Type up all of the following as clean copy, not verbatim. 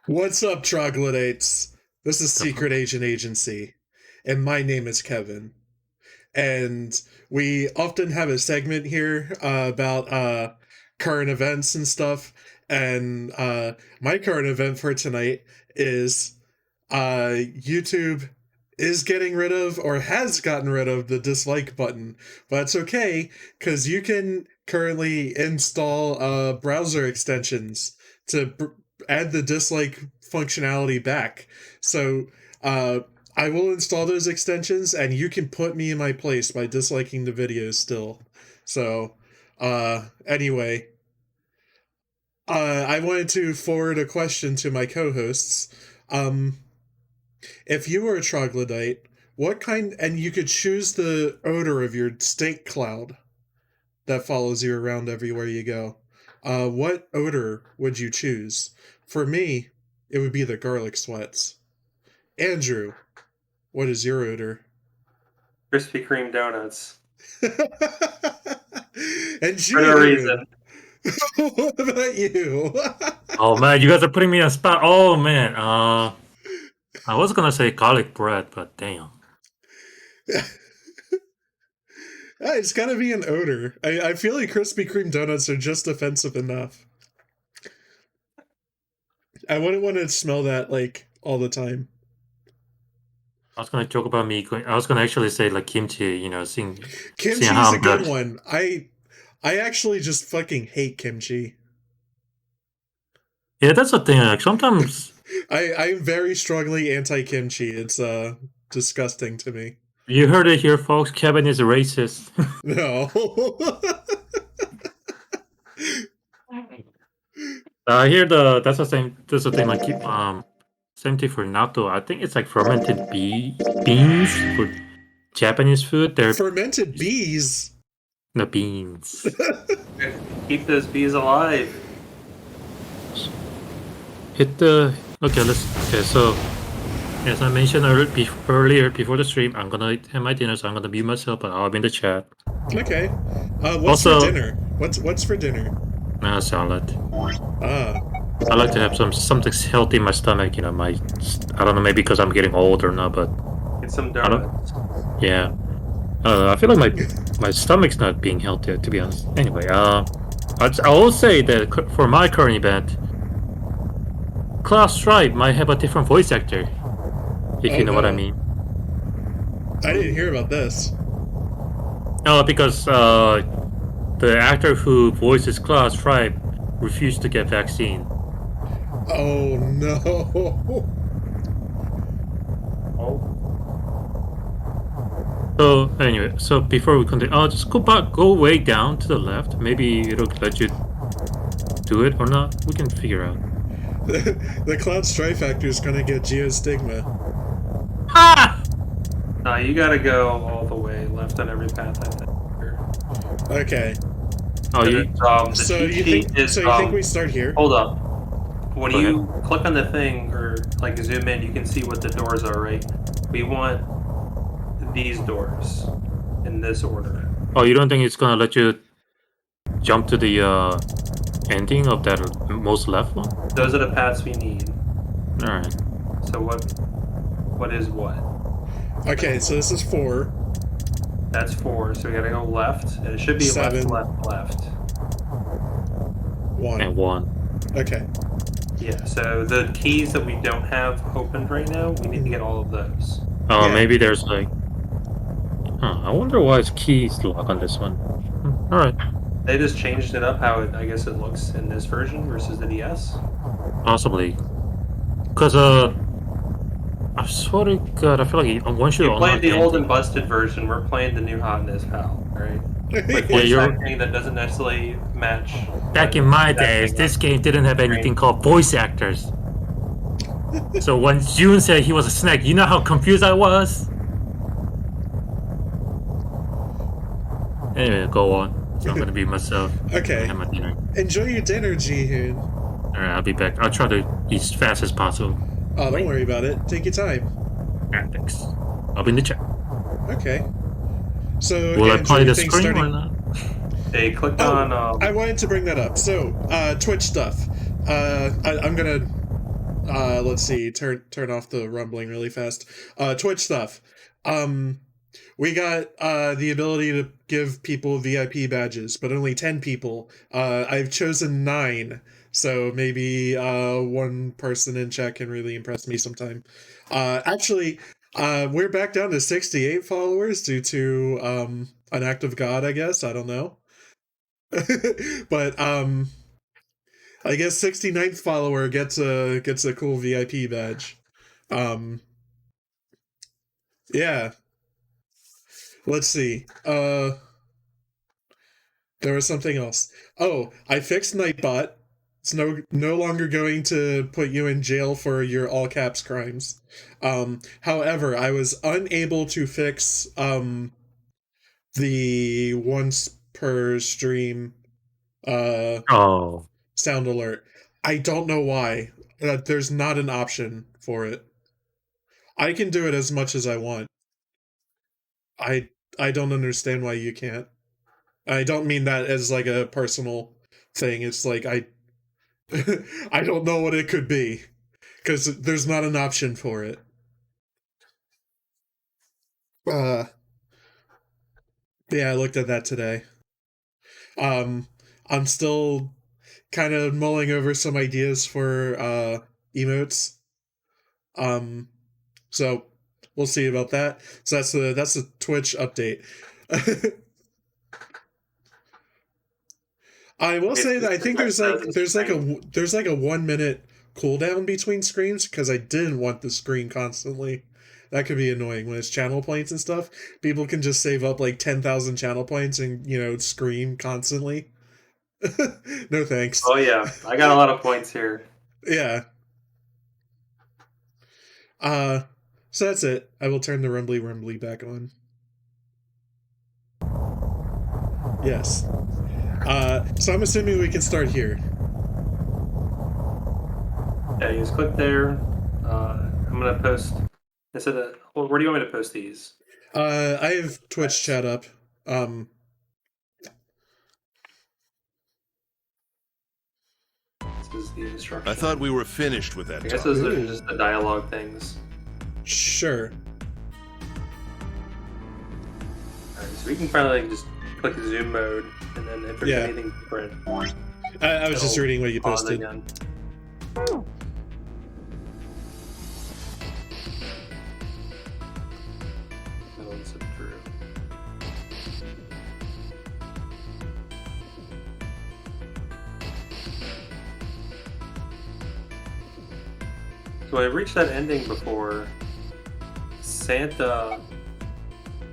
What's up, troglodytes? This is Secret Agent Agency, and my name is Kevin. And we often have a segment here about current events and stuff. And my current event for tonight is YouTube is getting rid of or has gotten rid of the dislike button. But it's okay, because you can currently install browser extensions to add the dislike functionality back. So I will install those extensions, and you can put me in my place by disliking the videos still. So anyway, I wanted to forward a question to my co-hosts. If you were a troglodyte, what kind, and you could choose the odor of your steak cloud that follows you around everywhere you go, what odor would you choose? For me, it would be the garlic sweats. Andrew, what is your odor? Krispy Kreme donuts. And For no reason. What about you? Oh man, you guys are putting me on spot. Oh man, I was gonna say garlic bread, but damn. It's gotta be an odor. I feel like Krispy Kreme donuts are just offensive enough. I wouldn't want to smell that like all the time. I was gonna joke about me. I was gonna actually say like kimchi. Seeing Kimchi's how a good one. I actually just fucking hate kimchi. Yeah, that's the thing. Like sometimes I'm very strongly anti-kimchi. It's disgusting to me. You heard it here, folks. Kevin is a racist. No. I hear that's the same. That's the thing. Like same thing for natto. I think it's like fermented beans for Japanese food. They're fermented bees. The beans. Keep those bees alive. Hit the okay. So as I mentioned earlier before the stream, I'm gonna have my dinner, so I'm gonna mute myself, but I'll be in the chat. Okay. What's for dinner? What's for dinner? Salad. I like to have something healthy in my stomach. I don't know, maybe because I'm getting old or not, but get some donuts. Yeah. I feel like my stomach's not being healthy, to be honest. Anyway, I will say that for my current event, Class Stripe might have a different voice actor, if you know what I mean. I didn't hear about this. Because the actor who voices Class Stripe refused to get vaccine. Oh no. So anyway, before we continue, I'll just go way down to the left. Maybe it'll let you do it or not. We can figure out. The Cloud Strife actor is gonna get geostigma. Ha! No, you gotta go all the way left on every path, I think. Okay. Oh, so you think we start here? Hold up. When you click on the thing or like zoom in, you can see what the doors are, right? We want these doors in this order. Oh, you don't think it's gonna let you jump to the ending of that most left one? Those are the paths we need. All right. So what is what? Okay, so this is 4. That's 4, so we gotta go left, and it should be 7. left. 1. And 1. Okay. Yeah, so the keys that we don't have opened right now, we need to get all of those. Oh, yeah. Maybe there's like... I wonder why it's keys lock on this one. Alright. They just changed it up how I guess it looks in this version versus the DS? Possibly. Because, I swear to God, I feel like once you played the old and busted version, we're playing the new hotness, pal, right? With voice acting that doesn't necessarily match. Back in my days, this game didn't have anything called voice actors. So when June said he was a snake, you know how confused I was? Anyway, go on. So I'm gonna be myself. Okay. Have my dinner. Enjoy your dinner, Jihun. Alright, I'll be back. I'll try to eat as fast as possible. Oh, don't worry about it. Take your time. Alright, thanks. I'll be in the chat. Okay. So will I play the screen or not? They clicked on. I wanted to bring that up. So, Twitch stuff. I'm gonna let's see, turn off the rumbling really fast. Twitch stuff. We got the ability to give people VIP badges, but only 10 people. I've chosen 9, so maybe one person in chat can really impress me sometime. Actually, we're back down to 68 followers due to an act of God, I guess. I don't know. But I guess 69th follower gets a cool VIP badge. Yeah. Let's see. There was something else. Oh, I fixed Nightbot. It's no longer going to put you in jail for your all caps crimes. However, I was unable to fix the once per stream sound alert. I don't know why. There's not an option for it. I can do it as much as I want. I don't understand why you can't. I don't mean that as like a personal thing. It's like I don't know what it could be because there's not an option for it. Yeah, I looked at that today. I'm still kind of mulling over some ideas for emotes. So we'll see about that. So that's the Twitch update. I will say that I think there's like a 1 minute cooldown between screens because I didn't want the screen constantly. That could be annoying when it's channel points and stuff. People can just save up like 10,000 channel points and scream constantly. No thanks. Oh yeah, I got a lot of points here. Yeah. So that's it. I will turn the rumbly back on. Yes. So I'm assuming we can start here. Yeah, you just click there. I'm gonna post. Instead of, well, where do you want me to post these? I have Twitch chat up. This is the instruction. I thought we were finished with that. I guess those are just the dialogue things. Sure. Alright, so we can finally just click zoom mode, and then if there's anything different. I was just reading what you pause posted. Again. So I reached that ending before. Santa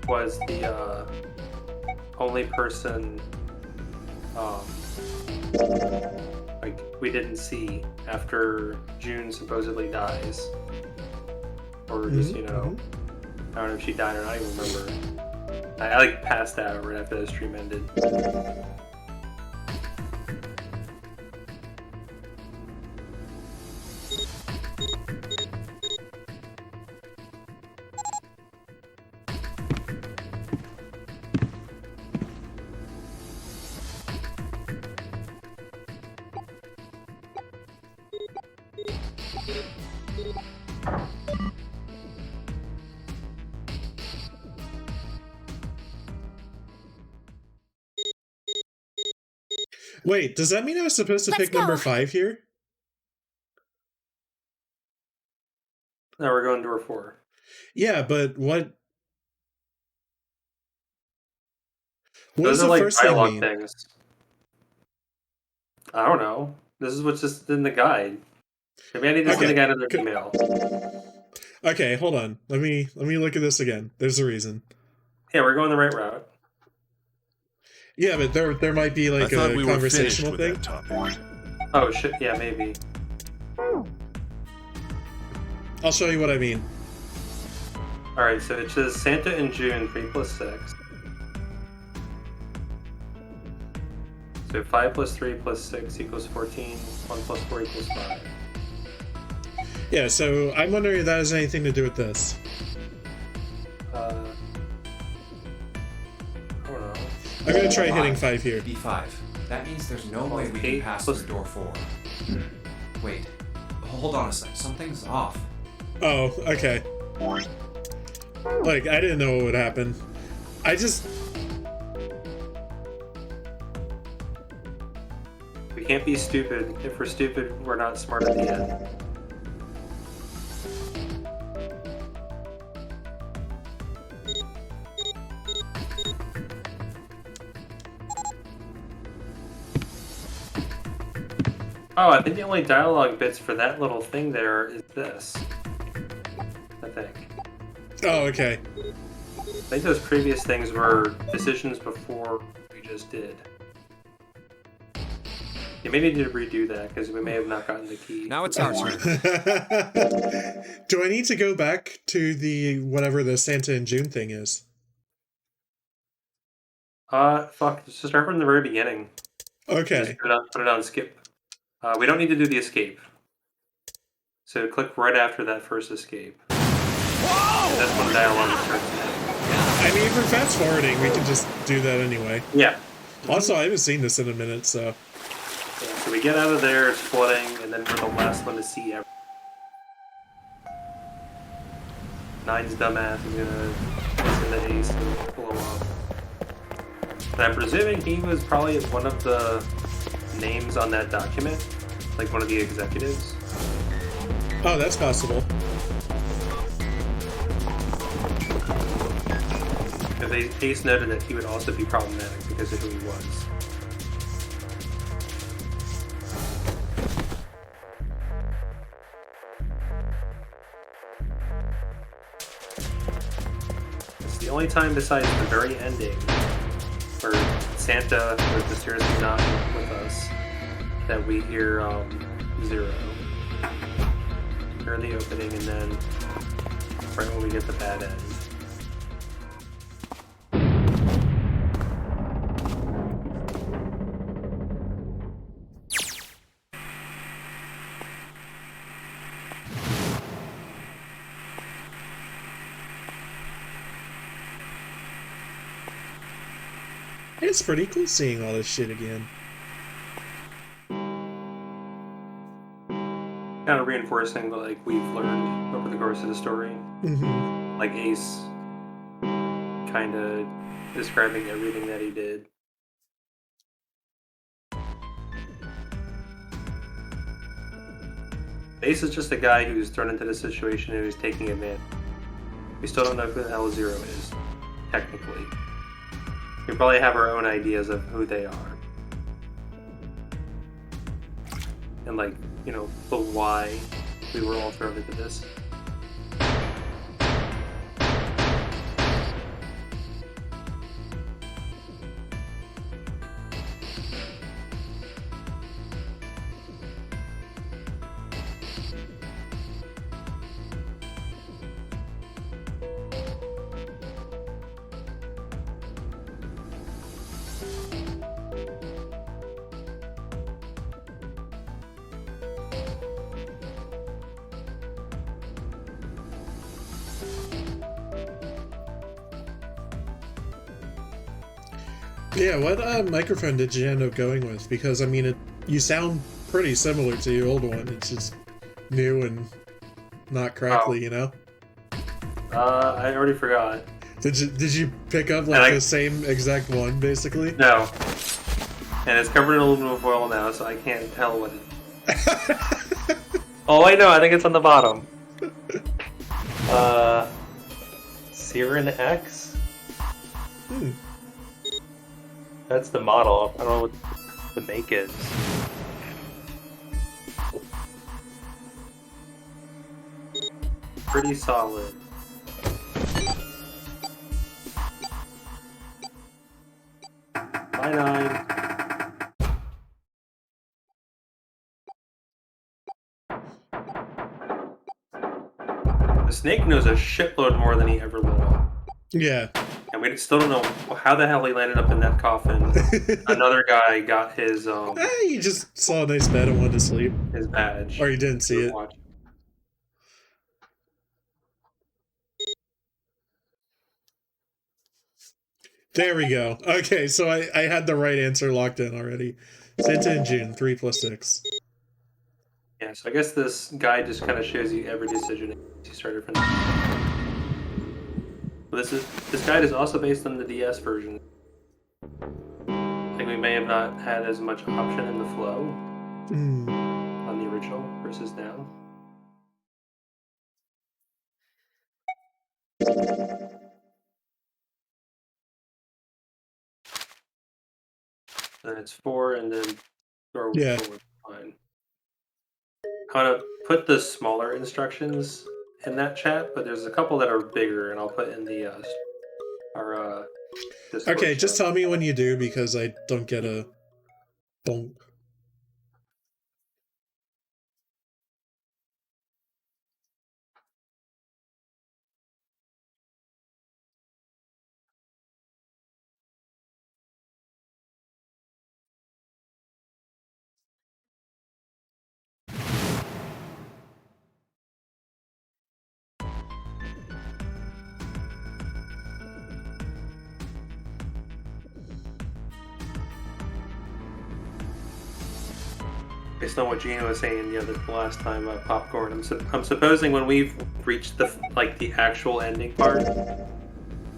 was the only person like we didn't see after June supposedly dies, or just I don't know if she died or not. I don't even remember. I like passed out right after the stream ended. Wait, does that mean I was supposed to pick number 5 here? Now we're going door 4. Yeah, but what? What Those does are the like first thing dialogue mean? things. I don't know. This is what's just in the guide. Maybe I need to send the guide in their email. Okay, hold on. Let me look at this again. There's a reason. Yeah, we're going the right route. Yeah, but there might be like a conversational thing. Oh shit! Yeah, maybe. I'll show you what I mean. All right, so it says Santa in June 3 + 6. So 5 + 3 + 6 = 14. 1 + 4 = 5. Yeah, so I'm wondering if that has anything to do with this. I don't know. I'm gonna try hitting 5 here. B5. That means there's no way we can pass through door 4. Wait, hold hold on a sec. Something's off. Oh, okay. Like, I didn't know what would happen. We can't be stupid. If we're stupid, we're not smart at the end. Oh, I think the only dialogue bits for that little thing there is this. I think. Oh, okay. I think those previous things were decisions before we just did. You may need to redo that because we may have not gotten the key. Now it's our turn. Do I need to go back to the whatever the Santa and June thing is? Fuck. Just start from the very beginning. Okay. Just put it on skip. We don't need to do the escape. So click right after that first escape. Whoa! That's when the dialogue starts. I mean, for fast forwarding, we can just do that anyway. Yeah. Also, I haven't seen this in a minute, so. Yeah, so we get out of there, it's flooding, and then we're the last one to see everything. Nine's dumbass is gonna listen to Ace and blow up. And I'm presuming he was probably one of the names on that document, like one of the executives. Oh, that's possible. Because Ace noted that he would also be problematic because of who he was. It's the only time besides the very ending where Santa was mysteriously not with us that we hear Zero. Hear the opening and then right when we get the bad end. It's pretty cool seeing all this shit again. Kind of reinforcing what like we've learned over the course of the story. Mm-hmm. Like Ace kind of describing everything that he did. Ace is just a guy who's thrown into this situation and who's taking advantage. We still don't know who the hell Zero is, technically. We probably have our own ideas of who they are. And like, you know, the why we were all thrown into this. Yeah, what microphone did you end up going with? Because, I mean, you sound pretty similar to the old one. It's just new and not crackly, you know? I already forgot. Did you pick up, like, the same exact one, basically? No. And it's covered in aluminum foil now, so I can't tell what it... Oh, I know, I think it's on the bottom. Siren X? That's the model. I don't know what the make is. Pretty solid. Bye, 9. The snake knows a shitload more than he ever let on. Yeah. And we still don't know how the hell he landed up in that coffin. Another guy got his you just saw a nice bed and wanted to sleep. His badge. Or you didn't see it. Watch. There we go. Okay, so I had the right answer locked in already. Santa and June, 3 + 6. Yeah, so I guess this guide just kind of shows you every decision you started from. This guide is also based on the DS version. I think we may have not had as much option in the flow on the original versus now. Then it's 4, and then or Yeah. 4 fine. I want to put the smaller instructions in that chat, but there's a couple that are bigger, and I'll put in the our Discord Okay, chat. just tell me when you do because I don't get a bonk. Based on what Gina was saying the last time about popcorn, I'm supposing when we've reached the actual ending part,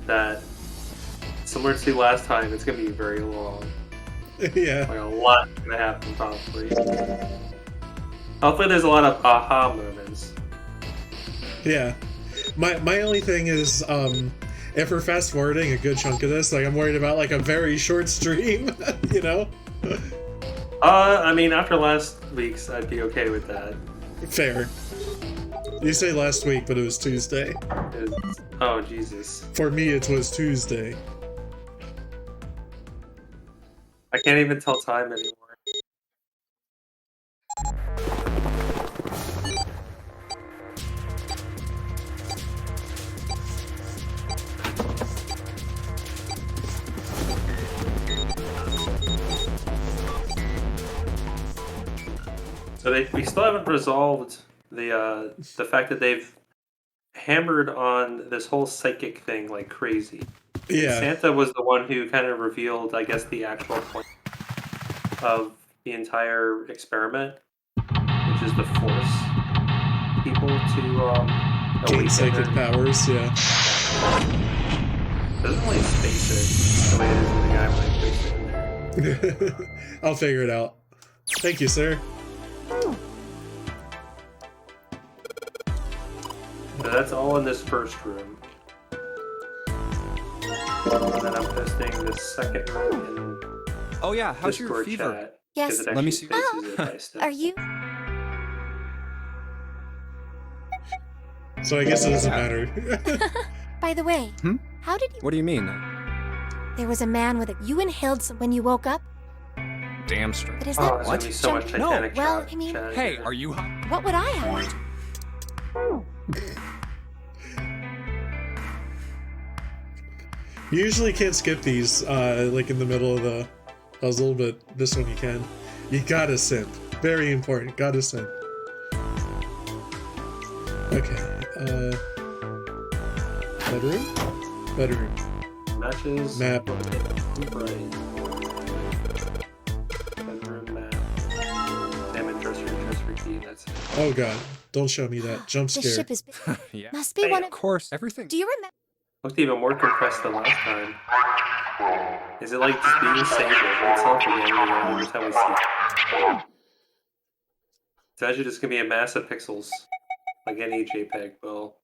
that similar to last time, it's gonna be very long. Yeah. Like a lot's gonna happen probably. Hopefully, there's a lot of aha moments. Yeah. My only thing is, if we're fast forwarding a good chunk of this, like I'm worried about like a very short stream, you know? I mean, after last week's, I'd be okay with that. Fair. You say last week, but it was Tuesday. Oh, Jesus. For me, it was Tuesday. I can't even tell time anymore. So we still haven't resolved the fact that they've hammered on this whole psychic thing like crazy. Yeah. Santa was the one who kind of revealed, I guess, the actual point of the entire experiment, which is to force people to Gain awaken psychic powers, yeah. Doesn't really space it the way it is in the guy when I placed it in there. I'll figure it out. Thank you, sir. So that's all in this first room. And then I'm posting the second room in Oh yeah, how's Discord your fever? chat. Yes. It Let me actually see. spaces it by step. Are you? So I guess it doesn't matter. By the way, Hmm? how did you? What do you mean? There was a man with it. You inhaled some when you woke up. Damn straight. But is Oh, that there's gonna be so much No. Titanic Well, chat. I mean- chat Hey, here. are you high? what would I have? You usually can't skip these, like in the middle of the puzzle, but this one you can. You gotta simp. Very important. Gotta simp. Okay. Bedroom? Bedroom. Matches. Map. Right. Bedroom map. Damn, dresser key. That's it. Oh god. Don't show me that. Jump The scare. ship is. Yeah. Must be one Of of. course, everything. Do you remember? Looked even more compressed than last time. Is it like just being saved over itself again every time we see it? It's actually just gonna be a mass of pixels, like any JPEG will.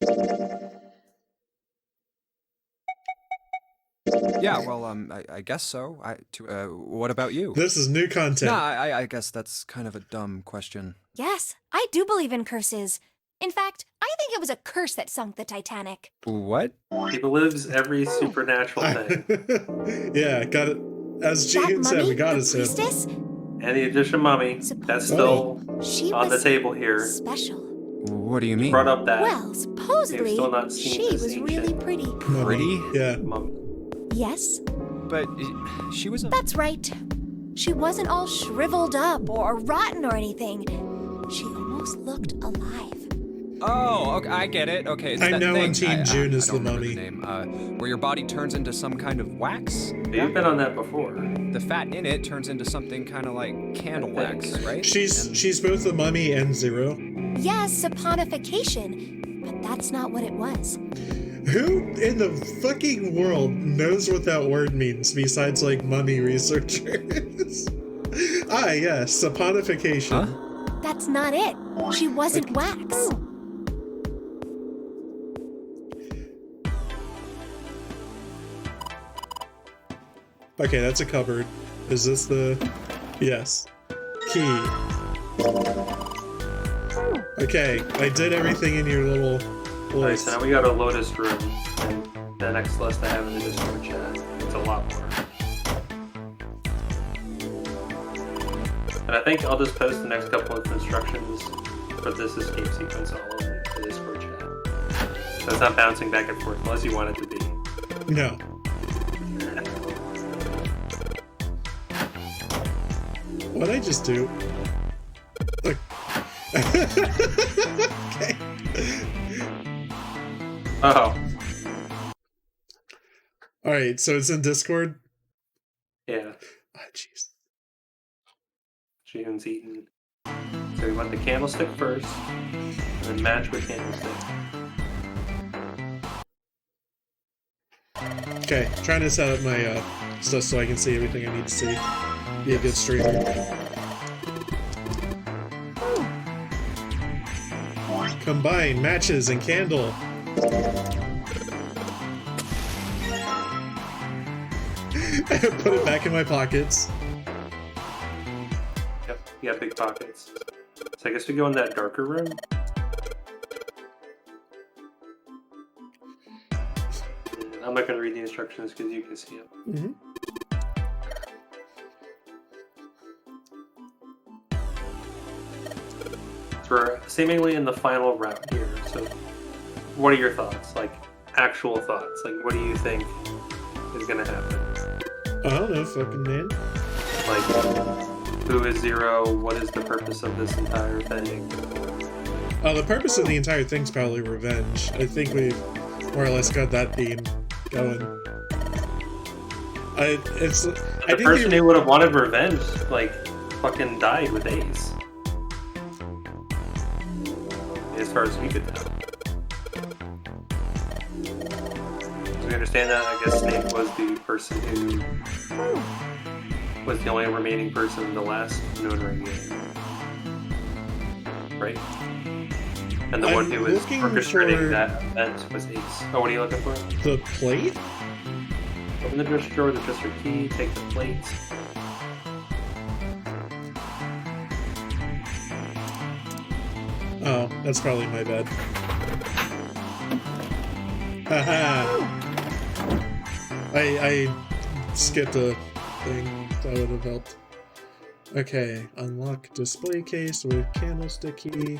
Yeah, well, I guess so. What about you? This is new content. No, I guess that's kind of a dumb question. Yes, I do believe in curses. In fact, I think it was a curse that sunk the Titanic. What? He believes every supernatural thing. Yeah, got it. As That Jihun said, mummy, we gotta the simp. priestess, And the Egyptian mummy, that's still she on the was table here. special. What do you mean? Brought up that Well, supposedly, still not seen she this was really ancient- pretty. Mummy. Pretty? Yeah. mummy. Yes, But she was a... that's right. She wasn't all shriveled up or rotten or anything. She almost looked alive. Oh, okay, I get it. Okay, it's I that know thing. Team June is I don't the remember mummy. name. Where your body turns into some kind of wax. You've been on that before. The fat in it turns into something kind of like candle wax, right? She's both the mummy and Zero. Yes, saponification, but that's not what it was. Who in the fucking world knows what that word means besides like mummy researchers? Ah, yes, saponification. Huh? That's not it. She wasn't wax. Okay, that's a cupboard. Is this the... Yes. Key. Okay, I did everything in your little Alright, list. so now we got a Lotus room, and the next list I have in the Discord chat. It's a lot more. And I think I'll just post the next couple of instructions for this escape sequence all in the Discord chat. So it's not bouncing back and forth unless you want it to be. No. What'd I just do? Look. Okay. Oh, Alright, so it's in Discord? yeah. Oh, jeez. Jihun's eaten. So we want the candlestick first, and then match with candlestick. Okay, trying to set up my stuff so I can see everything I need to see. Be a good streamer. Combine matches and candle. Put it back in my pockets. Yep, you got big pockets. So I guess we go in that darker room. And I'm not going to read the instructions because you can see them. Mm-hmm. So we're seemingly in the final route here. So what are your thoughts? Like, actual thoughts? Like, what do you think is going to happen? I don't know, fucking man. Like, who is Zero? What is the purpose of this entire thing? The purpose of the entire thing's probably revenge. I think we've more or less got that theme going. I The think person who would have wanted revenge, like, fucking died with Ace. As far as we could tell. So we understand that, I guess Snake was the person who was the only remaining person in the last Nonary game. Right? And the I'm one who was looking orchestrating for- that event was Ace. Oh, what are you looking for? the plate? Open the dresser drawer, the dresser key, take the plate. Oh, that's probably my bad. Haha. I skipped a thing that would have helped. Okay, unlock display case with candlestick key.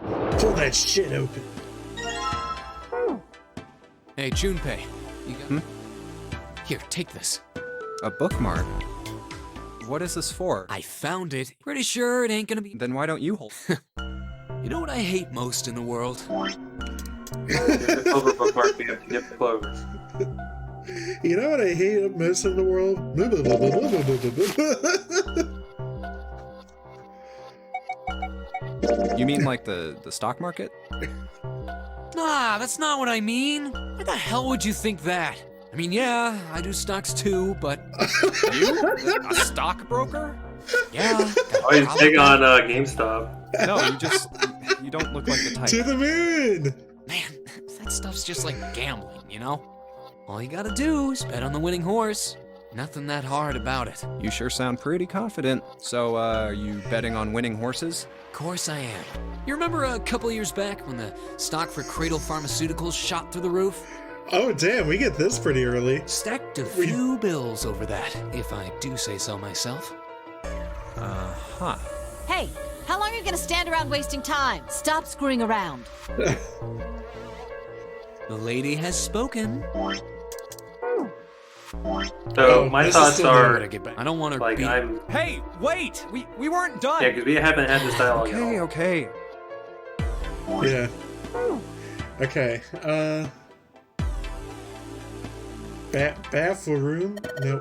Pull that shit open. Hey, Junpei, you got... Here, take this. A bookmark? What is this for? I found it. Pretty sure it ain't gonna be... Then why don't you hold it? You know what I hate most in the world? The clover bookmark, we have to get the clover. You know what I hate most in the world? You mean like the stock market? Nah, that's not what I mean. Why the hell would you think that? I mean, yeah, I do stocks too, but... You? A stockbroker? Yeah. Oh, he's big on GameStop. No, you don't look like the type. To the moon! Man, that stuff's just like gambling, you know? All you gotta do is bet on the winning horse. Nothing that hard about it. You sure sound pretty confident. So, are you betting on winning horses? Of course I am. You remember a couple years back when the stock for Cradle Pharmaceuticals shot through the roof? Oh damn, we get this pretty early. Stacked a few bills over that, if I do say so myself. Uh-huh. Hey, how long are you gonna stand around wasting time? Stop screwing around. The lady has spoken. So my this is thoughts still are Gotta get back. I don't want to like be. I'm Hey, wait! We weren't done. yeah, because we haven't had this dialogue at all. Okay. Yeah. Okay. Bathroom? No.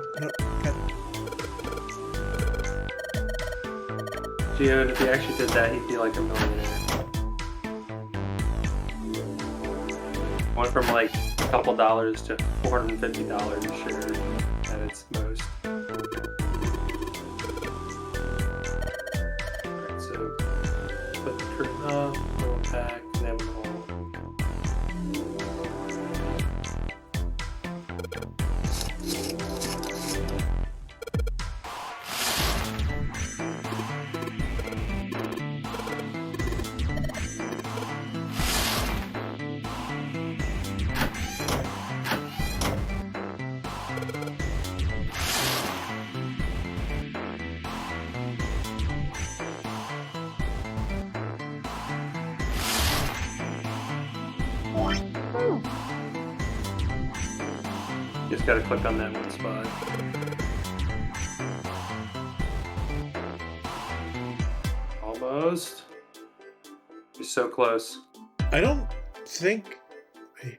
Jihun, if he actually did that, he'd be like a millionaire. Went from like a couple dollars to $450 a share at its most. Alright, so put the curtain up, go back, and then we'll just gotta click on that one spot. Almost. You're so close. I don't think. Wait.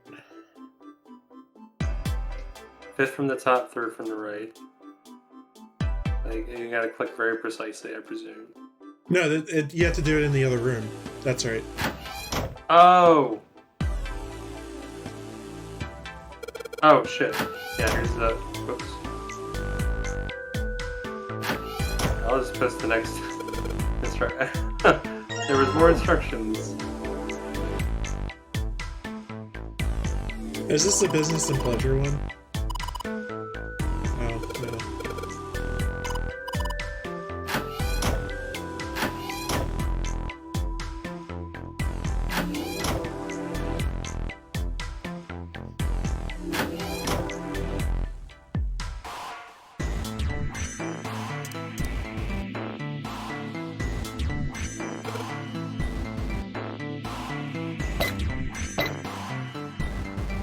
Fifth from the top, third from the right. Like, you gotta click very precisely, I presume. No, you have to do it in the other room. That's right. Oh! Oh, shit. Yeah, here's the... Whoops. I'll just press the next... There was more instructions. Is this the business and pleasure one? Oh, no.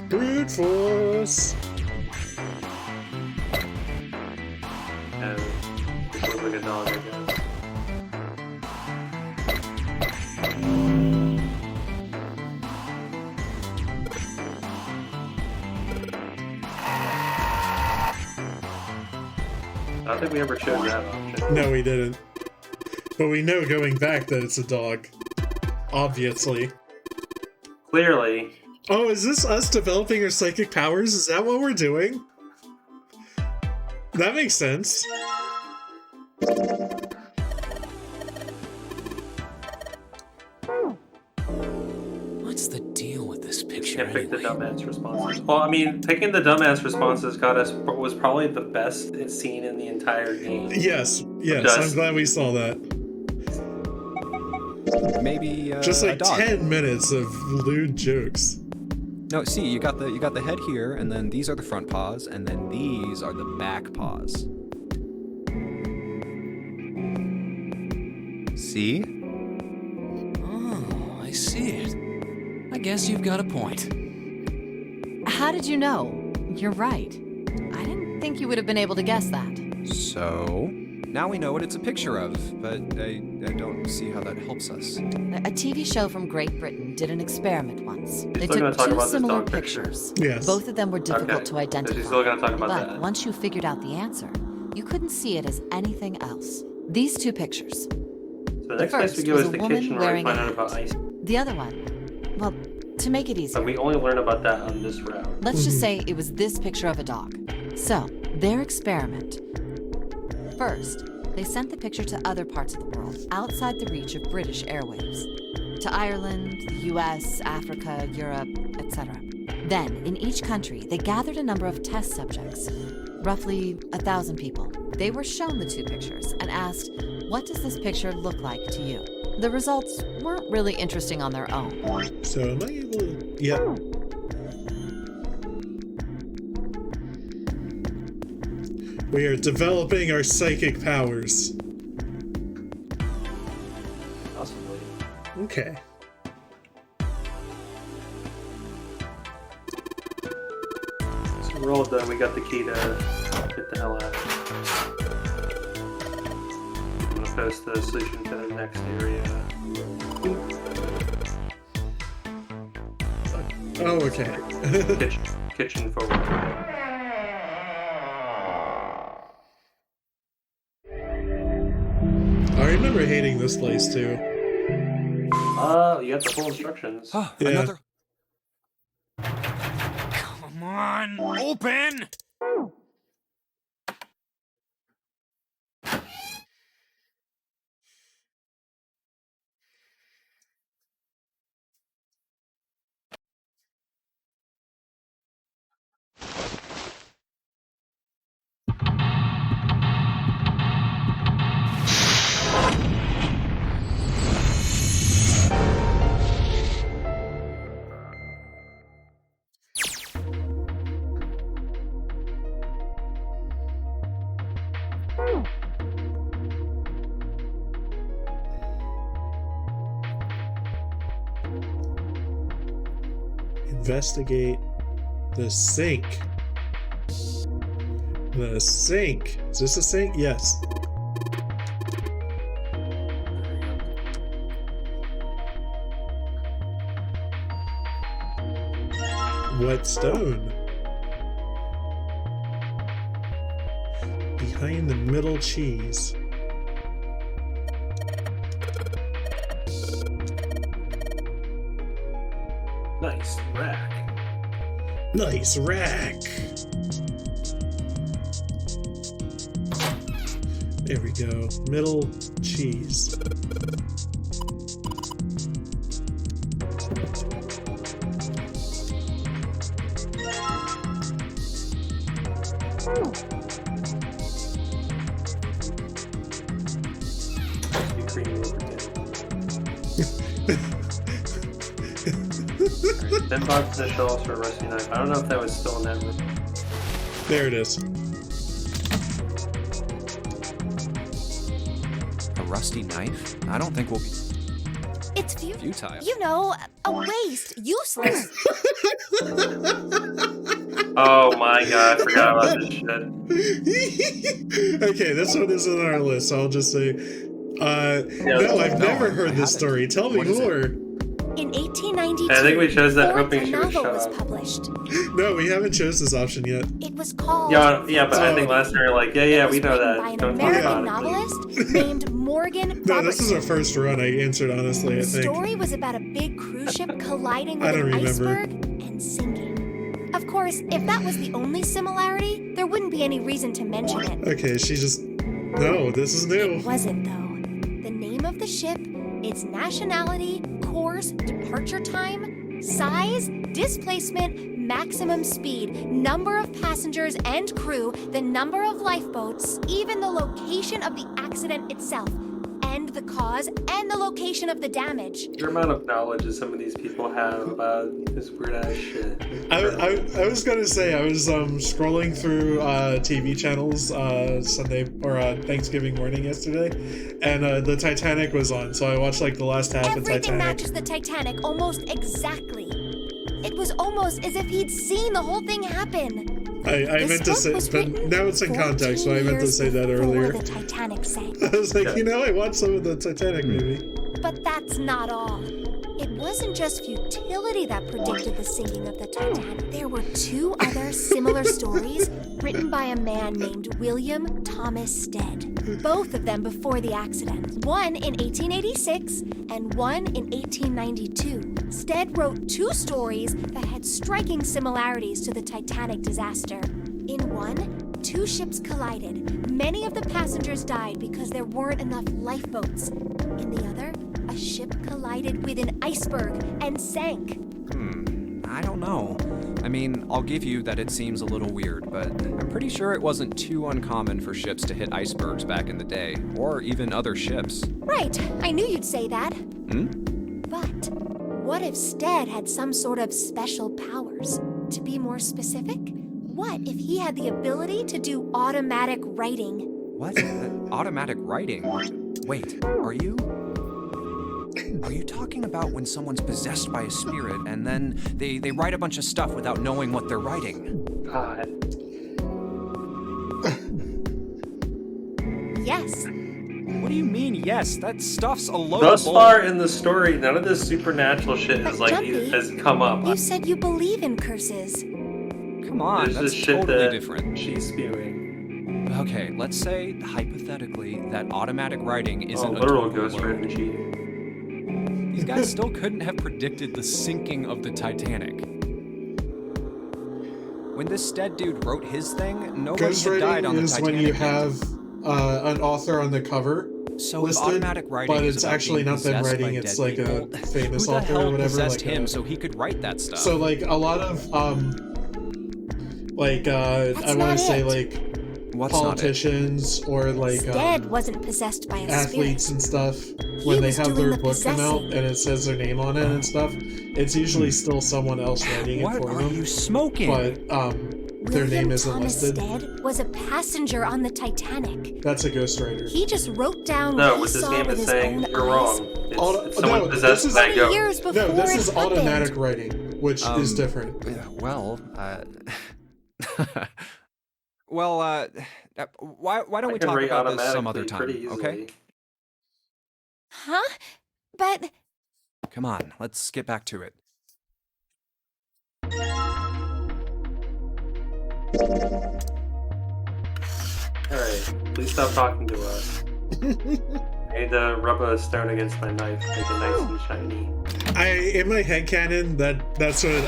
Brute force! And it looks like a dog, I guess. I don't think we ever chose that option. No, we didn't. But we know going back that it's a dog. Obviously. Clearly. Oh, is this us developing our psychic powers? Is that what we're doing? That makes sense. What's the deal with this picture Can't pick the anyway? dumbass responses. Well, I mean, picking the dumbass responses was probably the best scene in the entire game. Yes, I'm Just- glad we saw that. Maybe Just a like dog. 10 minutes of lewd jokes. No, see, you got the head here, and then these are the front paws, and then these are the back paws. See? Oh, I see it. I guess you've got a point. How did you know? You're right. I didn't think you would have been able to guess that. So, now we know what it's a picture of, but I don't see how that helps us. A TV show from Great Britain did an experiment once. They still gonna took talk two about this similar dog picture? pictures. Yes. Both of them were difficult Okay. to So identify. she's still gonna talk about but that. once you figured out the answer, you couldn't see it as anything else. These two pictures. So the next place we first go was is a the woman kitchen where we wearing find a out about hat. ice. The other one, well, to make it easier, But we only learn about that on this route. let's just say it was this picture of a dog. So, their experiment. First, they sent the picture to other parts of the world, outside the reach of British airwaves. To Ireland, the US, Africa, Europe, etc. Then, in each country, they gathered a number of test subjects, roughly 1,000 people. They were shown the two pictures and asked, what does this picture look like to you? The results weren't really interesting on their own. So am I able to... Yeah. We are developing our psychic powers. Possibly. Okay. So we're all done. We got the key to get the hell out. I'm gonna post the solution to the next area. Oh, okay. Kitchen forward. I remember hating this place too. You got the full instructions. Oh, Yeah. another. Come on, open! Investigate the sink. The sink. Is this a sink? Yes. What stone? Behind the middle cheese. Nice rack. Nice rack. There we go. Middle cheese. You creamy over there. 10 bucks in the shelves for a rusty knife. I don't know if that was still in that room. There it is. A rusty knife? I don't think we'll be It's futile. you know, a waste, useless. Oh my god, I forgot about this shit. Okay, this one isn't on our list, so I'll just say, no, I've No, never I heard this haven't. story. Tell me What is it? more. In 1892, I think we chose that fourth hoping she would novel shut was up. published. No, we haven't chose this option yet. It was called. Yeah, but I think last time we were like, yeah, we know By that. an Don't talk American about it. novelist named Morgan. No, this is our Robertson. first run. I answered honestly, I The think. story was about a big cruise ship colliding I with don't an remember. iceberg and sinking. Of course, if that was the only similarity, there wouldn't be any reason to mention it. Okay, she just... No, this is new. It wasn't, though. The name of the ship, its nationality, course, departure time, size, displacement, maximum speed, number of passengers and crew, the number of lifeboats, even the location of the accident itself, and the cause and the location of the damage. Your amount of knowledge that some of these people have about this weird ass shit. I was gonna say, I was scrolling through TV channels Sunday or Thanksgiving morning yesterday, and the Titanic was on, so I watched like the last half of Everything Titanic. matches the Titanic almost exactly. It was almost as if he'd seen the whole thing happen. I meant to book say, was but written now it's in context, so I 14 meant to years say that before earlier. the Titanic sank. I was like, you know, I watched some of the Titanic movie. But that's not all. It wasn't just futility that predicted the sinking of the Titanic. There were two other similar stories written by a man named William Thomas Stead, both of them before the accident. One in 1886 and one in 1892. Stead wrote two stories that had striking similarities to the Titanic disaster. In one, two ships collided. Many of the passengers died because there weren't enough lifeboats. In the other, a ship collided with an iceberg and sank. I don't know. I mean, I'll give you that it seems a little weird, but I'm pretty sure it wasn't too uncommon for ships to hit icebergs back in the day, or even other ships. Right, I knew you'd say that. Hmm? But what if Stead had some sort of special powers? To be more specific, what if he had the ability to do automatic writing? What? Automatic writing? Wait, are you talking about when someone's possessed by a spirit and then they write a bunch of stuff without knowing what they're writing? God. Yes. What do you mean, yes? That stuff's a load Thus of bull. far in the story, none of this supernatural shit But has like Jumpy, has come up. You said you believe in curses. Come on, There's that's this shit totally that different. she's spewing. Okay, let's say, hypothetically, that automatic writing isn't a literal total ghost load. written cheat. These guys still couldn't have predicted the sinking of the Titanic. When this Stead dude wrote his thing, nobody had died on the Ghostwriting is when Titanic. you have an author on the cover So if listed, automatic writing but is it's about actually being not them possessed by writing, it's dead like people, a famous who the author hell or whatever. possessed like him so he could write that stuff? So like a lot of I want to say like What's politicians or like Stead wasn't possessed by a athletes spirit. and stuff, when they was have doing their the book come out possessing. and it says their name on it and stuff, it's usually still someone else writing it What for are them. you smoking? But their William name isn't Thomas listed. Stead was a passenger on the Titanic. That's a ghostwriter. He just wrote down No, what what he this saw game with is his saying, own you're eyes. wrong. It's someone no, possessed this by a is- ghost. Years before No, this it is happened. automatic writing, which is different. Well, why don't we can talk write about this some other automatically time, pretty okay? easily. Huh? But Come on, let's get back to it. Alright, please stop talking to us. I need to rub a stone against my knife, make it nice and shiny. In my headcanon, that's what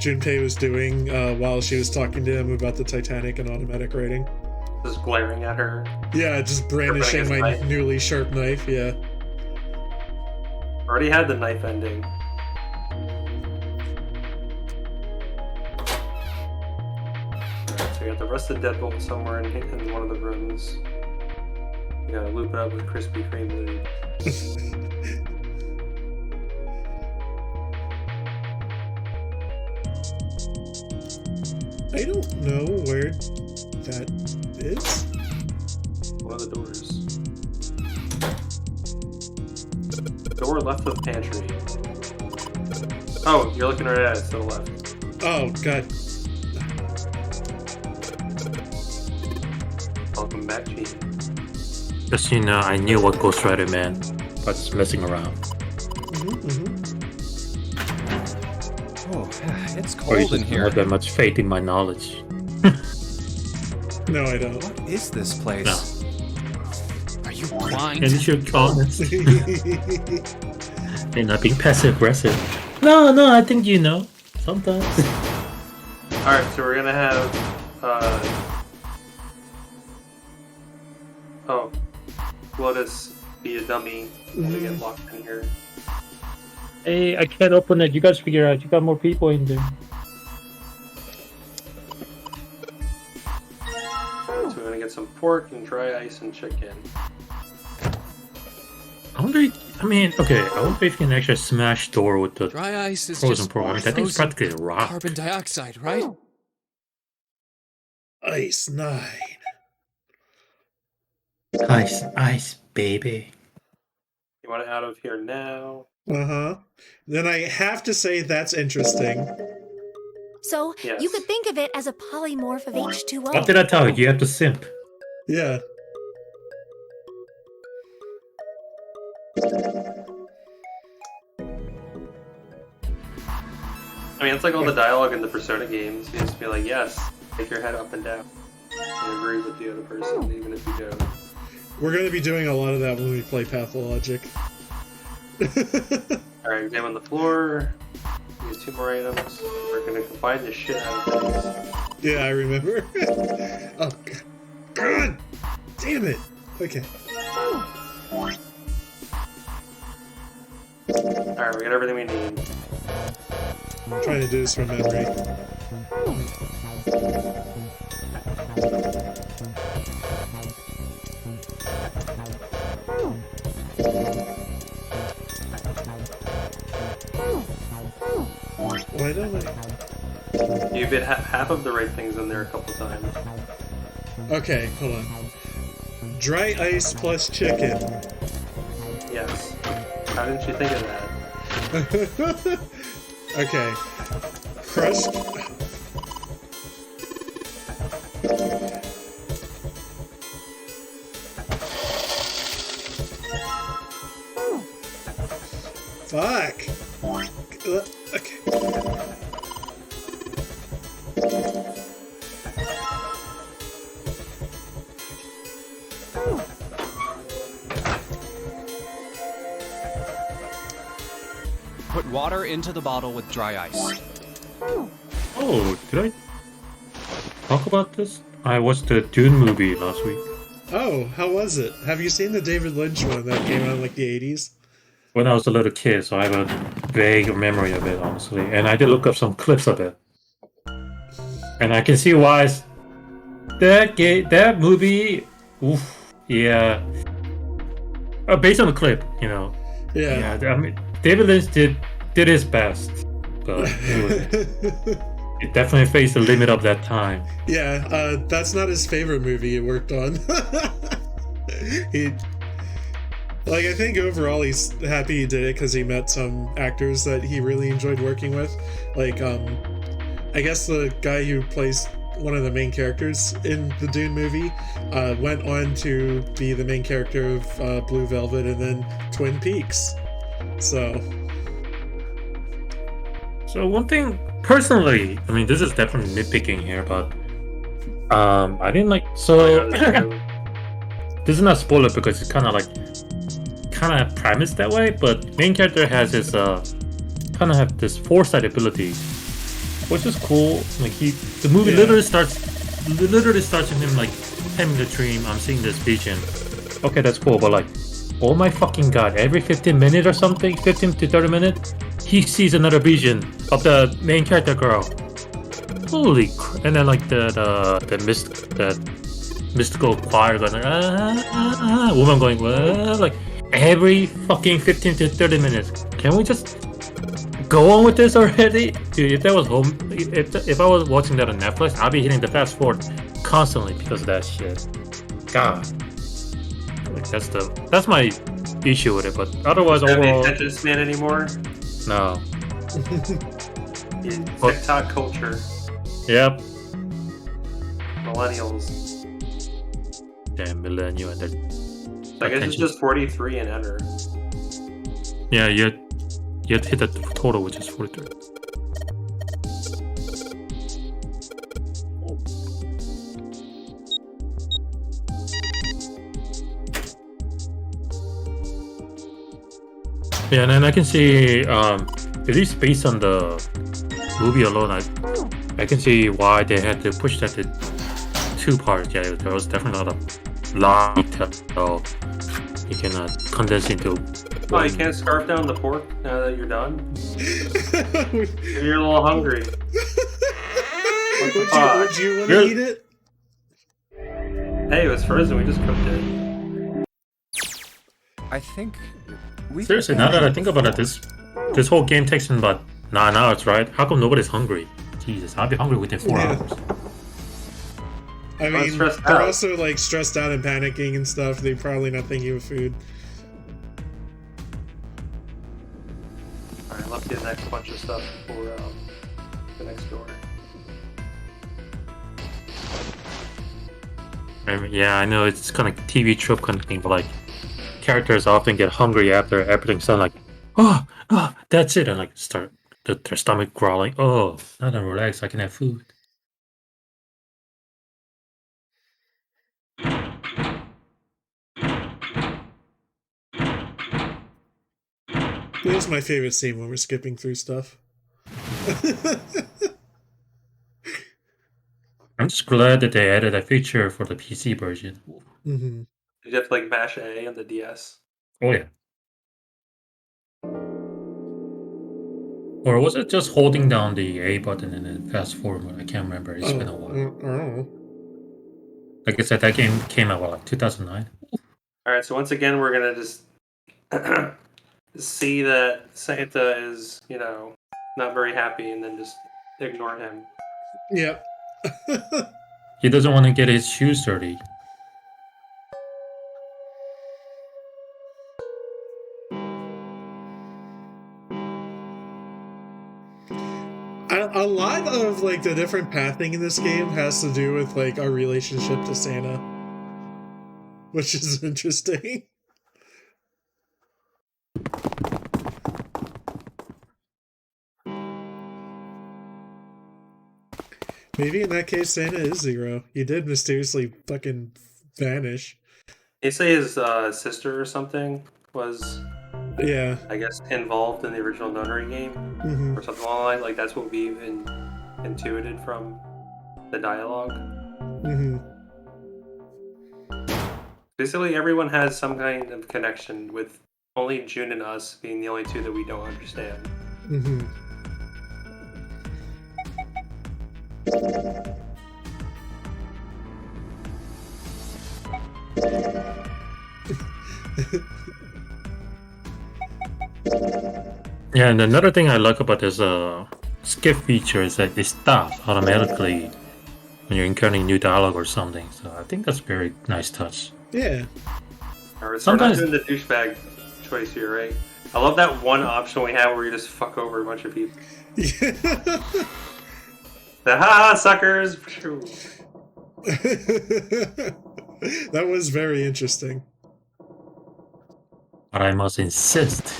Junpei was doing while she was talking to him about the Titanic and automatic writing. Just glaring at her. Yeah, just brandishing his my knife. newly sharp knife, yeah. Already had the knife ending. Alright, so we got the rusted deadbolt somewhere in one of the rooms. You gotta loop it up with Krispy Kreme lube. I don't know where that is. One of the doors. Door left of the pantry. Oh, you're looking right at it to the left. Oh, God. Welcome back, Gene. Just so you know, I knew what ghostwriter meant, but just messing around. Oh, it's Or you cold in just don't here. have that much faith in my knowledge. No, I don't. What is this place? No. Are you blind? And you should honest. They're not being passive aggressive. No, I think you know. Sometimes. Alright, so we're gonna have, Lotus be a dummy when we get locked in here. Hey, I can't open it. You guys figure out. You got more people in there. So we're gonna get some pork and dry ice and chicken. I wonder. I wonder if you can actually smash door with the Dry ice is frozen just pork. I mean, that thing's frozen practically a rock. carbon dioxide, right? Ice 9. Ice, baby. You want it out of here now? Uh-huh. Then I have to say that's interesting. so Yes. you could think of it as a polymorph of H2O. What did I tell you? You have to simp. Yeah. I mean, it's like all the dialogue in the Persona games. You just be like, yes, take your head up and down. And agree with the other person, even if you don't. We're going to be doing a lot of that when we play Pathologic. Alright, examine the floor. We get 2 more items. We're gonna combine the shit out of things. Yeah, I remember. Oh, God. God! Damn it! Okay. Alright, we got everything we need. I'm trying to do this from memory. Why don't I? You've been half of the right things in there a couple times. Okay, hold on. Dry ice plus chicken. Yes. How didn't you think of that? Okay. Crushed. Fuck. Okay. Put water into the bottle with dry ice. Oh, did I talk about this? I watched the Dune movie last week. Oh, how was it? Have you seen the David Lynch one that came out in like the 80s? When I was a little kid, so I have a vague memory of it, honestly. And I did look up some clips of it. And I can see why that movie, oof, yeah. Based on the clip, you know. Yeah. I mean, David Lynch did his best, but it definitely faced the limit of that time. Yeah, that's not his favorite movie he worked on. I think overall he's happy he did it because he met some actors that he really enjoyed working with. I guess the guy who plays one of the main characters in the Dune movie went on to be the main character of Blue Velvet and then Twin Peaks. So one thing, personally, I mean, this is definitely nitpicking here, but I didn't like, so this is not spoiler because it's kind of premised that way, but main character has his kind of have this foresight ability, which is cool. Like the movie literally starts with him like having the dream. I'm seeing this vision. Okay, that's cool, but like, oh my fucking god! Every 15 minutes or something, 15 to 30 minutes, he sees another vision of the main character girl. Holy crap! And then like the mystical choir going woman going like every fucking 15 to 30 minutes. Can we just go on with this already? Dude, if that was if I was watching that on Netflix, I'd be hitting the fast forward constantly because of that shit. God. Like that's my issue with it, but otherwise overall. Don't attention span anymore. No. TikTok culture. Yep. Millennials. Damn, millennial and then. I guess it's just 43 and under. Yeah, you had to hit the total, which is 43. Yeah, and then I can see, at least based on the movie alone, I can see why they had to push that to 2 parts. Yeah, there was definitely not a long detail you can condense into. Oh, you can't scarf down the pork now that you're done? You're a little hungry. Would you want to eat it? Hey, it was frozen. We just cooked it. I think we Seriously, now that I think about it, this whole game takes in about 9 hours, right? How come nobody's hungry? Jesus, I'll be hungry within 4 hours. I mean, they're also like stressed out and panicking and stuff. They're probably not thinking of food. Alright, let's get the next bunch of stuff for the next door. Yeah, I know it's kind of TV trope kind of thing, but like characters often get hungry after everything's done. Like, oh, that's it, and like start their stomach growling. Oh, now that I'm relaxed, I can have food. This is my favorite scene when we're skipping through stuff. I'm just glad that they added a feature for the PC version. Mm-hmm. Did you have to like mash A on the DS? Oh yeah. Or was it just holding down the A button and then fast forward? I can't remember. It's been a while. I don't know. Like I said, that game came out like 2009. Alright, so once again, we're gonna just see that Santa is, not very happy and then just ignore him. Yep. He doesn't want to get his shoes dirty. A lot of like the different pathing in this game has to do with like our relationship to Santa, which is interesting. Maybe in that case, Santa is Zero. He did mysteriously fucking vanish. They say his sister or something was, Yeah. I guess, involved in the original Nonary game, or something along the line. Like that's what we intuited from the dialogue. Basically, everyone has some kind of connection, with only June and us being the only two that we don't understand. Yeah, and another thing I like about this skip feature is that it stops automatically when you're encountering new dialogue or something. So I think that's a very nice touch. Yeah. Alright, so Sometimes- we're not doing the douchebag choice here, right? I love that one option we have where you just fuck over a bunch of people. The ha suckers! That was very interesting. But I must insist.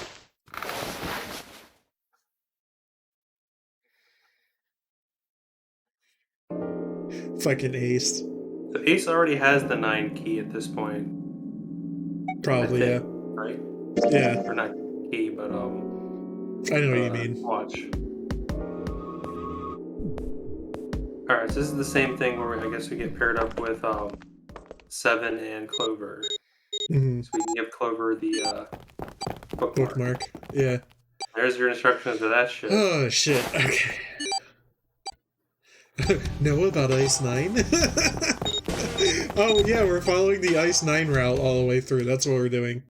Fucking Ace. So Ace already has the 9 key at this point. Probably, I yeah. think, right? Yeah. Or not key, but I know what you mean. watch. Alright, so this is the same thing where I guess we get paired up with 7 and Clover. So we can give Clover the bookmark. Yeah. There's your instructions for that shit. Oh, shit. Okay. Know about Ice 9? Oh, yeah, we're following the Ice 9 route all the way through. That's what we're doing.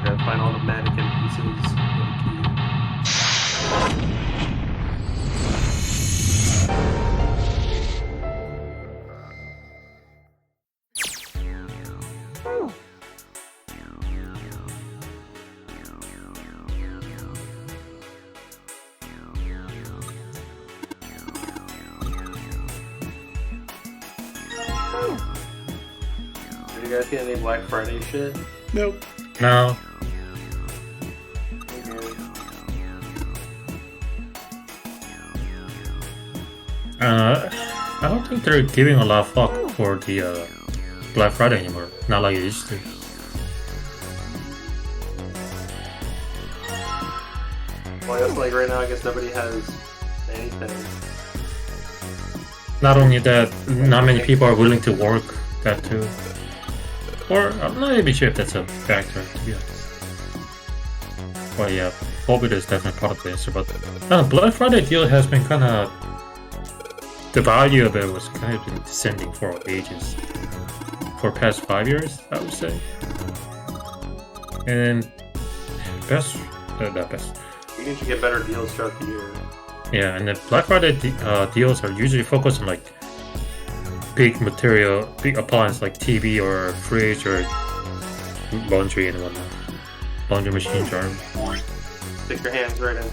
Gotta find all the mannequin pieces of the key. Did you guys get any Black Friday shit? Nope. Now, I don't think they're giving a lot of fuck for the Black Friday anymore. Not like it used to. Well, I guess like right now, I guess nobody has anything. Not only that, not many people are willing to work that too. Or I'm not even sure if that's a factor, to be honest. But yeah, COVID is definitely part of the answer. But Black Friday deal has been kind of, the value of it was kind of been descending for ages. For past 5 years, I would say. And not best. You need to get better deals throughout the year. Yeah, and the Black Friday deals are usually focused on like big material, big appliance like TV or fridge or laundry and whatnot. Laundry machine charm. Stick your hands right in.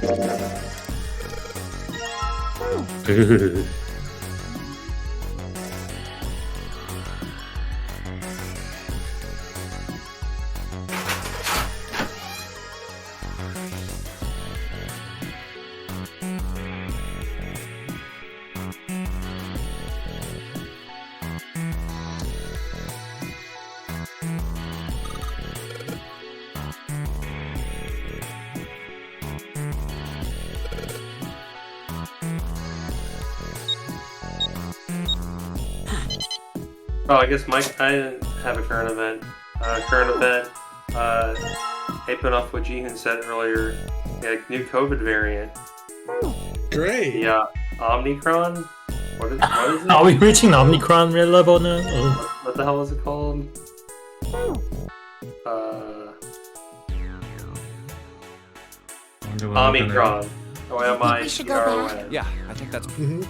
Oh, I guess Mike, I didn't have a current event. Aping off what Jihun said earlier, the new COVID variant. Great. The Omicron? What is it? Are we reaching Omicron level now? Oh. What the hell is it called? Omicron. We should go back. OMI. Yeah, I think that's. Mm-hmm.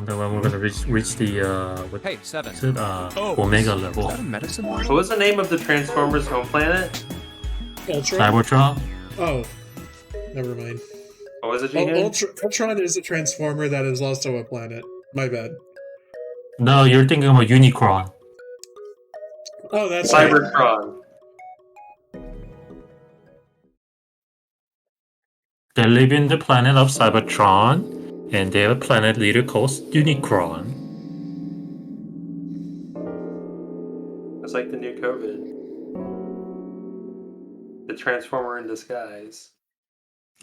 Then when we're gonna reach the what Hey, 7. is it? Oh, Omega is level. that a medicine What bottle? was the name of the Transformers home planet? Ultron? Cybertron. Oh, never mind. What was it, Oh, Jihun? Ultron is a transformer that is also a planet. My bad. No, you're thinking about Unicron. Oh, that's right. Cybertron. They live in the planet of Cybertron, and they have a planet leader called Unicron. It's like the new COVID. The Transformer in disguise.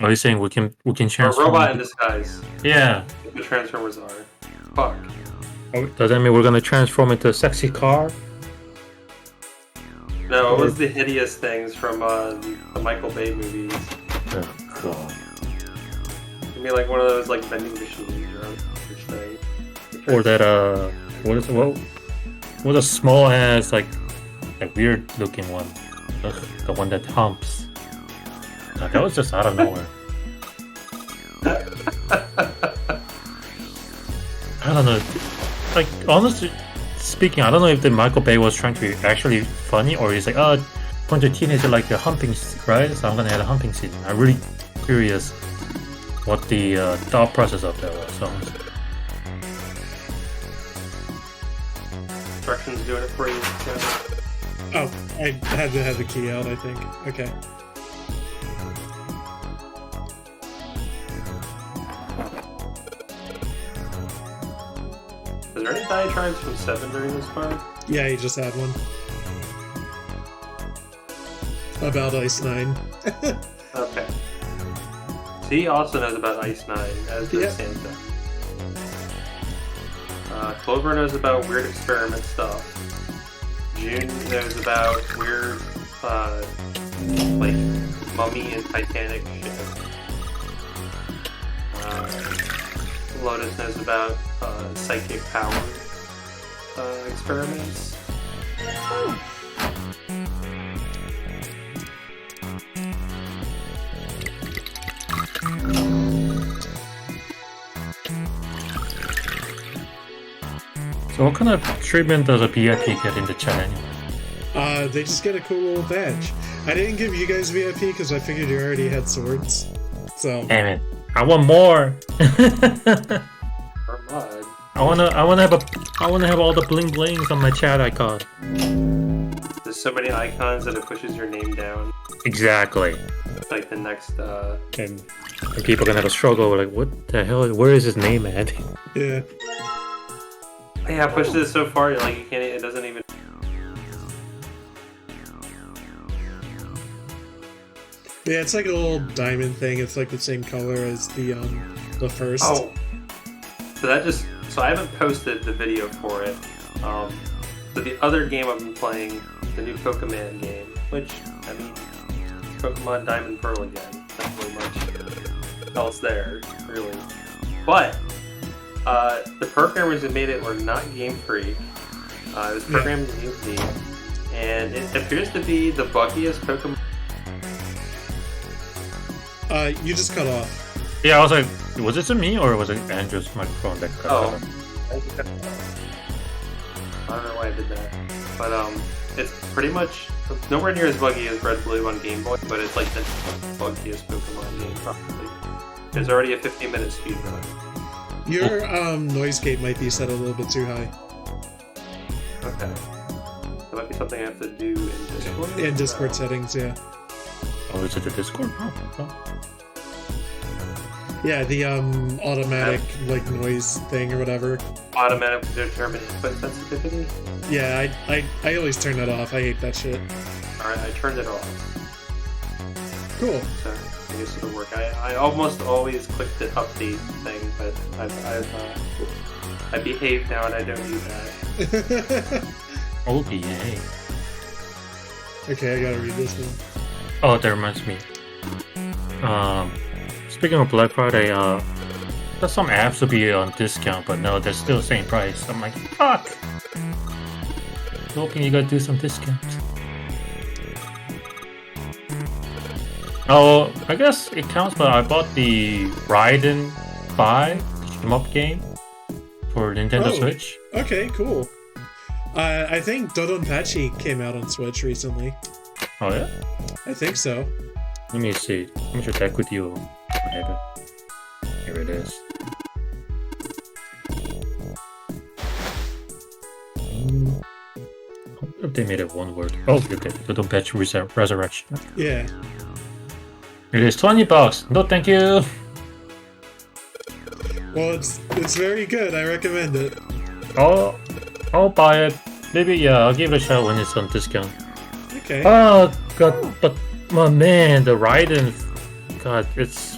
Are you saying we can Or transform? robot in disguise. Yeah. The Transformers are. Fuck. Does that mean we're gonna transform into a sexy car? No, it was the hideous things from the Michael Bay movies. Oh god. I mean, like one of those like vending machines or other thing. Or that what a small ass like a weird looking one. Ugh, the one that humps. God, that was just out of nowhere. I don't know. Like honestly speaking, I don't know if the Michael Bay was trying to be actually funny or he's like, oh, bunch of teenagers like the humping, right? So I'm gonna add a humping scene. I'm really curious what the thought process of that was. So. Instructions doing it for you. Yeah. Oh, I had to have the key out, I think. Okay. Is there any diatribes from 7 during this part? Yeah, he just had one. About Ice 9. Okay. So he also knows about Ice 9, as does Yeah. Santa. Clover knows about weird experiment stuff. June knows about weird, like, mummy and Titanic shit. Lotus knows about psychic power experiments. So what kind of treatment does a VIP get in the chat anyway? They just get a cool little badge. I didn't give you guys VIP because I figured you already had swords. So Damn it! I want more. Or mud. I wanna have all the bling blings on my chat icon. There's so many icons that it pushes your name down. Exactly. Like the next, And people are gonna have a struggle. Like, what the hell? Where is his name at? yeah. yeah, I pushed it so far, like you can't. It doesn't even. Yeah, it's like a little diamond thing. It's like the same color as the first. Oh. So I haven't posted the video for it. So the other game I've been playing, the new Pokemon game, which I mean, Pokemon Diamond Pearl again. Not really much else there, really. But the programmers who made it were not Game Freak. It was programmed in Unity, and it appears to be the buggiest Pokemon. You just cut off. Yeah, I was like, was it to me or was it Andrew's microphone that cut Oh. off? I don't know why I did that. But it's pretty much nowhere near as buggy as Red Blue on Game Boy, but it's like the buggiest Pokemon game probably. There's already a 15-minute speedrun. Your noise gate might be set a little bit too high. Okay. That might be something I have to do in Discord. In Discord settings, yeah. Oh, is it the Discord? Oh. Yeah, the automatic like noise thing or whatever. Automatically determine input sensitivity. Yeah, I always turn that off. I hate that shit. Alright, I turned it off. Cool. So I guess it'll work. I almost always click the update thing, but I behave now and I don't do that. Oh, yay. Okay, I gotta read this one. Oh, that reminds me. Speaking of Black Friday, there's some apps will be on discount, but no, they're still the same price. I'm like, fuck! Hoping you gotta do some discounts. Oh, I guess it counts, but I bought the Raiden 5 shmup game for Nintendo Switch. Okay, cool. I think Dodonpachi came out on Switch recently. Oh yeah? I think so. Let me see. Let me check with you. I have it. Here it is. I wonder if they made it one word. Oh, okay. Dodonpachi Resurrection. Yeah. It is $20. No, thank you. Well, it's very good. I recommend it. I'll buy it. Maybe, yeah, I'll give it a shot when it's on discount. Okay. Oh, God, but, my man, the Raiden, God, it's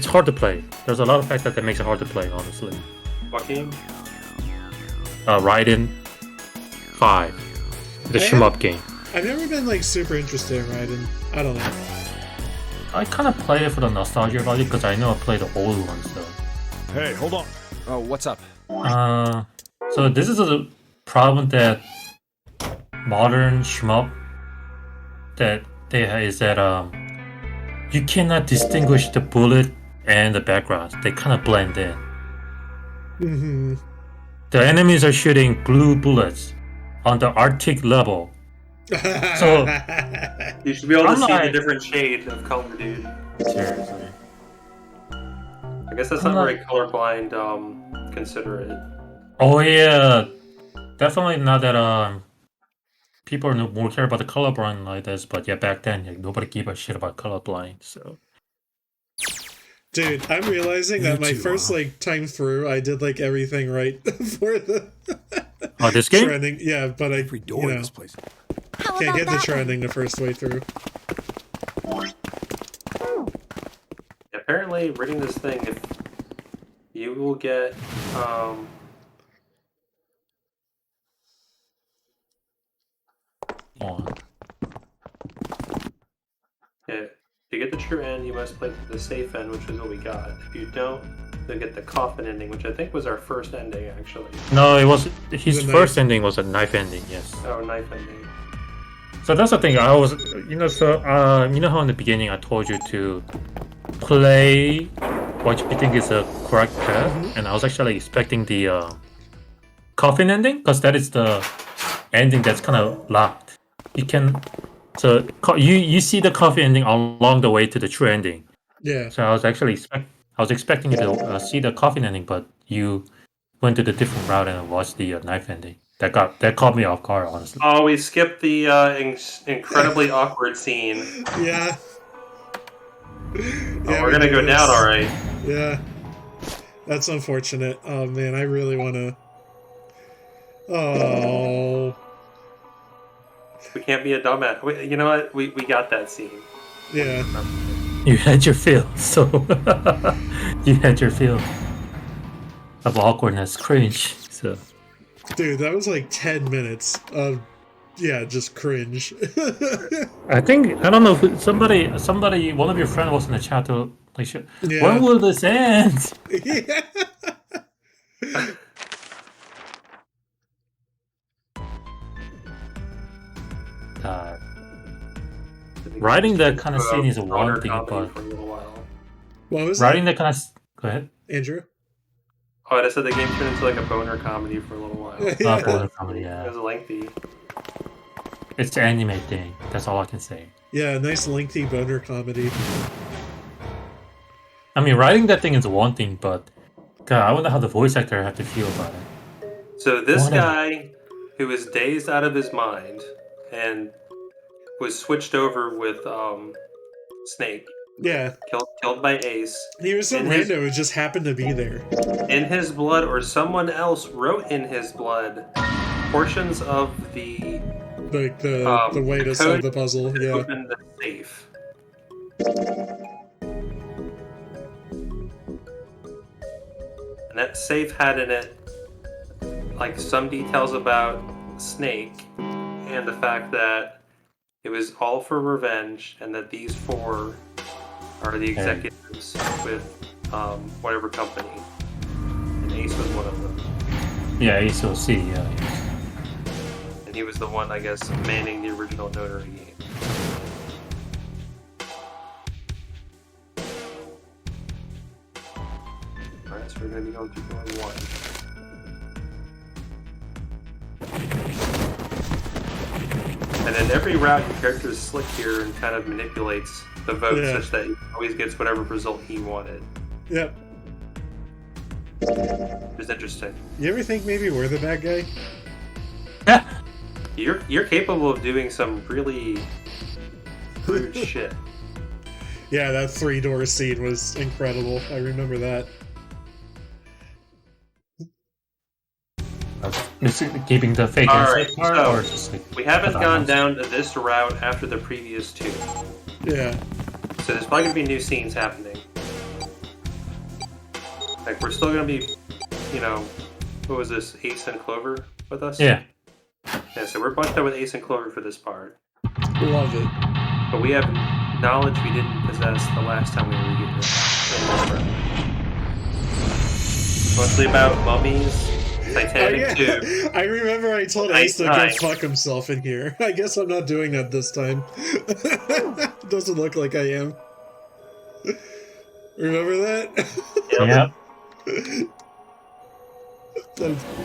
hard to play. There's a lot of factors that makes it hard to play, honestly. What game? Raiden 5. The shmup game. I've never been, like, super interested in Raiden. I don't know. I kind of play it for the nostalgia value because I know I played the old ones, though. Hey, hold on. Oh, what's up? So this is a problem that modern shmup that they have is that you cannot distinguish the bullet and the backgrounds. They kind of blend in. Mm-hmm. The enemies are shooting blue bullets on the Arctic level. So You should be able to see the like- different shade of color, dude. seriously, I guess that's not very colorblind considerate. oh yeah, definitely not that people are more care about the colorblind like this, but yeah, back then like, nobody gave a shit about colorblind. So Dude, I'm realizing that my first like time through, I did like everything right for the this game. trending. Yeah, but I Every door in this place. How can't about get the that trending the first way through. Apparently, reading this thing, if you will get On. yeah, to get the true end, you must play the safe end, which is what we got. If you don't, you'll get the coffin ending, which I think was our first ending, actually. No, it was his The first knife. ending was a knife ending. Yes. Oh, knife ending. So that's the thing. I was, you know, you know how in the beginning I told you to play what you think is a correct path, and I was actually expecting the coffin ending because that is the ending that's kind of locked. You can, so you see the coffin ending along the way to the true ending. Yeah. So I was actually expecting you to see the coffin ending, but you went to the different route and watched the knife ending. That caught me off guard, honestly. Oh, we skipped the incredibly awkward scene. Yeah. Oh, we're gonna go down, all right. Yeah. That's unfortunate. Oh man, I really want to. Oh. We can't be a dumbass. You know what? We got that scene. Yeah. You had your fill, so you had your fill of awkwardness, cringe. So Dude, that was like 10 minutes of, yeah, just cringe. I don't know if somebody, one of your friends was in the chat to like, Yeah. when will this end? Yeah. Writing that kind of scene is a Boner one thing, comedy but for a little while. What was writing that kind of go ahead. Andrew? Oh, and I said the game turned into like a boner comedy for a little while. Yeah. Boner comedy, It yeah. was lengthy. It's the anime thing. That's all I can say. Yeah, nice lengthy boner comedy. I mean, writing that thing is one thing, but God, I wonder how the voice actor had to feel about it. So this Whatever. guy, who was dazed out of his mind and was switched over with Snake, Yeah. killed by Ace. He was some In his- rando who just happened to be there. In his blood, or someone else wrote in his blood, portions of the Like the way to solve code the puzzle. to Yeah. open the safe. And that safe had in it like some details about Snake and the fact that it was all for revenge and that these four are the executives with whatever company. And Ace was one of them. Yeah, ASOC, yeah. And he was the one, I guess, manning the original Nonary game. So we're going to be going through going 1. And then every route, your character is slick here and kind of manipulates the vote such that he always gets whatever result he wanted. Yep. It's interesting. You ever think maybe we're the bad guy? You're capable of doing some really rude shit. Yeah, that 3-door scene was incredible. I remember that. Is it keeping the fake Alright, inside part, so or just like we haven't add-ons? gone down to this route after the previous 2. Yeah. So there's probably going to be new scenes happening. Like, we're still going to be, you know, what was this, Ace and Clover with us? Yeah. Yeah, so we're bunched up with Ace and Clover for this part. Love it. But we have knowledge we didn't possess the last time we were here. Mostly about mummies, Titanic 2. I remember I told Ace to go fuck himself in here. I guess I'm not doing that this time. Doesn't look like I am. Remember that? Yeah.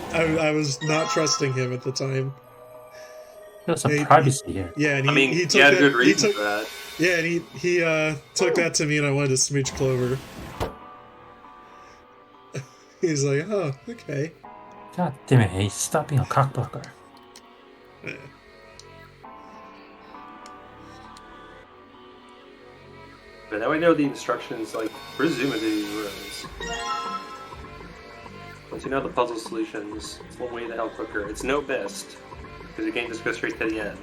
I was not trusting him at the time. There's some privacy here. Yeah, and he took had a good reason for that. Yeah, and he took that to me, and I wanted to smooch Clover. He's like, oh, okay. God damn it, Ace. Stop being a cockblocker. Yeah. But now we know the instructions, like, we're zooming through these rooms. Once you know the puzzle solutions, it's one way the hell quicker. It's no best, because the game just goes straight to the end.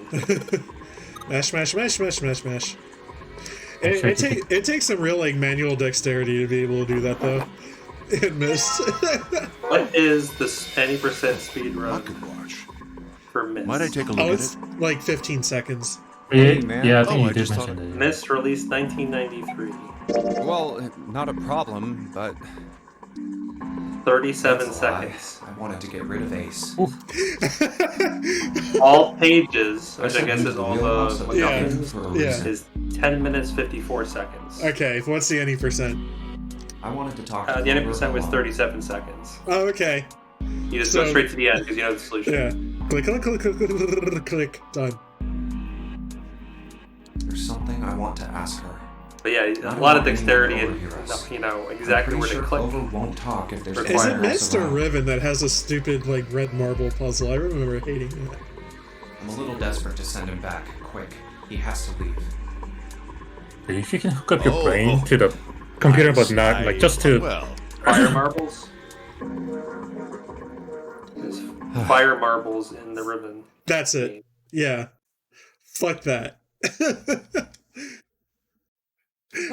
Mash, mash, mash, mash, mash, mash. It takes some real, like, manual dexterity to be able to do that, though. It missed. What is the any percent speed run for Miss? Might I take a look at it's it? like 15 seconds. Yeah, I think you did mention it. Miss released 1993. Well, not a problem, but 37 seconds. I wanted to get rid of Ace. All pages, which I guess is all the Yeah. is 10 minutes 54 seconds. Okay, what's the any percent? I wanted to talk. The any percent was 37 seconds. Oh, okay. You just go straight to the end because you know the solution. Yeah. Click, click, click, click, click, click. Done. There's something I want to ask her. But yeah, a lot of dexterity and you know exactly where to click. Clover won't talk if there's Is it Mr. Riven that has a stupid like red marble puzzle? I remember hating that. I'm a little desperate to send him back. Quick, he has to leave. If you can hook up your brain to the computer, but not like just to fire marbles. There's fire marbles in the ribbon. That's it. Yeah. Fuck that.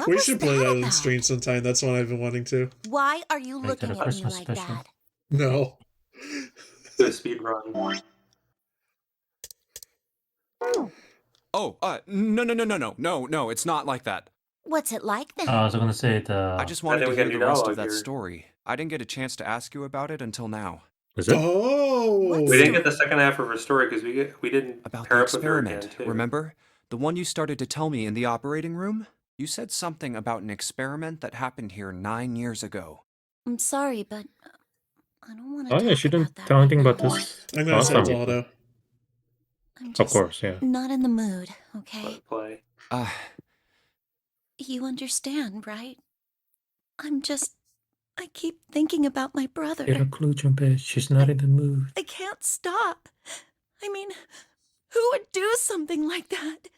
We should play that on stream sometime. That's what I've been wanting to. Why are you looking at me like that? No. The speed run. No, it's not like that. What's it like then? I was gonna say the. I just wanted to hear the rest of that story. I didn't get a chance to ask you about it until now. Is it? Oh! We didn't get the second half of her story because we didn't about pair the up with her experiment. again, too. Remember the one you started to tell me in the operating room? You said something about an experiment that happened here 9 years ago. I'm sorry, but I don't want to. Oh yeah, she didn't tell anything about this. I'm gonna last time. send Auto. Of course, yeah. Not in the mood, okay? Let's play. You understand, right? I keep thinking about my brother. Get a clue, Junpei. She's not in the mood. I can't stop. I mean, who would do something like that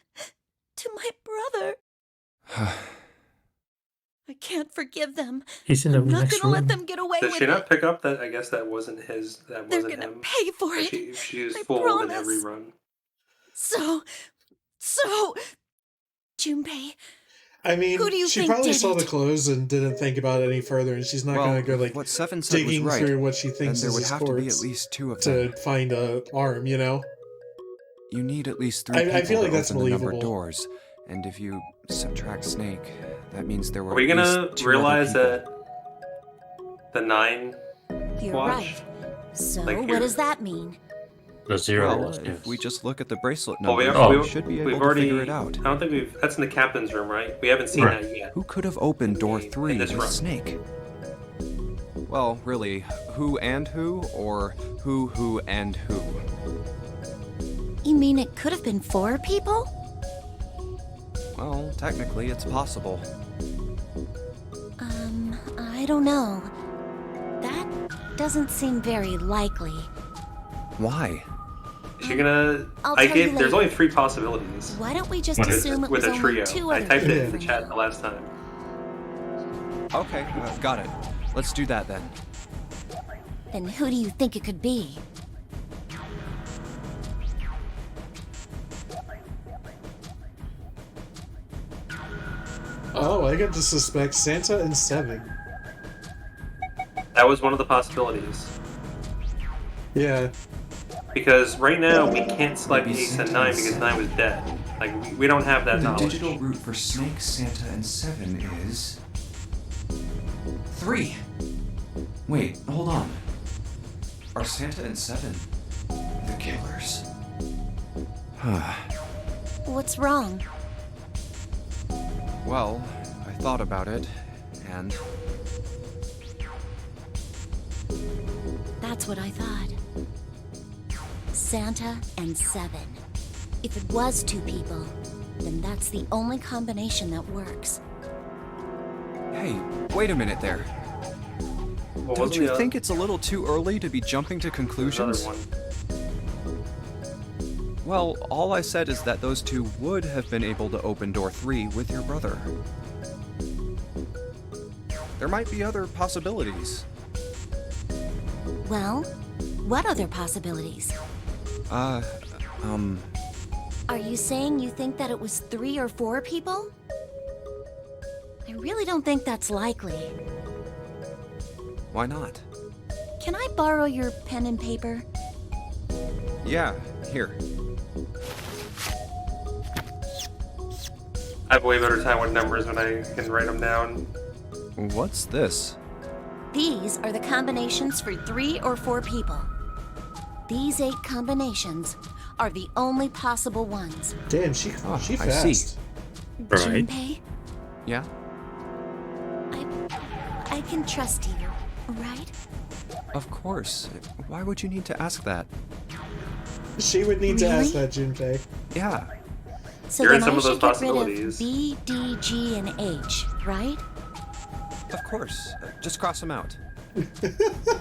to my brother? I can't forgive them. He's in the I'm not next gonna let room. them get away Did with she it. not pick up that? I guess that wasn't his. That They're wasn't gonna him. pay for it. She was I fooled in promise. every run. So, Junpei, I mean, who do you she think probably did saw it? the clothes and didn't think about it any further, and she's not gonna go like what Seven said was digging right, through what she thinks then there is would his have to be corpse at least 2 of to them. find a arm, you know? You need at least 3 I people feel like to that's open the numbered believable. doors, and if you subtract Snake, that means there were. Are we at gonna least 2 realize other that the 9 You're watch? right. So, Like what here. does that mean? The zero Well, was, if yes. we just look at the bracelet Well, numbers, we we should be able we've to already figure it out. I don't think we've. That's in the captain's room, right? We haven't seen Right. that yet. Who could have opened door 3 In this with room. Snake? Well, really, who and who, or who and who? You mean it could have been 4 people? Well, technically, it's possible. I don't know. That doesn't seem very likely. Why? Is she gonna... I'll tell you There's later. only 3 possibilities. Why don't we just assume it With was a only trio. 2 I other typed it in people the for chat now? the last time. Okay, got it. Let's do that then. Then who do you think it could be? Oh, I get to suspect Santa and 7. That was one of the possibilities. Yeah. Because right now, we can't select Maybe Ace and Santa 9 and because 7. 9 was dead. Like, we don't have that The knowledge. digital root for Snake, Santa, and 7 is 3. Wait, hold on. Are Santa and 7 the killers? What's wrong? Well, I thought about it, and That's what I thought. Santa and 7. If it was 2 people, then that's the only combination that works. hey, wait a minute there. What Don't was you the think it's a little too early to be jumping to other conclusions? one? Well, all I said is that those 2 would have been able to open door 3 with your brother. There might be other possibilities. Well, what other possibilities? Uh, Are you saying you think that it was 3 or 4 people? I really don't think that's likely. why not? Can I borrow your pen and paper? Yeah, here. I have a way better time with numbers when I can write them down. What's this? These are the combinations for 3 or 4 people. These 8 combinations are the only possible ones. Damn, she I fast. see. Right. Junpei, Yeah? I can trust you, right? Of course. Why would you need to ask that? She would need to ask Really? that, Junpei. Yeah. So You're in then some I of those should get rid of possibilities. B, D, G, and H, right? Of course. Just cross them out.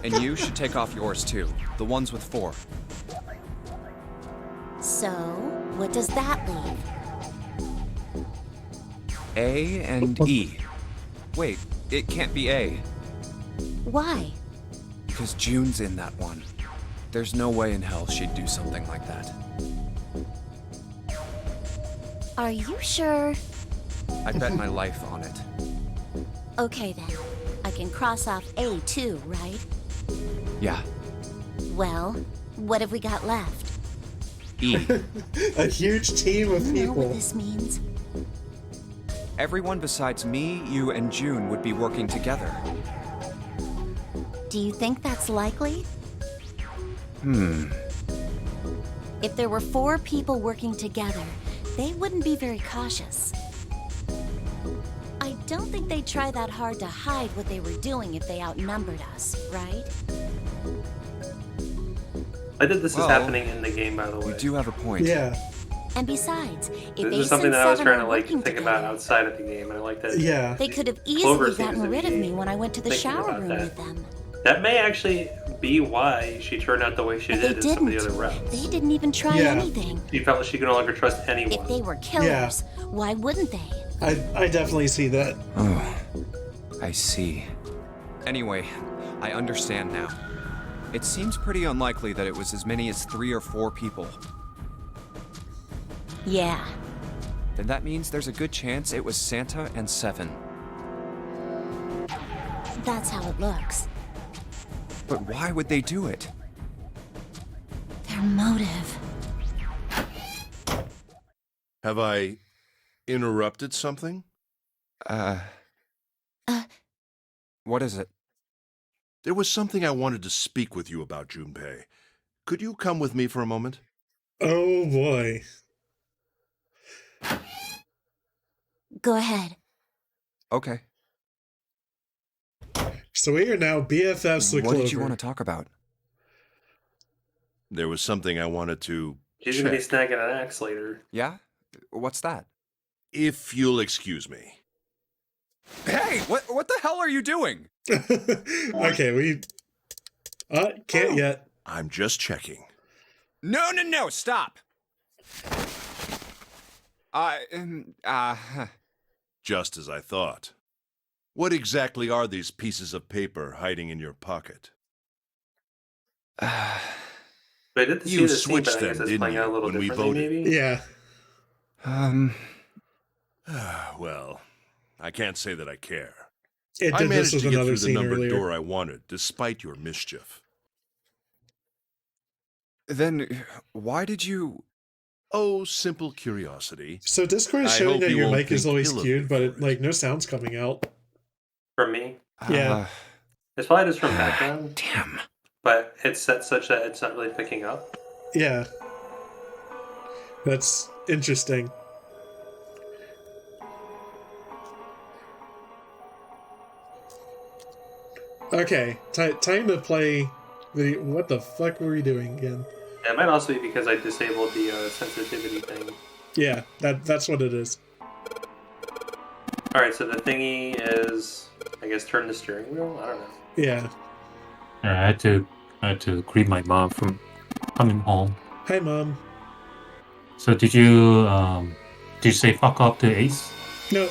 And you should take off yours too. The ones with 4. So, what does that leave? A and E. Wait, it can't be A. Why? Because June's in that one. There's no way in hell she'd do something like that. Are you sure? I'd bet my life on it. Okay then. I can cross off A too, right? Yeah. Well, what have we got left? E. A huge team of You know what people. this means? Everyone besides me, you, and June would be working together. Do you think that's likely? If there were 4 people working together, they wouldn't be very cautious. I don't think they'd try that hard to hide what they were doing if they outnumbered us, right? I think this Well, is happening in the game, by the way. You do have a point. Yeah, And besides, if This Ace is something and that I was 7 trying to are like working think together, about outside of the game, and I like that. yeah. they could have Clover easily seems gotten to rid of be me when I went to the thinking shower about room that. with them. That may actually be why she turned out the way she But they did in some of the didn't. other routes. They didn't even try Yeah. anything. She felt like she could no longer trust anyone. If they were killers, why wouldn't they? I definitely see that. Oh, I see. Anyway, I understand now. It seems pretty unlikely that it was as many as 3 or 4 people. Yeah. Then that means there's a good chance it was Santa and 7. That's how it looks. But why would they do it? Their motive. Have I interrupted something? What is it? There was something I wanted to speak with you about, Junpei. Could you come with me for a moment? Oh boy. Go ahead. Okay. So we are now BFFs with What Clover. did you want to talk about? There was something I wanted to She's gonna be check. snagging an axe later. Yeah? What's that? If you'll excuse me. Hey, what the hell are you doing? Okay, we... can't yet. I'm just checking. No, stop! Just as I thought. What exactly are these pieces of paper hiding in your pocket? But I did see You the scene, switched but I guess them, it's playing didn't out a you, little when we differently, voted? maybe? Yeah. Well, I can't say that I care. It I did managed this with to get another through the scene numbered earlier. door I wanted, despite your mischief. Then why did you... Oh, simple curiosity. So Discord is I showing hope that you your won't mic is think always ill of skewed, me but for it, like no sound's coming out. From me. Yeah. It's probably just from background. Damn. But it's set such that it's not really picking up. Yeah. That's interesting. Okay, time to play the... What the fuck were we doing again? It might also be because I disabled the sensitivity thing. Yeah, that's what it is. Alright, so the thingy is, I guess, turn the steering wheel? I don't know. Yeah. I had to greet my mom from coming home. Hi, Mom. So did you say fuck up to Ace? No.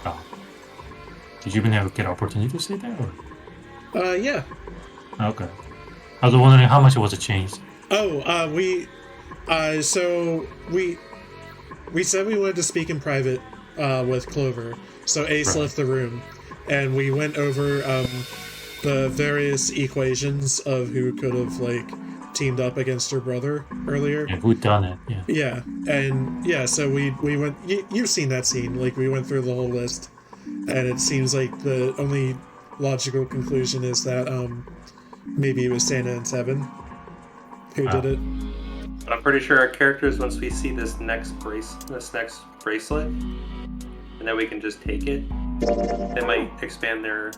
Oh. Did you even ever get an opportunity to say that? Or? Yeah. Okay. I was wondering how much it was a change. Oh, so we said we wanted to speak in private with Clover. So Ace left the room, and we went over the various equations of who could have like teamed up against her brother earlier. Yeah, who done it? Yeah. Yeah, and yeah, so we went. You've seen that scene. Like we went through the whole list, and it seems like the only logical conclusion is that maybe it was Santa and Seven who did it. But I'm pretty sure our characters, once we see this next bracelet, and then we can just take it, they might expand their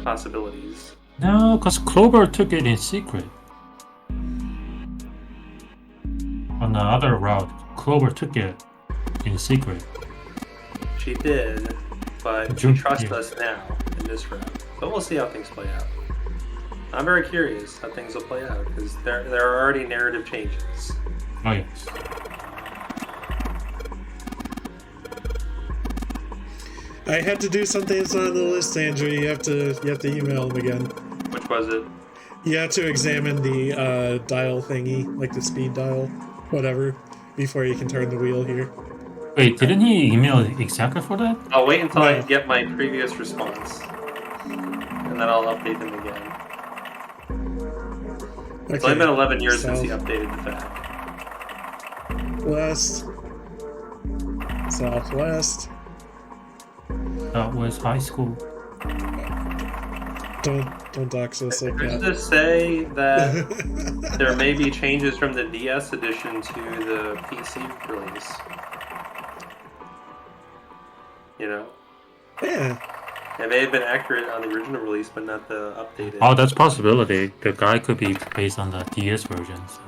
possibilities. No, because Clover took it in secret. On the other route, Clover took it in secret. She did, but she trusts us now in this route. But we'll see how things play out. I'm very curious how things will play out, because there are already narrative changes. Oh, yes. I had to do something that's not on the list, Andrew. You have to email him again. Which was it? You have to examine the dial thingy, like the speed dial, whatever, before you can turn the wheel here. Wait, didn't he email exactly for that? I'll wait until I get my previous response, and then I'll update them again. Okay. It's only been 11 years since he updated the fact. West. Southwest. Southwest High School. Don't dox us like Just that. to say that there may be changes from the DS edition to the PC release. You know? Yeah. It may have been accurate on the original release, but not the updated. Oh, that's a possibility. The guy could be based on the DS version. So.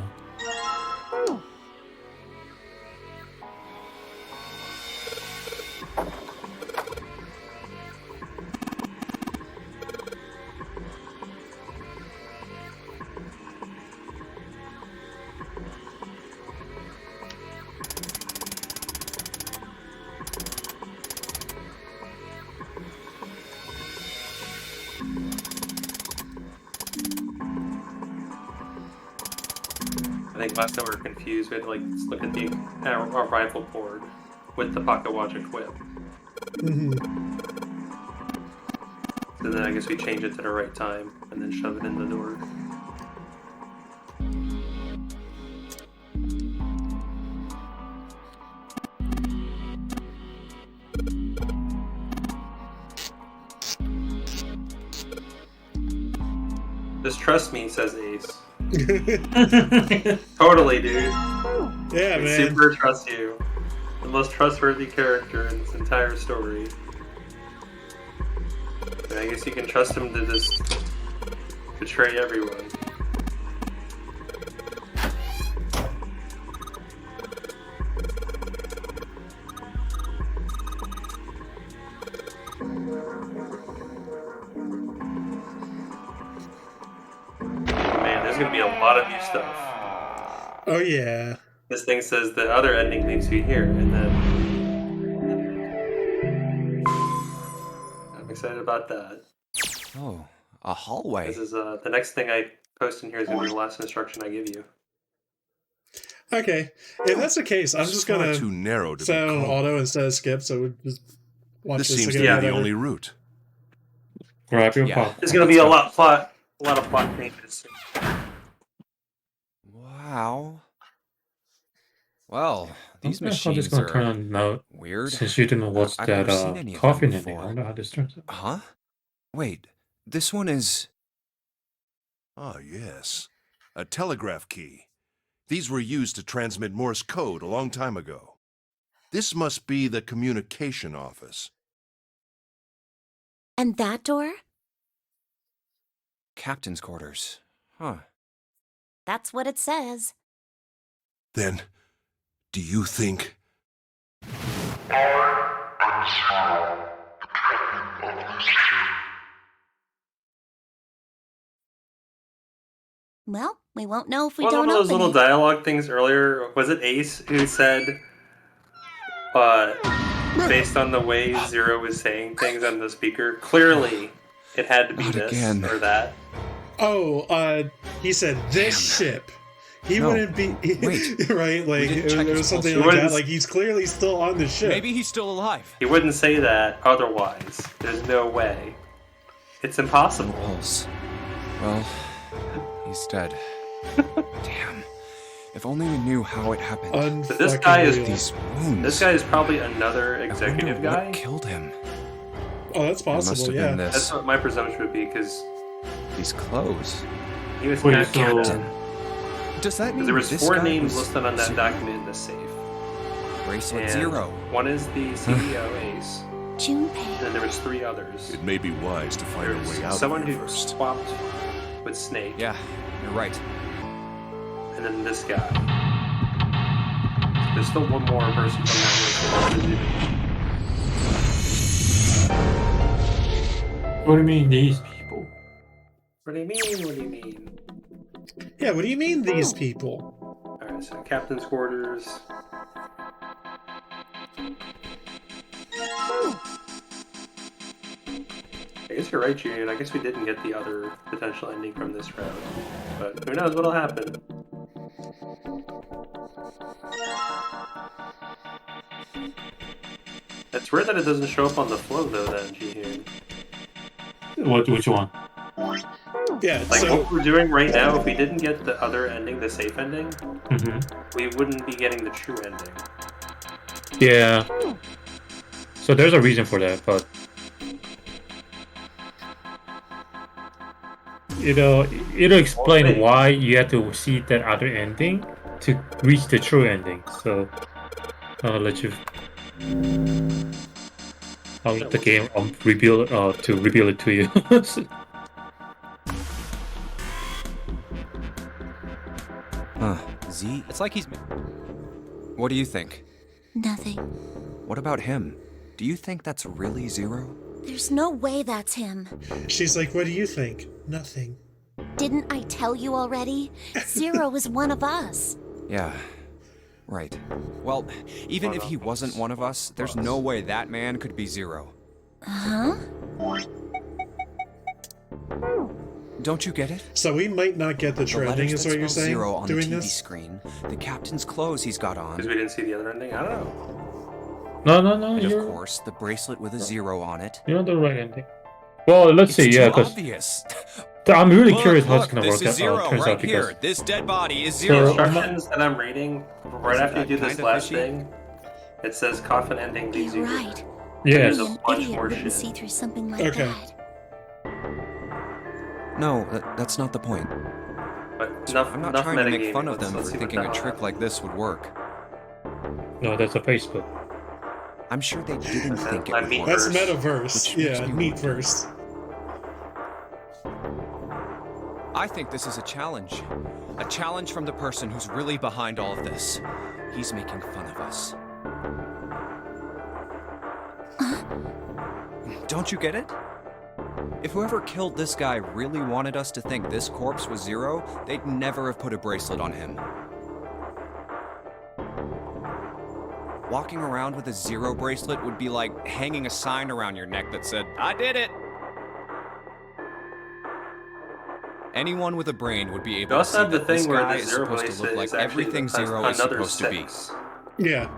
I think last time we were confused. We had to look at the our rifle board with the pocket watch equipped. So then I guess we change it to the right time and then shove it in the door. Just trust me, says Ace. Totally, dude. Yeah, I man. super trust you. The most trustworthy character in this entire story. And I guess you can trust him to just betray everyone. Man, there's gonna be a lot of new stuff. Oh yeah. This thing says the other ending leads you here, and then I'm excited about that. Oh, a hallway. This is the next thing I post in here is gonna be the last instruction I give you. Okay. If that's the case, I'm just Far gonna too narrow to set it be on called. auto instead of skip, so we just watch This this seems to again. be the whatever. only route. Grab your Yeah. pop. There's gonna be a lot of plot changes. Wow. Well, these I'm just machines gonna turn are on now weird. since you didn't watch I've that never seen any of coffin them ending. I before. don't know how this turns out. Huh? Wait, this one is... Ah, yes. A telegraph key. These were used to transmit Morse code a long time ago. This must be the communication office. And that door? Captain's quarters. Huh. That's what it says. Then, do you think... Well, we won't know if we One don't of those open little it. dialogue things earlier, was it Ace who said, based on the way Zero was saying things on the speaker, clearly it had to be Not this again. or that. Oh, he said this ship. He No. wouldn't be Wait. right. Like didn't it check was his something pulse. like He that. wouldn't- Like he's clearly still on the ship. Maybe he's still alive. He wouldn't say that otherwise. There's no way. It's impossible. Pulse. Well, he's dead. Damn. If only we knew how it happened. But this guy is- Unfucking real. These wounds. This guy is probably another I executive wonder guy. what killed him. Oh, that's It must possible. have Yeah. been That's this. what my presumption would be, because These clothes. he was Wait, captain. so- Does that mean There was this 4 guy names was listed on that Zero? document in the safe. Bracelet And 0. one is the CEO, Ace. Junpei. And then there was 3 others. It may be wise to find a There's way out someone of here who first. swapped with Snake. Yeah, you're right. And then this guy. There's still one more person from that list. What do you mean these people? What do you mean? What do you mean? Yeah. What do you mean these people? Alright, so captain's quarters. I guess you're right, Julian. I guess we didn't get the other potential ending from this round. But who knows what'll happen. It's weird that it doesn't show up on the flow though then, Jihun. Which one? Yeah. Like So what we're doing right now, if we didn't get the other ending, the safe ending, Mm-hmm. we wouldn't be getting the true ending. Yeah. So there's a reason for that, but it'll explain Okay. why you have to see that other ending to reach the true ending. So I'll let the game reveal it to you. Huh. Z? It's like he's... What do you think? Nothing. What about him? Do you think that's really Zero? There's no way that's him. she's like, "What do you think?" Nothing. Didn't I tell you already? Zero is one of us. Yeah. Right. Well, even if he wasn't one of us, there's no way that man could be Zero. Huh? Don't you get it? So we might not get the The true ending, letters is that what you're spell saying? Zero on the Doing TV this? screen, the captain's clothes he's got Because on, we didn't see the other ending? I don't know. No, and of you're course the bracelet with a 0 on it. you're on the right ending. Well, let's see. It's Yeah, too because obvious. I'm really Look, curious how it's look, gonna this work is out. Zero Turns right out because here. This dead body is So- Zero. Instructions that I'm reading, right Isn't after you that do this kinda last fishy? thing, it says coffin ending leads You're you. right. yes, There's a An bunch idiot more wouldn't shit. see through something like Okay. that. No, that's not the point. But enough, I'm not enough trying to make metagaming. fun of Let's them for see what thinking the a hell trick like this would work. no, that's a Facebook. I'm sure they didn't think it I would mean- work. That's metaverse. Which makes Yeah, me meat wonder. verse. I think this is a challenge. A challenge from the person who's really behind all of this. He's making fun of us. Don't you get it? If whoever killed this guy really wanted us to think this corpse was Zero, they'd never have put a bracelet on him. Walking around with a Zero bracelet would be like hanging a sign around your neck that said, "I did it!" Anyone with a brain would be able to see that this guy is supposed to look like everything Zero is supposed to be. Yeah.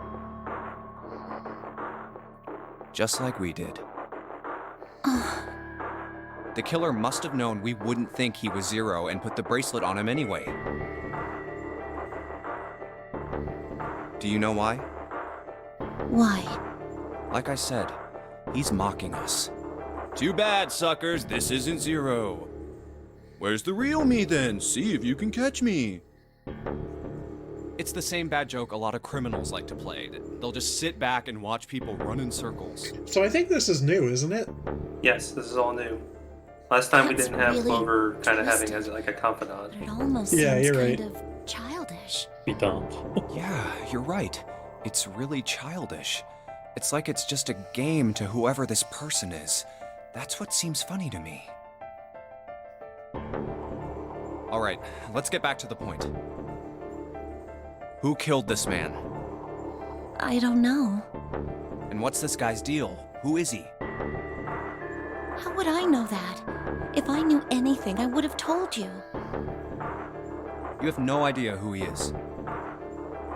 Just like we did. The killer must have known we wouldn't think he was Zero and put the bracelet on him anyway. Do you know why? Why? Like I said, he's mocking us. Too bad, suckers, this isn't Zero. Where's the real me then? See if you can catch me. It's the same bad joke a lot of criminals like to play. They'll just sit back and watch people run in circles. So I think this is new, isn't it? Yes, this is all new. Last time we That's didn't have really Clover kind of having twisted. as like a confidant. It almost Yeah, seems you're kind right. of childish. We don't. Yeah, you're right. It's really childish. It's like it's just a game to whoever this person is. That's what seems funny to me. All right, let's get back to the point. Who killed this man? I don't know. And what's this guy's deal? Who is he? How would I know that? If I knew anything, I would have told you. You have no idea who he is.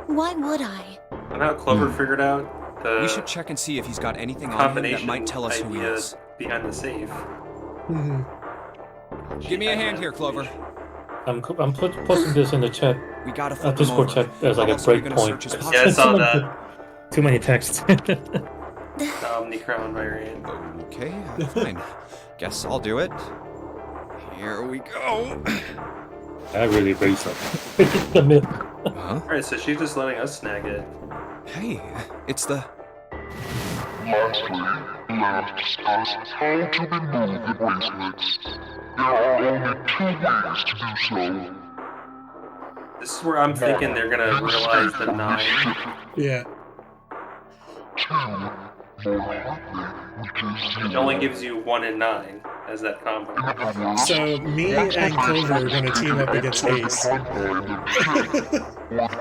Why would I? And how Clover figured out the We should check and see if he's got anything on him that combination might tell us who he idea is. behind the safe. Hmm. Give me a hand here, Clover. I'm posting this in the chat, We gotta flip him Discord over. chat, as like How a else are we gonna breakpoint. search his It's Yeah, I pockets? saw too that. many- Too many texts. The Omnicron variant. Okay, fine. Guess I'll do it. Here we go. I really raised up. The myth. Huh? Alright, so she's just letting us snag it. Hey, it's the... Lastly, let us discuss how to remove the bracelets. There are only 2 ways to do so. This is where I'm thinking they're gonna realize the 9. Yeah. 2, more likely, which is It only gives you 1 and 9 as that combo. So me and Clover are going to team up against Ace.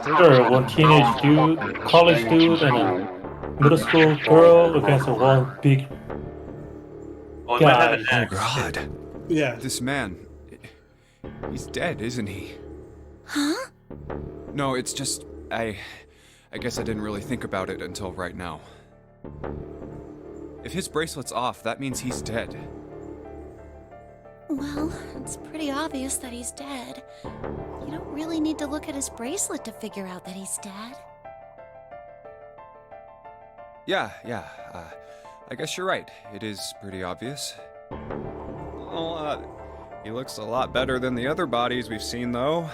Sure, one teenage dude, college dude, and a middle school girl against a one big Well, we might have an guy. Oh axe. god. Yeah. This man... He's dead, isn't he? Huh? No, it's just... I guess I didn't really think about it until right now. If his bracelet's off, that means he's dead. Well, it's pretty obvious that he's dead. You don't really need to look at his bracelet to figure out that he's dead. Yeah, I guess you're right. It is pretty obvious. Well, he looks a lot better than the other bodies we've seen, though.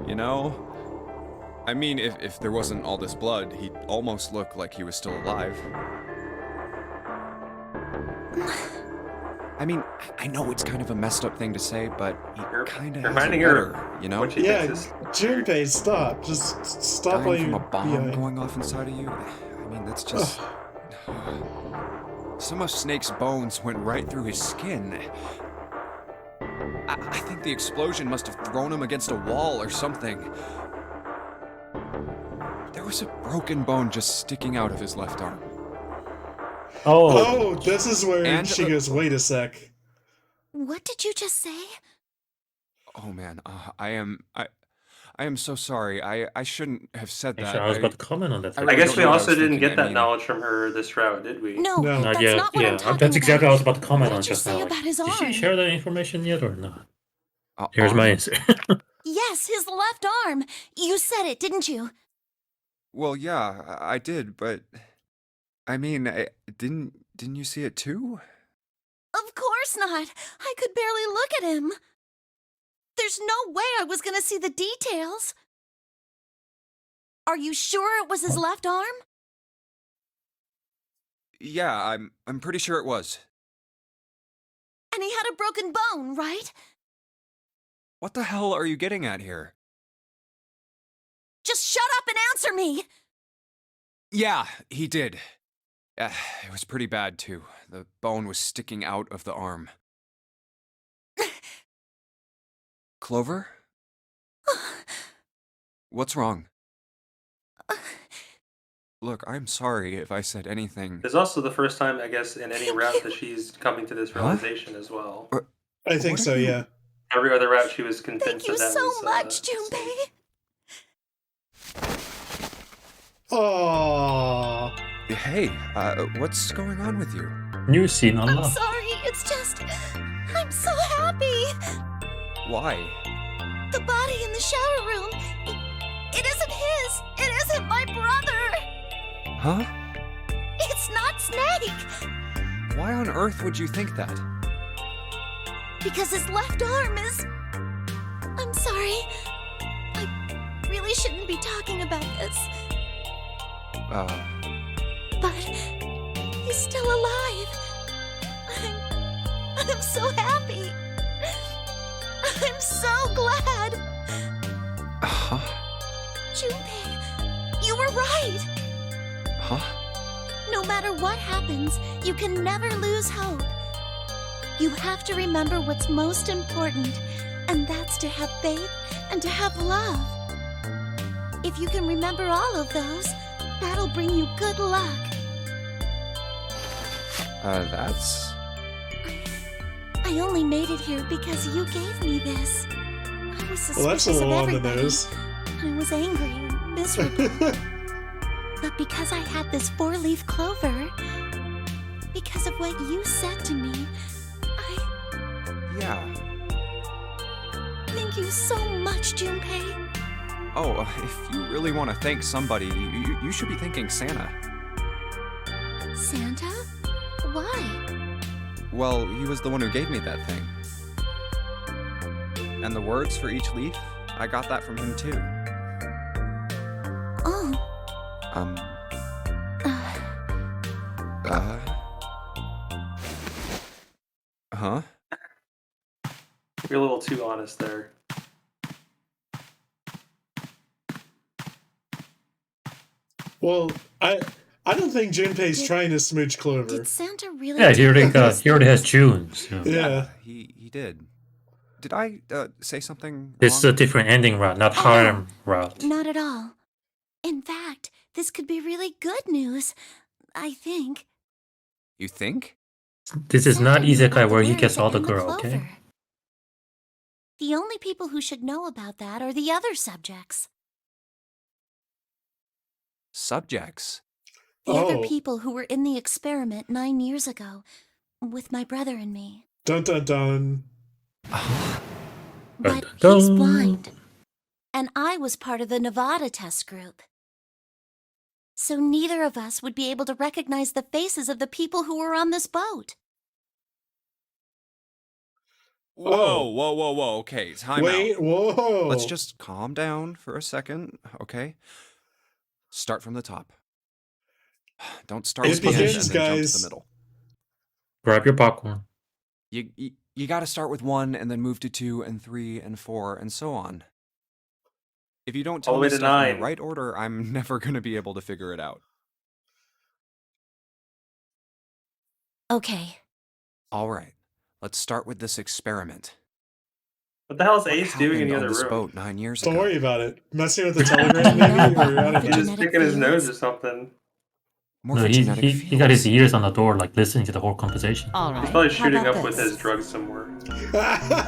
You know? I mean, if there wasn't all this blood, he'd almost look like he was still alive. I mean, I know it's kind of a messed up thing to say, but he kind of has it reminding her better, you know? what she Yeah, thinks is Junpei, stop. Just stop while Dying you from a bomb yeah. going off inside of you? I mean, that's just... Some of Snake's bones went right through his skin. I think the explosion must have thrown him against a wall or something. There was a broken bone just sticking out of his left arm. Oh, this is where And- she goes, wait a sec. What did you just say? Oh man, I am so sorry. I shouldn't have said that. Actually, I was about to comment on that. I I really guess don't we know what I also was didn't thinking. get that I mean- knowledge from her this route, did we? No, No. that's yet. not what I'm talking That's exactly what I was about to comment What on did you just say now. about his Did she arm? share that information yet or not? Uh, Here's my arm? answer. Yes, his left arm. You said it, didn't you? Well, yeah, I did, but I mean, didn't you see it too? Of course not. I could barely look at him. There's no way I was gonna see the details. Are you sure it was his left arm? Yeah, I'm pretty sure it was. And he had a broken bone, right? What the hell are you getting at here? Just shut up and answer me! Yeah, he did. It was pretty bad, too. The bone was sticking out of the arm. Clover? What's wrong? Look, I'm sorry if I said anything. It's also the first time, I guess, in any route that she's coming to this realization as well. I think so, yeah. Every other route she was convinced Thank you that so was, much, Junpei. Aww. Hey, what's going on with you? New scene I'm unlocked. sorry, it's just... I'm so happy! Why? The body in the shower room, it isn't his! It isn't my brother! Huh? It's not Snake! Why on earth would you think that? Because his left arm is... I'm sorry. I really shouldn't be talking about this. But he's still alive. I'm so happy. I'm so glad. Huh? Junpei, you were right. Huh? No matter what happens, you can never lose hope. You have to remember what's most important, and that's to have faith and to have love. If you can remember all of those, that'll bring you good luck. That's... I only made it here because you gave me this. I was suspicious Well, that's a little of on the everybody. nose. I was angry and miserable. But because I had this 4-leaf clover, because of what you said to me, Yeah. Thank you so much, Junpei. Oh, if you really want to thank somebody, you should be thanking Santa. Santa? Why? Well, he was the one who gave me that thing. And the words for each leaf, I got that from him too. Oh. Huh? You're a little too honest there. Well, I don't think Junpei's trying to smooch Clover. Did Santa really? Yeah, he already has June. So. Yeah. He did. Did I say something This is wrong? a different ending route, not harm route. Not at all. In fact, this could be really good news. I think. You think? This is not Santa knew about Isekai where he words gets all the and girl, okay? clover. The only people who should know about that are the other subjects. Subjects? The other Oh. people who were in the experiment 9 years ago, with my brother and me. Dun dun dun. But Dun, he's dun. blind. And I was part of the Nevada test group. So neither of us would be able to recognize the faces of the people who were on this boat. Whoa. Okay, time Wait, out. whoa. Let's just calm down for a second, okay? Start from the top. Don't start It with the end and begins, then jump to guys. the middle. Grab your popcorn. You gotta start with 1 and then move to 2 and 3 and 4 and so on. If you don't All tell the me way to stuff in 9. the right order, I'm never gonna be able to figure it out. Okay. All right, let's start with this experiment. What the hell is What Ace doing in the happened on other this room? boat 9 years Don't ago? worry about it. Messing with the telegram, maybe? Or, I don't He's know. just picking his nose or something. No, he got his ears on the door, like listening to the whole conversation. All right. He's probably how shooting about up with this? his drugs somewhere.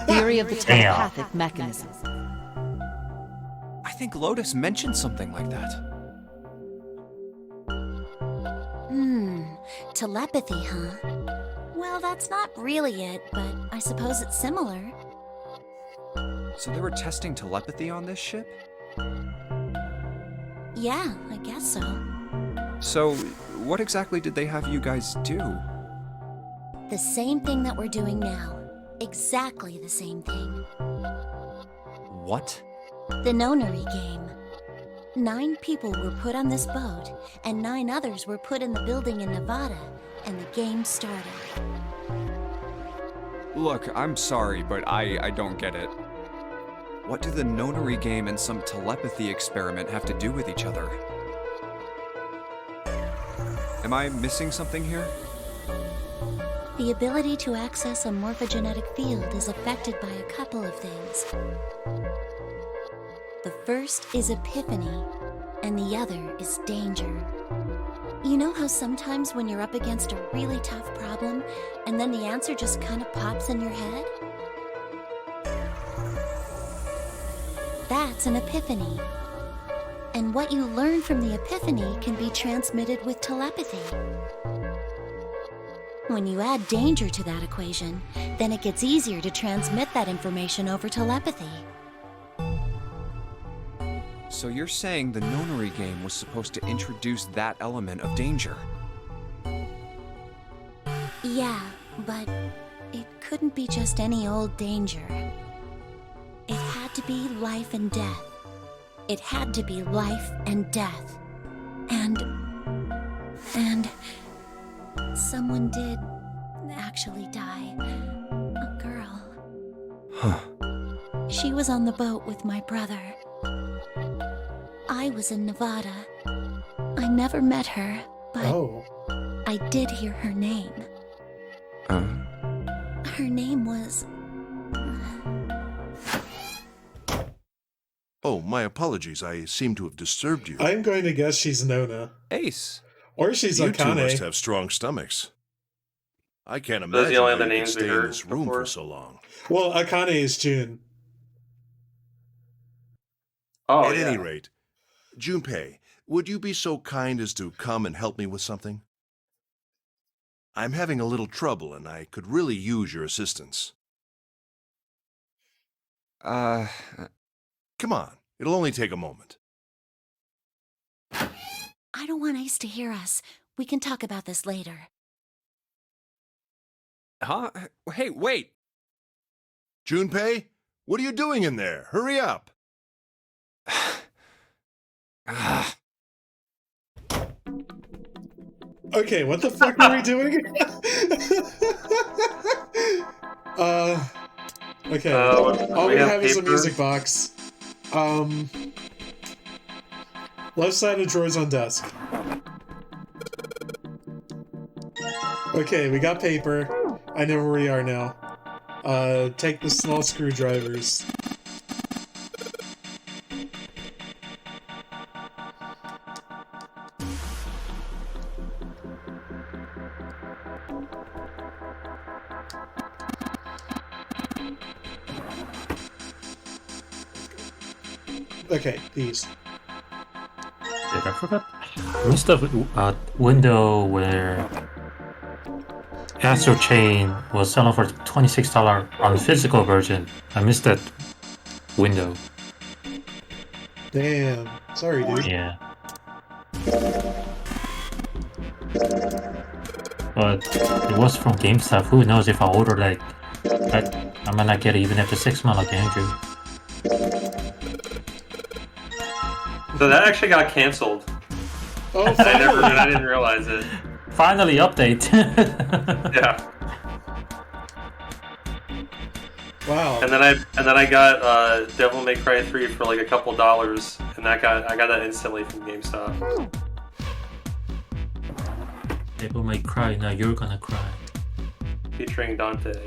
Theory of the Damn. telepathic mechanism. I think Lotus mentioned something like that. Telepathy, huh? Well, that's not really it, but I suppose it's similar. So they were testing telepathy on this ship? Yeah, I guess so. So, what exactly did they have you guys do? The same thing that we're doing now. Exactly the same thing. What? The Nonary game. 9 people were put on this boat, and 9 others were put in the building in Nevada, and the game started. Look, I'm sorry, but I don't get it. What do the Nonary game and some telepathy experiment have to do with each other? Am I missing something here? The ability to access a morphogenetic field is affected by a couple of things. The first is epiphany, and the other is danger. You know how sometimes when you're up against a really tough problem, and then the answer just kind of pops in your head? That's an epiphany. And what you learn from the epiphany can be transmitted with telepathy. When you add danger to that equation, then it gets easier to transmit that information over telepathy. So you're saying the Nonary game was supposed to introduce that element of danger? Yeah, but it couldn't be just any old danger. It had to be life and death. It had to be life and death. And someone did actually die. A girl. Huh. She was on the boat with my brother. I was in Nevada. I never met her, but I did hear her name. Her name was... Oh, my apologies. I seem to have disturbed you. I'm going to guess she's Nona. Ace. Or she's You two Akane. must have strong stomachs. I can't Those are the imagine only how other you could names we stay in heard this room before. for so long. Well, Akane is June. Oh, At yeah. any rate, Junpei, would you be so kind as to come and help me with something? I'm having a little trouble, and I could really use your assistance. Come on. It'll only take a moment. I don't want Ace to hear us. We can talk about this later. Huh? Hey, wait! Junpei, what are you doing in there? Hurry up! Okay, what the fuck are we doing? Okay. All we have is a music box. Left side of drawers on desk. Okay, we got paper. I know where we are now. Take the small screwdrivers. Okay, these. Did I forget? I missed a window where Astro Chain was selling for $26 on the physical version. I missed that window. Damn. Sorry, dude. Yeah. But it was from GameStop. Who knows if I order like I might not get it even after 6 months like Andrew. So that actually got canceled. Oh, I didn't realize it. Finally, update. Yeah. Wow. And then I got Devil May Cry 3 for like a couple dollars, and I got that instantly from GameStop. People may cry, now you're gonna cry. Featuring Dante.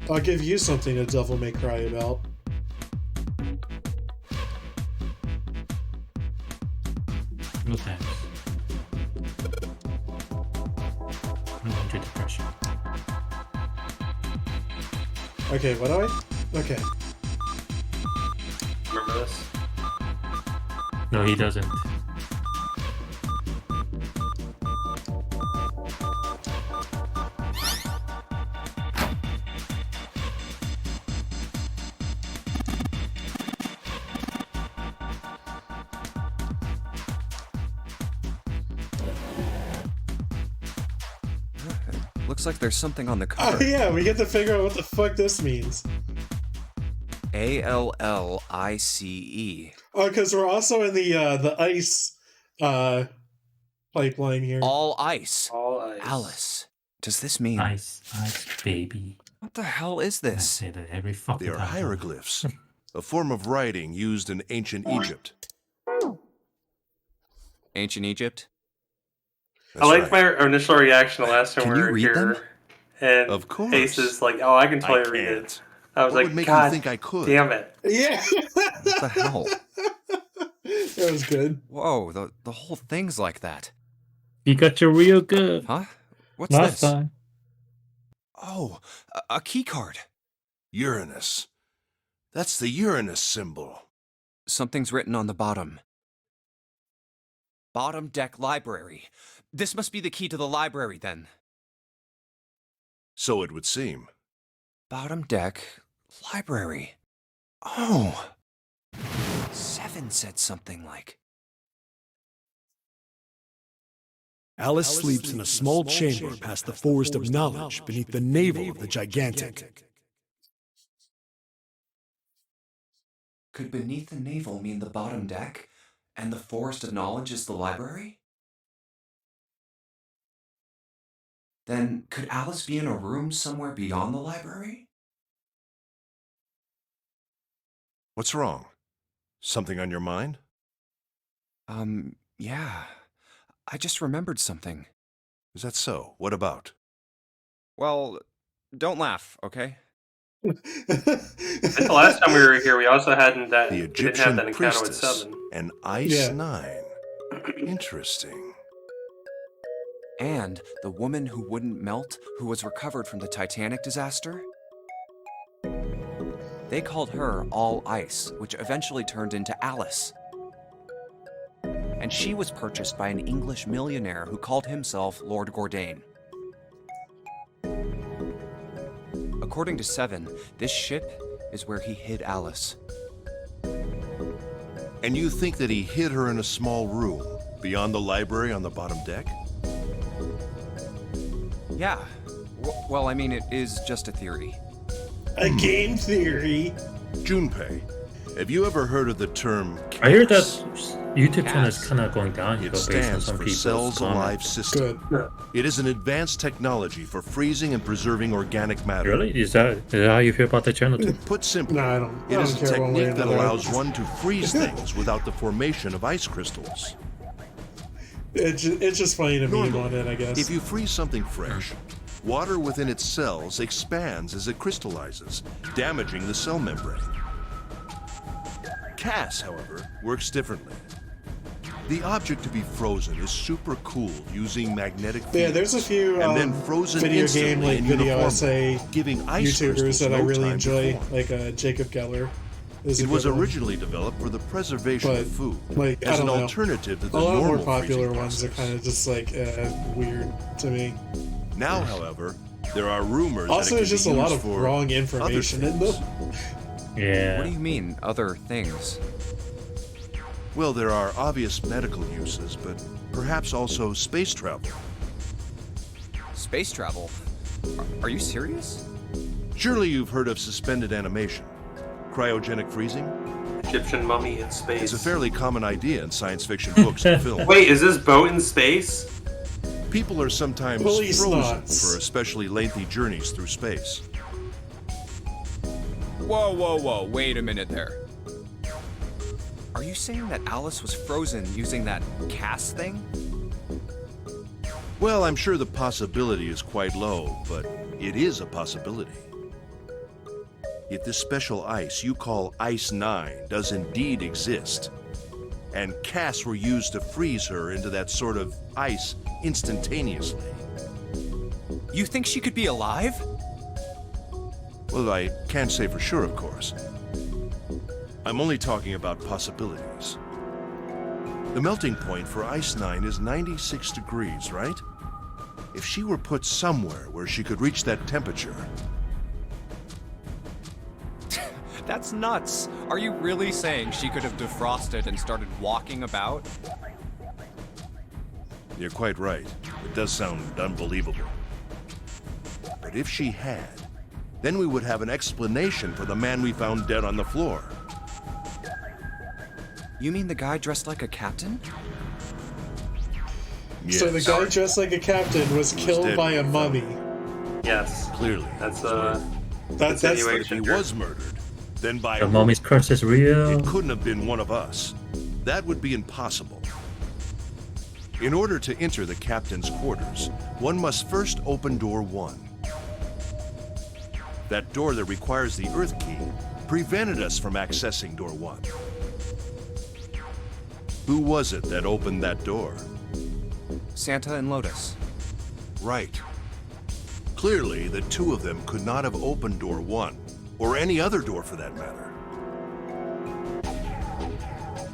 I'll give you something to Devil May Cry about. No thanks. No entry depression. Okay, what do I? Okay. Remember this? No, he doesn't. Looks like there's something on the Oh cover. yeah, we get to figure out what the fuck this means. ALLICE. Oh, because we're also in the ice pipeline here. All ice. All ice. Alice. Does this mean... Ice, baby. What the hell is I this? say that every fucking They are time. hieroglyphs. a form of writing used in ancient Egypt. Ancient Egypt? I liked my initial reaction the last time Can we you were read here. them? And Of course. Ace is like, oh, I can totally I read it. can't. I was What like, would make you God think I could? damn it. Yeah. What the hell? That was good. Whoa, the whole thing's like that. You got your real good. Huh? What's Last this? time. Oh, a key card. Uranus. That's the Uranus symbol. Something's written on the bottom. Bottom deck library. This must be the key to the library, then. So it would seem. Bottom deck library. Oh. 7 said something like... Alice sleeps in a small chamber past the forest of knowledge beneath the navel of the gigantic. Could beneath the navel mean the bottom deck, and the forest of knowledge is the library? Then could Alice be in a room somewhere beyond the library? What's wrong? Something on your mind? Yeah. I just remembered something. Is that so? What about? Well, don't laugh, okay? I think the last time we were here, we also hadn't that. The We didn't have Egyptian that encounter with priestess Seven. and Ice Yeah. 9. Interesting. And the woman who wouldn't melt, who was recovered from the Titanic disaster? They called her All Ice, which eventually turned into Alice. And she was purchased by an English millionaire who called himself Lord Gordain. According to Seven, this ship is where he hid Alice. And you think that he hid her in a small room beyond the library on the bottom deck? Yeah. Well, I mean, it is just a theory. A game theory. Junpei, have you ever heard of the term CAS? I hear that YouTube channel is kind of going downhill It based on stands some for people's Cells Alive comments. System. Good. It is an advanced technology for freezing and preserving organic matter. Really? Is that how you feel about the channel too? Put simply, No, I don't. it I is don't a care one way or technique that another. allows one to freeze things without the formation of ice crystals. It's just funny to meme Normally, on it, I guess. If you freeze something fresh, water within its cells expands as it crystallizes, damaging the cell membrane. CAS, however, works differently. The object to be frozen is super cooled using magnetic fields. Yeah, there's a few and then frozen video instantly game like and video uniformly, essay giving ice YouTubers crystals that I no really time to enjoy, form. like Jacob Geller. Is a It was good one. originally developed for the preservation But, of food like, I as an don't know. alternative to the A lot normal more popular freezing ones are process. kind of just like weird to me. Now, however, there are rumors Also, that it there's can just be a lot used of for wrong other information in them. things. Yeah. What do you mean, other things? Well, there are obvious medical uses, but perhaps also space travel. Space travel? Are you serious? Surely you've heard of suspended animation. Cryogenic freezing? Egyptian mummy in space. It's a fairly common idea in science fiction books and films. Wait, is this boat in space? People are sometimes Police frozen knots. for especially lengthy journeys through space. Whoa, wait a minute there. Are you saying that Alice was frozen using that CAS thing? Well, I'm sure the possibility is quite low, but it is a possibility. Yet this special ice you call Ice 9 does indeed exist. And CAS were used to freeze her into that sort of ice instantaneously. You think she could be alive? Well, I can't say for sure, of course. I'm only talking about possibilities. The melting point for Ice 9 is 96 degrees, right? If she were put somewhere where she could reach that temperature, That's nuts. Are you really saying she could have defrosted and started walking about? you're quite right. It does sound unbelievable. But if she had, then we would have an explanation for the man we found dead on the floor. You mean the guy dressed like a captain? Yes, So the guy dressed like a captain was killed dead by a when we found mummy. Yes. clearly. That's That's If he insinuation. was murdered, Then by The mummy's curse is real. it couldn't have been one of us. That would be impossible. In order to enter the captain's quarters, one must first open door 1. That door that requires the Earth Key prevented us from accessing door 1. Who was it that opened that door? Santa and Lotus. Right. Clearly, the two of them could not have opened door 1, or any other door for that matter.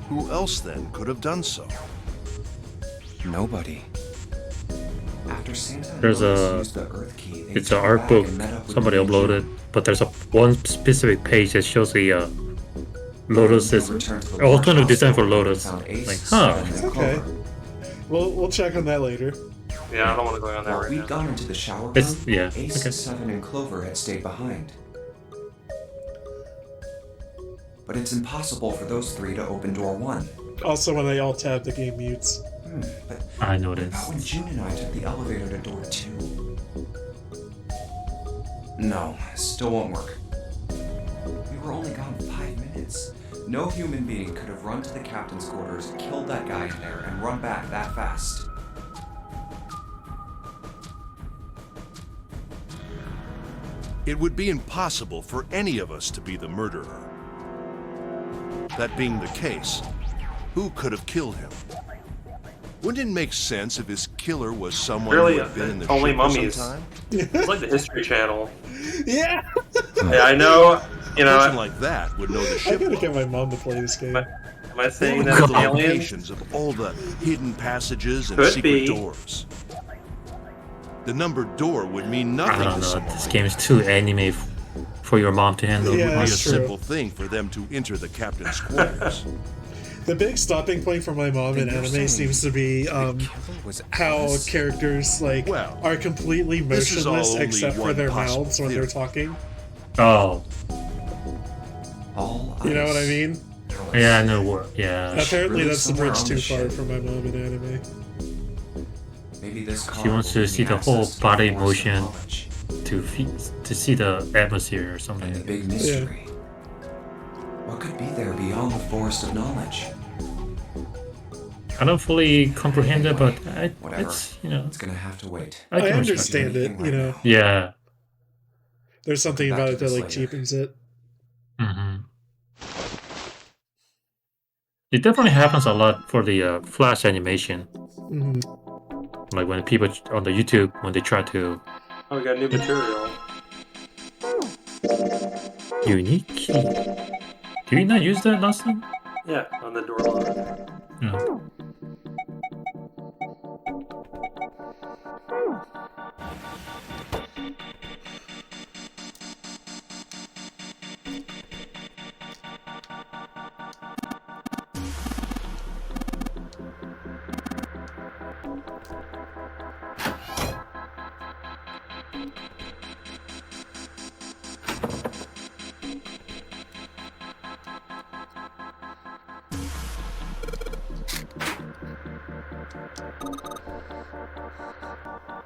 Who else then could have done so? Nobody. After Santa and There's Lotus a- used the Earth Key, they It's an turned art back book and met up with somebody the uploaded, but there's one specific page that shows the Lotus's alternative design for Lotus. Like, huh? Okay. We'll check on that later. Yeah, I don't want to go on that While right we'd now. gone into the shower room, It's yeah. Ace, Okay. 7, and Clover had stayed behind. But it's impossible for those 3 to open door 1. Also, when they all tab, the game mutes. But I about noticed. when June and I took the elevator to door 2. No, still won't work. We were only gone 5 minutes. No human being could have run to the captain's quarters, killed that guy in there, and run back that fast. It would be impossible for any of us to be the murderer. That being the case, who could have killed him? Wouldn't it make sense if his killer was someone Really, who had been in the only ship for some mummies. time? It's like the History Channel. Yeah! Yeah, I know. You A know, person like that would know the I ship. gotta get my mom to play this game. am I They saying would that know it's the aliens? locations of all the hidden passages and Could secret be. doors. The numbered door would mean I nothing to don't know. someone. This game is too anime for your mom to handle. Yeah. It would be a That's true. simple thing for them to enter the captain's quarters. The big stopping point for my mom in Then you're anime saying seems to be The killer was how Alice? characters Well, are completely this is all motionless only except for one their possible mouths when they're theory. talking. Oh, All You know what I ice. mean? yeah, I know what. Yeah, Apparently really that's the somewhere bridge on too the far ship. for my mom in anime. Maybe this car she wants will to give see me the whole access to body the force of motion knowledge to see the atmosphere or and the something. big mystery. What could be there beyond the forest of knowledge? I don't fully comprehend it, but Whatever. it's, you know, It's gonna have to wait. I I can understand it, you know. Yeah. There's something Come back about to it that this like later. cheapens it. Mm-hmm. It definitely happens a lot for the flash animation. Mhm. Like when people on the YouTube when they try to Oh, we got new material. unique key. Did we not use that last time? Yeah, on the door lock. No.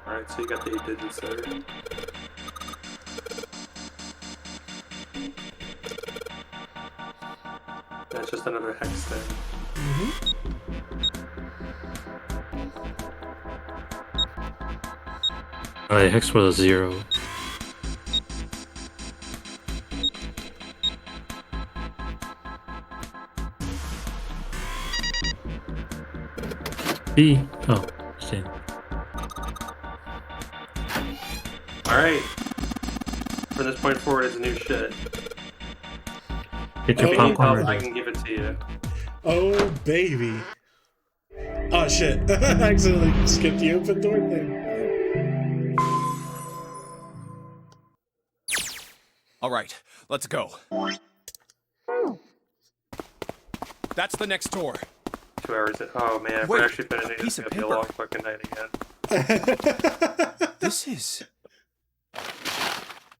Alright, so you got the 8 digits there. That's just another hex thing. Alright, hex for the 0. B. Oh, shit. Alright. From this point forward, it's new shit. Get If your you need popcorn help, I ready. can give it to you. Oh baby. Oh shit. I accidentally skipped the open door thing. All right, let's go. That's the next door. 2 hours in. Oh man, if Wait, we're actually finishing a it, piece it's of gonna be a long paper. fucking night again. This is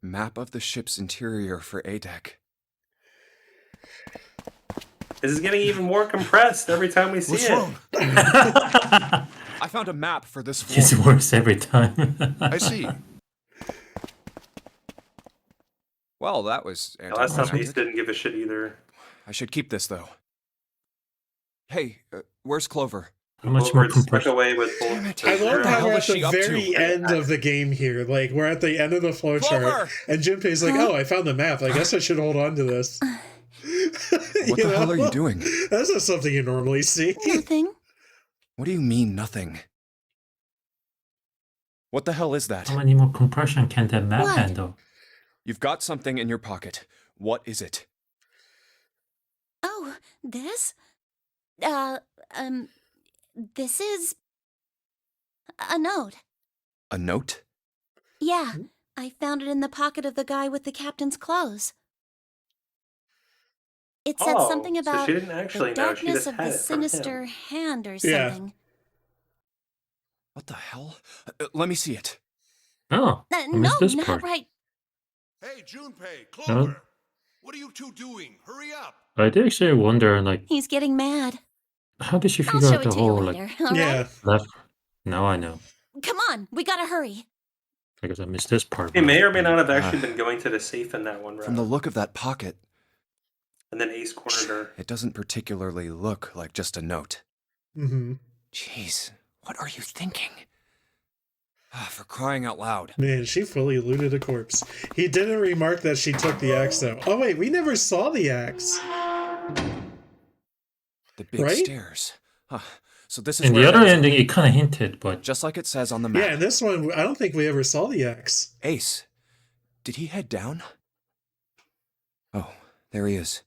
map of the ship's interior for A-Deck. This is getting even more compressed every time we see What's it. wrong? I found a map for this floor. It's worse every time. I see. Well, that was Last time Ace anticlimactic. didn't give a shit either. I should keep this, though. Hey, where's Clover? How much Clover more is stuck compression? away with both. I love how hell we're is at she the up to? very end of the game here. Like, we're at the end of the flowchart, Clover! and Junpei's like, oh, I found the map. I guess I should hold on to this. What the hell are you doing? That's not something you normally see. Nothing. What do you mean, nothing? What the hell is that? How many more compression can that map What? handle? You've got something in your pocket. What is it? Oh, this? This is a note. A note? Yeah, I found it in the pocket of the guy with the captain's clothes. It said something so about she didn't actually the know. She darkness just of had the it from him. sinister hand or Yeah. something. What the hell? Let me see it. Oh, I No, missed this not part. right. Hey, Junpei, Clover! What are you two doing? Hurry up! I did actually wonder, like, He's getting mad. how did she I'll figure show out it the to you whole, like, later. All Yeah. right? left? Now I know. Come on, we gotta hurry. I guess I missed this part. He may or may not have actually been going to the safe in that one From the round. look of that pocket, And then Ace cornered her. it doesn't particularly look like just a note. Mm-hmm. Jeez, what are you thinking? For crying out loud. Man, she fully looted a corpse. He didn't remark that she took the axe, though. Oh, wait, we never saw the axe. The big Right? stairs. So this is In where the it other ends. ending, it kind of hinted, but Just like it says on the map. Yeah, in this one, I don't think we ever saw the axe. Ace, did he head down? Oh, there he is.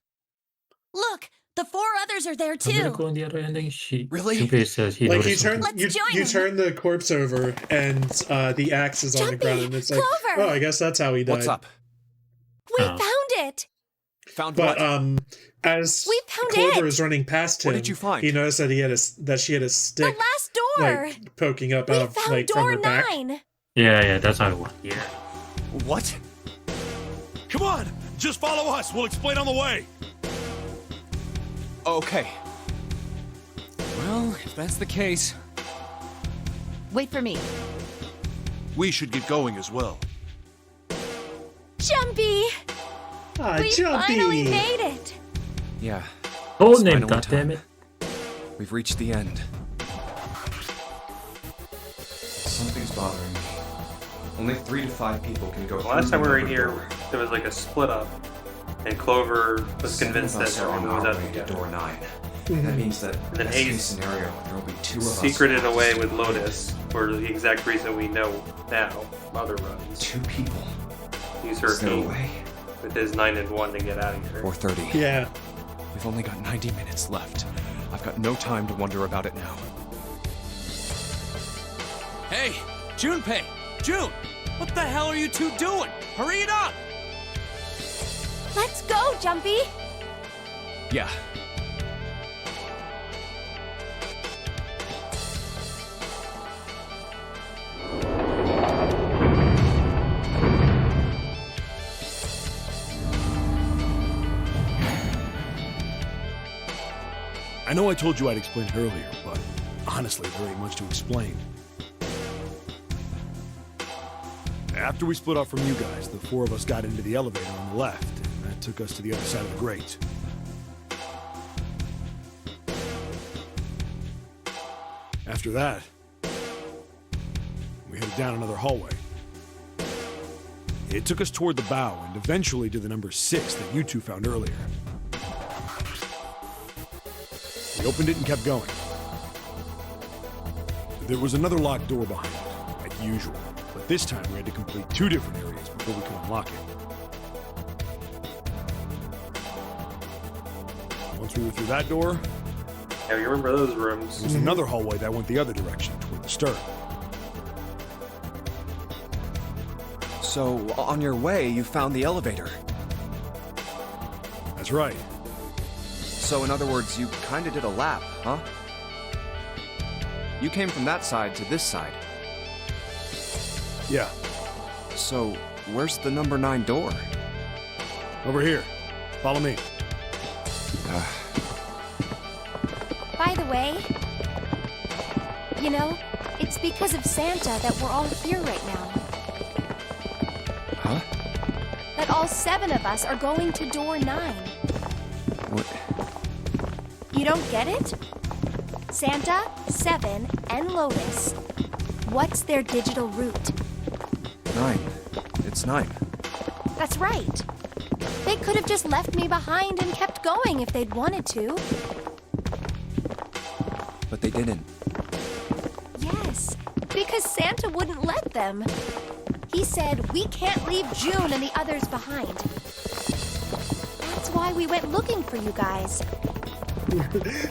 Look, the 4 others are there I'm gonna too. go in the other ending. Really? Junpei says he Like, you noticed turn, something. Let's join you him. turn the corpse over, and the axe is on the Jumpy, ground, and it's like, Clover! oh, I guess that's how he died. What's up? We Oh. found it. Found But what? as We found Clover it. is running past him, What did you find? he noticed that she had a The stick last door. like poking up we out of, found like from door her back. 9. Yeah, that's how it was. Yeah. What? Come on, just follow us. We'll explain on the way. Okay. Well, if that's the case, Wait for me. We should get going as well. Jumpy, Ah, we Jumpy! finally made it. Yeah, Oh, It's name, finally goddammit. we've reached the end. Something's bothering me. Only 3 to 5 people can go The through last time we were the here, door. there was like a split up. And Clover was convinced that everyone was out together. door 9. Mhm. That means that then best case Ace scenario, there will be 2 of us. Secreted away with Lotus for the exact reason we know now. Other runs. 2 people. Use her Is there a key way? with his 9 and 1 to get out of here. 4:30. Yeah. We've only got 90 minutes left. I've got no time to wonder about it now. hey, Junpei, June, what the hell are you two doing? Hurry it up! Let's go, Jumpy. Yeah. I know I told you I'd explain it earlier, but honestly, there ain't much to explain. After we split off from you guys, the 4 of us got into the elevator on the left, and that took us to the other side of the grate. After that, we headed down another hallway. It took us toward the bow and eventually to the number 6 that you two found earlier. We opened it and kept going. There was another locked door behind it, like usual, but this time we had to complete 2 different areas before we could unlock it. Once we were through that door, Yeah, you remember those rooms. there was another hallway that went the other direction, toward the stern. So, on your way, you found the elevator. That's right. So, in other words, you kinda did a lap, huh? You came from that side to this side. Yeah, So, where's the number 9 door? over here. Follow me. By the way, you know, it's because of Santa that we're all here right now. Huh? that all 7 of us are going to door 9. What? You don't get it? Santa, 7, and Lotus. What's their digital route? 9. It's 9. That's right. They could have just left me behind and kept going if they'd wanted to. But they didn't. Yes, because Santa wouldn't let them. He said we can't leave June and the others behind. That's why we went looking for you guys.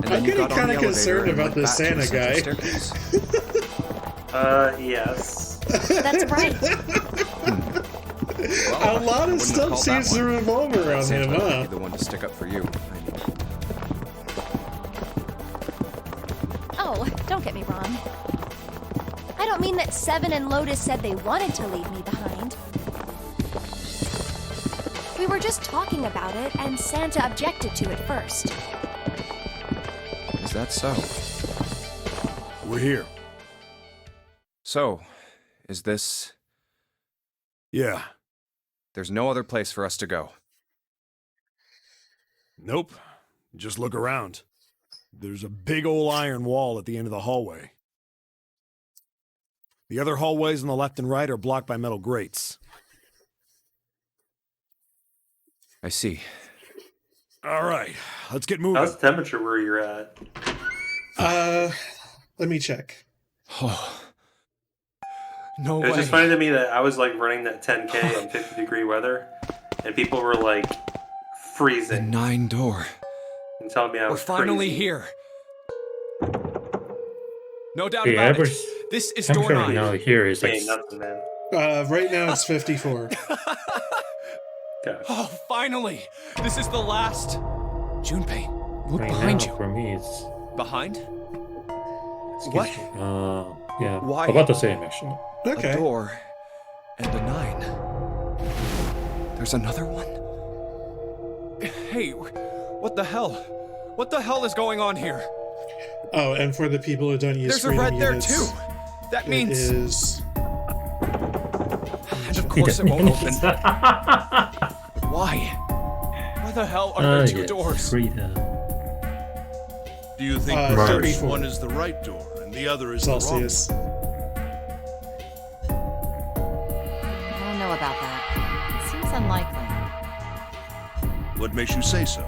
I'm getting kind of concerned about this Santa guy. Yes. That's right. A lot of stuff seems to revolve around him, huh? The one to stick up for you. Oh, don't get me wrong. I don't mean that 7 and Lotus said they wanted to leave me behind. We were just talking about it, and Santa objected to it first. Is that so? We're here. So, is this... Yeah. There's no other place for us to go. Nope. Just look around. There's a big old iron wall at the end of the hallway. The other hallways on the left and right are blocked by metal grates. I see. All right, let's get moving. How's the temperature where you're at? Let me check. Oh. No way. It was just funny to me that I was like running that 10K in 50-degree weather, and people were like freezing. The 9 door. And telling me I was We're finally crazy. here. No doubt The about average it. This is door temperature 9. now here is like Ain't nothing, man. Right now it's 54. Gosh. Oh, finally! This is the last. Junpei, look right behind now, you. for me it's Behind? excuse What? me. Yeah. Why? About the same actually. Okay. A door and a 9. There's another one? Hey, what the hell? What the hell is going on here? Oh, and for the people who don't use There's a freedom red there units, too. That it means. is. And of course it won't open. Why? Why the hell are there 2 yes, doors? Freedom. Do you think Mars. perhaps 34. one is the right door and the other is the wrong Celsius. one? I don't know about that. It seems unlikely. What makes you say so?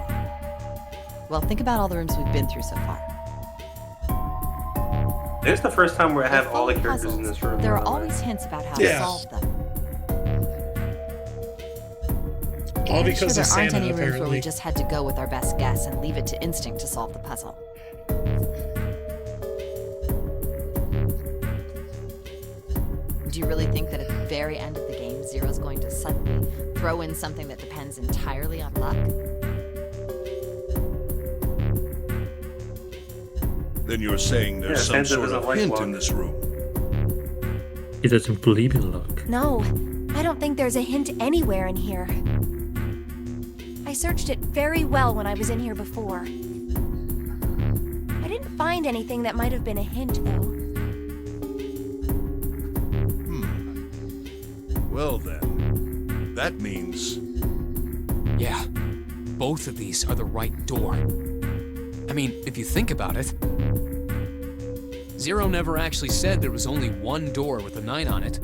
Well, think about all the rooms we've been through so far. This is the first time where I have They're all the full of characters in puzzles. this room. There by are the way. always hints about how Yeah. to solve them. All I'm because sure of there Santa, aren't any rooms where apparently. we just had to go with our best guess and leave it to instinct to solve the puzzle. Do you really think that at the very end of the game, Zero's going to suddenly throw in something that depends entirely on luck? Then you're saying there's Yeah, some Santa sort doesn't of like hint luck. in this room. He doesn't believe in luck. No, I don't think there's a hint anywhere in here. I searched it very well when I was in here before. I didn't find anything that might have been a hint, though. Well then, that means... Yeah, both of these are the right door. I mean, if you think about it, Zero never actually said there was only one door with a 9 on it.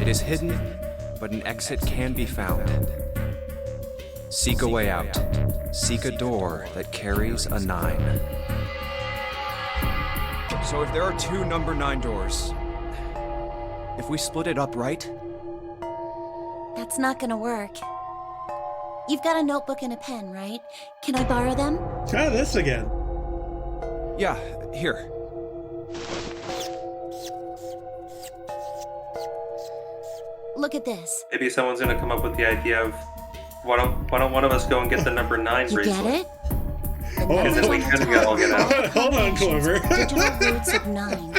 It is hidden, but an exit can be found. Seek a way out. Seek a door that carries a 9. So if there are 2 number 9 doors, if we split it up right, That's not gonna work. You've got a notebook and a pen, right? Can I borrow them? Try this again. yeah, here. Look at this. Maybe someone's gonna come up with the idea of why don't one of us go and get the number 9 You bracelet? get it? The Oh, numbers then we on the could've top got all get are out. all the Hold on, Clover. digital roots of 9.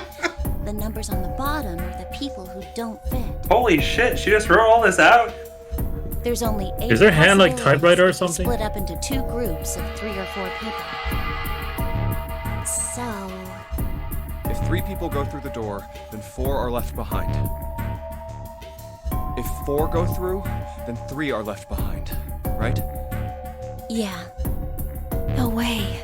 The numbers on the bottom are the people who don't fit. Holy shit! She just wrote all this out. There's only 8 Is her hand like possibilities, typewriter or something? Split up into 2 groups of 3 or 4 people. So, If 3 people go through the door, then 4 are left behind. If 4 go through, then 3 are left behind, right? Yeah. No way.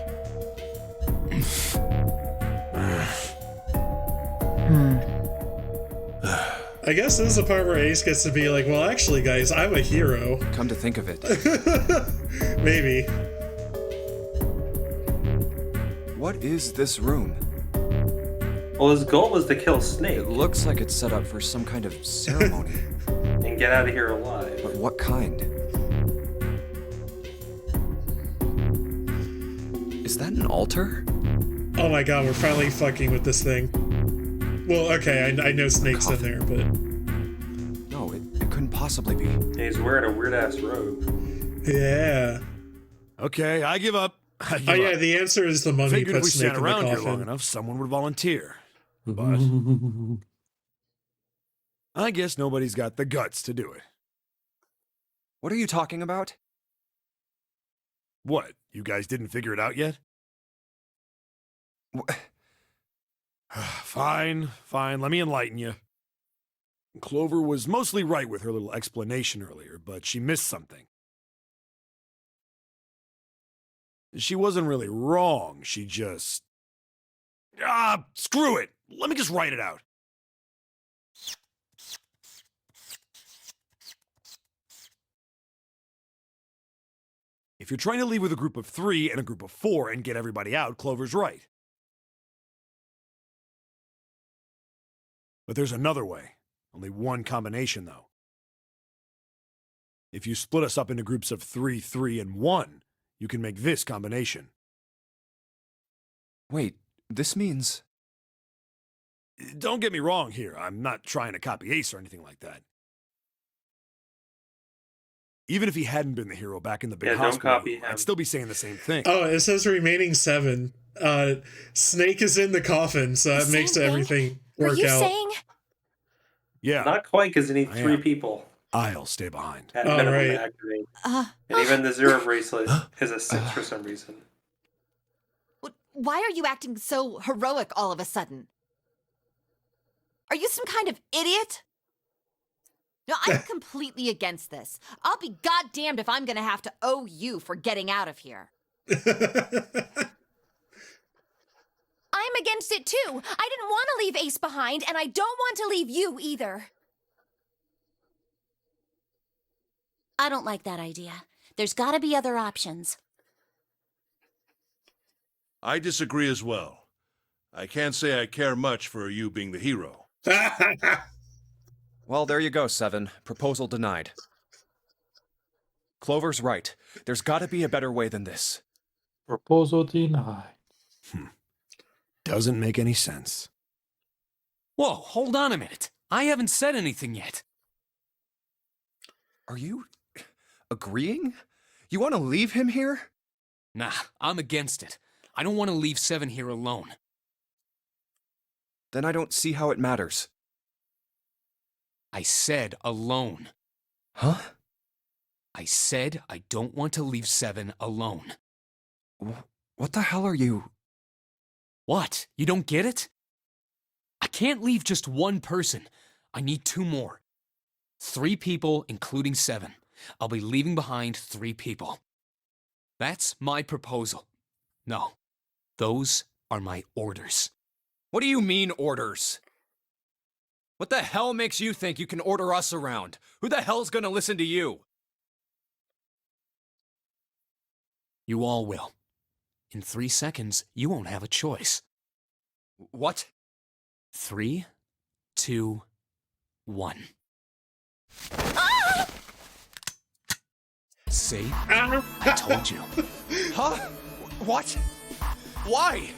I guess this is the part where Ace gets to be like, well, actually, guys, I'm a hero. Come to think of it. Maybe. What is this room? Well, his goal was to kill Snake. It looks like it's set up for some kind of ceremony. And get out of here alive. But what kind? Is that an altar? Oh my god, we're finally fucking with this thing. Well, okay, I know Snake's in there, but... No, it couldn't possibly be. And he's wearing a weird-ass robe. Yeah. Okay, I give up. Oh yeah, the answer is the mummy Figured if we puts Snake sat in the around here long coffin. enough, someone would volunteer. But I guess nobody's got the guts to do it. What are you talking about? What? You guys didn't figure it out yet? Fine. Let me enlighten you. Clover was mostly right with her little explanation earlier, but she missed something. She wasn't really wrong, she just... screw it! Let me just write it out. If you're trying to leave with a group of 3 and a group of 4 and get everybody out, Clover's right. But there's another way. Only one combination, though. If you split us up into groups of 3, 3, and 1, you can make this combination. Wait, this means... Don't get me wrong here. I'm not trying to copy Ace or anything like that. Even if he hadn't been the hero back in the big hospital, copy him. I'd still be saying the same thing. Oh, it says remaining 7. Snake is in the coffin, so that makes everything work Were you out. saying? Yeah. Not quite, because you need 3 people. I'll stay behind. At minimum right. to activate. And even the 0 bracelet is a 6 for some reason. Why are you acting so heroic all of a sudden? Are you some kind of idiot? No, I'm completely against this. I'll be goddamned if I'm gonna have to owe you for getting out of here. I'm against it too. I didn't want to leave Ace behind, and I don't want to leave you either. I don't like that idea. There's got to be other options. I disagree as well. I can't say I care much for you being the hero. Well, there you go, 7. Proposal denied. Clover's right. There's gotta be a better way than this. Proposal denied. Doesn't make any sense. Whoa, hold on a minute. I haven't said anything yet. Are you... agreeing? You want to leave him here? Nah, I'm against it. I don't want to leave 7 here alone. Then I don't see how it matters. I said alone. Huh? I said I don't want to leave 7 alone. What the hell are you... What? You don't get it? I can't leave just one person. I need 2 more. 3 people, including 7. I'll be leaving behind 3 people. That's my proposal. No, those are my orders. What do you mean, orders? What the hell makes you think you can order us around? Who the hell's gonna listen to you? You all will. In 3 seconds, you won't have a choice. What? 3, 2, 1. See? I told you. Huh? What? Why?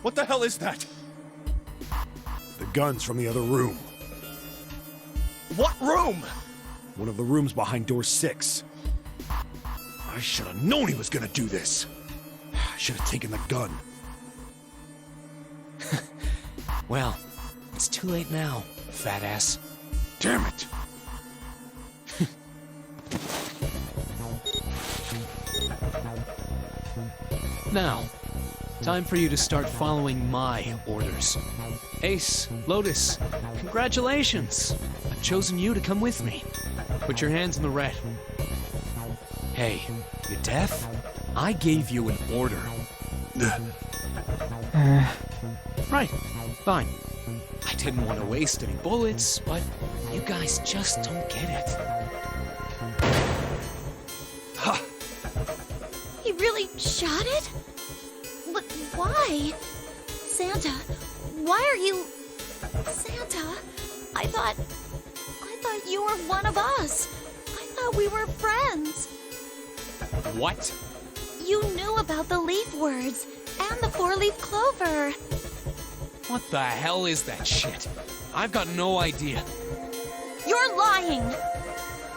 What the hell is that? The gun's from the other room. What room? One of the rooms behind door 6. I should have known he was gonna do this. I should have taken the gun. Well, it's too late now, fat ass. Damn it! Now, time for you to start following my orders. Ace, Lotus, congratulations! I I've chosen you to come with me. Put your hands in the red. Hey, you deaf? I gave you an order. Right, fine. I didn't want to waste any bullets, but you guys just don't get it. Ha! He really shot it? But why? Santa, why are you... Santa, I thought you were one of us. I thought we were friends. What? You knew about the leaf words and the four-leaf clover. What the hell is that shit? I've got no idea. You're lying.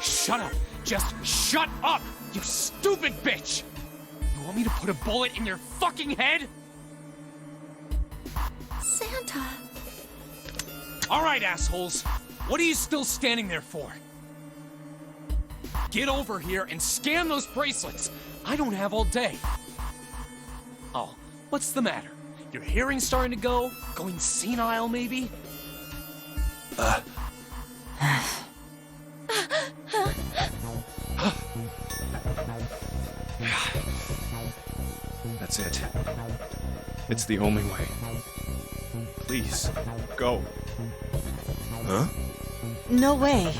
Shut up. Just shut up, you stupid bitch! You want me to put a bullet in your fucking head? Santa. All right, assholes. What are you still standing there for? Get over here and scan those bracelets. I don't have all day. Oh, what's the matter? Your hearing's starting to go? Going senile, maybe? That's it. It's the only way. Please, go. Huh? No way.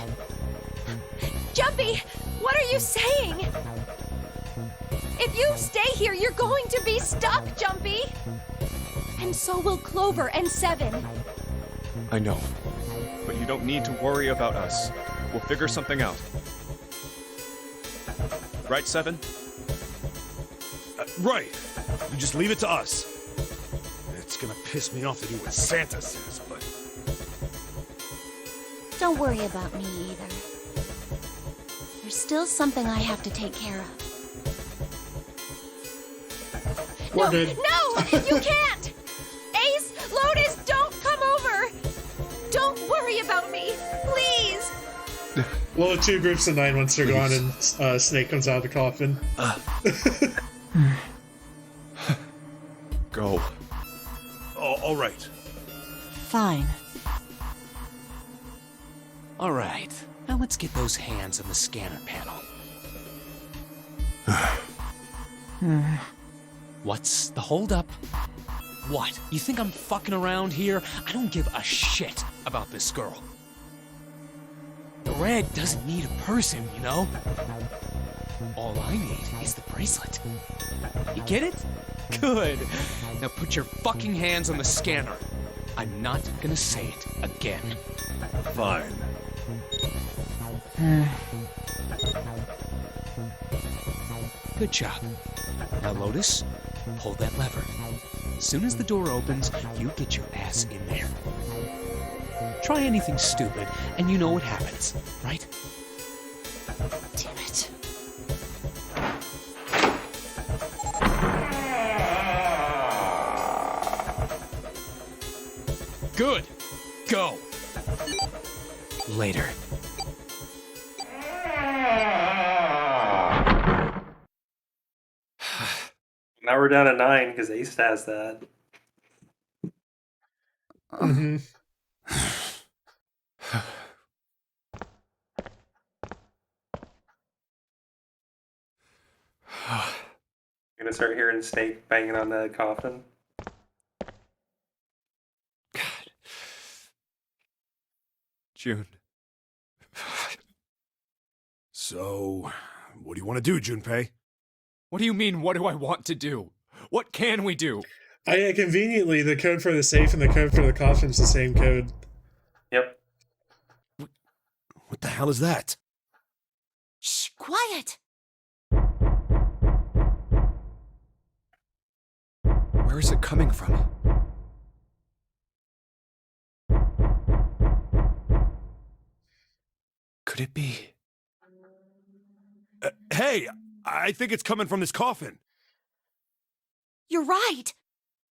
Jumpy, what are you saying? If you stay here, you're going to be stuck, Jumpy. And so will Clover and Seven. I know. But you don't need to worry about us. We'll figure something out. Right, Seven? Right. You just leave it to us. It's gonna piss me off to do what Santa says, but... Don't worry about me either. There's still something I have to take care of. We're good. No! You can't! Ace, Lotus, don't come over! Don't worry about me, please! Well, 2 groups of 9 once they're gone and Snake comes out of the coffin. Go. Oh, all right. Fine. All right. Now let's get those hands on the scanner panel. What's the holdup? What? You think I'm fucking around here? I don't give a shit about this girl. The red doesn't need a person, you know? All I need is the bracelet. You get it? Good. Now put your fucking hands on the scanner. I'm not gonna say it again. Fine. Good job. Now, Lotus, pull that lever. As soon as the door opens, you get your ass in there. Try anything stupid, and you know what happens, right? Damn it. Good. Go. Later. Now we're down to 9 because Ace has that. Mm-hmm. You're gonna start hearing Snake banging on the coffin. June. So, what do you want to do, Junpei? What do you mean, what do I want to do? What can we do? Conveniently, the code for the safe and the code for the coffin is the same code. Yep. What the hell is that? Shh, quiet! Where is it coming from? Could it be? Hey, I think it's coming from this coffin. You're right!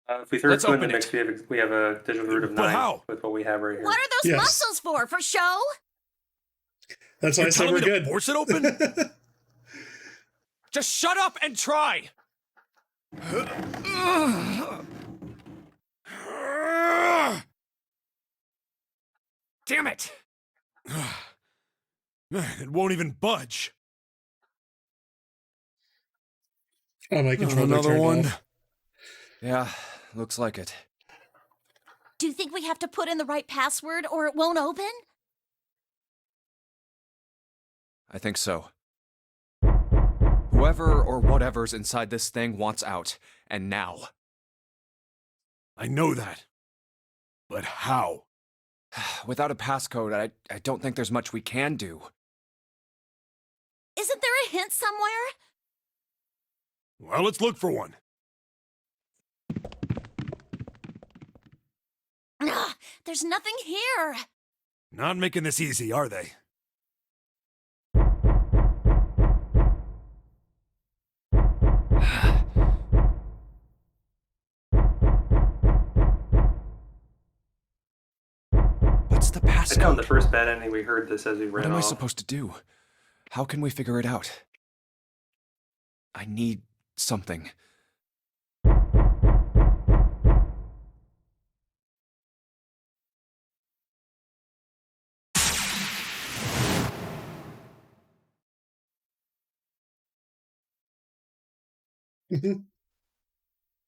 If we throw Let's 2 in the open mix, we have a digital root of But 9 how? with what we have right here. What are those Yes. muscles for show? That's why I You're said telling we're me to good. force it open? Just shut up and try! Damn it! Man, it won't even budge. Oh, my controller Another turned one. off. Yeah, looks like it. Do you think we have to put in the right password or it won't open? I think so. Whoever or whatever's inside this thing wants out, and now. I know that. But how? Without a passcode, I don't think there's much we can do. Isn't there a hint somewhere? Well, let's look for one. Ugh, there's nothing here. Not making this easy, are they? What's the I know in the passcode? first bad ending we heard this as we What ran am I off. supposed to do? How can we figure it out? I need something.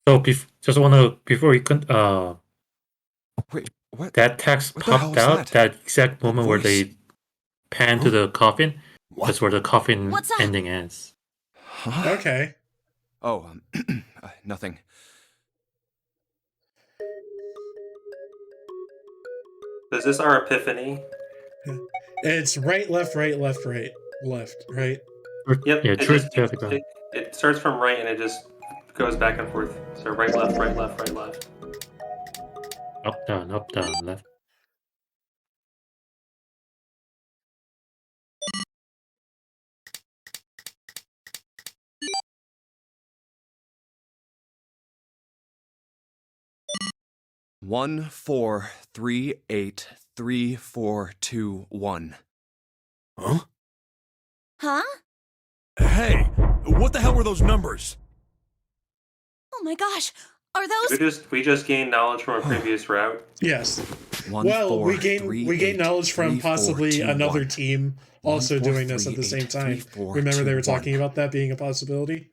So just wanna before you Wait, what? that text What the hell popped was out, that? that exact moment where voice. they pan to the coffin. What? That's where the coffin What's up? ending ends. Huh? Okay. Oh, nothing. Is this our epiphany? It's right, left, right, left, right, left, right. Yep. Yeah, it, truth just, to the ground. it starts from right and it just goes back and forth. So right, left, right, left, right, left. Up, down, left. One, 4, 3, 8, 3, 4, 2, 1. Huh? Huh? Hey, what the hell were those numbers? Oh my gosh. Are those... We just gained knowledge from a previous route. Yes. 1, Well, 4, we gain 3, knowledge from 3, 4, possibly 2, another 1. team 1, also 4, doing this at 3, the same 8, time. 3, 4, Remember they 2, were talking 1. about that being a possibility?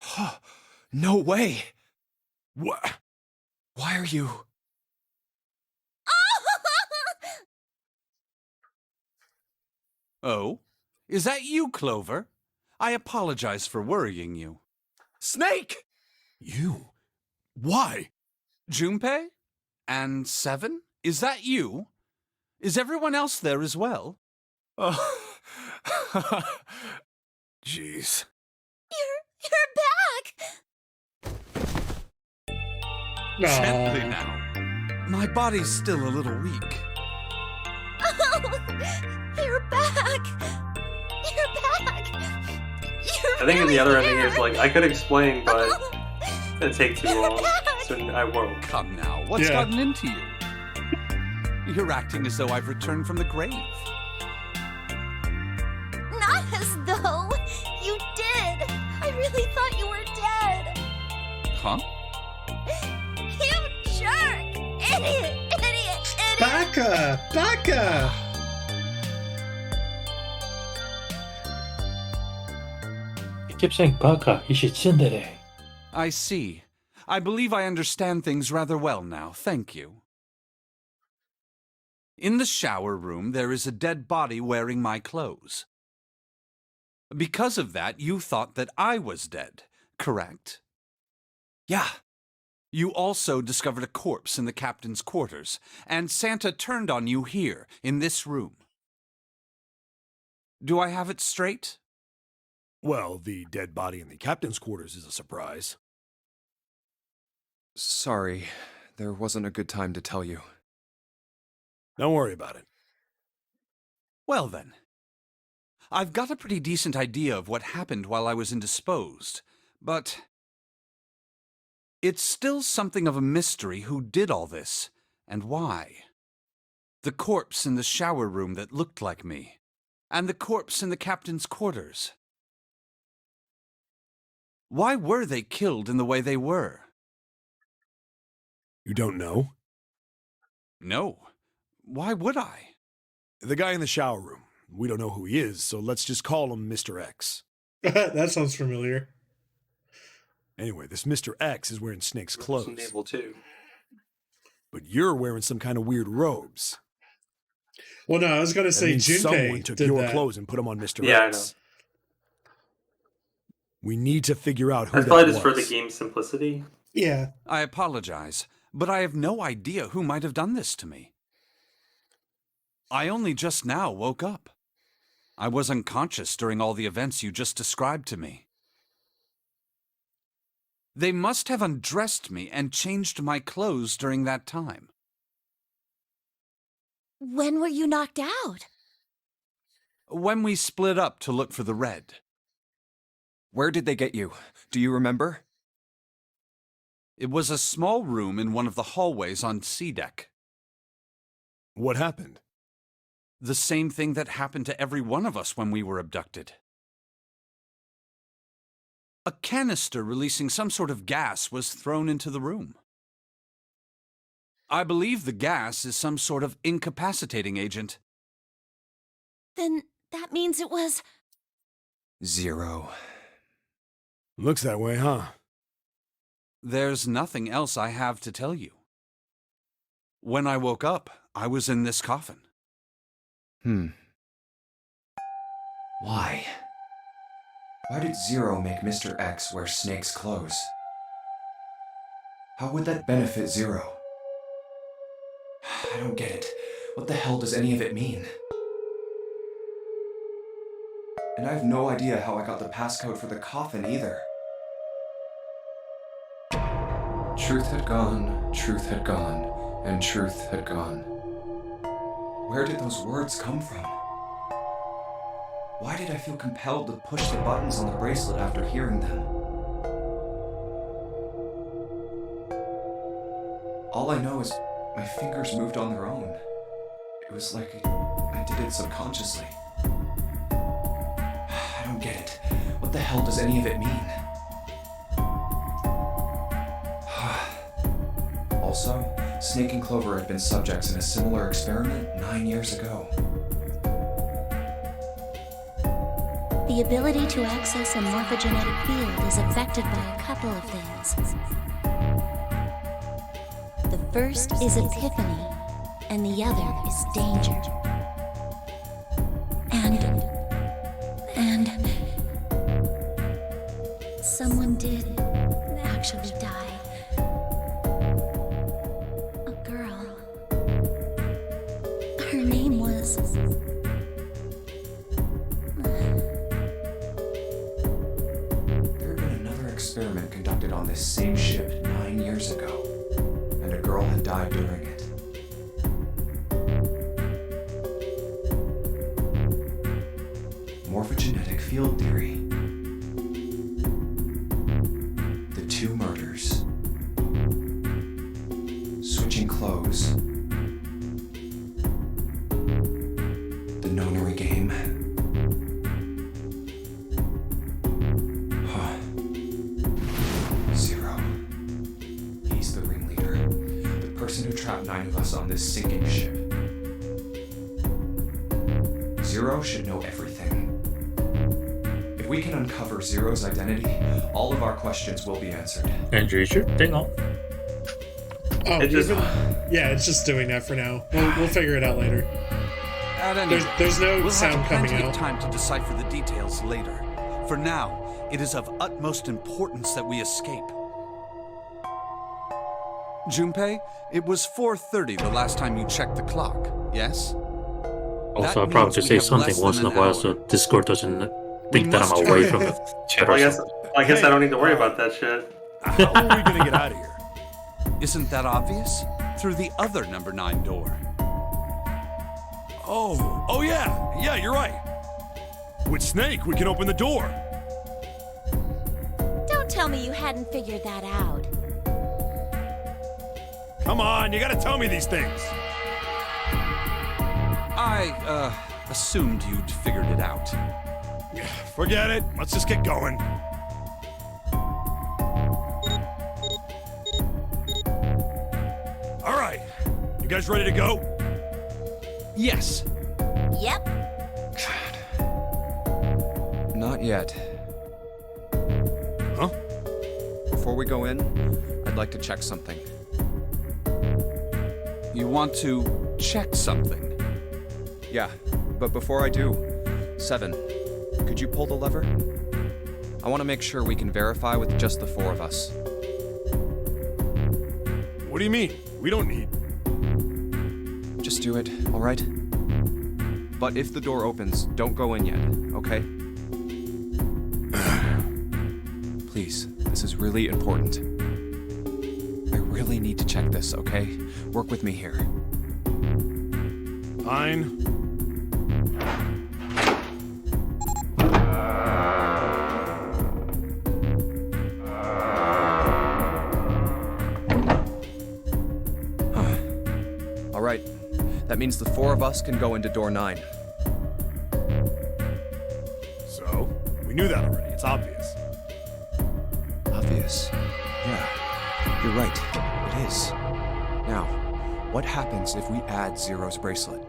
Hmm. No way! What? Why are you... Oh? Is that you, Clover? I apologize for worrying you. Snake! You? Why? Junpei? And Seven? Is that you? Is everyone else there as well? Oh. Jeez. You're back! Gently Aw. now. My body's still a little weak. Oh, you're back! You're back! You're I think really the other here. ending is like I could explain, but it'd take too You're long, back. so I won't. Come now, what's Yeah. gotten into you? You're acting as though I've returned from the grave. Not as though you did. I really thought you were dead. Huh? You jerk! Idiot! Idiot! Idiot! Baka! Baka! He keeps saying baka, ishitsundere. I see. I believe I understand things rather well now, thank you. In the shower room, there is a dead body wearing my clothes. Because of that, you thought that I was dead, correct? Yeah. You also discovered a corpse in the captain's quarters, and Santa turned on you here, in this room. Do I have it straight? Well, the dead body in the captain's quarters is a surprise. Sorry, there wasn't a good time to tell you. Don't worry about it. Well then. I've got a pretty decent idea of what happened while I was indisposed, but it's still something of a mystery who did all this, and why. The corpse in the shower room that looked like me, and the corpse in the captain's quarters. Why were they killed in the way they were? You don't know? No. Why would I? The guy in the shower room. We don't know who he is, so let's just call him Mr. X. That sounds familiar. Anyway, this Mr. X is wearing Snake's clothes. Naval too. But you're wearing some kind of weird robes. Well, no, I was going to That say means someone Junpei took did your that. clothes and put them on Mr. Yeah, X. We need to figure out who I that thought was. it's for the game's simplicity. Yeah. I apologize, but I have no idea who might have done this to me. I only just now woke up. I was unconscious during all the events you just described to me. They must have undressed me and changed my clothes during that time. When were you knocked out? When we split up to look for the red. Where did they get you? Do you remember? It was a small room in one of the hallways on C deck. What happened? The same thing that happened to every one of us when we were abducted. A canister releasing some sort of gas was thrown into the room. I believe the gas is some sort of incapacitating agent. Then that means it was... Zero. Looks that way, huh? There's nothing else I have to tell you. When I woke up, I was in this coffin. Why? Why did Zero make Mr. X wear Snake's clothes? How would that benefit Zero? I don't get it. What the hell does any of it mean? And I have no idea how I got the passcode for the coffin either. Truth had gone, and truth had gone. Where did those words come from? Why did I feel compelled to push the buttons on the bracelet after hearing them? All I know is my fingers moved on their own. It was like I did it subconsciously. I don't get it. What the hell does any of it mean? Also, Snake and Clover had been subjects in a similar experiment 9 years ago. The ability to access a morphogenetic field is affected by a couple of things. The first is epiphany, and the other is danger. And someone did actually die. A girl. Her name was... There had been another experiment conducted on this same ship 9 years ago, and a girl had died during it. Morphogenetic field theory. The two murders. Switching clothes. The Nonary game. Zero. He's the ringleader. The person who trapped 9 of us on this sinking ship. Zero should know everything. If we can uncover Zero's identity, all of our questions will be answered. Andrew, is your thing off? Oh, yeah, it's just doing that for now. We'll figure it out later. At any rate, There's no we'll sound have coming plenty out. of time to decipher the details later. For now, it is of utmost importance that we escape. Junpei, it was 4:30 the last time you checked the clock, yes? Also, I That probably means just we say have something less once in than a an while hour. so Discord doesn't think that must I'm away from the chat or I guess something. I don't need to worry about that shit. How are we gonna get out of here? Isn't that obvious? Through the other number 9 door. Oh yeah, you're right. With Snake, we can open the door. Don't tell me you hadn't figured that out. Come on, you gotta tell me these things. I, assumed you'd figured it out. Forget it. Let's just get going. guys ready to go? Yes. Yep. Not yet. Huh? Before we go in, I'd like to check something. You want to check something? Yeah, but before I do, Seven, could you pull the lever? I want to make sure we can verify with just the four of us. What do you mean? We don't need... Just do it, all right? But if the door opens, don't go in yet, okay? Please, this is really important. I really need to check this, okay? Work with me here. Fine. All right, that means the four of us can go into door 9. So, we knew that already. It's obvious. Obvious. Yeah, you're right. It is. Now, what happens if we add Zero's bracelet?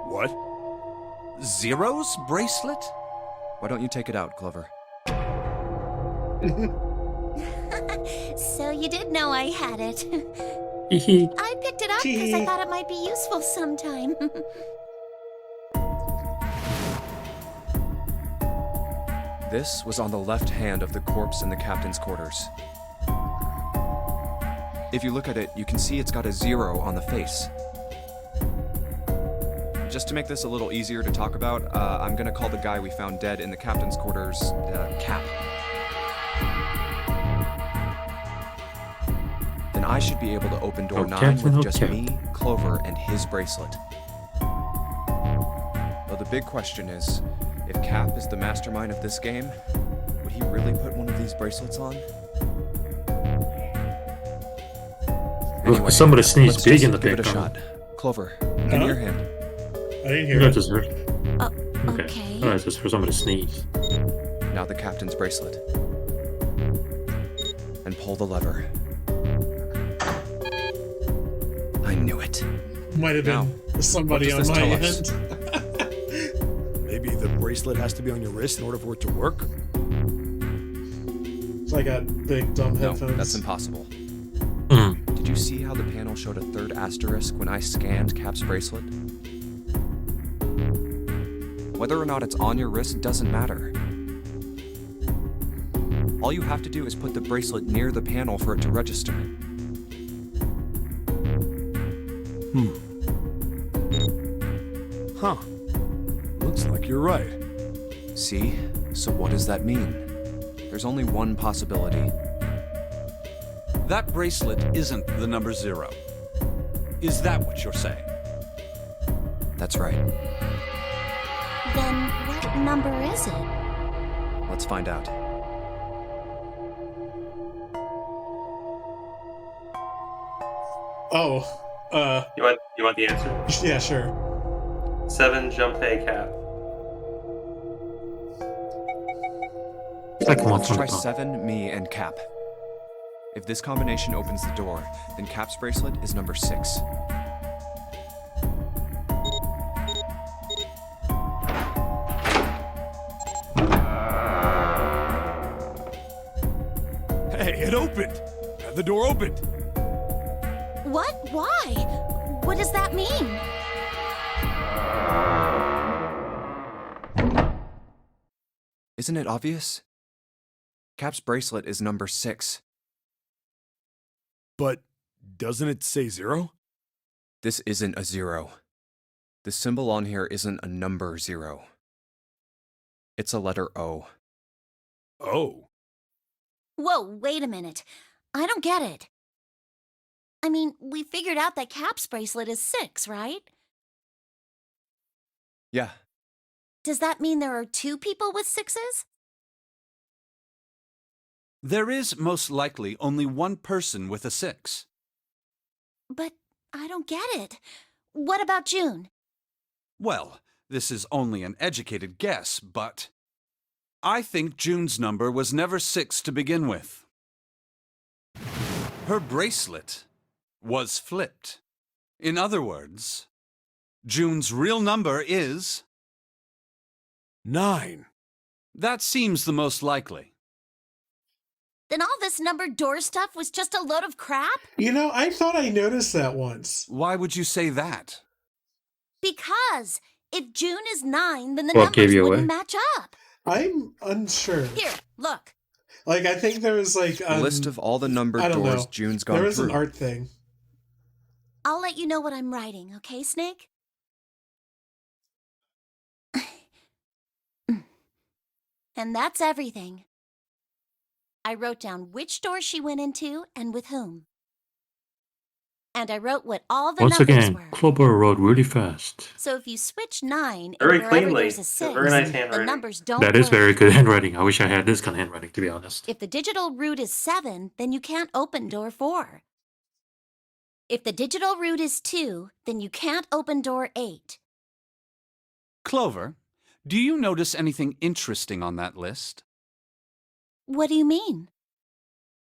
What? Zero's bracelet? Why don't you take it out, Clover? So you did know I had it. Hehe. I picked it up because I thought it might be useful sometime. This was on the left hand of the corpse in the captain's quarters. If you look at it, you can see it's got a 0 on the face. Just to make this a little easier to talk about, I'm gonna call the guy we found dead in the captain's quarters, Cap. Then I should be able to open door 9 with just me, Clover, and his bracelet. Though the big question is, if Cap is the mastermind of this game, would he really put one of these bracelets on? Anyway, somebody sneezed big in the give it a background. shot. Clover, give me your hand. I didn't hear I it. just heard. Okay. Okay. Oh, I just heard somebody sneeze. Now the captain's bracelet. And pull the lever. I knew it. Might have been somebody on what does my this end. Maybe the bracelet has to be on your wrist in order for it to work? So I got big dumb No, headphones. that's impossible. Mm. Did you see how the panel showed a 3rd asterisk when I scanned Cap's bracelet? Whether or not it's on your wrist doesn't matter. All you have to do is put the bracelet near the panel for it to register. Huh. Looks like you're right. See? So what does that mean? There's only one possibility. That bracelet isn't the number 0. Is that what you're saying? That's right. Then what number is it? Let's find out. Oh, You want the answer? yeah, sure. 7 Junpei Cap. Second one Let's from try the top. 7, me, and Cap. If this combination opens the door, then Cap's bracelet is number 6. Hey, it opened! The door opened! What? Why? What does that mean? Isn't it obvious? Cap's bracelet is number 6. But doesn't it say 0? This isn't a 0. The symbol on here isn't a number 0. It's a letter O. Oh. Whoa, wait a minute. I don't get it. I mean, we figured out that Cap's bracelet is 6, right? Yeah, Does that mean there are 2 people with 6s? There is most likely only one person with a 6. But I don't get it. What about June? Well, this is only an educated guess, but I think June's number was never 6 to begin with. Her bracelet was flipped. In other words, June's real number is... 9. That seems the most likely. Then all this numbered door stuff was just a load of crap? You know, I thought I noticed that once. Why would you say that? Because if June is 9, then the What gave numbers you wouldn't away? match up. I'm unsure. Here, look. Like, I think there was like A list of all the numbered I don't doors know. June's gone There was through. an art thing. I'll let you know what I'm writing, okay, Snake? And that's everything. I wrote down which door she went into and with whom. And I wrote what all the Once numbers again, were. Clover wrote really fast. So if you switch 9 Very and wherever cleanly. there's a It's 6, very nice the handwriting. numbers don't That is work. very good handwriting. I wish I had this kind of handwriting, to be honest. If the digital root is 7, then you can't open door 4. If the digital root is 2, then you can't open door 8. Clover, do you notice anything interesting on that list? What do you mean?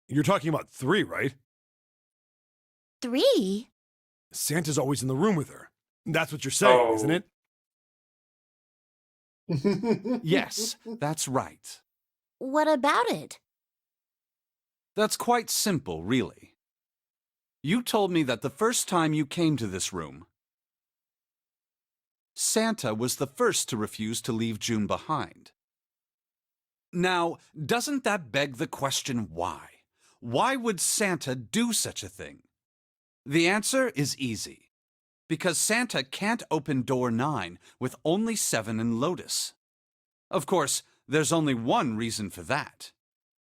You're talking about 3, right? 3? Santa's always in the room with her. That's what you're saying, isn't it? Yes, that's right. What about it? That's quite simple, really. You told me that the first time you came to this room, Santa was the first to refuse to leave June behind. Now, doesn't that beg the question why? Why would Santa do such a thing? The answer is easy. Because Santa can't open door 9 with only 7 in Lotus. Of course, there's only one reason for that.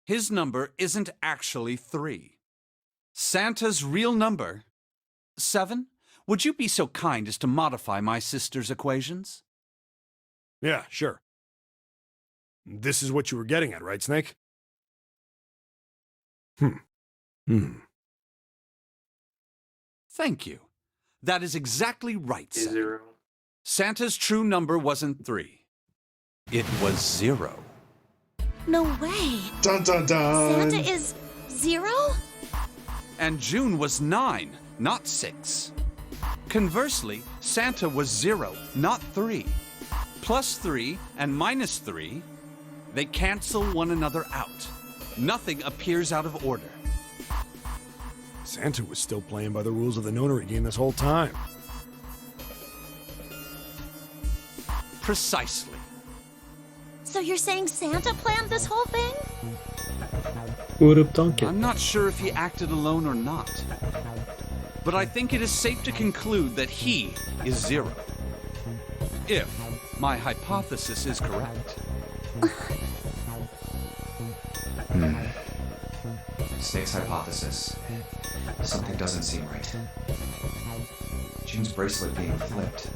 His number isn't actually 3. Santa's real number, 7? Would you be so kind as to modify my sister's equations? Yeah, sure. This is what you were getting at, right, Snake? Thank you. That is exactly right, Santa. 0. Santa's true number wasn't 3. It was 0. No way. Dun dun dun. Santa is 0? And June was 9, not 6. Conversely, Santa was 0, not 3. Plus 3 and minus 3, they cancel one another out. Nothing appears out of order. Santa was still playing by the rules of the Nonary game this whole time. Precisely. So you're saying Santa planned this whole thing? Would have done it. I'm not sure if he acted alone or not. But I think it is safe to conclude that he is 0. If my hypothesis is correct. Snake's hypothesis. Something doesn't seem right. June's bracelet being flipped.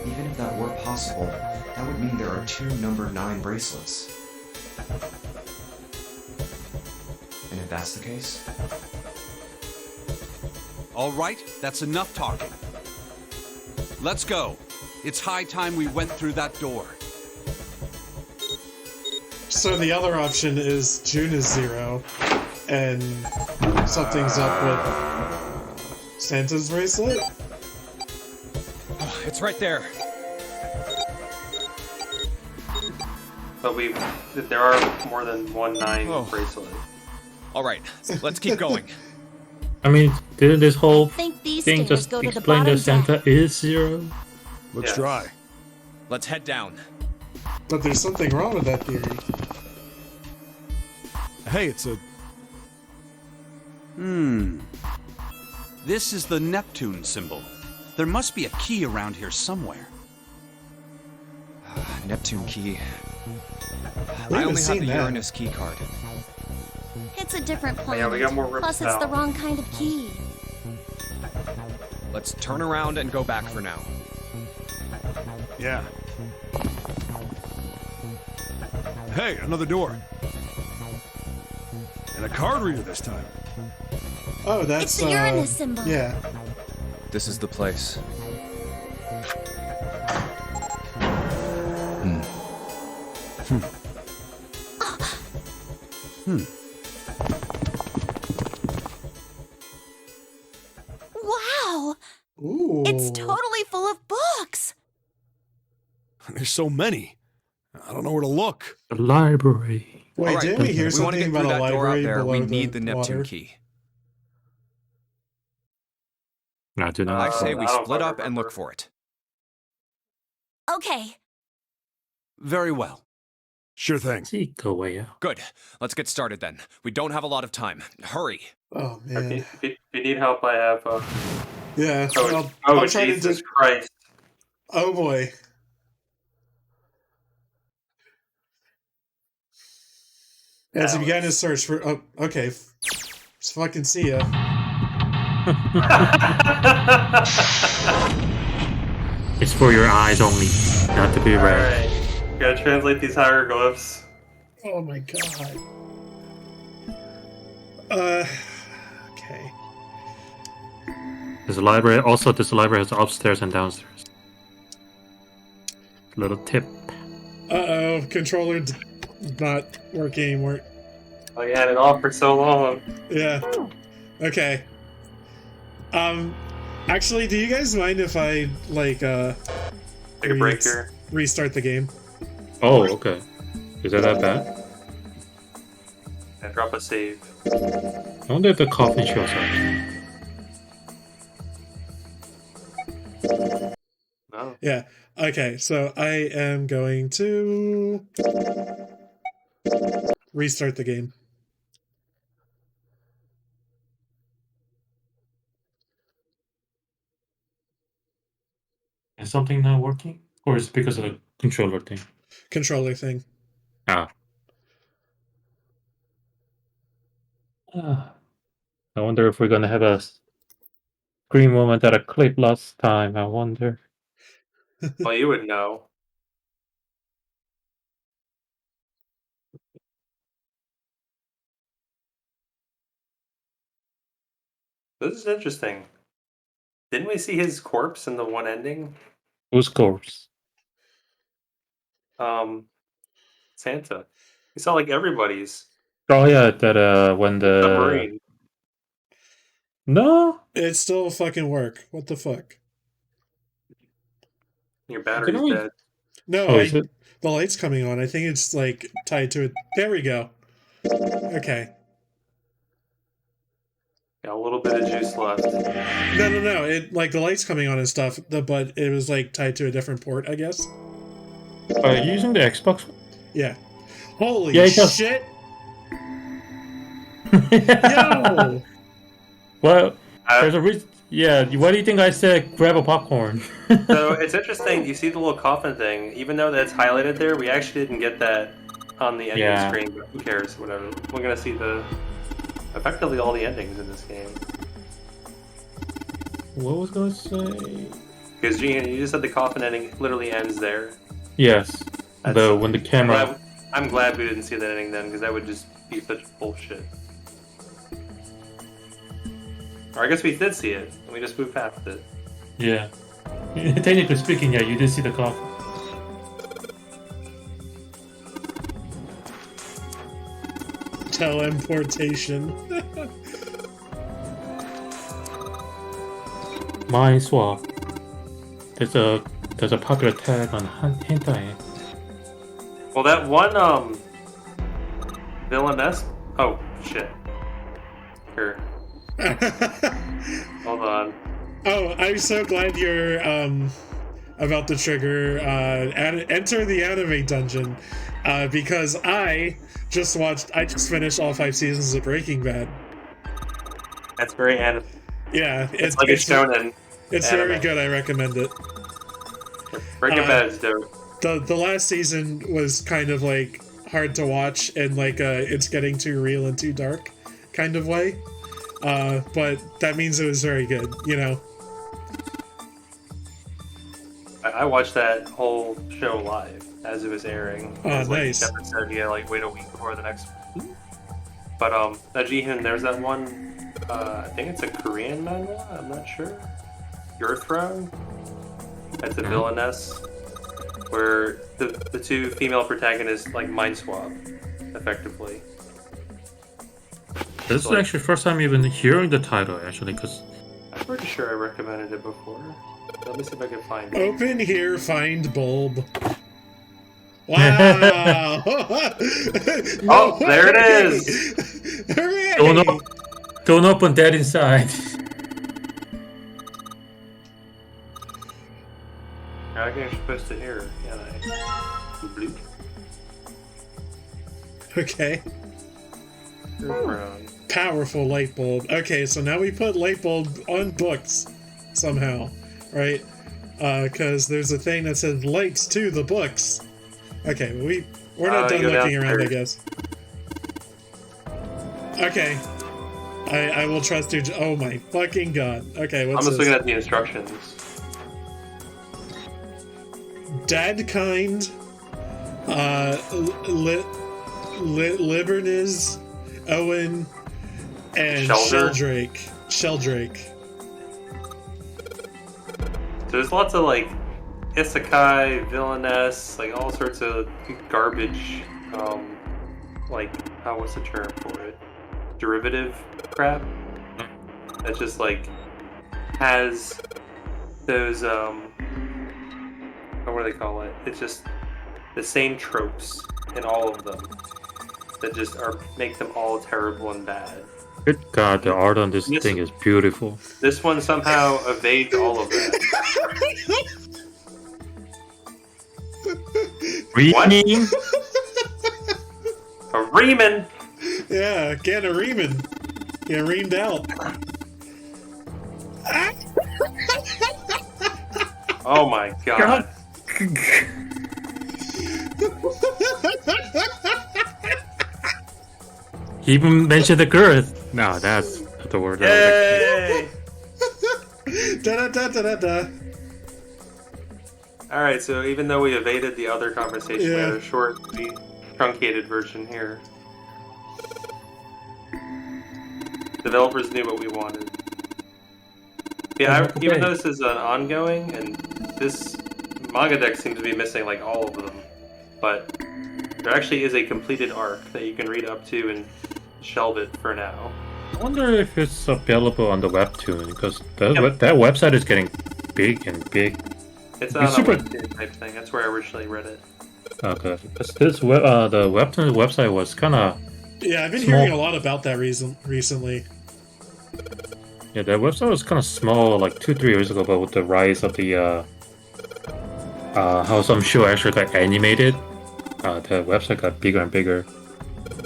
Even if that were possible, that would mean there are 2 number 9 bracelets. And if that's the case... All right, that's enough talking. Let's go. It's high time we went through that door. So the other option is June is 0, and something's up with Santa's bracelet? Oh, it's right there. But there are more than one 9 bracelet. All right, let's keep going. I mean, didn't this whole Think these thing stairs just go to the explain bottom that Santa deck. is 0? Let's try. Let's head down. But there's something wrong with that theory. Hey, it's a... This is the Neptune symbol. There must be a key around here somewhere. Neptune key. We I haven't only have seen the that. Uranus key card. It's a different planet. Yeah, we got more ripped Plus, it's the out. wrong kind of key. Let's turn around and go back for now. Yeah. Hey, another door. And a card reader this time. Oh, that's It's the Uranus symbol. Yeah. This is the place. Wow! Ooh. It's totally full of books. There's so many. I don't know where to look. The library. Wait, All didn't we hear we want to something get through about a that door out library there. below We need the Neptune water? key. No, I do not. I say we I don't split up remember. and look for it. Okay. Very well. Sure thing. See, go away. Good. Let's get started then. We don't have a lot of time. Hurry. Oh, If man. you need help, I have. Yeah. Oh, I'll try to Jesus do... Christ. Oh, boy. As he began his search for... Oh, okay. Let's fucking see ya. It's for your eyes only, not to be read. Alright. Gotta translate these hieroglyphs. Oh, my God. Okay. There's a library. Also, this library has upstairs and downstairs. Little tip. Uh-oh. Controller not working anymore. Oh, you had it off for so long. Yeah. Okay. Actually, do you guys mind if I, like, Take a break here. restart the game? Oh, okay. Is that bad? And drop a save. I wonder if the coffin shows up. No. Yeah. Okay, so I am going to restart the game. Is something not working? Or is it because of the controller thing? Controller thing. Ah. I wonder if we're gonna have a scream moment at a clip last time. I wonder. Well, you would know. This is interesting. Didn't we see his corpse in the one ending? Whose corpse? Santa. We saw like everybody's. Oh yeah, that when the Submarine. no, It still fucking work. What the fuck? Your battery's Didn't we- dead. No, Oh, is it? the light's coming on. I think it's like tied to it. There we go. Okay. Got a little bit of juice left. No. It like the light's coming on and stuff, but it was like tied to a different port, I guess. Are you using the Xbox? Yeah. Holy Yeah, it does. shit! Yo! Well, there's a reason. Yeah, why do you think I said grab a popcorn? So it's interesting. You see the little coffin thing. Even though that's highlighted there, we actually didn't get that on the ending Yeah. screen. But who cares? Whatever. We're gonna see effectively all the endings in this game. What was I gonna say? Because you just said the coffin ending literally ends there. Yes, when the camera. I'm glad we didn't see that ending then, because that would just be such bullshit. Or I guess we did see it, and we just moved past it. Yeah. Technically speaking, yeah, you did see the coffin. Teleportation. Mind swap. There's a popular tag on hentai. Well, that one villainess. Oh shit. Here. Hold on. Oh, I'm so glad you're about to trigger enter the anime dungeon, because I just finished all 5 seasons of Breaking Bad. That's very anime. Yeah, It's like a shonen. It's anime. very good. I recommend it. Breaking Bad is dope. The last season was kind of like hard to watch and like it's getting too real and too dark kind of way. But that means it was very good, you know. I watched that whole show live as it was airing. Oh, It was, like, nice. each episode, you gotta like wait a week before the next one. But that Jihun, there's that one. I think it's a Korean manhwa. I'm not sure. Your Throne. That's a villainess, where the two female protagonists like mind swap, effectively. This is actually the first time even hearing the title, actually, because I'm pretty sure I recommended it before. Let me see if I can find it. Open here, find bulb. Wow! Oh, there it is! Hooray! Don't open that inside. I think I'm supposed to hear. Bloop. Okay. Brown. Powerful light bulb. Okay, so now we put light bulb on books somehow, right? Because there's a thing that says lights to the books. Okay, we're not done looking around, I guess. Okay. I will trust you. Oh my fucking god. Okay, what's I'm just this? looking at the instructions. Dad kind. Liberniz, Owen, and Sheldrake. Sheldrake. So there's lots of like isekai, villainess, like all sorts of garbage, like what's the term for it? Derivative crap. That just like has those what do they call it? It's just the same tropes in all of them that just make them all terrible and bad. Good God, the art on this thing is beautiful. This one somehow evades all of that. Reaming? A reamin'? Yeah, get a reamin'. Yeah, reamed out. Oh my god. He even mentioned the girth. No, that's not the word. Yay! Da da da da da. Alright, so even though we evaded the other conversation, we had a short, truncated version here. Developers knew what we wanted. Yeah, even though this is an ongoing, and this manga deck seems to be missing like all of them, but there actually is a completed arc that you can read up to and shelve it for now. I wonder if it's available on the webtoon, because that website is getting big and big. It's on a LinkedIn type thing. That's where I originally read it. Okay, because this the webtoon website was kind of I've been hearing a lot about that recently. Yeah, that website was kind of small like 2-3 years ago, but with the rise of the how some show actually got animated, the website got bigger and bigger.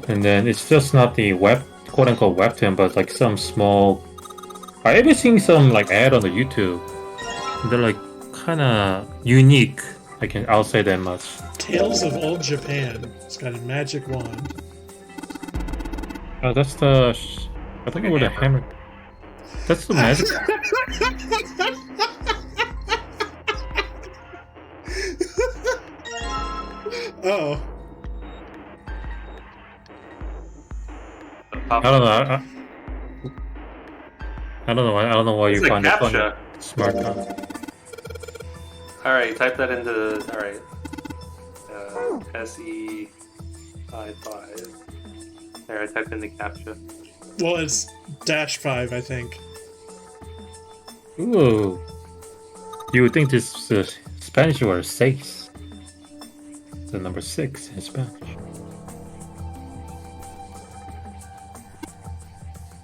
And then it's just not the quote-unquote webtoon, but like some small. I ever seen some like ad on the YouTube. They're like kind of unique. I'll say that much. Tales of Old Japan. It's got a magic wand. Oh, that's the. I think it was a hammer. That's the magic. Oh. I don't know. I don't know why you find it funny. Smart guy. Alright, type that into. Alright. SE55. There, I typed in the CAPTCHA. Well, it's -5, I think. Ooh. You would think this Spanish word 6. The number 6 in Spanish.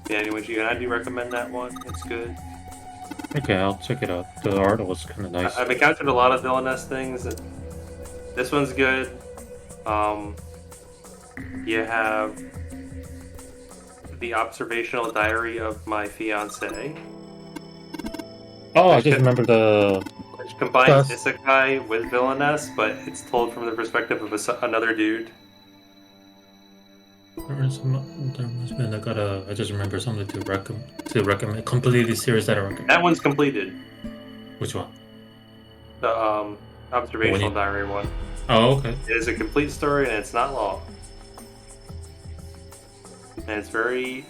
Yeah, anyway, I do recommend that one. It's good. Okay, I'll check it out. The art was kind of nice. I've encountered a lot of villainous things. This one's good. You have the observational diary of my fiance. Oh, I just remember the. Which combines isekai with villainess, but it's told from the perspective of another dude. There must been. I just remember something to recommend. Completely series that I recommend. That one's completed. Which one? The observational diary one. Oh, okay. It is a complete story and it's not long. And it's very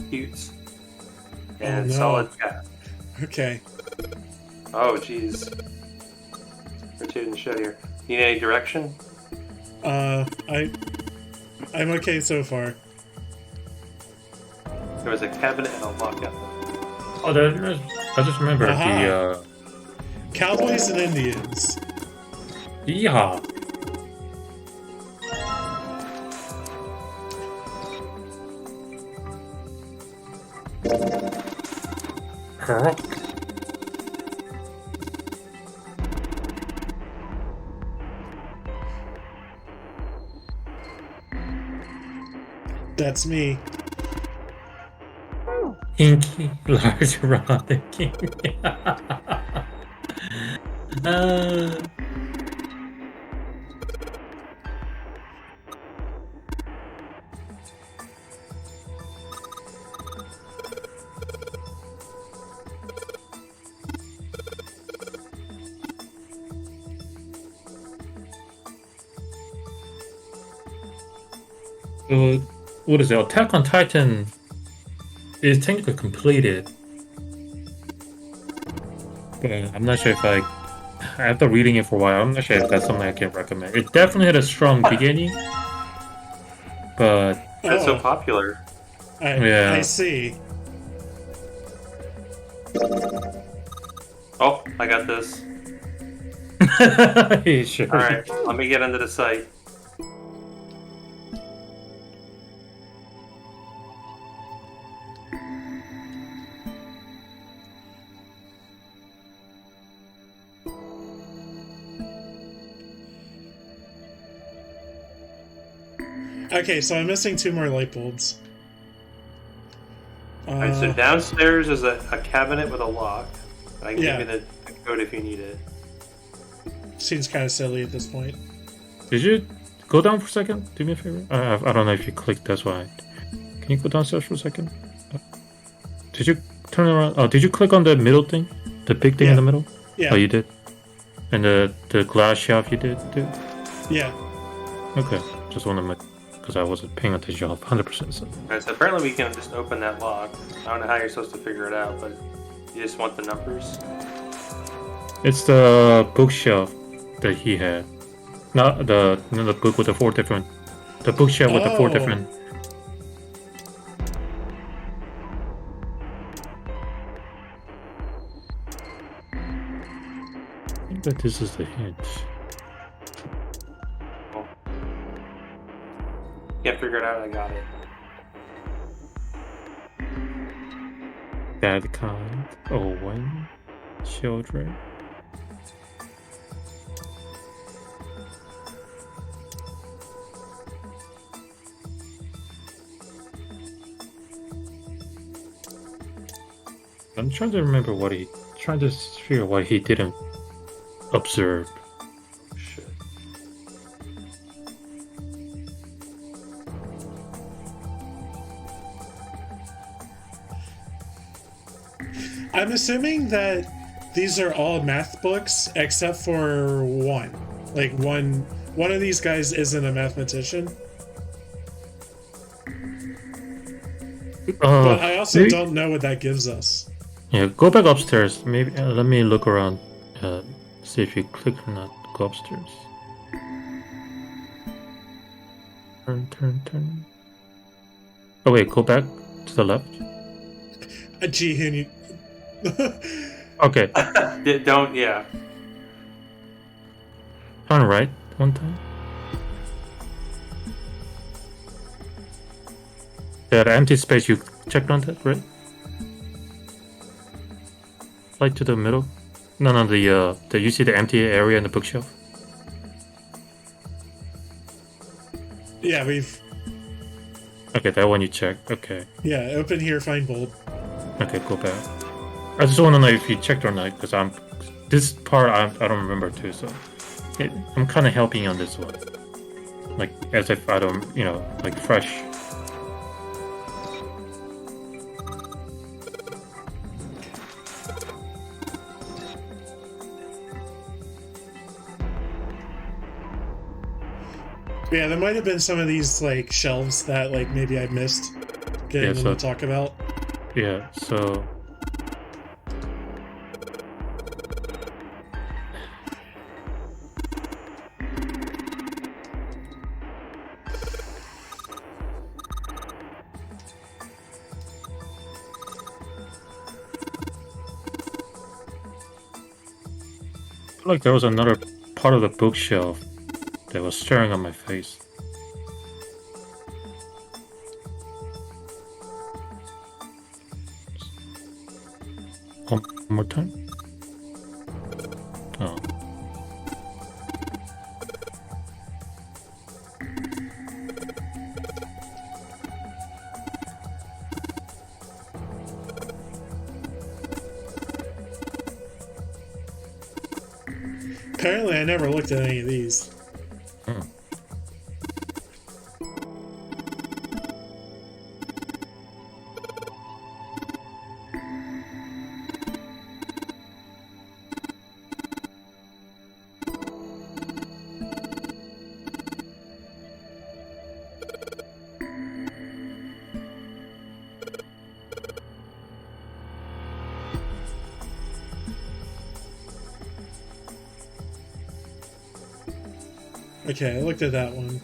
cute. And solid cat. Okay. Oh, jeez. We're shooting the shit here. Need any direction? I'm okay so far. There was a cabinet and a lockout. Oh, I just remember the Cowboys and Indians. Yeehaw. That's me. Inky, large round king. What is it? Attack on Titan is technically completed. But I'm not sure if after reading it for a while, I'm not sure if that's something I can recommend. It definitely had a strong beginning, but it's so popular. I see. Oh, I got this. Sure. Alright, let me get into the site. Okay, so I'm missing 2 more light bulbs. Alright, so downstairs is a cabinet with a lock. I can Yeah. give you the code if you need it. Seems kind of silly at this point. Did you go down for a second? Do me a favor. I don't know if you clicked. That's why. Can you go downstairs for a second? Did you turn around? Oh, did you click on the middle thing? The big thing in the middle? Yeah. Oh, you did. And the glass shelf you did too. Yeah. Okay. Just want to make, because I wasn't paying attention 100%. So. Alright, so apparently we can just open that lock. I don't know how you're supposed to figure it out, but you just want the numbers. It's the bookshelf that he had. Not the book with the 4 different. The bookshelf with the 4 different. I think that this is the hint. Can't figure it out, I got it. Bad kind. Owen. Children. I'm trying to remember trying to figure what he didn't observe. Shit. I'm assuming that these are all math books except for one. Like one of these guys isn't a mathematician. But I also don't know what that gives us. Yeah, go back upstairs. Maybe let me look around. See if you click or not. Go upstairs. Turn. Oh wait, go back to the left. Jihun, you... Okay. Don't, yeah. Turn right one time. That empty space, you checked on that, right? Right to the middle. No, you see the empty area in the bookshelf? Yeah, we've... Okay, that one you checked. Okay. Yeah, open here, find bulb. Okay, go back. I just want to know if you checked or not, because this part I don't remember too, so I'm kind of helping you on this one. Like, as if I don't, like fresh. Yeah, there might have been some of these like shelves that like maybe I missed getting them to talk about. Yeah, so feel like there was another part of the bookshelf that was staring at my face. One more time. Oh. Apparently, I never looked at any of these. Hmm. Okay, I looked at that one.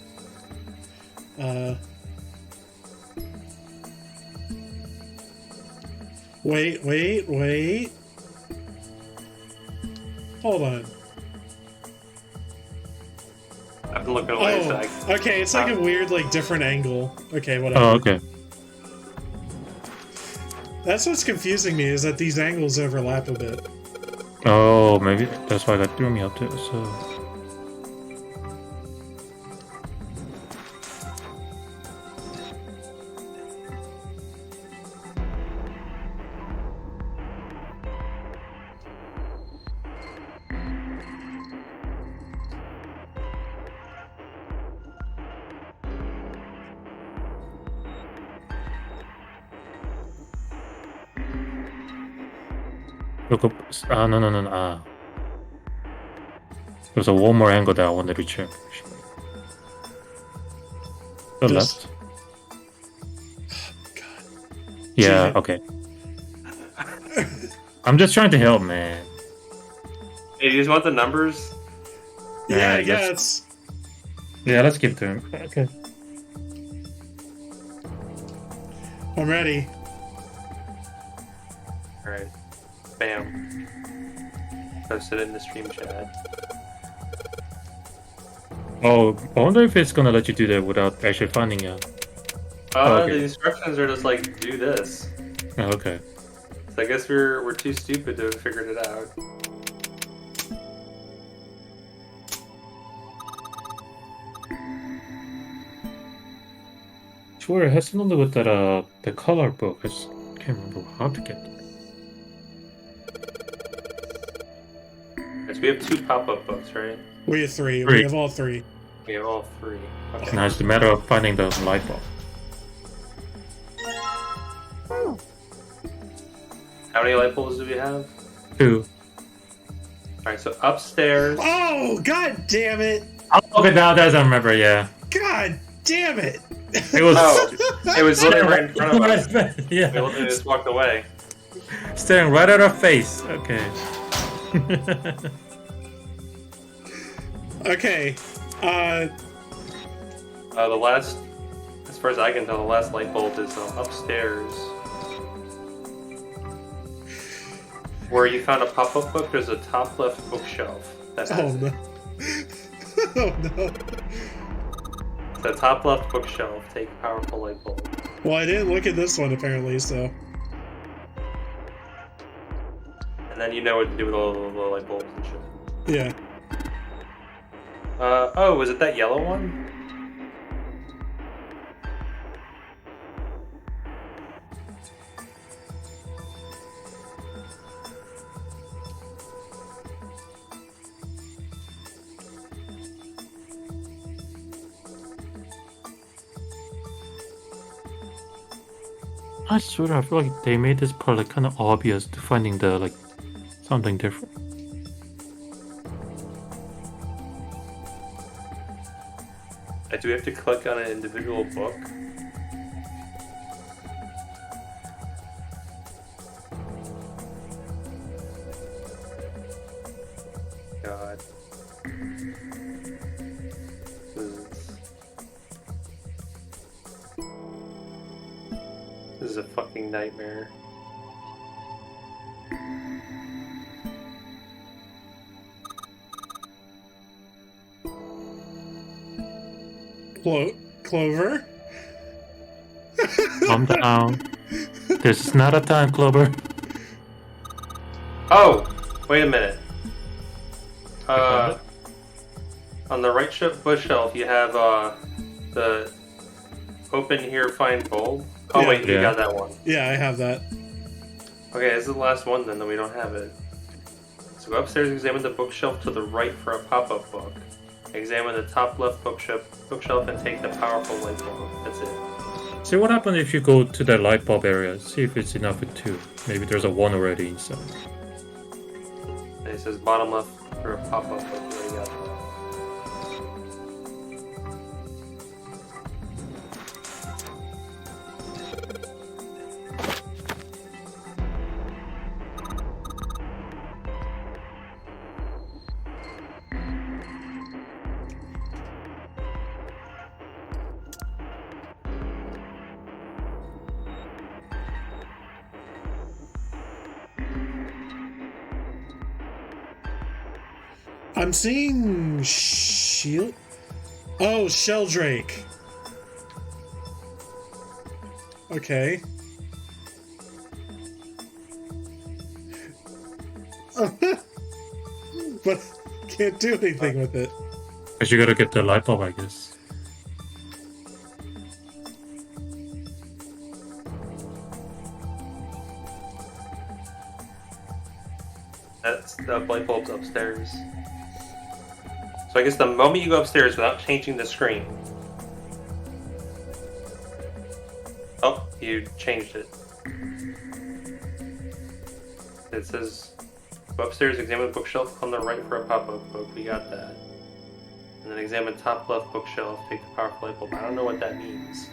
Wait. Hold on. I've been looking away, so okay, it's like a weird, like, different angle. Okay, whatever. Oh, okay. That's what's confusing me, is that these angles overlap a bit. Oh, maybe that's why that threw me up too. So. Look up. No. There's a one more angle that I wanted to check. The left. God. Yeah. Okay. I'm just trying to help, man. Hey, you just want the numbers? Yeah, I guess. Yeah, let's give it to him. Okay. I'm ready. Alright. Bam. Posted it in the stream chat. Oh, I wonder if it's gonna let you do that without actually finding it. Okay. The instructions are just like, do this. Oh, okay. So I guess we're too stupid to have figured it out. Sure, it has something to do with that, the color book. I just can't remember how to get it. Yes, we have 2 pop-up books, right? We have 3. Three. We have all 3. We have all 3. Okay. Now it's a matter of finding the light bulb. How many light bulbs do we have? 2. Alright, so upstairs. Oh, god damn it! Oh, okay, now that I remember, yeah. God damn it! It was. It was literally right in front of us. Yeah. We literally just walked away. Staring right at our face. Okay. Okay. The last, as far as I can tell, the last light bulb is upstairs. Where you found a pop-up book, there's a top left bookshelf. That has no. Oh no. The top left bookshelf, take a powerful light bulb. Well, I didn't look at this one apparently, so. And then you know what to do with all the light bulbs and shit. Yeah. Oh, was it that yellow one? I swear, I feel like they made this part like kind of obvious to finding the like something different. Do we have to click on an individual book? God. This is a fucking nightmare. Clover? Calm down. This is not a time, Clover. Oh, wait a minute. On the right bookshelf, you have the open here, find bulb. Oh Yeah. wait, you got that one. Yeah, I have that. Okay, this is the last one then we don't have it. So go upstairs, examine the bookshelf to the right for a pop-up book. Examine the top left bookshelf and take the powerful light bulb. That's it. See what happens if you go to the light bulb area. See if it's enough with 2. Maybe there's a 1 already inside. And it says bottom left for a pop-up book. There you go. I'm seeing shield. Oh, Sheldrake. Okay. But can't do anything with it. Because you gotta get the light bulb, I guess. That's the light bulb's upstairs. So I guess the moment you go upstairs without changing the screen. Oh, you changed it. It says go upstairs, examine the bookshelf on the right for a pop-up book. We got that. And then examine top left bookshelf, take the powerful light bulb. I don't know what that means.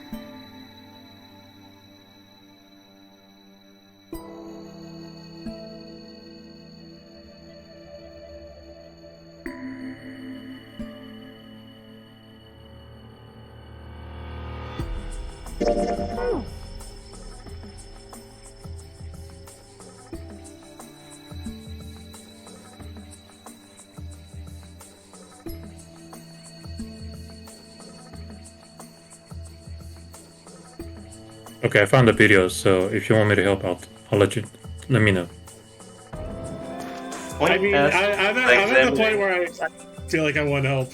Okay, I found the video, so if you want me to help out, let me know. I mean, I'm at the point where I feel like I want help.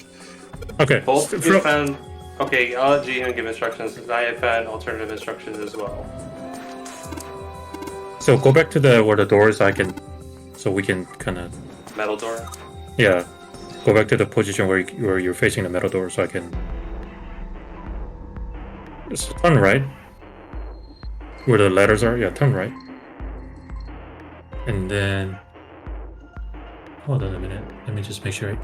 Okay. Both of you found. Okay, I'll let Jihun give instructions. I have found alternative instructions as well. So go back to where the door is. So we can kind of. Metal door. Yeah, go back to the position where you're facing the metal door, so I can. Just turn right. Where the letters are, yeah, turn right. And then. Hold on a minute. Let me just make sure.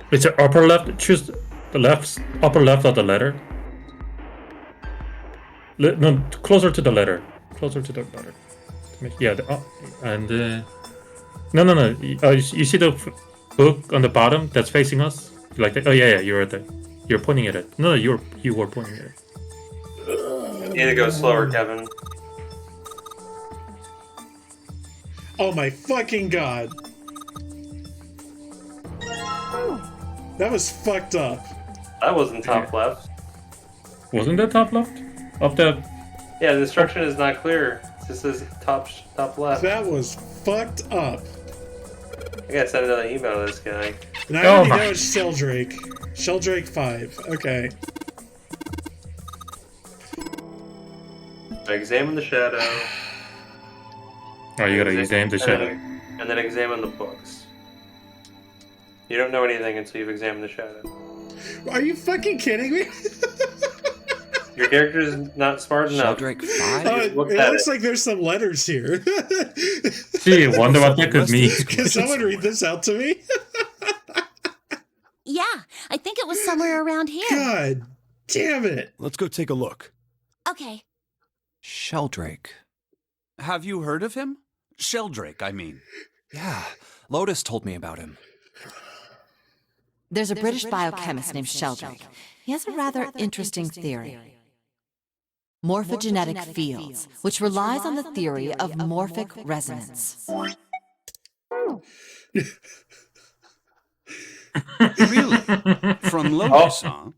It's the upper left. Choose the upper left of the letter. No, closer to the letter. Closer to the letter. Yeah, and no. You see the book on the bottom that's facing us, like that. Oh yeah, you're at you're pointing at it. No, you were pointing at it. You need to go slower, Kevin. Oh my fucking god. That was fucked up. That wasn't top left. Wasn't that top left? Up the. Yeah, the instruction is not clear. This is top left. That was fucked up. I gotta send another email to this guy. And I already know it's Sheldrake. Sheldrake 5. Okay. Examine the shadow. Oh, you gotta examine the shadow. And then examine the books. You don't know anything until you've examined the shadow. Are you fucking kidding me? Your character is not smart enough. Sheldrake 5? It looks like there's some letters here. Gee, wonder what that could mean. Can someone read this out to me? Yeah, I think it was somewhere around here. God damn it. Let's go take a look. Okay. Sheldrake. Have you heard of him? Sheldrake, I mean. Yeah, Lotus told me about him. There's a British biochemist named Sheldrake. He has a rather interesting theory. Morphogenetic fields, which relies on the theory of morphic resonance. Really? From Lotus, huh?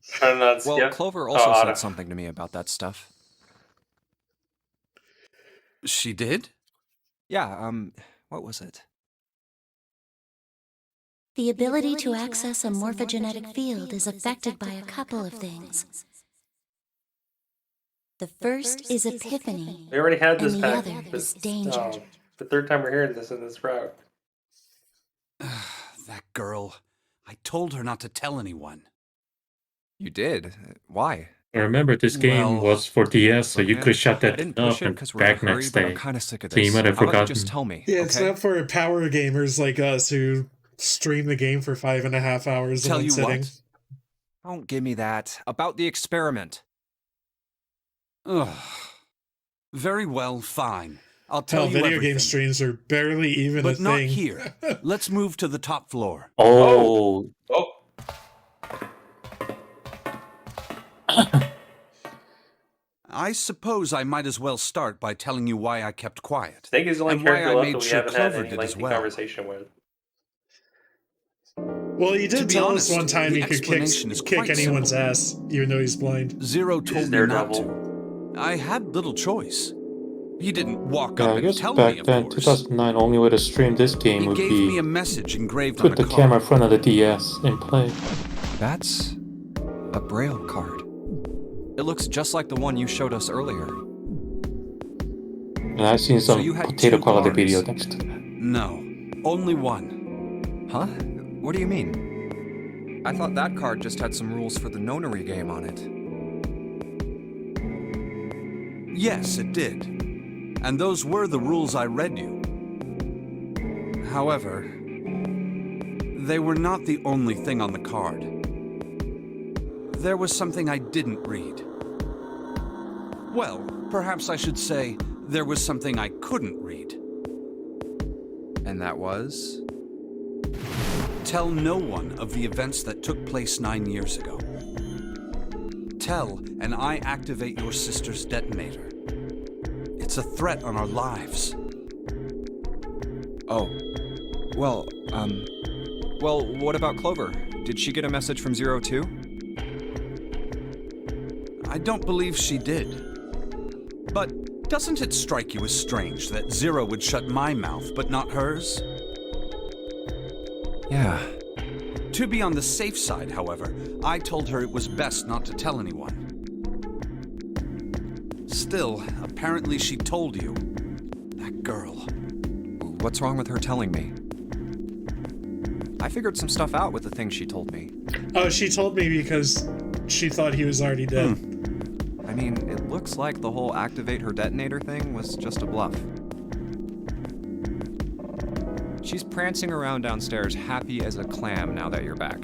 Well, Clover also said something to me about that stuff. She did? Yeah, what was it? The ability to access a morphogenetic field is affected by a couple of things. The first is epiphany, We already had this and the pack. other is danger. The third time we're hearing this in this route. That girl. I told her not to tell anyone. You did? Why? I remember this game was for DS, so you could shut that off and back next day. I'm kind of sick of so you this. might have How about you forgotten. just tell me? Yeah, it's not for power gamers like us who stream the game for 5.5 hours in one sitting. What? Don't give me that. About the experiment. Ugh. Very well, fine. I'll tell you video everything. game streams are barely even But a not thing. here. Let's move to the top floor. Oh. I suppose I might as well start by telling you why I kept quiet. Snake is the only and why character I left made that we sure haven't had Clover any did as lengthy well. conversation with. Well, he To did be tell honest, us one time the he could explanation is kick quite anyone's simple. ass, even though he's blind. Zero told me not to. I had little choice. He didn't walk Yeah, up I and guess tell back me, of then, course. 2009, only way to stream this game He would gave be me a message engraved put on the a card. camera in front of the DS and play. That's a Braille card. It looks just like the one you showed us earlier. And I've seen So some you had potato two quality cards? video next to that. No, only one. Huh? What do you mean? I thought that card just had some rules for the Nonary game on it. Yes, it did. And those were the rules I read you. However, they were not the only thing on the card. There was something I didn't read. Well, perhaps I should say, there was something I couldn't read. And that was? Tell no one of the events that took place 9 years ago. Tell, and I activate your sister's detonator. It's a threat on our lives. Oh. Well, what about Clover? Did she get a message from Zero too? I don't believe she did. But doesn't it strike you as strange that Zero would shut my mouth, but not hers? Yeah. To be on the safe side, however, I told her it was best not to tell anyone. Still, apparently she told you. That girl. What's wrong with her telling me? I figured some stuff out with the things she told me. Oh, she told me because she thought he was already dead. I mean, it looks like the whole activate her detonator thing was just a bluff. She's prancing around downstairs happy as a clam now that you're back.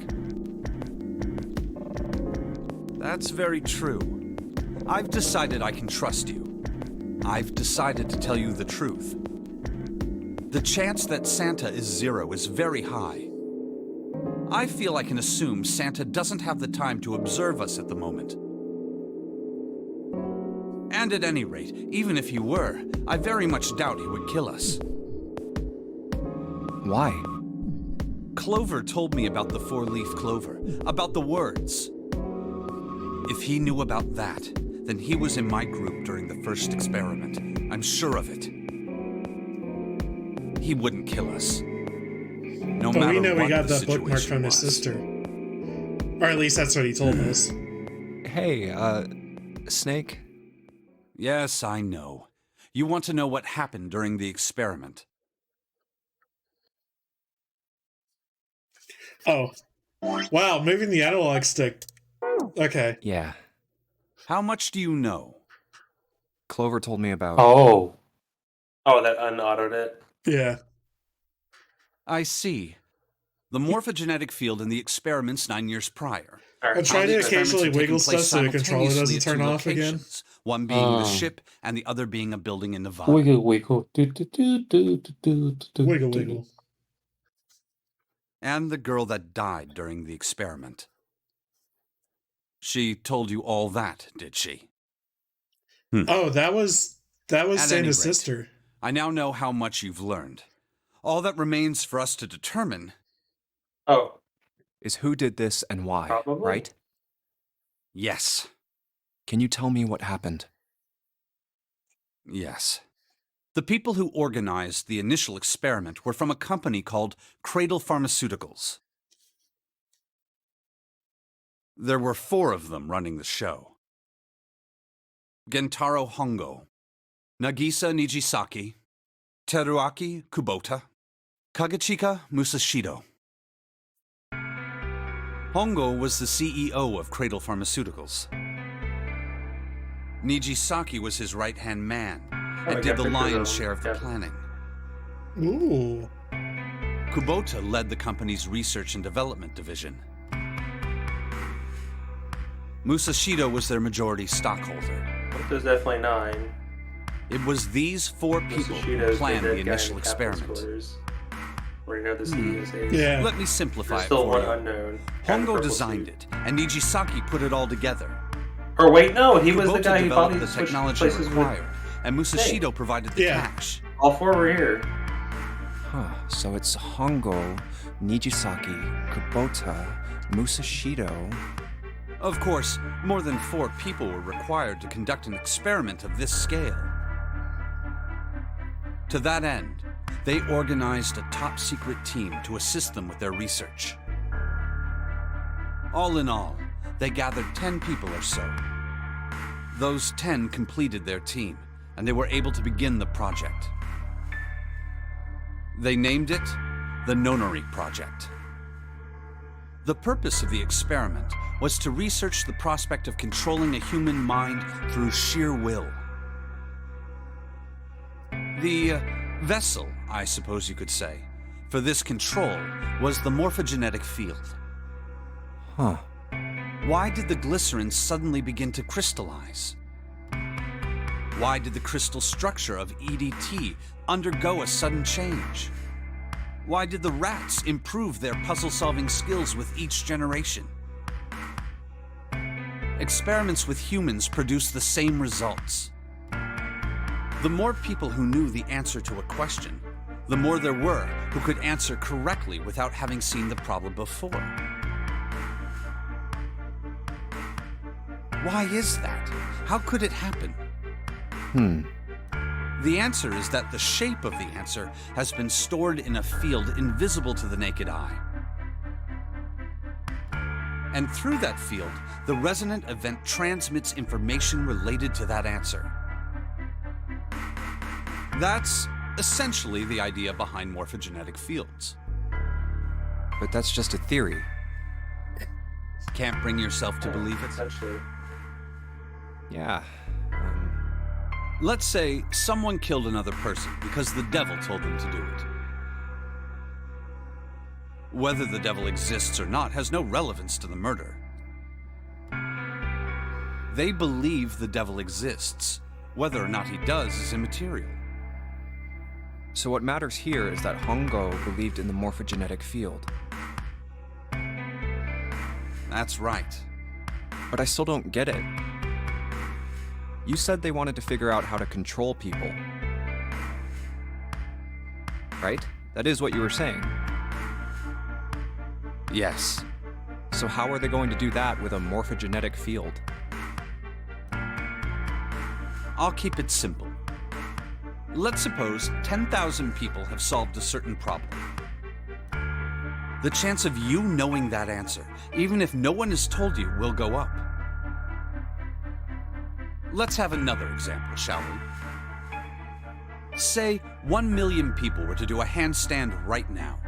That's very true. I've decided I can trust you. I've decided to tell you the truth. The chance that Santa is Zero is very high. I feel I can assume Santa doesn't have the time to observe us at the moment. And at any rate, even if he were, I very much doubt he would kill us. Why? Clover told me about the four-leaf clover, about the words. If he knew about that, then he was in my group during the first experiment. I'm sure of it. He wouldn't kill us. No But matter we know what we got the that bookmark situation from his was. sister. Or at least that's what he told us. Hey, Snake? Yes, I know. You want to know what happened during the experiment. Oh. Wow, moving the analog stick. Okay. Yeah. How much do you know? Clover told me about... Oh. Oh, that unautoed it? Yeah. I see. The morphogenetic field in the experiments 9 years prior. I'm trying to occasionally wiggle stuff so the controller doesn't turn off again. One being the ship and the other being a building in Nevada. Wiggle, wiggle. Wiggle, wiggle. And the girl that died during the experiment. She told you all that, did she? Oh, that was At any Santa's rate, sister. I now know how much you've learned. All that remains for us to determine... Oh. is who did this and why, Probably. right? Yes. Can you tell me what happened? Yes. The people who organized the initial experiment were from a company called Cradle Pharmaceuticals. There were 4 of them running the show. Gentaro Hongo, Nagisa Nijisaki, Teruaki Kubota, Kagechika Musashido. Hongo was the CEO of Cradle Pharmaceuticals. Nijisaki was his right-hand man and did the lion's share of the planning. Ooh. Kubota led the company's research and development division. Musashido was their majority stockholder. There's definitely 9. It was these 4 people who planned the initial experiment. Where you know the CEO's age. Yeah. Let me simplify There's it still for one you. unknown. Hongo designed it, and Nijisaki put it all together. Or wait, no, he was the Kubota guy who bought developed these the technology places required, with... and Musashido provided the Yeah. cash. All 4 were here. Huh, so it's Hongo, Nijisaki, Kubota, Musashido. Of course, more than 4 people were required to conduct an experiment of this scale. To that end, they organized a top-secret team to assist them with their research. All in all, they gathered 10 people or so. Those 10 completed their team, and they were able to begin the project. They named it the Nonary Project. The purpose of the experiment was to research the prospect of controlling a human mind through sheer will. The vessel, I suppose you could say, for this control was the morphogenetic field. Huh. Why did the glycerin suddenly begin to crystallize? Why did the crystal structure of EDT undergo a sudden change? Why did the rats improve their puzzle-solving skills with each generation? Experiments with humans produced the same results. The more people who knew the answer to a question, the more there were who could answer correctly without having seen the problem before. Why is that? How could it happen? The answer is that the shape of the answer has been stored in a field invisible to the naked eye. And through that field, the resonant event transmits information related to that answer. That's essentially the idea behind morphogenetic fields. But that's just a theory. Can't bring yourself to believe it? Essentially. Yeah. Let's say someone killed another person because the devil told them to do it. Whether the devil exists or not has no relevance to the murder. They believe the devil exists. Whether or not he does is immaterial. So what matters here is that Hongo believed in the morphogenetic field. That's right. But I still don't get it. You said they wanted to figure out how to control people. Right? That is what you were saying. Yes. So how are they going to do that with a morphogenetic field? I'll keep it simple. Let's suppose 10,000 people have solved a certain problem. The chance of you knowing that answer, even if no one has told you, will go up. Let's have another example, shall we? Say 1 million people were to do a handstand right now.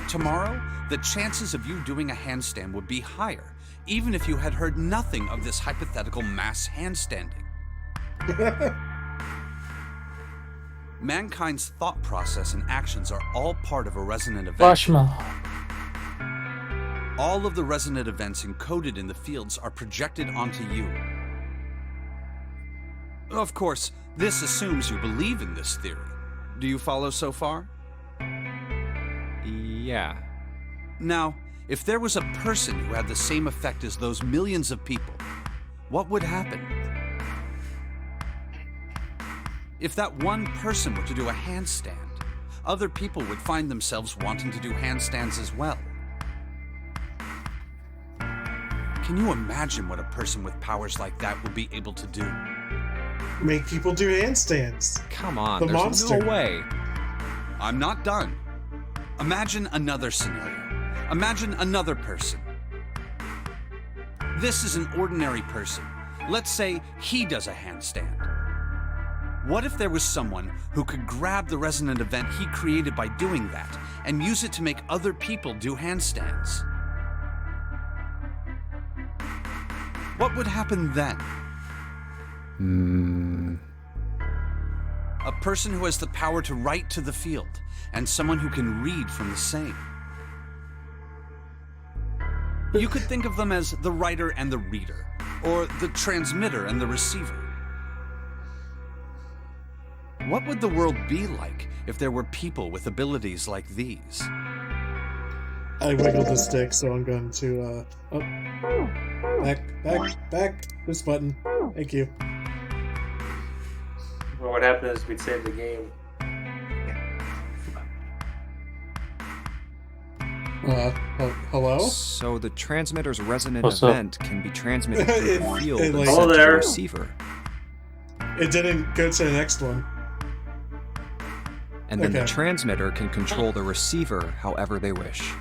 Tomorrow, the chances of you doing a handstand would be higher, even if you had heard nothing of this hypothetical mass handstanding. Mankind's thought process and actions are all part of a resonant event. All of the resonant events encoded in the fields are projected onto you. Of course, this assumes you believe in this theory. Do you follow so far? Yeah. Now, if there was a person who had the same effect as those millions of people, what would happen? If that one person were to do a handstand, other people would find themselves wanting to do handstands as well. Can you imagine what a person with powers like that would be able to do? Make people do handstands. Come on, The there's monster. no way. I'm not done. Imagine another scenario. Imagine another person. This is an ordinary person. Let's say he does a handstand. What if there was someone who could grab the resonant event he created by doing that and use it to make other people do handstands? What would happen then? A person who has the power to write to the field, and someone who can read from the same. You could think of them as the writer and the reader, or the transmitter and the receiver. What would the world be like if there were people with abilities like these? I wiggled the stick, so I'm going to, back, this button. Thank you. What would happen is we'd save the game. Hello? So the transmitter's resonant What's up? event can be transmitted through the field and like- sent Hello to the there. receiver. It didn't go to the next one. And then the Okay. transmitter can control the receiver however they wish.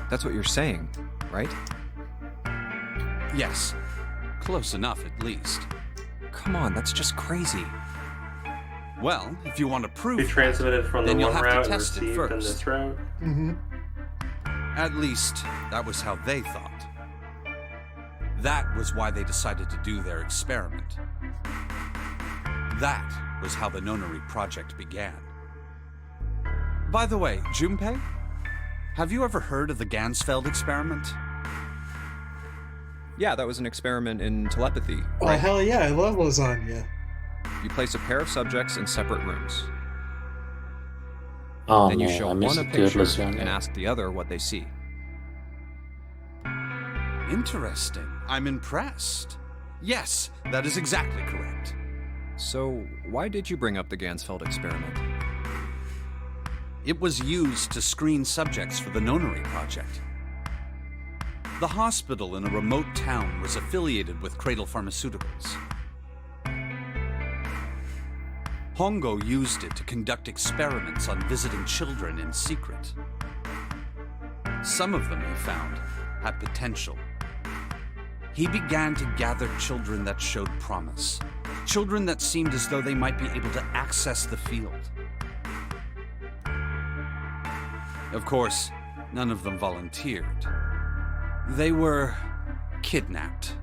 That's what you're saying, right? Yes. Close enough, at least. Come on, that's just crazy. Well, if you want to prove We transmitted from the then you'll one have to route and test it received in first. this route. Mm-hmm. At least, that was how they thought. That was why they decided to do their experiment. That was how the Nonary Project began. By the way, Junpei, have you ever heard of the Ganzfeld Experiment? Yeah, that was an experiment in telepathy. Oh, right? hell yeah, I love lasagna. You place a pair of subjects in separate rooms. Oh Then you man, show I miss one a good picture lasagna. and ask the other what they see. Interesting. I'm impressed. Yes, that is exactly correct. So, why did you bring up the Ganzfeld experiment? It was used to screen subjects for the Nonary Project. The hospital in a remote town was affiliated with Cradle Pharmaceuticals. Hongo used it to conduct experiments on visiting children in secret. Some of them, he found, had potential. He began to gather children that showed promise, children that seemed as though they might be able to access the field. Of course, none of them volunteered. They were kidnapped.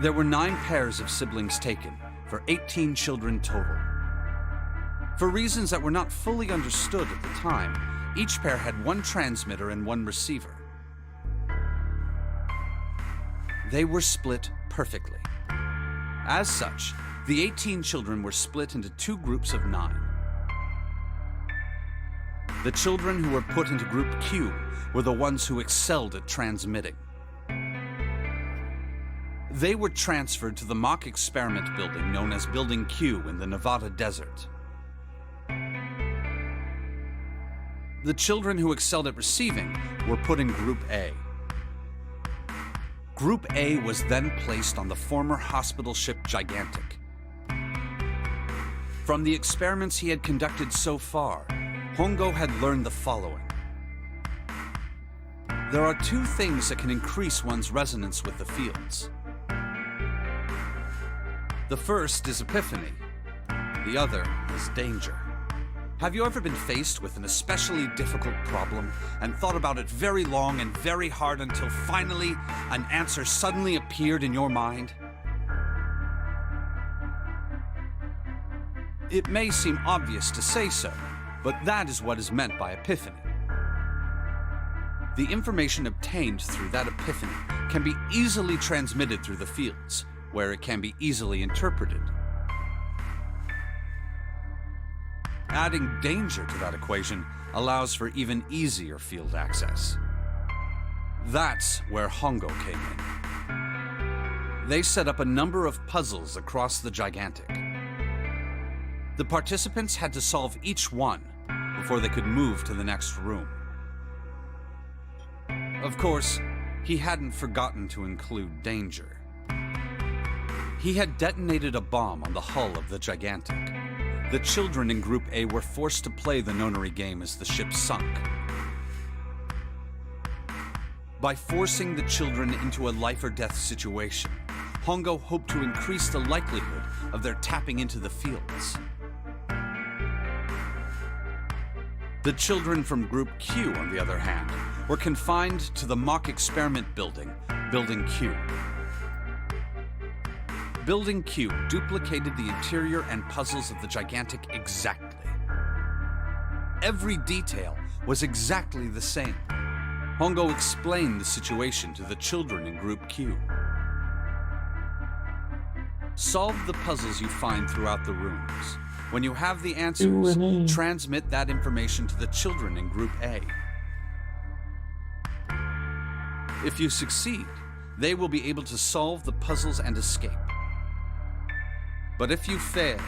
There were 9 pairs of siblings taken, for 18 children total. For reasons that were not fully understood at the time, each pair had 1 transmitter and 1 receiver. They were split perfectly. As such, the 18 children were split into 2 groups of 9. The children who were put into Group Q were the ones who excelled at transmitting. They were transferred to the mock experiment building known as Building Q in the Nevada desert. The children who excelled at receiving were put in Group A. Group A was then placed on the former hospital ship Gigantic. From the experiments he had conducted so far, Hongo had learned the following. There are 2 things that can increase one's resonance with the fields. The first is epiphany. The other is danger. Have you ever been faced with an especially difficult problem and thought about it very long and very hard until finally an answer suddenly appeared in your mind? It may seem obvious to say so, but that is what is meant by epiphany. The information obtained through that epiphany can be easily transmitted through the fields, where it can be easily interpreted. Adding danger to that equation allows for even easier field access. That's where Hongo came in. They set up a number of puzzles across the Gigantic. The participants had to solve each one before they could move to the next room. Of course, he hadn't forgotten to include danger. He had detonated a bomb on the hull of the Gigantic. The children in Group A were forced to play the Nonary game as the ship sunk. By forcing the children into a life-or-death situation, Hongo hoped to increase the likelihood of their tapping into the fields. The children from Group Q, on the other hand, were confined to the mock experiment building, Building Q. Building Q duplicated the interior and puzzles of the Gigantic exactly. Every detail was exactly the same. Hongo explained the situation to the children in Group Q. Solve the puzzles you find throughout the rooms. When you have the answers, transmit that information to the children in Group A. If you succeed, they will be able to solve the puzzles and escape. But if you fail,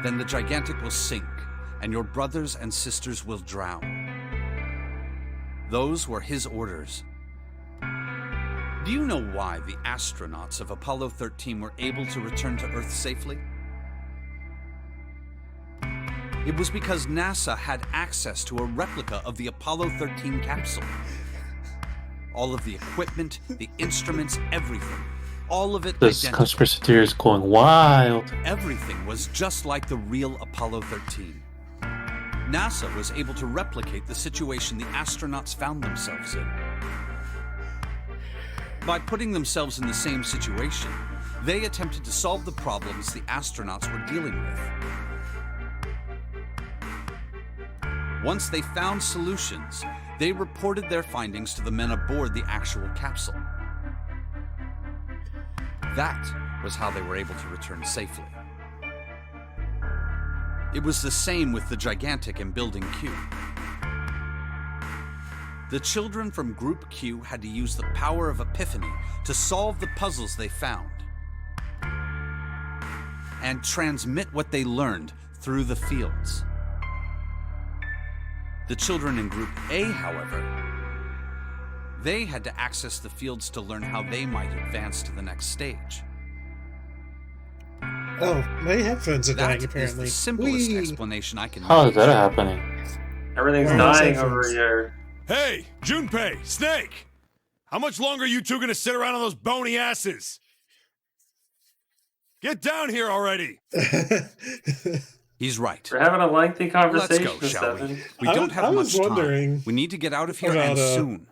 then the Gigantic will sink, and your brothers and sisters will drown. Those were his orders. Do you know why the astronauts of Apollo 13 were able to return to Earth safely? It was because NASA had access to a replica of the Apollo 13 capsule. All of the equipment, the instruments, everything. All of it This identical. conspiracy theory is going wild. Everything was just like the real Apollo 13. NASA was able to replicate the situation the astronauts found themselves in. By putting themselves in the same situation, they attempted to solve the problems the astronauts were dealing with. Once they found solutions, they reported their findings to the men aboard the actual capsule. That was how they were able to return safely. It was the same with the Gigantic in Building Q. The children from Group Q had to use the power of epiphany to solve the puzzles they found and transmit what they learned through the fields. The children in Group A, however, they had to access the fields to learn how they might advance to the next stage. Oh, my headphones are dying, That apparently. is the simplest explanation I can How make. is that happening? Everything's dying over here. Hey, Junpei, Snake! How much longer are you two gonna sit around on those bony asses? Get down here already! He's right. We're having a lengthy conversation, Let's go, shall we? Seven. We don't have much time. wondering We need to get out of here about, and soon.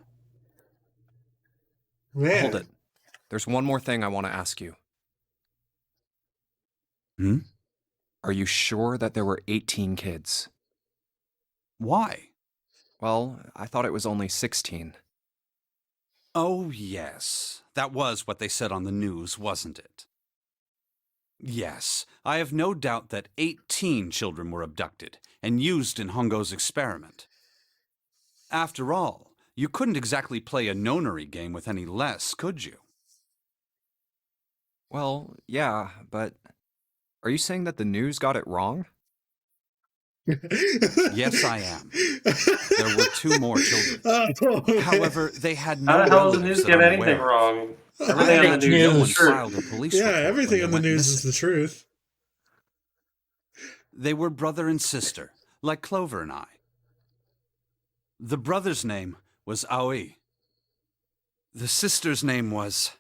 Man. Hold it. There's one more thing I want to ask you. Hmm? Are you sure that there were 18 kids? Why? Well, I thought it was only 16. Oh, yes. That was what they said on the news, wasn't it? Yes, I have no doubt that 18 children were abducted and used in Hongo's experiment. After all, you couldn't exactly play a Nonary game with any less, could you? Well, yeah, but are you saying that the news got it wrong? Yes, I am. There were 2 more children. However, they had no How the hell does the relatives news that get I'm anything aware of. wrong? I Everything on bet the you news no is one true. filed a police Yeah, report everything when on they the went news is missing. the truth. They were brother and sister, like Clover and I. The brother's name was Aoi. The sister's name was...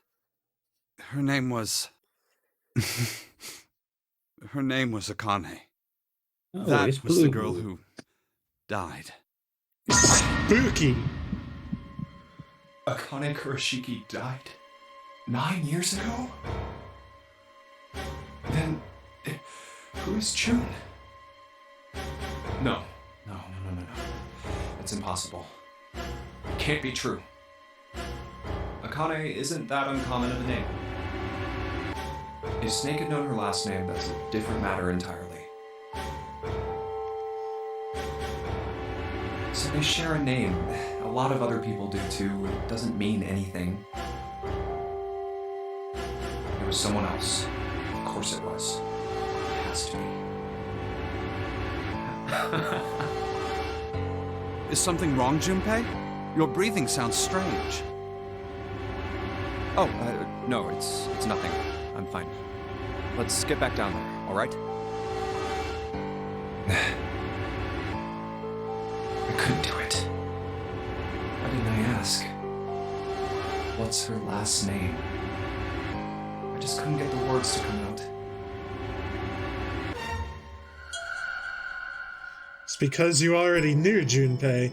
Her name was Akane. Oh, That it's was the blue. girl who died. Spooky. Akane Kurashiki died 9 years ago? Then, who is June? No. That's impossible. It can't be true. Akane isn't that uncommon of a name. If Snake had known her last name, that's a different matter entirely. So they share a name. A lot of other people do too. It doesn't mean anything. It was someone else. Of course it was. It has to be. Is something wrong, Junpei? Your breathing sounds strange. Oh, no, it's nothing. I'm fine. Let's get back down there, all right? I couldn't do it. Why didn't I ask? What's her last name? I just couldn't get the words to come out. It's because you already knew Junpei.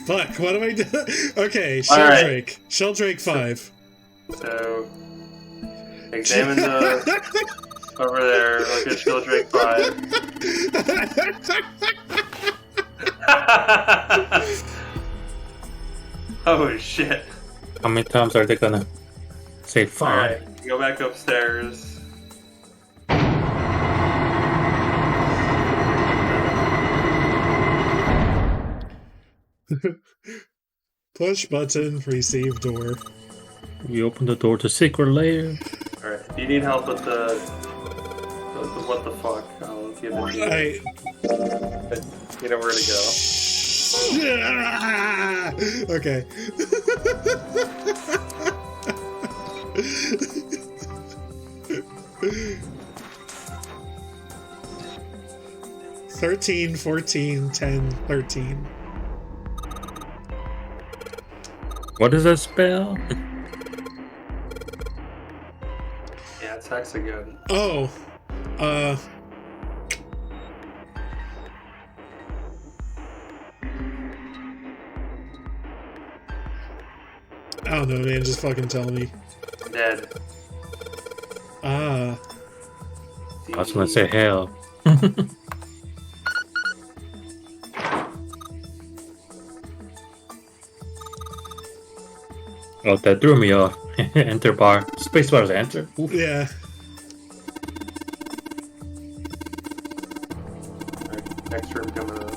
Fuck, what am I doing? Okay, Sheldrake. Sheldrake 5. So, examine the... over there, look at Sheldrake 5. Oh shit. How many times are they gonna say 5? Alright, go back upstairs. Push button, receive door. You open the door to secret layer. Alright, if you need help with the what the fuck, I'll give it to you. But you know where to go. Okay. $13, $14, $10, $13. What is that spell? Yeah, it's hexagon. Oh. I don't know, man. Just fucking tell me. Dead. Ah. I was gonna say hell. Oh, that threw me off. Enter bar. Spacebar is enter. Oof. Yeah. Alright, next room coming up.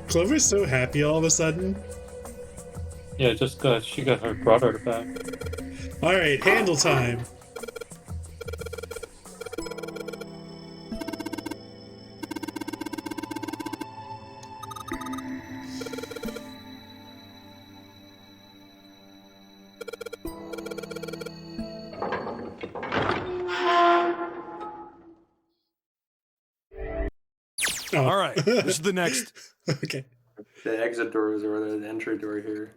Clover's so happy all of a sudden. Yeah, she got her brother back. Alright, handle time. Oh. All right, this is the next. Okay. The exit door is over there, the entry door here.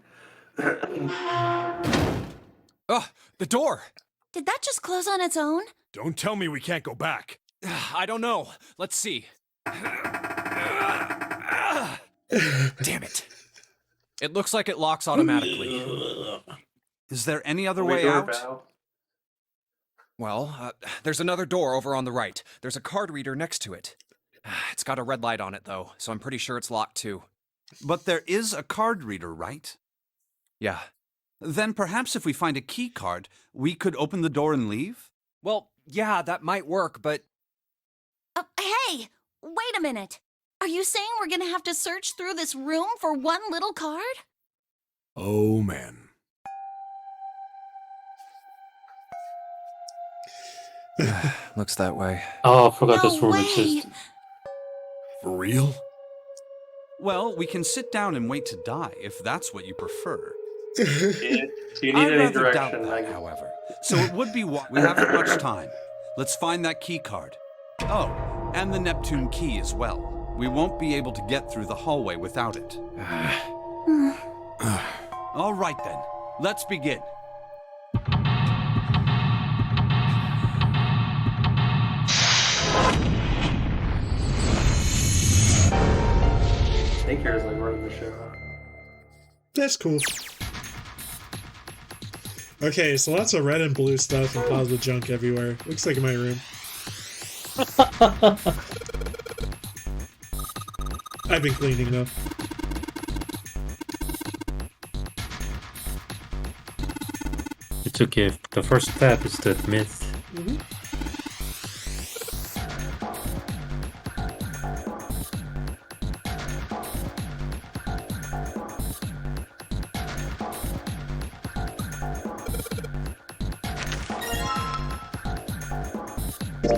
Oh, the door! Did that just close on its own? Don't tell me we can't go back. I don't know. Let's see. Damn it. It looks like it locks automatically. Is there any other way out? Well, there's another door over on the right. There's a card reader next to it. It's got a red light on it, though, so I'm pretty sure it's locked, too. But there is a card reader, right? Yeah. Then perhaps if we find a key card, we could open the door and leave? Well, yeah, that might work, but... Hey! Wait a minute! Are you saying we're gonna have to search through this room for one little card? Oh, man. Looks that way. Oh, I forgot No this room way. existed. For real? Well, we can sit down and wait to die, if that's what you prefer. Do you need I'd any rather doubt direction? that, however. So it would be we haven't much time. Let's find that key card. Oh, and the Neptune key as well. We won't be able to get through the hallway without it. All right then, let's begin. Snake here is like running the show. That's cool. Okay, so lots of red and blue stuff and piles of junk everywhere. Looks like my room. I've been cleaning though. It's okay. The first step is to admit. Thanks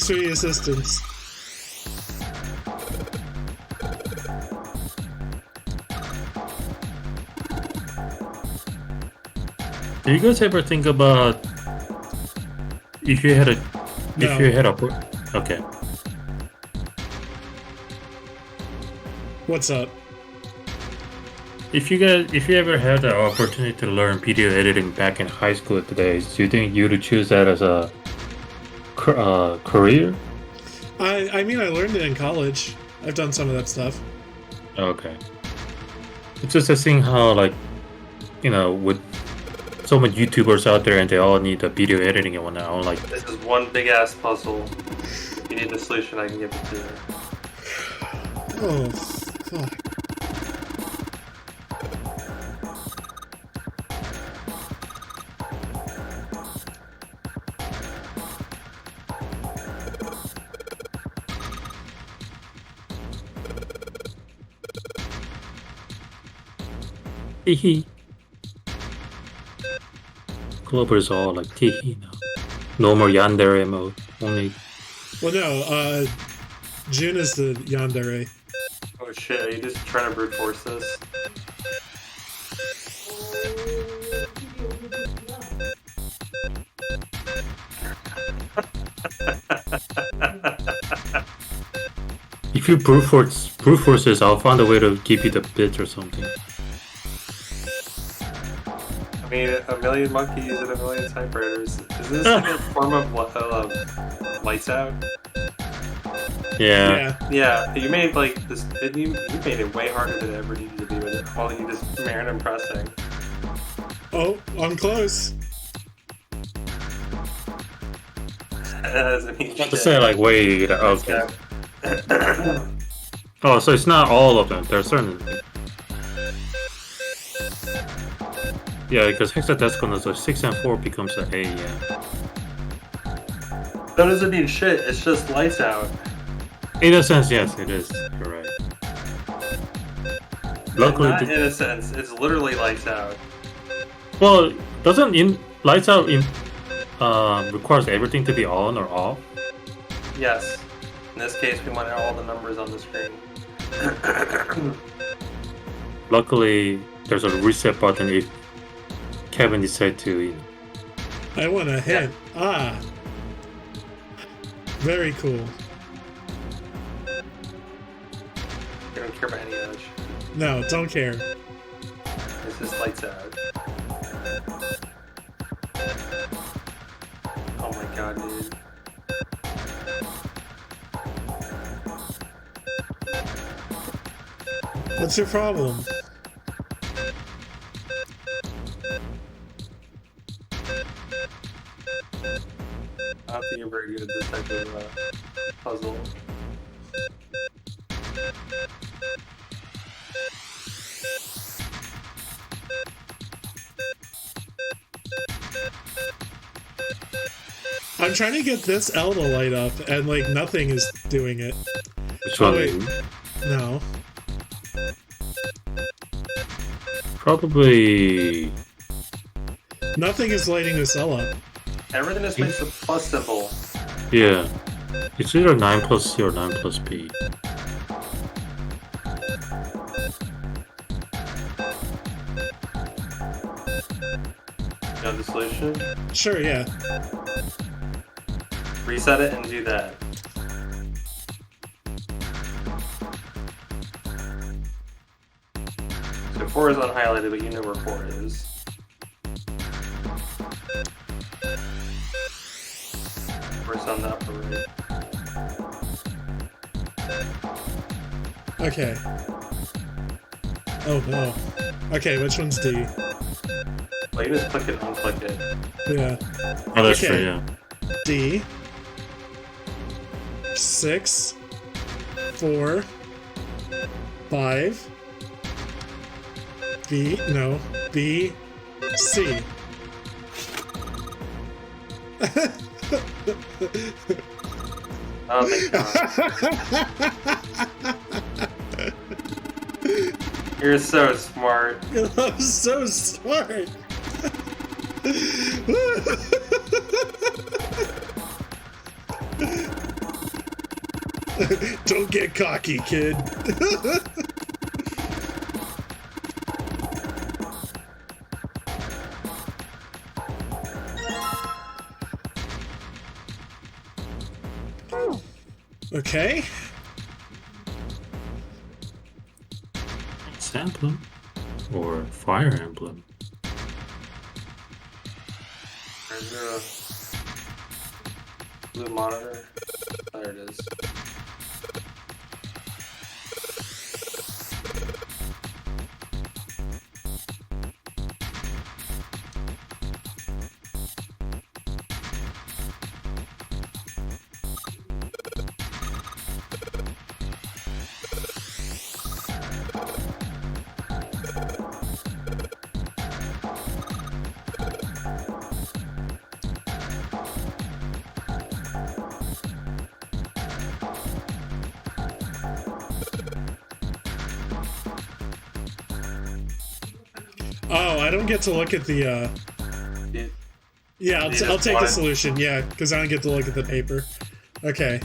for the assistance. Do you guys ever think about if you had a okay. What's up? If you ever had the opportunity to learn video editing back in high school today, do you think you would choose that as a career? I mean, I learned it in college. I've done some of that stuff. Okay. It's just a thing how, like, you know, with so many YouTubers out there and they all need the video editing and whatnot. I'm like, this is one big ass puzzle. If you need the solution, I can give it to you. Oh, fuck. Teehee. Clover's all like teehee now. No more yandere mode. Only. Well, no, Jun is the yandere. Oh shit, are you just trying to brute force this? If you brute force this, I'll find a way to give you the bits or something. I mean, a million monkeys and a million typewriters. Is this like a form of lights out? Yeah. Yeah, you made like this. You made it way harder than it ever needed to be with it. All you just random pressing. Oh, I'm close. That doesn't mean Not to say like wait. Okay. Oh, so it's not all of them. There are certain. Yeah, because hexadecimal, so 6 and 4 becomes an A, yeah. That doesn't mean shit, it's just lights out. In a sense, yes, it is. You're right. Luckily, not in a sense, it's literally lights out. Well, doesn't lights out requires everything to be on or off? Yes. In this case, we want all the numbers on the screen. Luckily, there's a reset button if Kevin decided to. I want a hint. Yeah. Ah. Very cool. I don't care about any of that shit. No, don't care. It's just lights out. Oh my god, dude. What's your problem? I don't think you're very good at this type of puzzle. I'm trying to get this L to light up, and like nothing is doing it. Which one? Wait. No. Probably. Nothing is lighting this L up. Everything just makes a plus symbol. Yeah. It's either 9 plus C or 9 plus B. You know the solution? Sure, yeah. Reset it and do that. So 4 is unhighlighted, but you know where 4 is. Where's on the upper right? Okay. Oh no. Okay, which one's D? Well, you just click it and unclick it. Yeah. Oh, that's true, yeah. D. 6. 4. 5. B. No. B. C. Oh, thank God. You're so smart. I'm so smart. Don't get cocky, kid. Okay. It's emblem or fire emblem. Is there a blue monitor? There it is. Oh, I don't get to look at the, Yeah, I'll take the solution, yeah, because I don't get to look at the paper. Okay.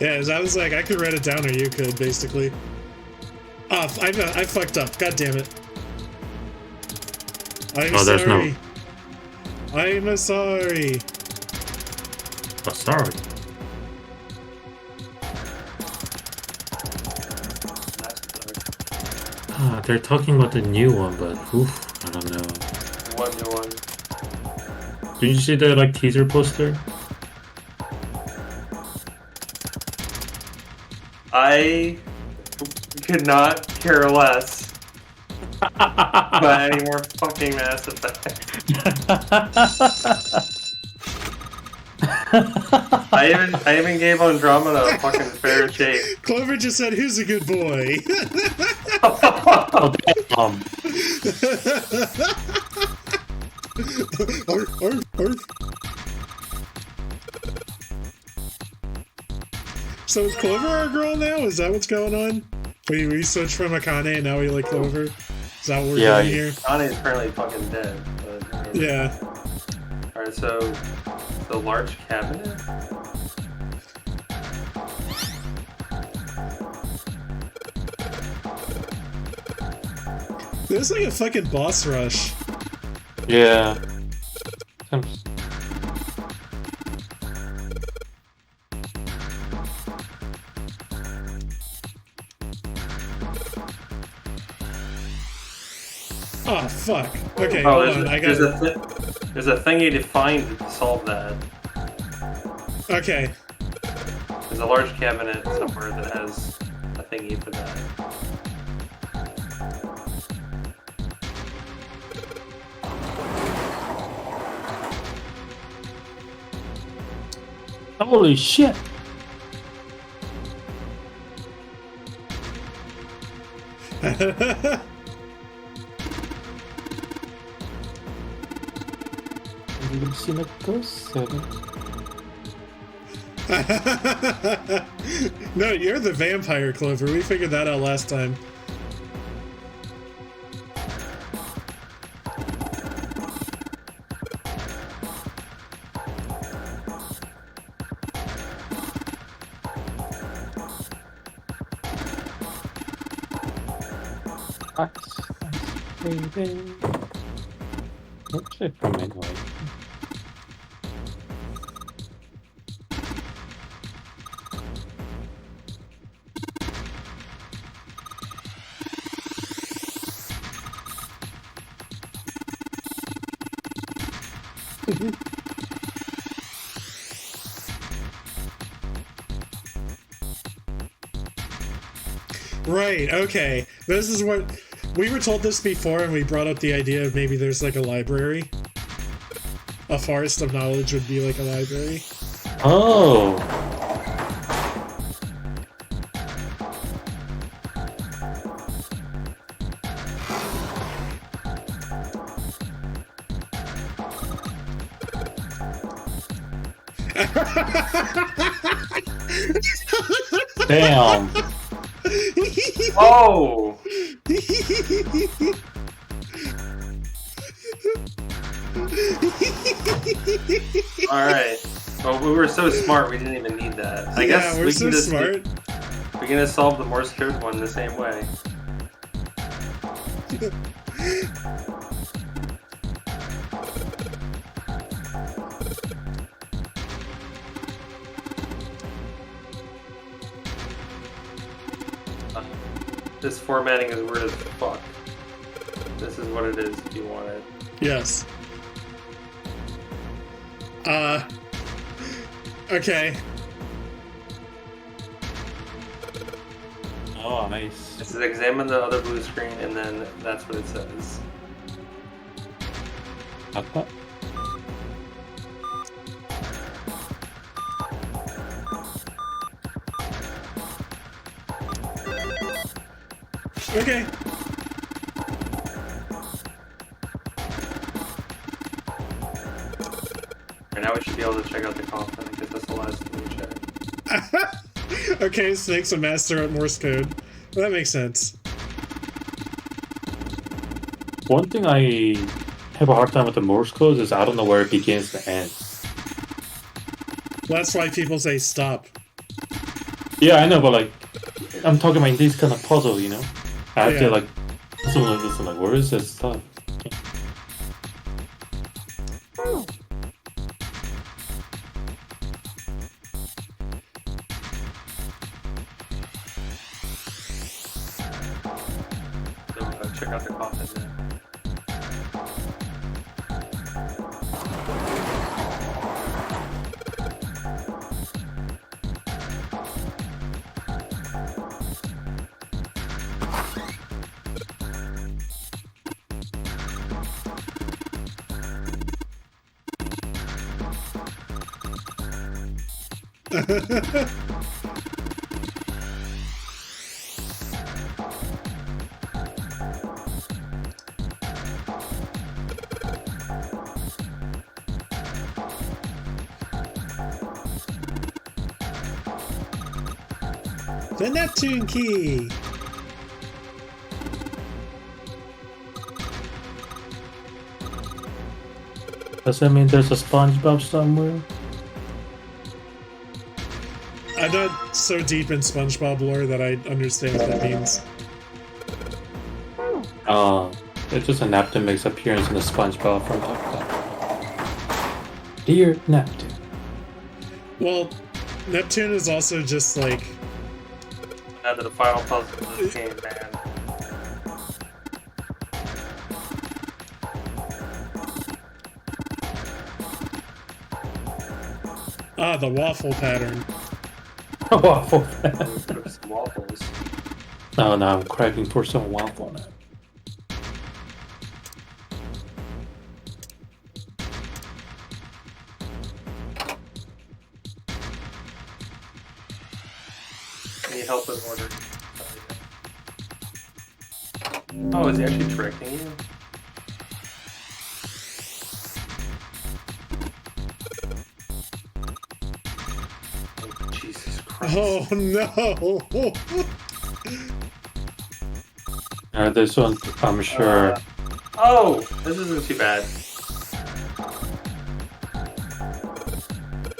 Yeah, I was like, I could write it down or you could, basically. Oh, I fucked up. God damn it. I'm sorry. I'm sorry. Oh, sorry. They're talking about the new one, but oof, I don't know. What new one? Did you see the teaser poster? I could not care less about any more fucking Mass Effect. I even gave Andromeda a fucking fair shake. Clover just said, "Who's a good boy?" Oh, damn. So is Clover our girl now? Is that what's going on? We switched from Akane and now we like Clover? Is that what we're doing here? Akane is currently fucking dead. But, yeah. Alright, so the large cabinet? This is like a fucking boss rush. Yeah. Oh, fuck. Okay, oh, hold on. There's a thingy to find to solve that. Okay. There's a large cabinet somewhere that has a thingy for that. Holy shit! No, you're the vampire, Clover. We figured that out last time. Baby. What's it from anyway? Right, okay. This is what... We were told this before, and we brought up the idea of maybe there's like a library. A forest of knowledge would be like a library. Oh. Damn. Oh! Alright. Well, we were so smart, we didn't even need that. I guess we're we so can just smart. We can just solve the Morse code one the same way. This formatting is weird as fuck. This is what it is if you want it. Yes. Okay. Oh, nice. This is examine the other blue screen, and then that's what it says. Okay. Okay. And now we should be able to check out the coffin, because that's the last thing we check. Okay, Snake's a master at Morse code. Well, that makes sense. One thing I have a hard time with the Morse code is I don't know where it begins and ends. That's why people say stop. Yeah, I know, but like, I'm talking about this kind of puzzle, you know? I have to Yeah. like, listen, like, where is this stuff? So check out the coffin then. The Neptune key. Does that mean there's a SpongeBob somewhere? I'm not so deep in SpongeBob lore that I understand what that means. It's just a Neptune makes appearance in the SpongeBob from time to time. Dear Neptune. Well, Neptune is also just like... Now that the final puzzle of this game, man. Ah, the waffle pattern. Waffle. Some waffles. No, I'm craving for some waffle now. Need help with order. Oh, is he actually directing you? Oh, Jesus Christ. Oh no! This one, I'm sure. Oh, this isn't too bad.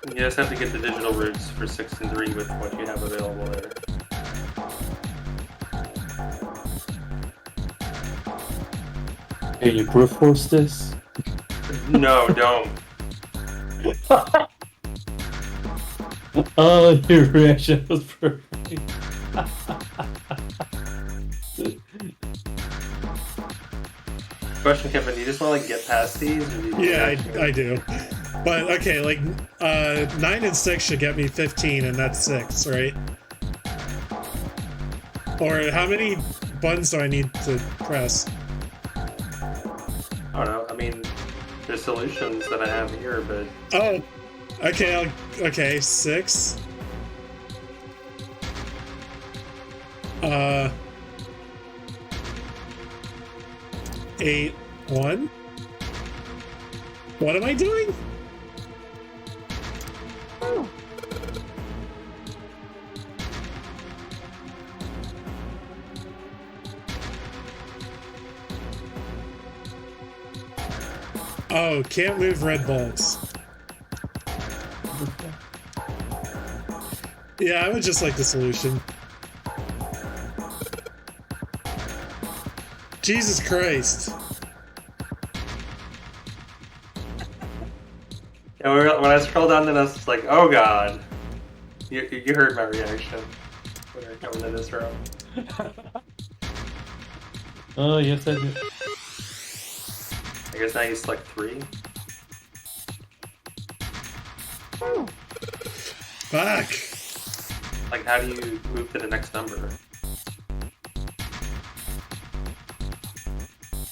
You just have to get the digital roots for 6 and 3 with what you have available there. Can you brute force this? No, don't. Oh, your reaction was perfect. Question, Kevin, do you just want to like get past these? Or do you Yeah, I do. But okay, like 9 and 6 should get me 15, and that's 6, right? Or how many buttons do I need to press? I don't know. I mean, there's solutions that I have here, but... Oh, okay, okay, 6. 8, 1. What am I doing? Oh, can't move red balls. Yeah, I would just like the solution. Jesus Christ. Yeah, when I scrolled down, then I was like, oh god. You heard my reaction when we were coming to this room. Oh, yes, I did. I guess now you select 3. Fuck. Like, how do you move to the next number?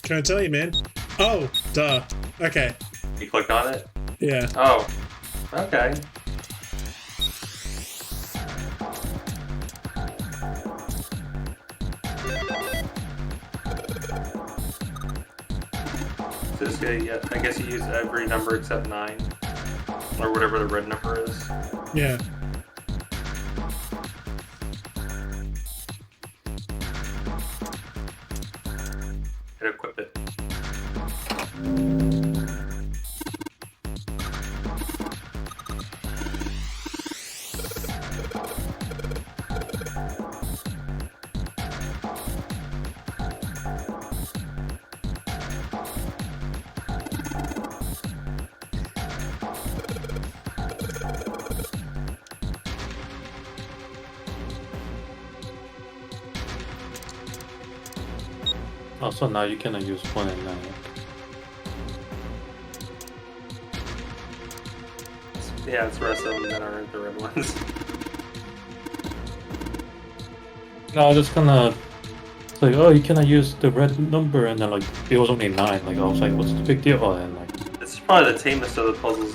Can I tell you, man? Oh, duh. Okay. You click on it? Yeah. Oh. Okay. So this guy, yeah, I guess you use every number except 9. Or whatever the red number is. Yeah. And equip it. Oh, so now you cannot use 1 and 9. Yeah, it's the rest of them that aren't the red ones. No, I just kinda... It's like, oh, you cannot use the red number, and then like, it was only 9. Like, I was like, what's the big deal? Oh, and like... It's probably the tamest of the puzzles.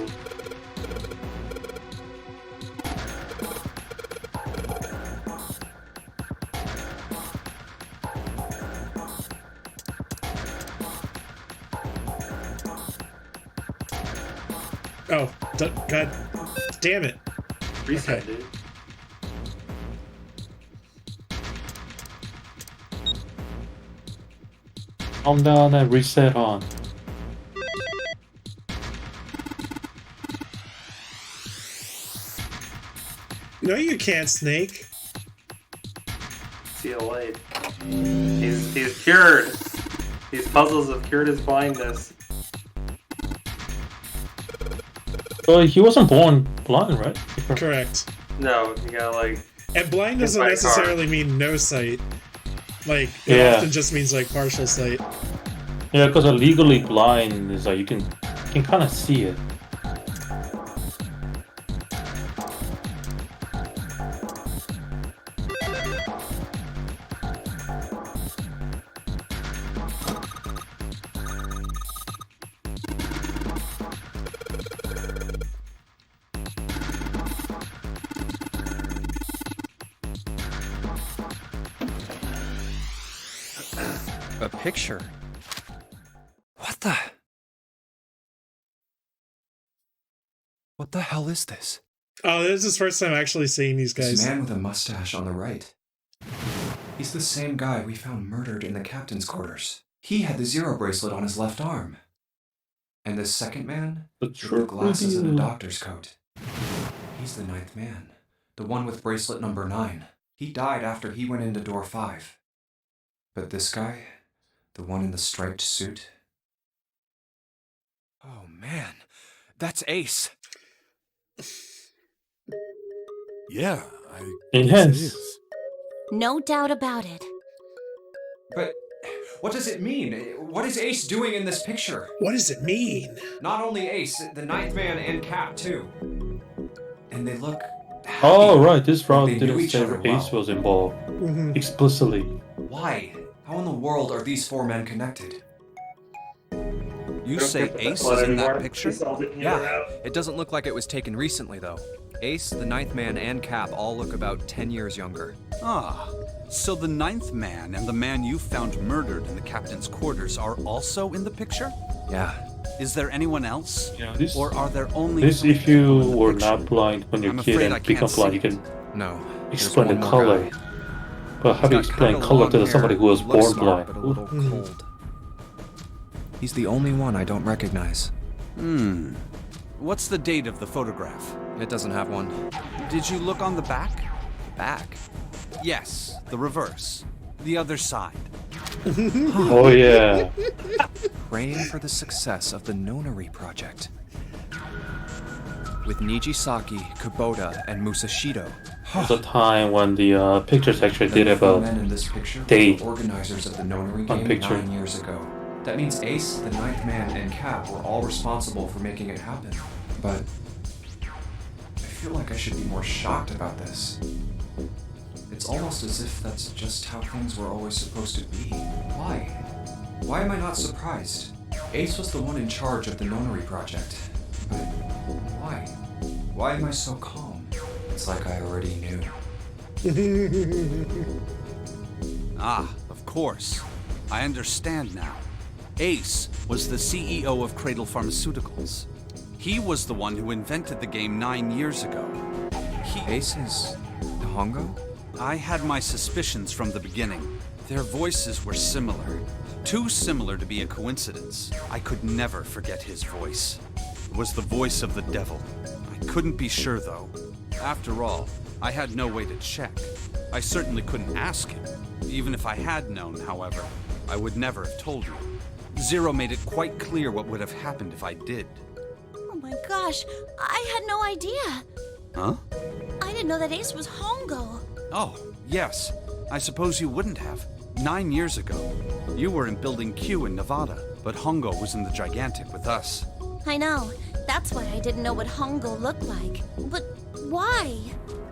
Oh, god damn it. Reset, Okay. dude. Calm down and reset on. No, you can't, Snake. See you late. He's cured. These puzzles have cured his blindness. Well, he wasn't born blind, right? Correct. No, you gotta like... And blind hit doesn't by a necessarily mean no sight. Like, it Yeah. often just means like partial sight. Yeah, because a legally blind is like, you can kind of see it. A picture? What the? What the hell is this? Oh, this is his first time actually seeing these guys. This man with a mustache on the right. He's the same guy we found murdered in the captain's quarters. He had the zero bracelet on his left arm. And this second man? With the glasses and a doctor's coat. He's the 9th man. The one with bracelet number 9. He died after he went into door 5. But this guy? The one in the striped suit? Oh man, that's Ace. Yeah, I Enhance. guess it is. No doubt about it. But what does it mean? What is Ace doing in this picture? What does it mean? Not only Ace, the 9th man and Cap too. And they look Oh, right, this round They knew didn't each say other Ace well. was involved explicitly. Why? How in the world are these four men connected? You say Ace is in that picture? Yeah, it doesn't look like it was taken recently, though. Ace, the ninth man, and Cap all look about 10 years younger. Ah, so the ninth man and the man you found murdered in the captain's quarters are also in the picture? Yeah. Is there anyone else? Yeah, this, or are there only this three if you people in the were picture? not blind when you're I'm a kid afraid I and can't become blind, see you can No. explain one the more color. guy. But how do you He's got explain kinda color long to somebody hair, who was looks born smart, blind? but a little cold. He's the only one I don't recognize. What's the date of the photograph? It doesn't have one. Did you look on the back? Back? Yes, the reverse. The other side. Oh yeah. Praying for the success of the Nonary Project. With Nijisaki, Kubota, and Musashido. There's a time when the picture section did The four about men in this picture date were organizers of the Nonary on game picture. 9 years ago. That means Ace, the ninth man, and Cap were all responsible for making it happen. But I feel like I should be more shocked about this. It's almost as if that's just how things were always supposed to be. Why? Why am I not surprised? Ace was the one in charge of the Nonary Project. But why? Why am I so calm? It's like I already knew. Ah, of course. I understand now. Ace was the CEO of Cradle Pharmaceuticals. He was the one who invented the game 9 years ago. Ace is Hongo? I had my suspicions from the beginning. Their voices were similar. Too similar to be a coincidence. I could never forget his voice. It was the voice of the devil. I couldn't be sure, though. After all, I had no way to check. I certainly couldn't ask him. Even if I had known, however, I would never have told you. Zero made it quite clear what would have happened if I did. Oh my gosh, I had no idea. Huh? I didn't know that Ace was Hongo. Oh, yes. I suppose you wouldn't have. 9 years ago, you were in Building Q in Nevada, but Hongo was in the Gigantic with us. I know. That's why I didn't know what Hongo looked like. But why?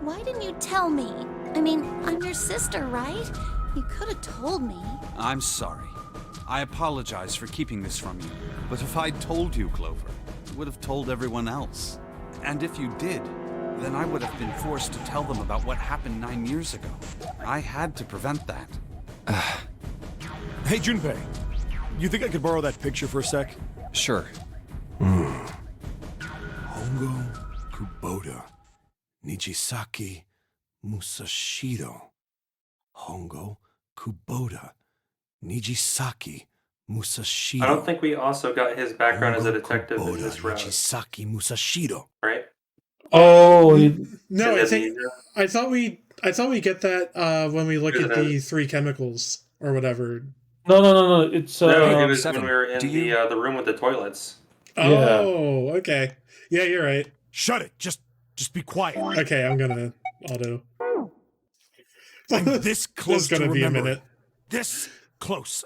Why didn't you tell me? I mean, I'm your sister, right? You could have told me. I'm sorry. I apologize for keeping this from you. But if I'd told you, Clover, I would have told everyone else. And if you did, then I would have been forced to tell them about what happened 9 years ago. I had to prevent that. Hey, Junpei. You think I could borrow that picture for a sec? Sure. Hongo, Kubota, Nijisaki, Musashido. Hongo, Kubota, Nijisaki, Musashido. I don't think we also got his background as a Hongo, detective in Kubota, this round, Nijisaki, Musashido. right? Oh, No, I thought we get that when we look at the three chemicals or whatever. no. It's No, it was Seven. when we were in Do you- the room with the toilets. Oh, okay. Yeah, you're right. Shut it. Just be quiet. Okay, I'm gonna auto. I'm this close It's gonna to be a remembering. minute. This close.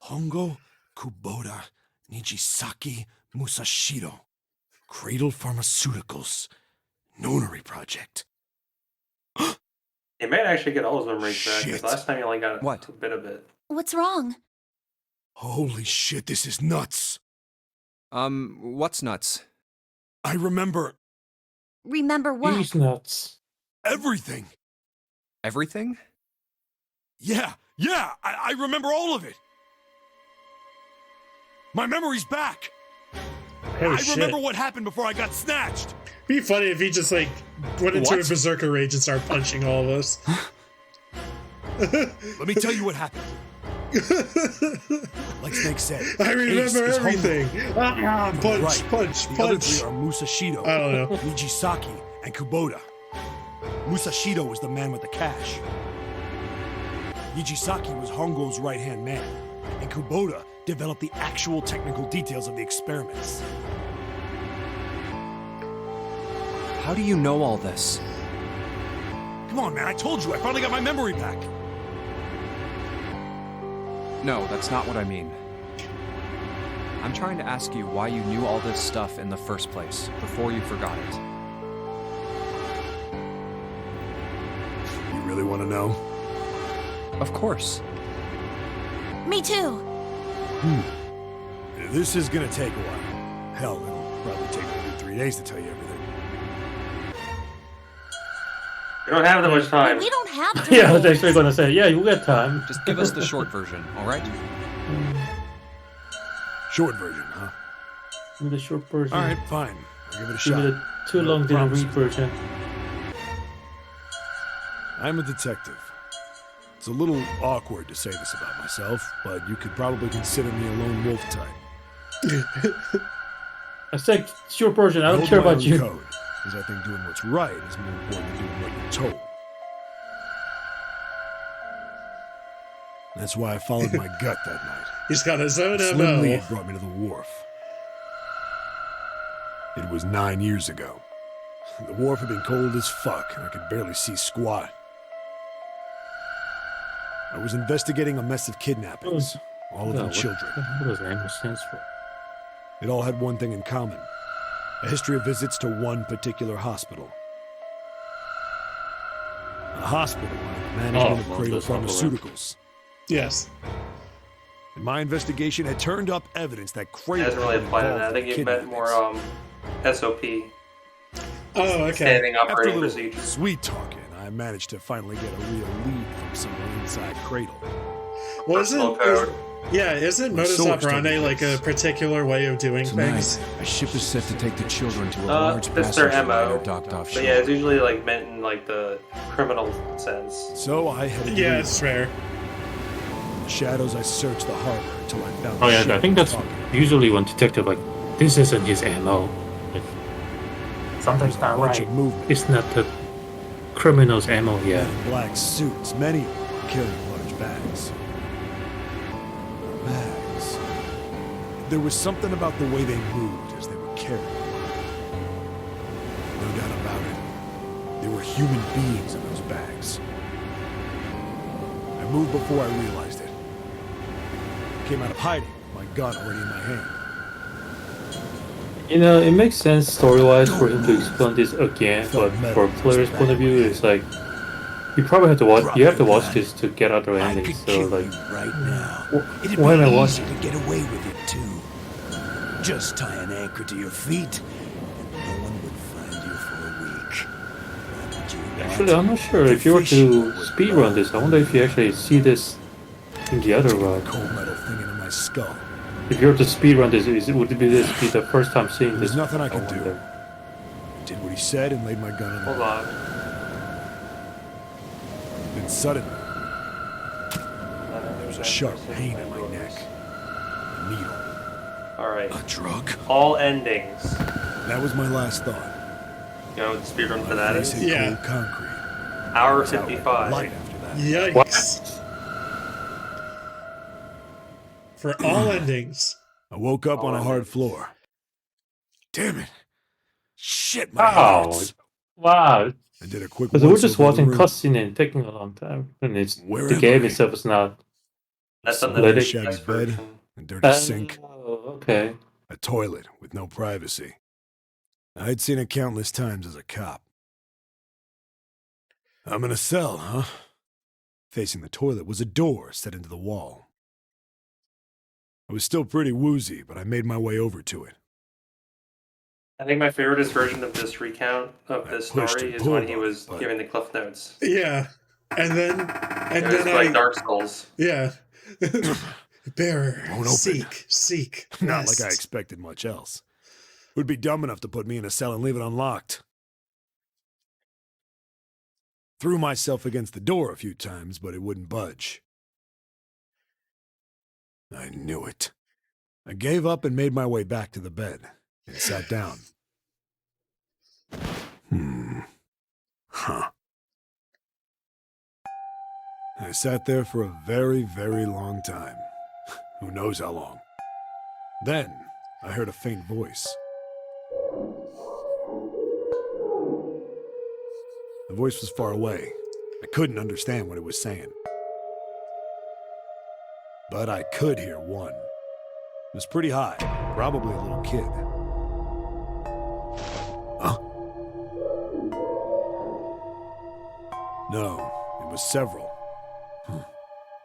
Hongo, Kubota, Nijisaki, Musashido. Cradle Pharmaceuticals. Nonary Project. He might actually get all his memories back, because Shit. last time he only got What? a bit of it. What's wrong? Holy shit, this is nuts. What's nuts? I remember Remember what? He's nuts. everything. Everything? Yeah, I remember all of it. My memory's back. Oh, I shit. remember what happened before I got snatched. It'd be funny if he just like went into a What? berserker rage and started punching all of us. Let me tell you what happened. Like Snake said, I remember Ace is everything. Hongo. Punch, Right. punch, The other punch. three are Musashido, I don't know. Nijisaki, and Kubota. Musashido was the man with the cash. Nijisaki was Hongo's right-hand man, and Kubota developed the actual technical details of the experiments. How do you know all this? Come on, man, I told you, I finally got my memory back. No, that's not what I mean. I'm trying to ask you why you knew all this stuff in the first place, before you forgot it. really want to know? Of course. Me too. This is gonna take a while. Hell, it'll probably take me 3 days to tell you everything. We don't have that much time. We don't have to. Yeah, I was actually going to say, yeah, you got time. Just give us the short version, all right? Short version, huh? Give me the short version. All right, fine. I'll give it a Give shot. me the too long didn't read version. I'm a detective. It's a little awkward to say this about myself, but you could probably consider me a lone wolf type. I said short version. I don't hold care my about own you. code, because I think doing what's right is more important than doing what you're told. That's why I followed my gut that night. He's got his own Slim Lee MO. had brought me to the wharf. It was 9 years ago. The wharf had been cold as fuck, and I could barely see squat. I was investigating a mess of kidnappings, all of them children. What does that stand for? It all had one thing in common: a history of visits to one particular hospital. A hospital under the management of Cradle Pharmaceuticals. Yes. And my investigation had turned up evidence that It Cradle doesn't really had apply to involved that. I in think you meant more SOP. Oh, okay. Standing After a operating little procedure. sweet talking, I managed to finally get a real lead from someone inside Cradle. Well, Personal code. isn't My modus source operandi told me like a this. particular way of doing things? A ship is set to take the children to a large That's their passenger MO. liner docked offshore. But yeah, it's usually like meant in like the criminal sense. So I headed Yeah, to it's fair. the shadows. I searched the harbor until I found. Oh the yeah, ship I think that's talking. usually when detective like this isn't his MO. Like, something's not bunch right. of movement. It's not the criminal's MO yet. Men in black suits, many of them carrying large bags. Bags. There was something about the way they moved as they were carried. No doubt about it. There were human beings in those bags. I moved before I realized it. Came out of hiding with my gun already in my hand. You know, it makes sense story-wise for him to explain this again, but for a player's point of view, it's like you probably have to watch. You have to watch this to get other endings. So like, right now. It'd why am I be watching? easy to get away with it too. Just tie an anchor to your feet, and no one would find you for a week. But you Actually, I'm not sure if you were to speedrun this. I wonder if you actually see this in the other run. Cold metal thing into my skull. If you were to speedrun this, would it be this be the first time seeing this? There's nothing I could do. wonder. Did what he said and laid my gun on the Hold on. Then suddenly, there was a sharp pain in my neck. A needle. Alright. A drug? All endings. That was my last thought. You know what the speedrun for that Face is? hit cold concrete. Hour Was out like 55. light after that. Yikes. For all endings. I woke up on a hard floor. Damn it. Shit, my Wow. hurts. Wow. I did a quick Because we're once just over the watching room. cutscene and taking a long time, and it's Where the am game I? itself is not. That's Some something little that shaggy that's bed, version. a dirty sink, Okay. a toilet with no privacy. I'd seen it countless times as a cop. I'm in a cell, huh? Facing the toilet was a door set into the wall. I was still pretty woozy, but I made my way over to it. I think my favorite version of this recount of this pushed story and is when pulled he on was it, but- giving the cliff notes. Yeah. And then It was like Dark Souls. Yeah. Bearer, Won't open. seek. Not like I rest. expected much else. Would be dumb enough to put me in a cell and leave it unlocked. Threw myself against the door a few times, but it wouldn't budge. I knew it. I gave up and made my way back to the bed and sat down. Huh. I sat there for a very, very long time. Who knows how long. Then, I heard a faint voice. The voice was far away. I couldn't understand what it was saying. But I could hear one. It was pretty high, probably a little kid. Huh? No, it was several.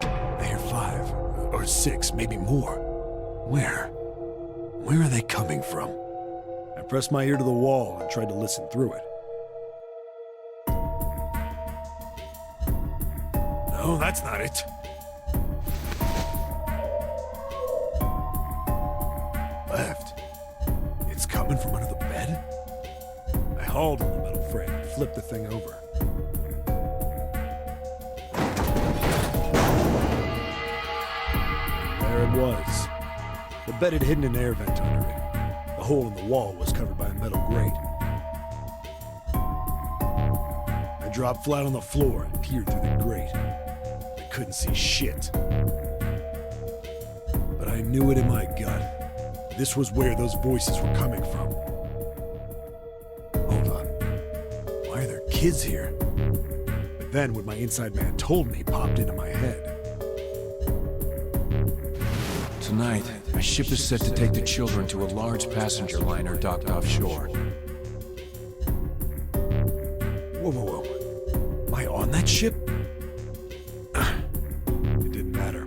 I hear 5 or 6, maybe more. Where? Where are they coming from? I pressed my ear to the wall and tried to listen through it. No, that's not it. Left. It's coming from under the bed? I hauled on the metal frame and flipped the thing over. There it was. The bed had hidden an air vent under it. The hole in the wall was covered by a metal grate. I dropped flat on the floor and peered through the grate. I couldn't see shit. But I knew it in my gut. This was where those voices were coming from. Hold on. Why are there kids here? But then what my inside man told me popped into my head. Tonight, a ship is set to take the children to a large passenger liner docked offshore. Whoa, whoa, whoa. Am I on that ship? It didn't matter.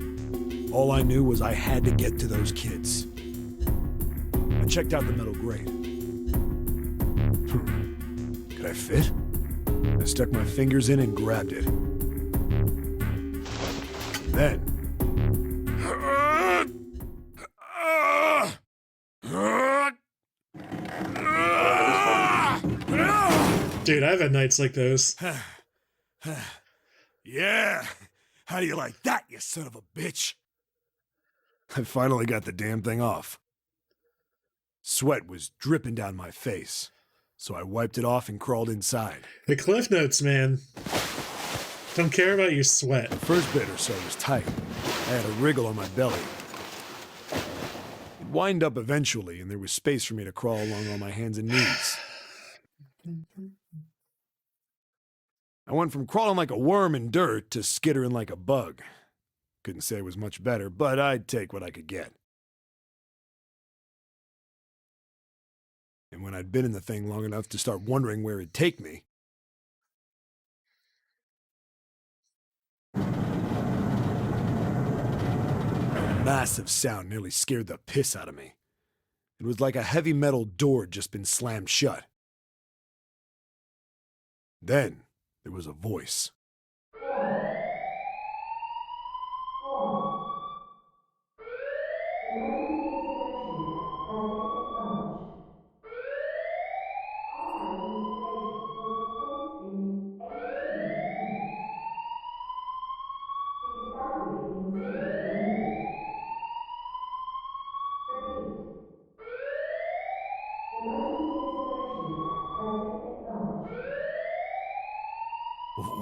All I knew was I had to get to those kids. I checked out the metal grate. Could I fit? I stuck my fingers in and grabbed it. Then... Dude, I've had nights like those. Yeah! How do you like that, you son of a bitch? I finally got the damn thing off. Sweat was dripping down my face, so I wiped it off and crawled inside. The Cliff Notes, man. Don't care about your sweat. The first bit or so was tight. I had a wriggle on my belly. It wind up eventually, and there was space for me to crawl along on my hands and knees. I went from crawling like a worm in dirt to skittering like a bug. Couldn't say it was much better, but I'd take what I could get. And when I'd been in the thing long enough to start wondering where it'd take me, a massive sound nearly scared the piss out of me. It was like a heavy metal door had just been slammed shut. Then there was a voice.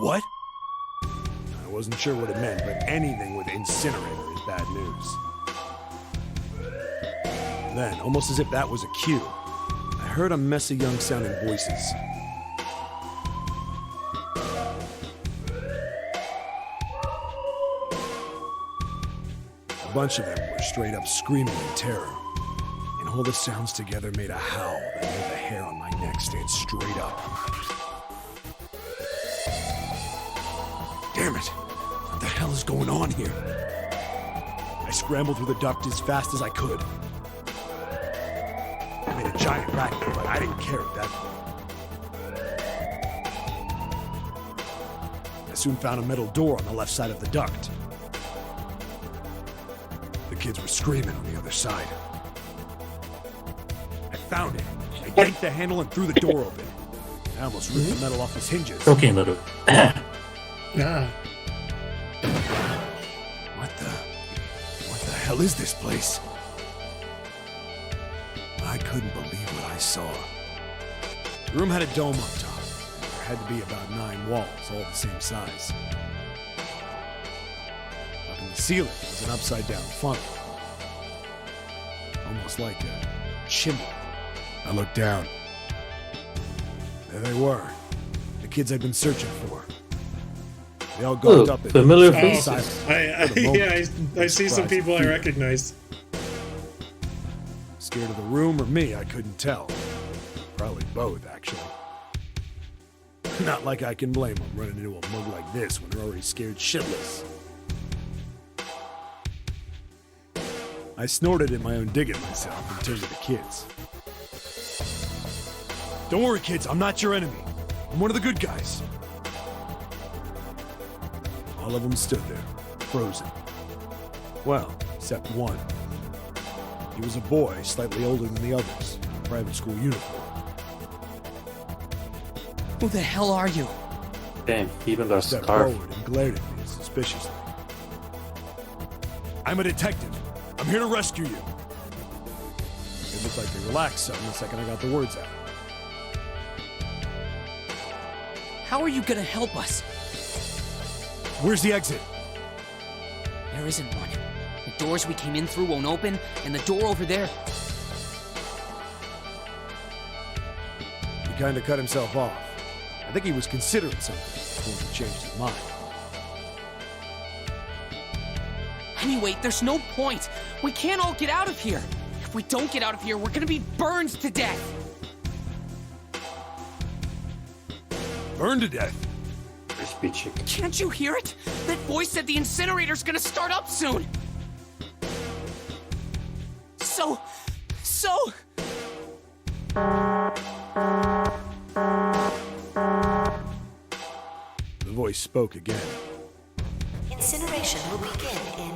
What? I wasn't sure what it meant, but anything with incinerator is bad news. Then, almost as if that was a cue, I heard a mess of young-sounding voices. A bunch of them were straight up screaming in terror, and all the sounds together made a howl that made the hair on my neck stand straight up. Damn it! What the hell is going on here? I scrambled through the duct as fast as I could. I made a giant racket, but I didn't care at that point. I soon found a metal door on the left side of the duct. The kids were screaming on the other side. I found it. I yanked the handle and threw the door open. I almost ripped the metal off its hinges. Okay, little. Ah. What the hell is this place? I couldn't believe what I saw. The room had a dome up top. There had to be about 9 walls, all the same size. Up in the ceiling was an upside-down funnel. Almost like a chimney. I looked down. There they were. The kids I'd been searching for. They all gawked up at familiar me. faces. I see some people I recognize. Scared of the room or me, I couldn't tell. Probably both, actually. Not like I can blame them running into a mug like this when they're already scared shitless. I snorted in my own dig at myself and turned to the kids. Don't worry, kids, I'm not your enemy. I'm one of the good guys. All of them stood there, frozen. Well, except one. He was a boy, slightly older than the others, in a private school uniform. Who the hell are you? Damn, even the Stepped scarf. forward and glared at me suspiciously. I'm a detective. I'm here to rescue you. It looked like they relaxed some the second I got the words out. How are you gonna help us? Where's the exit? There isn't one. The doors we came in through won't open, and the door over there... He kinda cut himself off. I think he was considering something before he changed his mind. Anyway, there's no point. We can't all get out of here. If we don't get out of here, we're gonna be burned to death. Burned to death? Crispy chicken. Can't you hear it? That voice said the incinerator's gonna start up soon. So... The voice spoke again. Incineration will begin in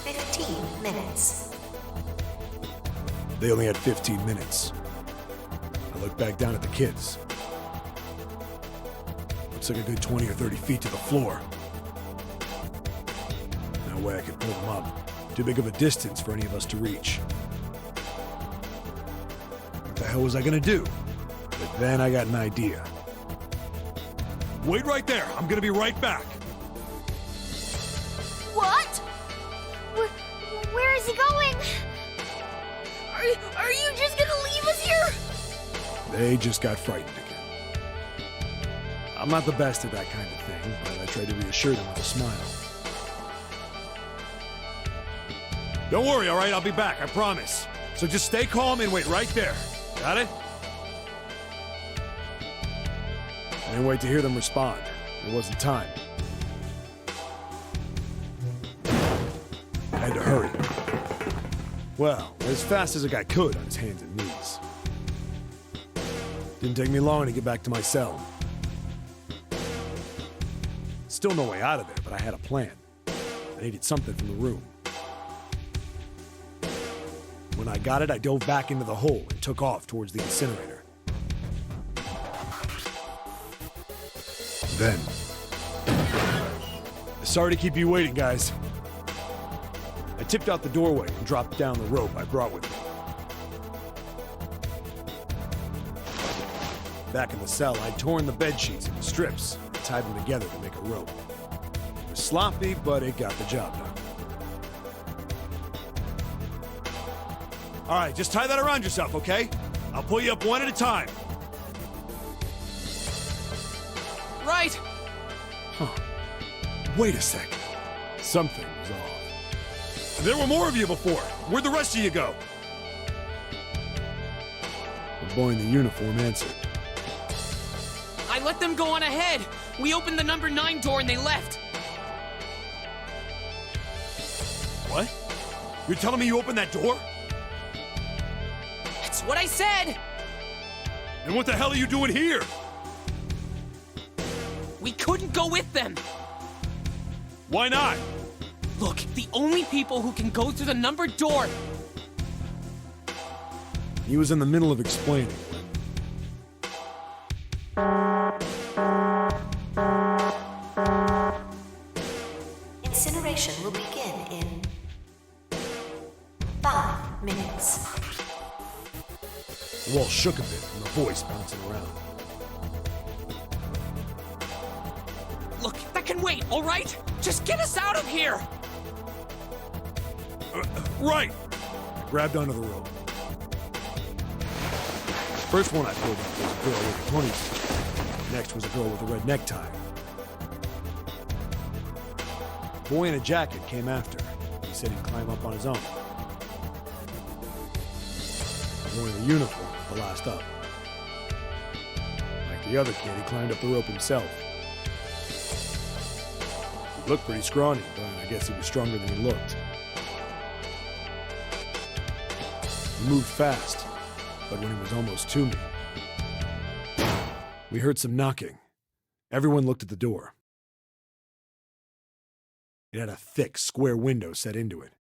15 minutes. They only had 15 minutes. I looked back down at the kids. Looks like a good 20 or 30 feet to the floor. No way I could pull them up. Too big of a distance for any of us to reach. What the hell was I gonna do? But then I got an idea. Wait right there. I'm gonna be right back. What? Where is he going? Are you just gonna leave us here? They just got frightened again. I'm not the best at that kind of thing, but I tried to reassure them with a smile. Don't worry, all right? I'll be back, I promise. So just stay calm and wait right there. Got it? I didn't wait to hear them respond. There wasn't time. I had to hurry. Well, as fast as a guy could on his hands and knees. Didn't take me long to get back to my cell. Still no way out of there, but I had a plan. I needed something from the room. When I got it, I dove back into the hole and took off towards the incinerator. Then... Sorry to keep you waiting, guys. I tipped out the doorway and dropped down the rope I brought with me. Back in the cell, I'd torn the bed sheets into strips and tied them together to make a rope. It was sloppy, but it got the job done. All right, just tie that around yourself, okay? I'll pull you up one at a time. Right. Huh. Wait a second. Something was off. There were more of you before. Where'd the rest of you go? The boy in the uniform answered. I let them go on ahead. We opened the number 9 door and they left. What? You're telling me you opened that door? That's what I said. And what the hell are you doing here? We couldn't go with them. Why not? Look, the only people who can go through the numbered door... He was in the middle of explaining Incineration will begin in 5 minutes. The wall shook a bit from the voice bouncing around. Look, that can wait, all right? Just get us out of here! Right! I grabbed onto the rope. First one I pulled up was a girl with a ponytail. Next was a girl with a red necktie. A boy in a jacket came after. He said he'd climb up on his own. The boy in the uniform was the last up. I The other kid, he climbed up the rope himself. He looked pretty scrawny, but I guess he was stronger than he looked. He moved fast, but when he was almost to me, we heard some knocking. Everyone looked at the door. It had a thick, square window set into it.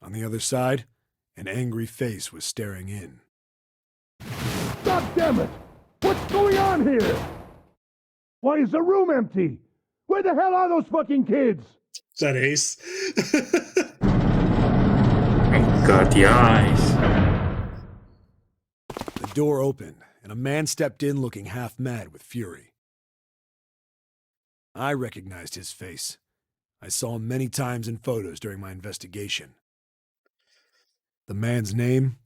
On the other side, an angry face was staring in. God damn it! What's going on here? Why is the room empty? Where the hell are those fucking kids? Is that Ace? Oh God, the eyes. The door opened, and a man stepped in looking half mad with fury. I recognized his face. I saw him many times in photos during my investigation. The man's name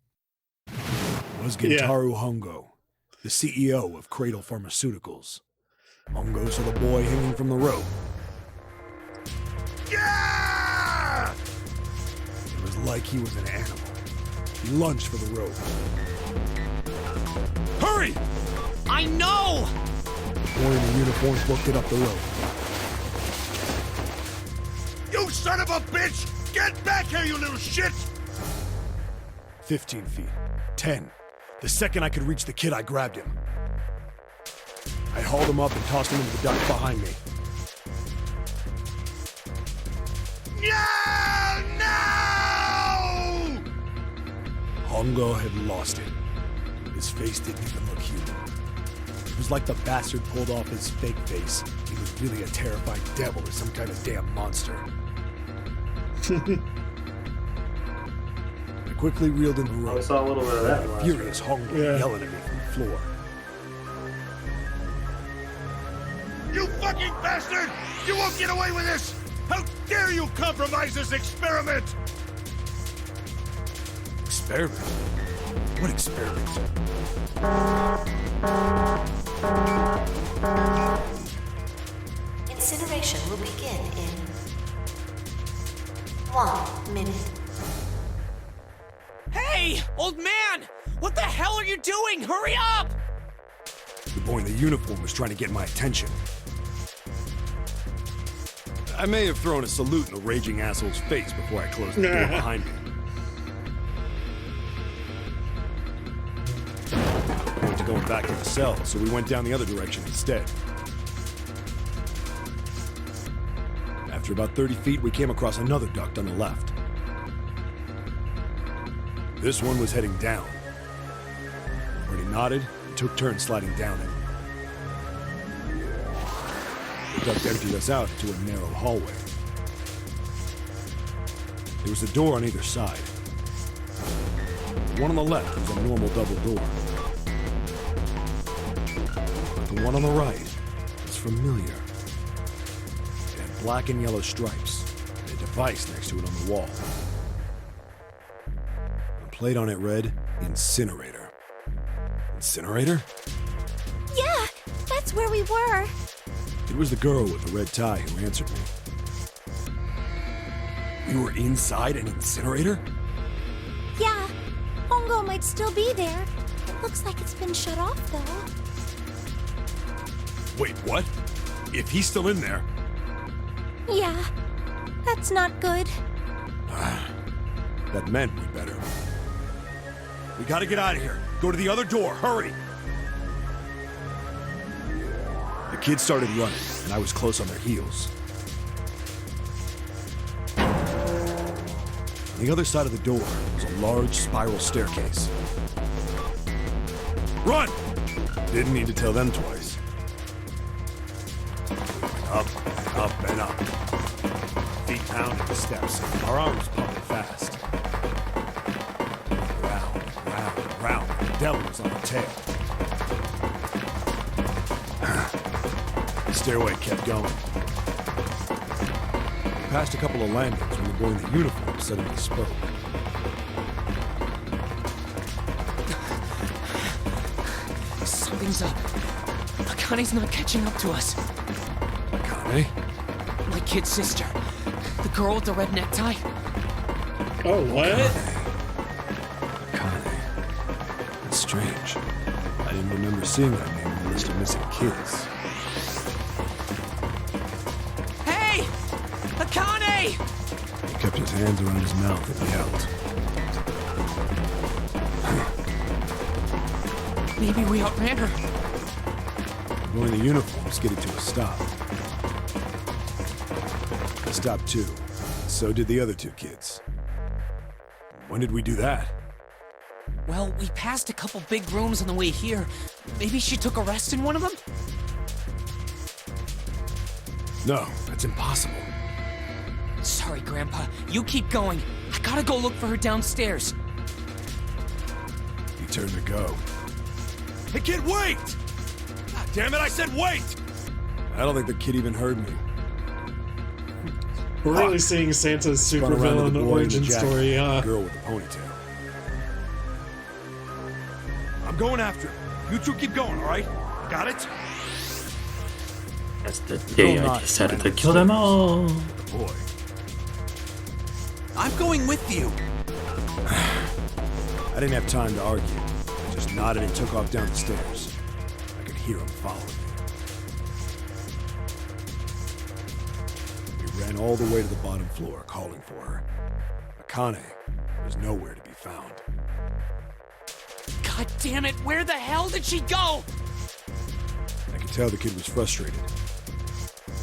was Gentaru Hongo, the CEO of Cradle Pharmaceuticals. Hongo saw the boy hanging from the rope. Yeah! It was like he was an animal. He lunged for the rope. Hurry! I know! The boy in the uniform booked it up the rope. You son of a bitch! Get back here, you little shit! 15 feet. 10. The second I could reach the kid, I grabbed him. I hauled him up and tossed him into the duct behind me. No! No! Hongo had lost it. His face didn't even look human. It was like the bastard pulled off his fake face. He was really a terrifying devil or some kind of damn monster. I quickly reeled in the rope. I saw a little bit of that in the last Furious Hongo yelling at me from the floor. You fucking bastard! You won't get away with this! How dare you compromise this experiment! Experiment? What experiment? Incineration will begin in 1 minute. Hey, old man! What the hell are you doing? Hurry up! The boy in the uniform was trying to get my attention. I may have thrown a salute in the raging asshole's face before I closed the door behind me. I went to going back to the cell, so we went down the other direction instead. After about 30 feet, we came across another duct on the left. This one was heading down. Everybody nodded and took turns sliding down it. The duct emptied us out into a narrow hallway. There was a door on either side. The one on the left was a normal double door. But the one on the right was familiar. It had black and yellow stripes and a device next to it on the wall. A plate on it read, Incinerator. Incinerator? Yeah, that's where we were. It was the girl with the red tie who answered me. We were inside an incinerator? Yeah, Hongo might still be there. It looks like it's been shut off, though. Wait, what? If he's still in there... Yeah, that's not good. That meant we better. We gotta get out of here. Go to the other door, hurry! The kids started running, and I was close on their heels. On the other side of the door was a large spiral staircase. Run! Didn't need to tell them twice. Up, up, and up. Feet pounding the steps, our arms pumping fast. Round, round, round. The devil was on the tail. The stairway kept going. We passed a couple of landings when the boy in the uniform suddenly spoke. Something's up. Akane's not catching up to us. Akane? My kid's sister. The girl with the red necktie. Oh, what? Akane. That's strange. I didn't remember seeing that name on the list of missing kids. Hey! Akane! He kept his hands around his mouth and yelled. Maybe we outran her. Wearing the uniform skidded to a stop. I stopped too. So did the other two kids. When did we do that? Well, we passed a couple big rooms on the way here. Maybe she took a rest in one of them? No, that's impossible. Sorry, Grandpa. You keep going. I gotta go look for her downstairs. He turned to go. Hey, kid, wait! God damn it, I said wait! I don't think the kid even heard me. We're really seeing Santa's Spun around to the supervillain boy in the origin jacket, story, the girl with the ponytail. I'm going after him. You two keep going, alright? Got it? That's the day I decided to kill them all. Boy. I'm going with you. I didn't have time to argue. I just nodded and took off down the stairs. I could hear him following me. We ran all the way to the bottom floor, calling for her. Akane was nowhere to be found. God damn it, where the hell did she go? I could tell the kid was frustrated.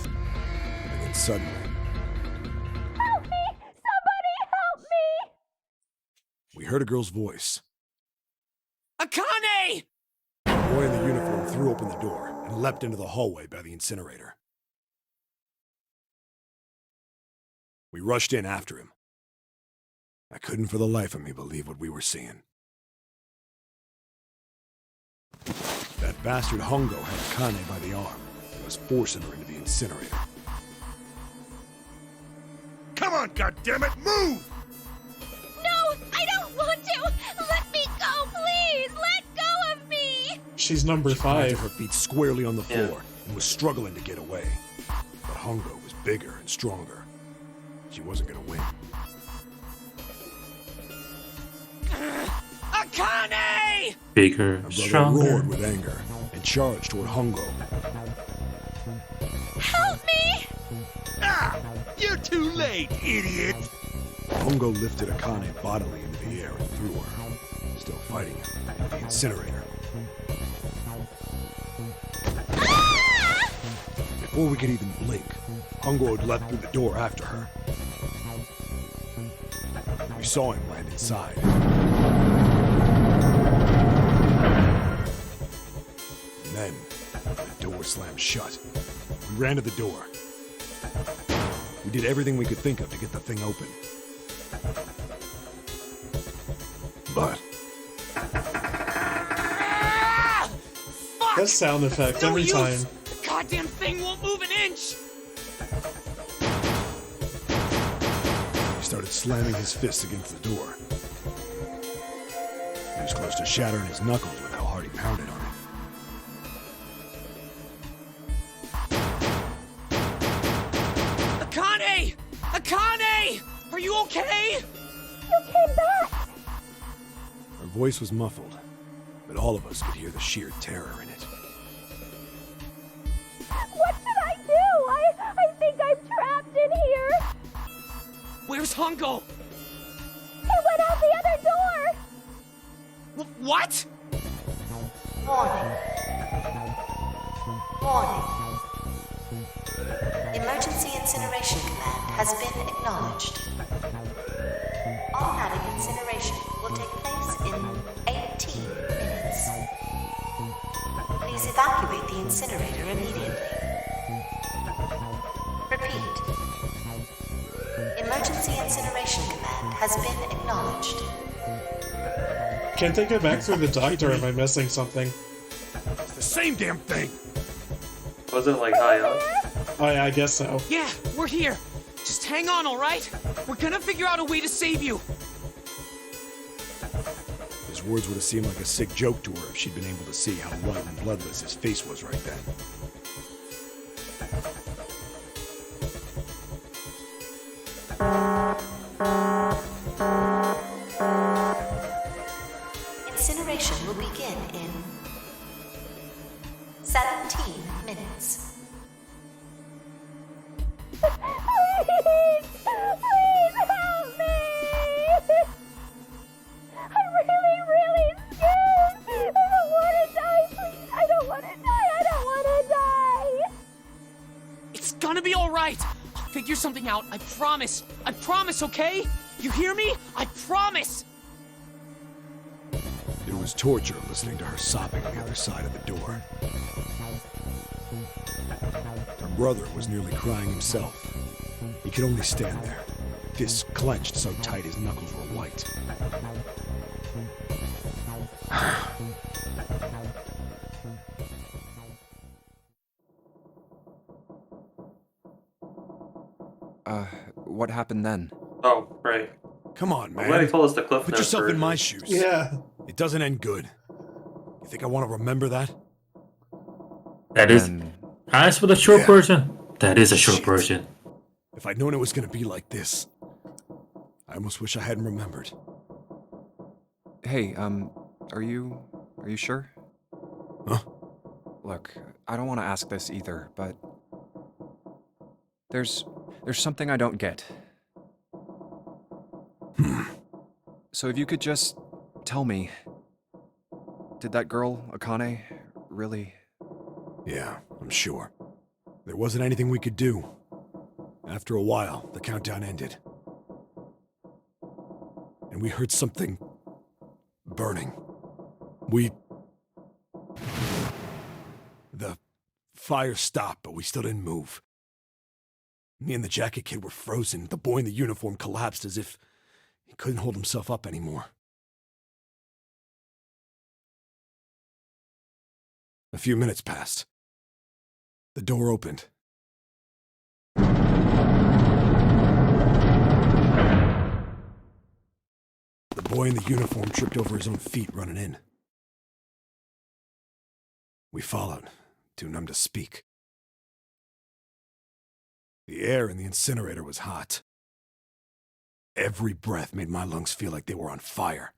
And then suddenly... Help me! Somebody help me! we heard a girl's voice. Akane! The boy in the uniform threw open the door and leapt into the hallway by the incinerator. We rushed in after him. I couldn't for the life of me believe what we were seeing. That bastard Hongo had Akane by the arm and was forcing her into the incinerator. Come on, goddammit, move! No, I don't want to! Let me go, please! Let go of me! She's number She planted 5. her feet squarely on the floor and was struggling to get away. But Hongo was bigger and stronger. She wasn't gonna win. Akane! Bigger, My brother stronger. roared with anger and charged toward Hongo. Help me! Ah! You're too late, idiot! Hongo lifted Akane bodily into the air and threw her, still fighting him, into the incinerator. Before we could even blink, Hongo had leapt through the door after her. We saw him land inside. And then, the door slammed shut. We ran to the door. We did everything we could think of to get the thing open. But That sound effect No every use. time. The goddamn thing won't move an inch! he started slamming his fists against the door. He was close to shattering his knuckles with how hard he pounded on it. Akane! Akane! Are you okay? You came back! Her voice was muffled, but all of us could hear the sheer terror in it. What should I do? I think I'm trapped in here! Where's Hongo? He went out the other door! What? Warning. Warning. Emergency incineration command has been acknowledged. Automatic incineration will take place in 18 minutes. Please evacuate the incinerator immediately. Repeat. Emergency incineration command has been acknowledged. Can't they go back through the duct, or am I missing something? It's the same damn thing! Was it like high up? Oh yeah, I guess so. Yeah, we're here. Just hang on, alright? We're gonna figure out a way to save you. His words would have seemed like a sick joke to her if she'd been able to see how white and bloodless his face was right then. Incineration will begin in something out. I promise. I promise, okay? You hear me? I promise! It was torture listening to her sobbing on the other side of the door. Her brother was nearly crying himself. He could only stand there, fists clenched so tight his knuckles were white. What happened then? Oh, right. Come on, man. I'm glad he told us the Cliff Put Notes yourself in version. my shoes. Yeah. It doesn't end good. You think I want to remember that? That is. As for the short version, that is a short version. If I'd known it was going to be like this, I almost wish I hadn't remembered. Hey, are you sure? Huh? Look, I don't want to ask this either, but there's something I don't get. So if you could just tell me, did that girl, Akane, really... Yeah, I'm sure. There wasn't anything we could do. After a while, the countdown ended. And we heard something burning. The fire stopped, but we still didn't move. Me and the jacket kid were frozen. The boy in the uniform collapsed as if he couldn't hold himself up anymore. A few minutes passed. The door opened. The boy in the uniform tripped over his own feet running in. We followed, too numb to speak. The air in the incinerator was hot. Every breath made my lungs feel like they were on fire.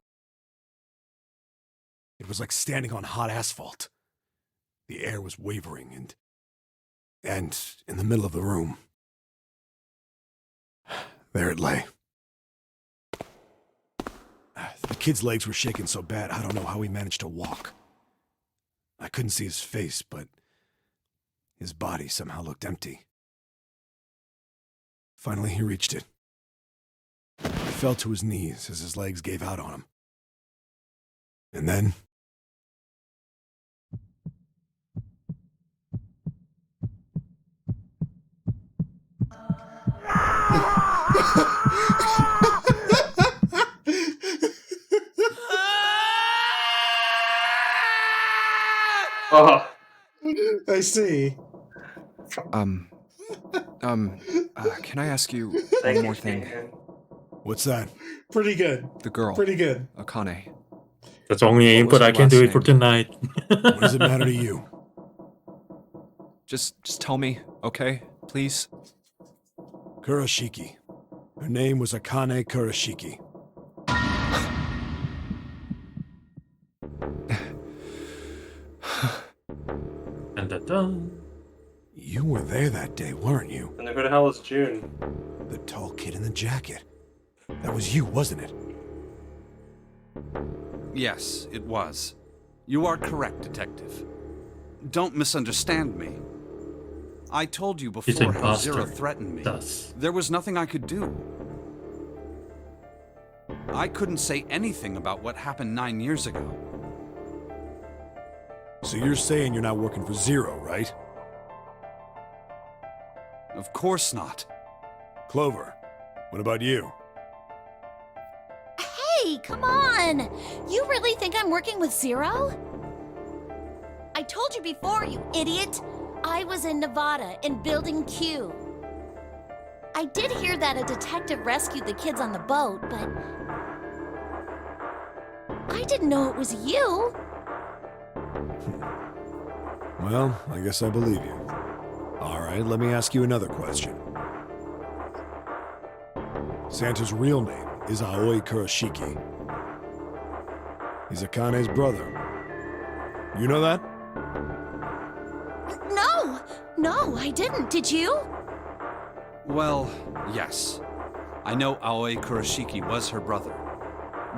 It was like standing on hot asphalt. The air was wavering, and in the middle of the room, there it lay. The kid's legs were shaking so bad, I don't know how he managed to walk. I couldn't see his face, but his body somehow looked empty. Finally, he reached it. He fell to his knees as his legs gave out on him. And then... Oh. I see. Can I ask you one more thing? What's that? Pretty good. The girl. Pretty good. Akane. That's only an input I can do it for tonight. What does it matter to you? Just tell me, okay? Please? Kurashiki. Her name was Akane Kurashiki. And done. You were there that day, weren't you? And who the hell is June? The tall kid in the jacket. That was you, wasn't it? Yes, it was. You are correct, Detective. Don't misunderstand me. I told you He's before an how imposter. Zero threatened me. Thus. There was nothing I could do. I couldn't say anything about what happened 9 years ago. So you're saying you're not working for Zero, right? Of course not. Clover, what about you? Hey, come on! You really think I'm working with Zero? I told you before, you idiot! I was in Nevada, in Building Q. I did hear that a detective rescued the kids on the boat, but... I didn't know it was you! Well, I guess I believe you. All right, let me ask you another question. Santa's real name is Aoi Kurashiki. He's Akane's brother. You know that? No, I didn't. Did you? Well, yes. I know Aoi Kurashiki was her brother.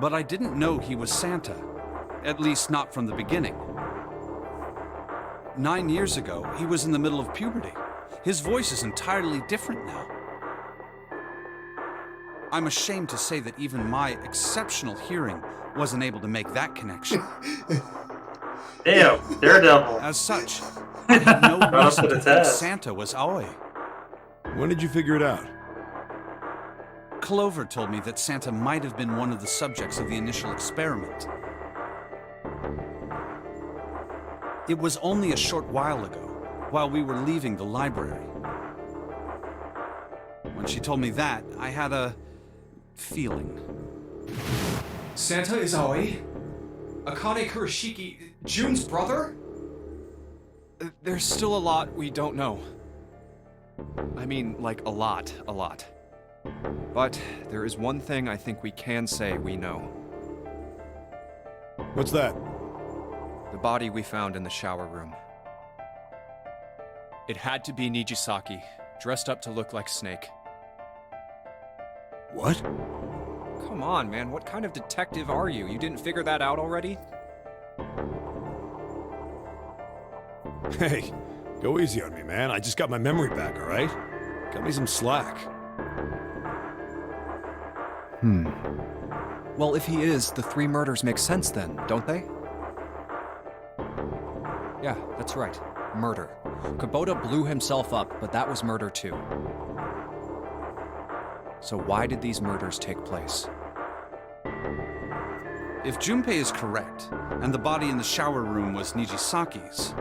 But I didn't know he was Santa. At least not from the beginning. 9 years ago, he was in the middle of puberty. His voice is entirely different now. I'm ashamed to say that even my exceptional hearing wasn't able to make that connection. Damn, Daredevil. As such, I had no Brought up reason to to the think test. Santa was Aoi. When did you figure it out? Clover told me that Santa might have been one of the subjects of the initial experiment. It was only a short while ago, while we were leaving the library. When she told me that, I had a feeling. Santa is Aoi? Akane Kurashiki, June's brother? There's still a lot we don't know. I mean, like a lot. But there is one thing I think we can say we know. What's that? The body we found in the shower room. It had to be Nijisaki, dressed up to look like Snake. What? Come on, man, what kind of detective are you? You didn't figure that out already? Hey, go easy on me, man. I just got my memory back, all right? Cut me some slack. Well, if he is, the 3 murders make sense then, don't they? Yeah, that's right. Murder. Kubota blew himself up, but that was murder too. So why did these murders take place? If Junpei is correct, and the body in the shower room was Nijisaki's,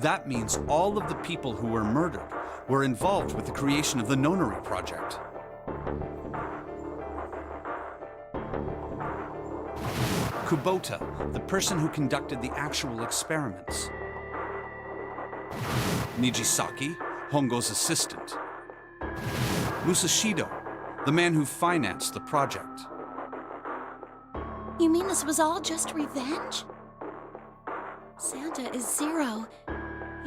that means all of the people who were murdered were involved with the creation of the Nonary Project. Kubota, the person who conducted the actual experiments. Nijisaki, Hongo's assistant. Musashido, the man who financed the project. You mean this was all just revenge? Santa is Zero.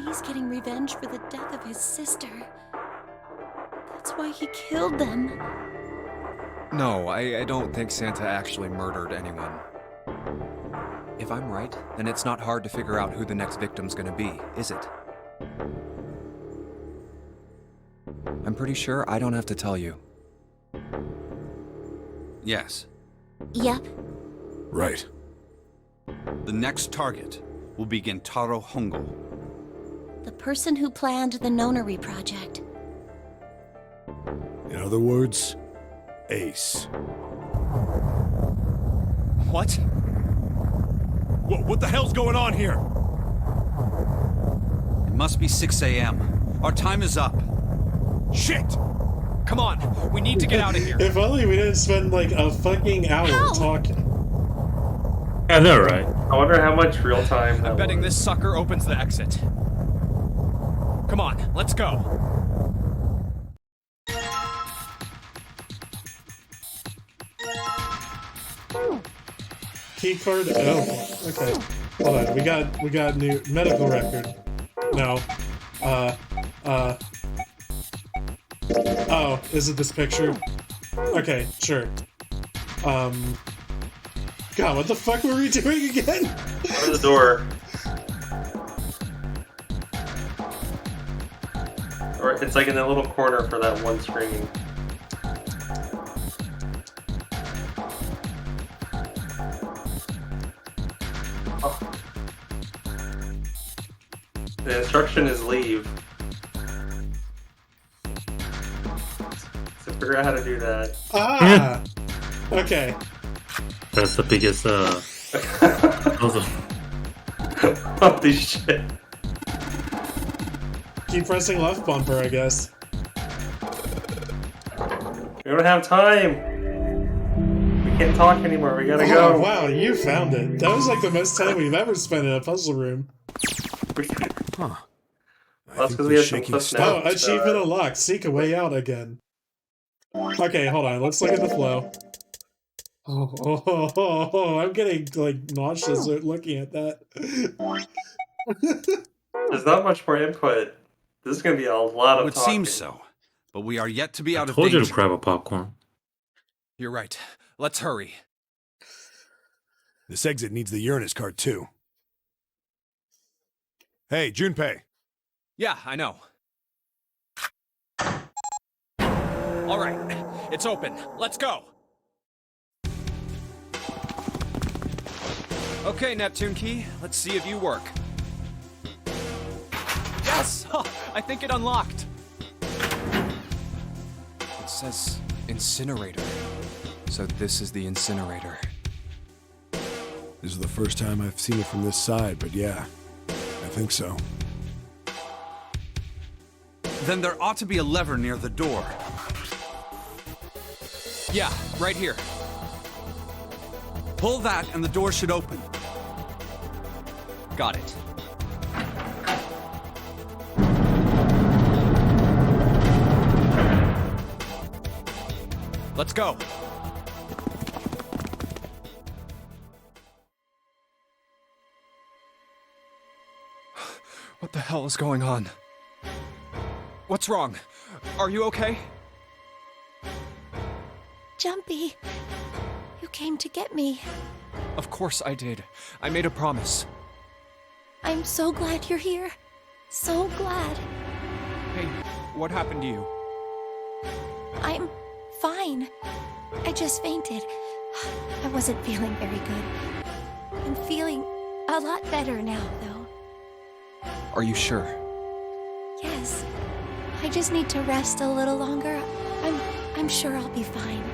He's getting revenge for the death of his sister. That's why he killed them. No, I don't think Santa actually murdered anyone. If I'm right, then it's not hard to figure out who the next victim's gonna be, is it? I'm pretty sure I don't have to tell you. Yes. Yep. Right. The next target will be Gentaro Hongo. The person who planned the Nonary Project. In other words, Ace. What? What the hell's going on here? It must be 6 a.m. Our time is up. Shit! Come on, we need to get out of here. If only we didn't spend like a fucking hour talking. I know, right? I wonder how much real time that I'm betting was. this sucker opens the exit. Come on, let's go. Key card. Oh, okay. Hold on. We got new medical record. No. Oh, is it this picture? Okay, sure. God, what the fuck were we doing again? Open the door. Or it's like in that little corner for that one screen. Oh. The instruction is leave. So figure out how to do that. Ah! Okay. That's the biggest, puzzle. Holy shit. Keep pressing left bumper, I guess. We don't have time. We can't talk anymore. We gotta go. Oh, wow, you found it. That was like the most time we've ever spent in a puzzle room. Huh. That's because we have some stuff now. Oh, achievement unlocked. Seek a way out again. Okay, hold on. Let's look at the flow. Oh, I'm getting like nauseous looking at that. There's not much more input. This is gonna be a lot of It talking. seems so, but we are yet to be out of Told you danger. to grab a popcorn. You're right. Let's hurry. This exit needs the Uranus card, too. Hey, Junpei. Yeah, I know. All right, it's open. Let's go. Okay, Neptune Key, let's see if you work. Yes! I think it unlocked. It says incinerator. So this is the incinerator. This is the first time I've seen it from this side, but yeah, I think so. Then there ought to be a lever near the door. Yeah, right here. Pull that and the door should open. Got it. Let's go. What the hell is going on? What's wrong? Are you okay? Jumpy, you came to get me. Of course I did. I made a promise. I'm so glad you're here. So glad. Hey, what happened to you? I'm fine. I just fainted. I wasn't feeling very good. I'm feeling a lot better now, though. Are you sure? Yes. I just need to rest a little longer. I'm sure I'll be fine.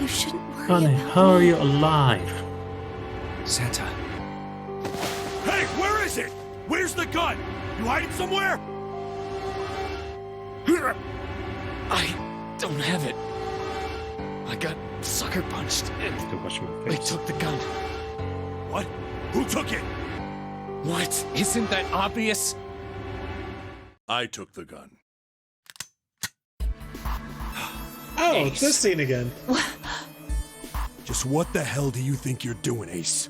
You shouldn't worry Honey, about how are me. you alive? Santa. Hey, where is it? Where's the gun? You hide it somewhere? I don't have it. I got sucker punched. They took the gun. What? Who took it? What? Isn't that obvious? I took the gun. Oh, it's this scene again. Just what the hell do you think you're doing, Ace?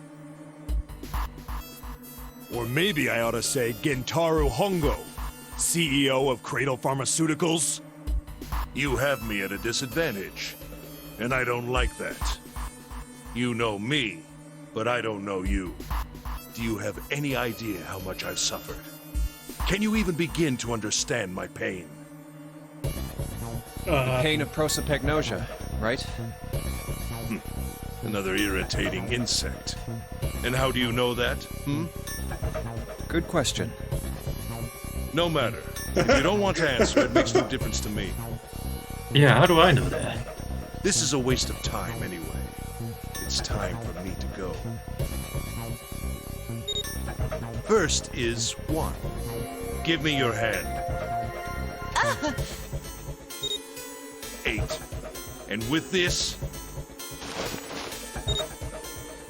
Or maybe I ought to say Gentaro Hongo, CEO of Cradle Pharmaceuticals? You have me at a disadvantage, and I don't like that. You know me, but I don't know you. Do you have any idea how much I've suffered? Can you even begin to understand my pain? The pain of prosopagnosia, right? Another irritating insect. And how do you know that, Good question. No matter. If you don't want to answer, it makes no difference to me. Yeah, how do I know that? This is a waste of time anyway. It's time for me to go. First is 1. Give me your hand. 8. And with this,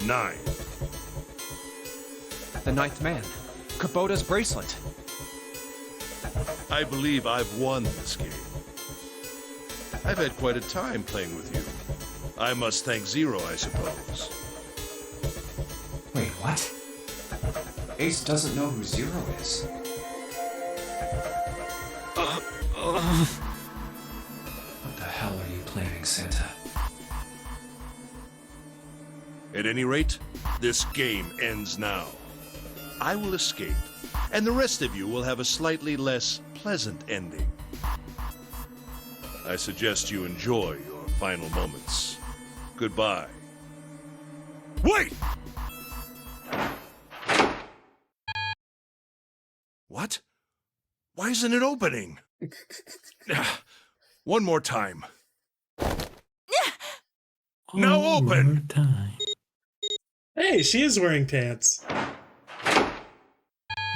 9. The ninth man. Kubota's bracelet. I believe I've won this game. I've had quite a time playing with you. I must thank Zero, I suppose. Wait, what? Ace doesn't know who Zero is. What the hell are you planning, Santa? At any rate, this game ends now. I will escape, and the rest of you will have a slightly less pleasant ending. I suggest you enjoy your final moments. Goodbye. Wait! What? Why isn't it opening? One more time. Now open! Hey, she is wearing pants.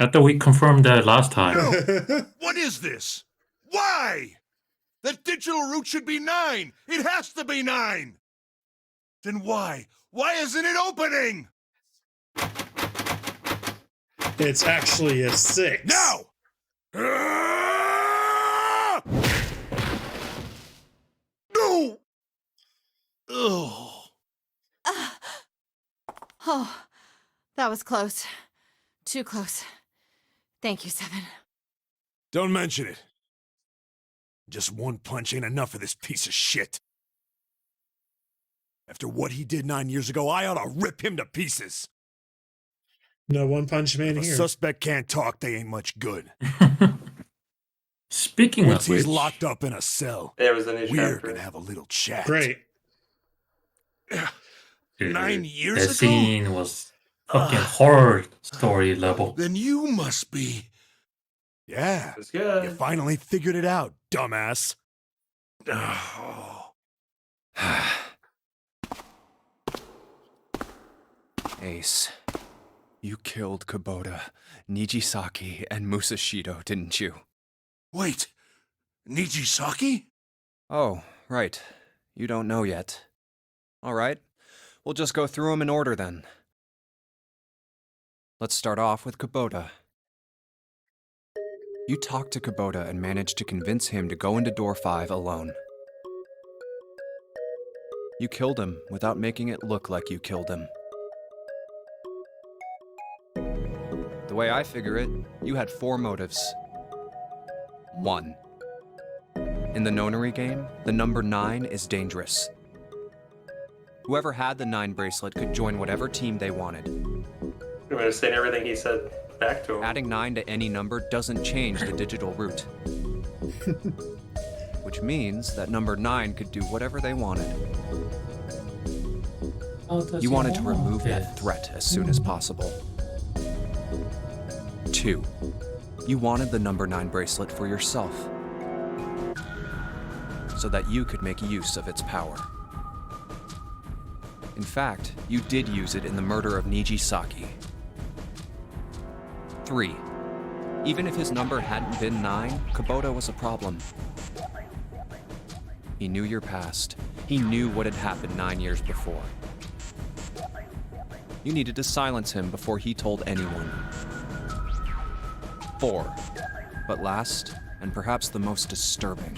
I thought we confirmed that last time. What is this? Why? The digital root should be 9. It has to be 9. Then why? Why isn't it opening? It's actually a 6. Now! No! Oh, that was close. Too close. Thank you, Seven. Don't mention it. Just one punch ain't enough for this piece of shit. After what he did 9 years ago, I ought to rip him to pieces. No one punch man If a here. suspect can't talk, they ain't much good. Speaking Once of he's which, locked up in a cell, There was a new we're chapter. gonna have a little chat. Great. 9 years that ago? scene was fucking horror story level. Then you must be. Yeah. It's good. You finally figured it out, dumbass. Oh. Ace, you killed Kubota, Nijisaki, and Musashido, didn't you? Wait, Nijisaki? Oh, right. You don't know yet. All right. We'll just go through them in order then. Let's start off with Kubota. You talked to Kubota and managed to convince him to go into door 5 alone. You killed him without making it look like you killed him. The way I figure it, you had 4 motives. 1. In the Nonary game, the number 9 is dangerous. Whoever had the 9 bracelet could join whatever team they wanted. I'm going to say everything he said back to him. Adding 9 to any number doesn't change the digital root. Which means that number 9 could do whatever they wanted. You wanted to remove that threat as soon as possible. 2. You wanted the number 9 bracelet for yourself, so that you could make use of its power. In fact, you did use it in the murder of Nijisaki. 3. Even if his number hadn't been 9, Kubota was a problem. He knew your past. He knew what had happened 9 years before. You needed to silence him before he told anyone. 4. But last, and perhaps the most disturbing,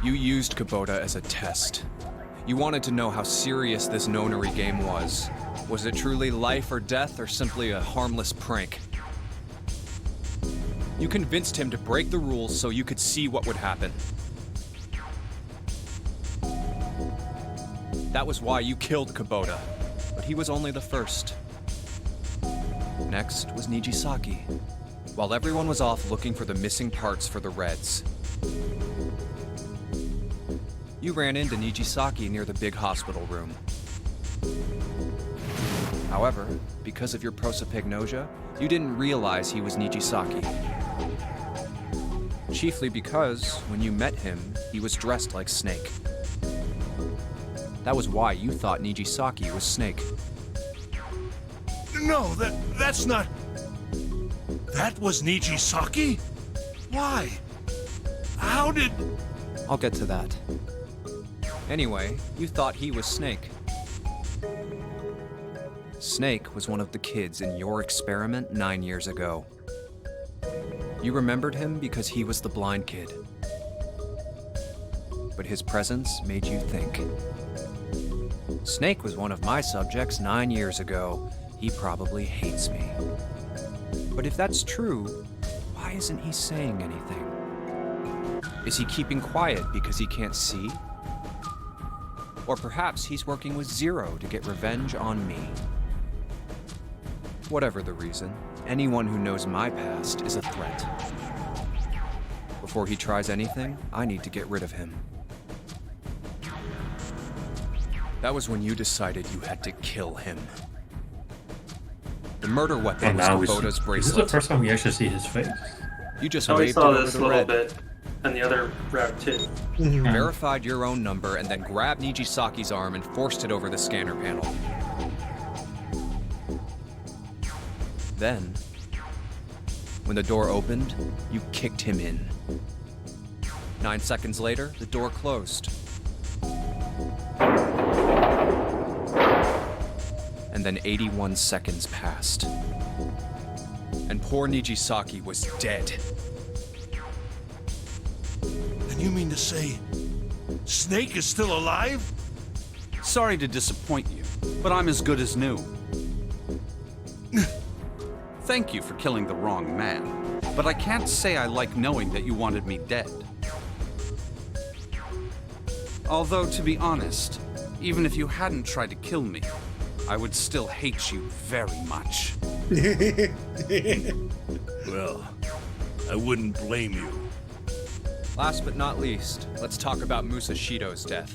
you used Kubota as a test. You wanted to know how serious this Nonary game was. Was it truly life or death, or simply a harmless prank? You convinced him to break the rules so you could see what would happen. That was why you killed Kubota, but he was only the first. Next was Nijisaki, while everyone was off looking for the missing parts for the Reds. You ran into Nijisaki near the big hospital room. However, because of your prosopagnosia, you didn't realize he was Nijisaki. Chiefly because, when you met him, he was dressed like Snake. That was why you thought Nijisaki was Snake. No, that's not... That was Nijisaki? Why? How did... I'll get to that. Anyway, you thought he was Snake. Snake was one of the kids in your experiment 9 years ago. You remembered him because he was the blind kid. But his presence made you think. Snake was one of my subjects 9 years ago. He probably hates me. But if that's true, why isn't he saying anything? Is he keeping quiet because he can't see? Or perhaps he's working with Zero to get revenge on me. Whatever the reason, anyone who knows my past is a threat. Before he tries anything, I need to get rid of him. That was when you decided you had to kill him. The murder weapon And was now Kubota's bracelet. this is the first time we actually see his face. You just Oh, we waved saw it over this the a little red. bit on the other route too. Verified your own number and then grabbed Nijisaki's arm and forced it over the scanner panel. Then, when the door opened, you kicked him in. 9 seconds later, the door closed. And then 81 seconds passed. And poor Nijisaki was dead. And you mean to say... Snake is still alive? Sorry to disappoint you, but I'm as good as new. Thank you for killing the wrong man, but I can't say I like knowing that you wanted me dead. Although, to be honest, even if you hadn't tried to kill me, I would still hate you very much. Well, I wouldn't blame you. Last but not least, let's talk about Musashido's death.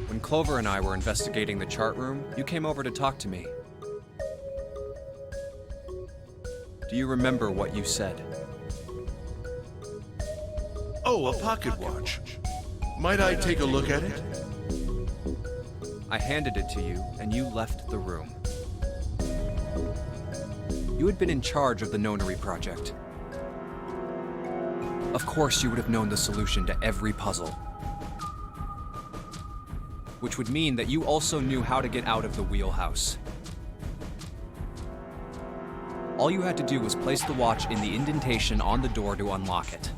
When Clover and I were investigating the chart room, you came over to talk to me. Do you remember what you said? Oh, a pocket watch. Might I take a look at it? I handed it to you, and you left the room. You had been in charge of the Nonary Project. Of course you would have known the solution to every puzzle. Which would mean that you also knew how to get out of the wheelhouse. All you had to do was place the watch in the indentation on the door to unlock it.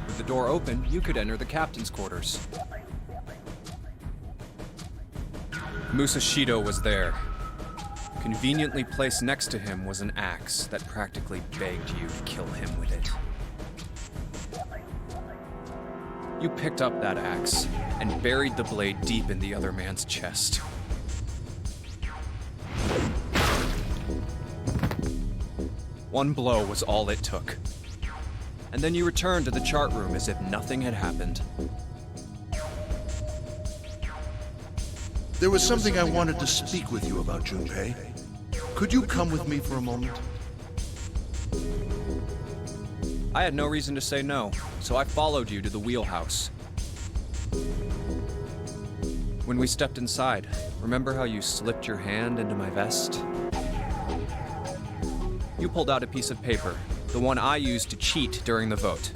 With the door open, you could enter the captain's quarters. Musashido was there. Conveniently placed next to him was an axe that practically begged you to kill him with it. You picked up that axe and buried the blade deep in the other man's chest. One blow was all it took. And then you returned to the chart room as if nothing had happened. There was something I wanted to speak with you about, Junpei. Could you come with me for a moment? I had no reason to say no, so I followed you to the wheelhouse. When we stepped inside, remember how you slipped your hand into my vest? You pulled out a piece of paper, the one I used to cheat during the vote.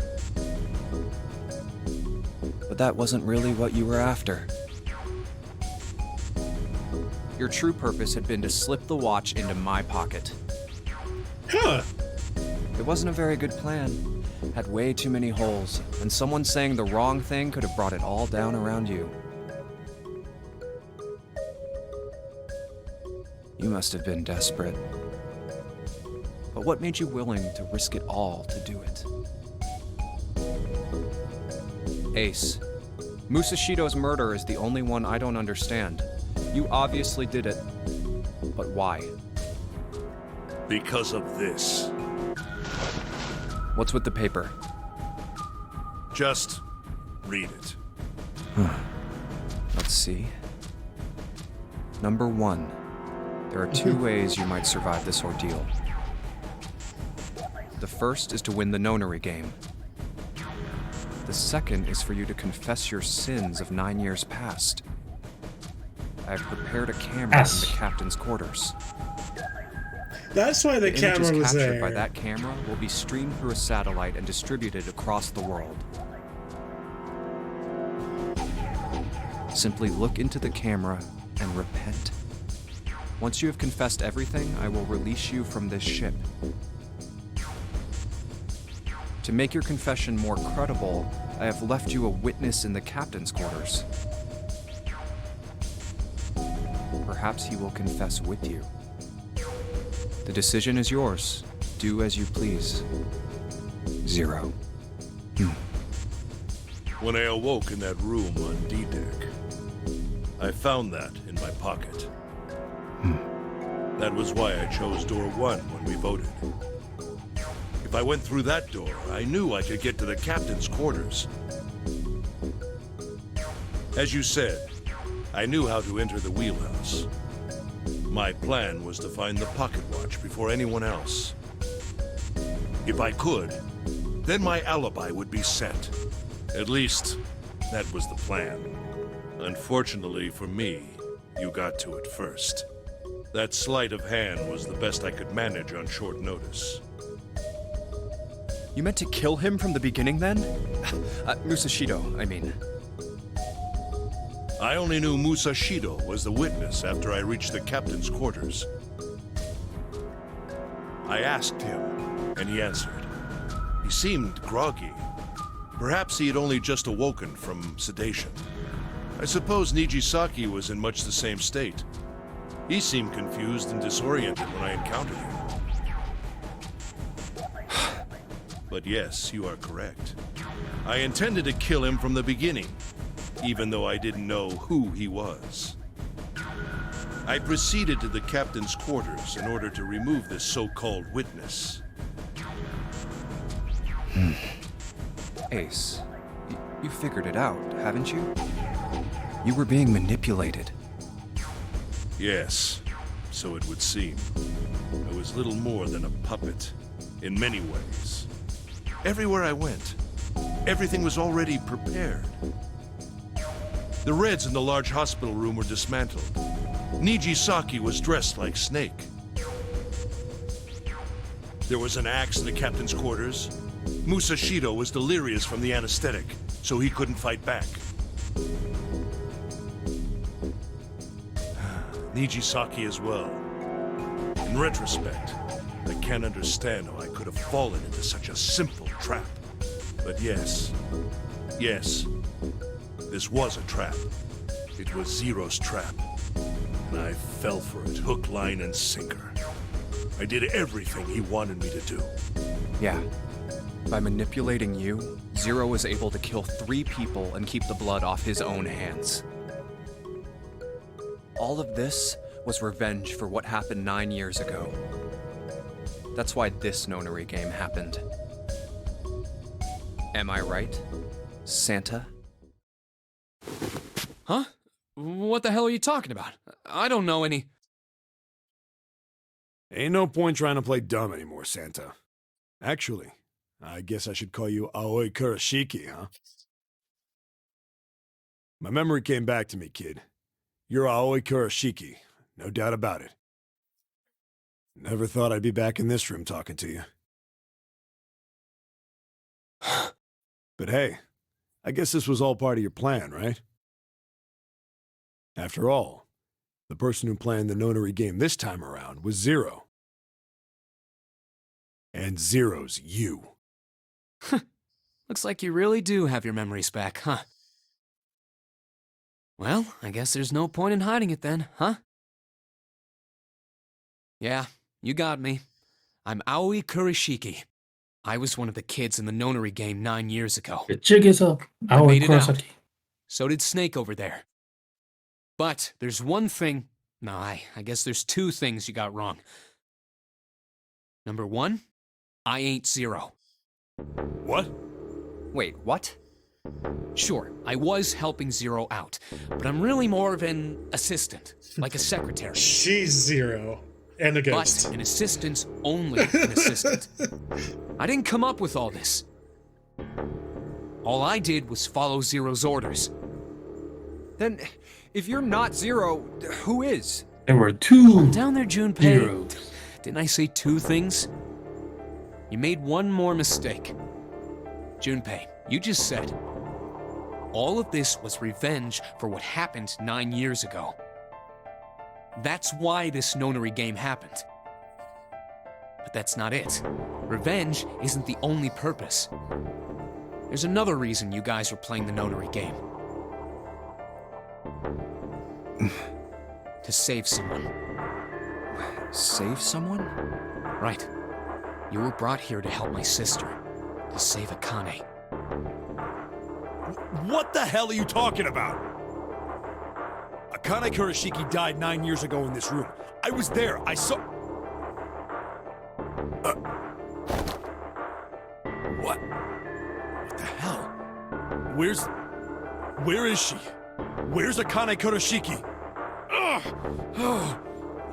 But that wasn't really what you were after. Your true purpose had been to slip the watch into my pocket. Huh. It wasn't a very good plan. Had way too many holes, and someone saying the wrong thing could have brought it all down around you. You must have been desperate. But what made you willing to risk it all to do it? Ace, Musashido's murder is the only one I don't understand. You obviously did it, but why? Because of this. What's with the paper? Just read it. Let's see. Number 1. There are 2 ways you might survive this ordeal. The first is to win the Nonary game. The second is for you to confess your sins of 9 years past. I have prepared a camera in the captain's quarters. That's why the camera images was captured there. by that camera will be streamed through a satellite and distributed across the world. Simply look into the camera and repent. Once you have confessed everything, I will release you from this ship. To make your confession more credible, I have left you a witness in the captain's quarters. Perhaps he will confess with you. The decision is yours. Do as you please. 0. When I awoke in that room on D-Deck, I found that in my pocket. That was why I chose door 1 when we voted. If I went through that door, I knew I could get to the captain's quarters. As you said, I knew how to enter the wheelhouse. My plan was to find the pocket watch before anyone else. If I could, then my alibi would be set. At least, that was the plan. Unfortunately for me, you got to it first. That sleight of hand was the best I could manage on short notice. You meant to kill him from the beginning then? Musashido, I mean. I only knew Musashido was the witness after I reached the captain's quarters. I asked him, and he answered. He seemed groggy. Perhaps he had only just awoken from sedation. I suppose Nijisaki was in much the same state. He seemed confused and disoriented when I encountered him. But yes, you are correct. I intended to kill him from the beginning, even though I didn't know who he was. I proceeded to the captain's quarters in order to remove this so-called witness. Ace, you figured it out, haven't you? You were being manipulated. Yes, so it would seem. I was little more than a puppet, in many ways. Everywhere I went, everything was already prepared. The Reds in the large hospital room were dismantled. Nijisaki was dressed like Snake. There was an axe in the captain's quarters. Musashido was delirious from the anesthetic, so he couldn't fight back. Nijisaki as well. In retrospect, I can't understand how I could have fallen into such a simple trap. But yes, this was a trap. It was Zero's trap. And I fell for it, hook, line, and sinker. I did everything he wanted me to do. Yeah. By manipulating you, Zero was able to kill 3 people and keep the blood off his own hands. All of this was revenge for what happened 9 years ago. That's why this Nonary game happened. Am I right, Santa? Huh? What the hell are you talking about? I don't know any... Ain't no point trying to play dumb anymore, Santa. Actually, I guess I should call you Aoi Kurashiki, huh? My memory came back to me, kid. You're Aoi Kurashiki, no doubt about it. Never thought I'd be back in this room talking to you. But hey, I guess this was all part of your plan, right? After all, the person who planned the Nonary game this time around was Zero. And Zero's you. Looks like you really do have your memories back, huh? Well, I guess there's no point in hiding it then, huh? Yeah, you got me. I'm Aoi Kurashiki. I was one of the kids in the Nonary game 9 years ago. The jig is up. I made it out. Kurosaki. So did Snake over there. But there's one thing... No, I guess there's 2 things you got wrong. Number 1, I ain't Zero. What? Wait, what? Sure, I was helping Zero out, but I'm really more of an assistant, like a secretary. She's Zero. And a ghost. But an assistant's only an assistant. I didn't come up with all this. All I did was follow Zero's orders. Then, if you're not Zero, who is? There were 2 Calm down there, Junpei. Zeros. Didn't I say 2 things? You made one more mistake. Junpei, you just said, all of this was revenge for what happened 9 years ago. That's why this Nonary game happened. But that's not it. Revenge isn't the only purpose. There's another reason you guys were playing the Nonary game. To save someone. Save someone? Right. You were brought here to help my sister. To save Akane. What the hell are you talking about? Akane Kurashiki died 9 years ago in this room. I was there. I saw... What? What the hell? Where is she? Where's Akane Kurashiki?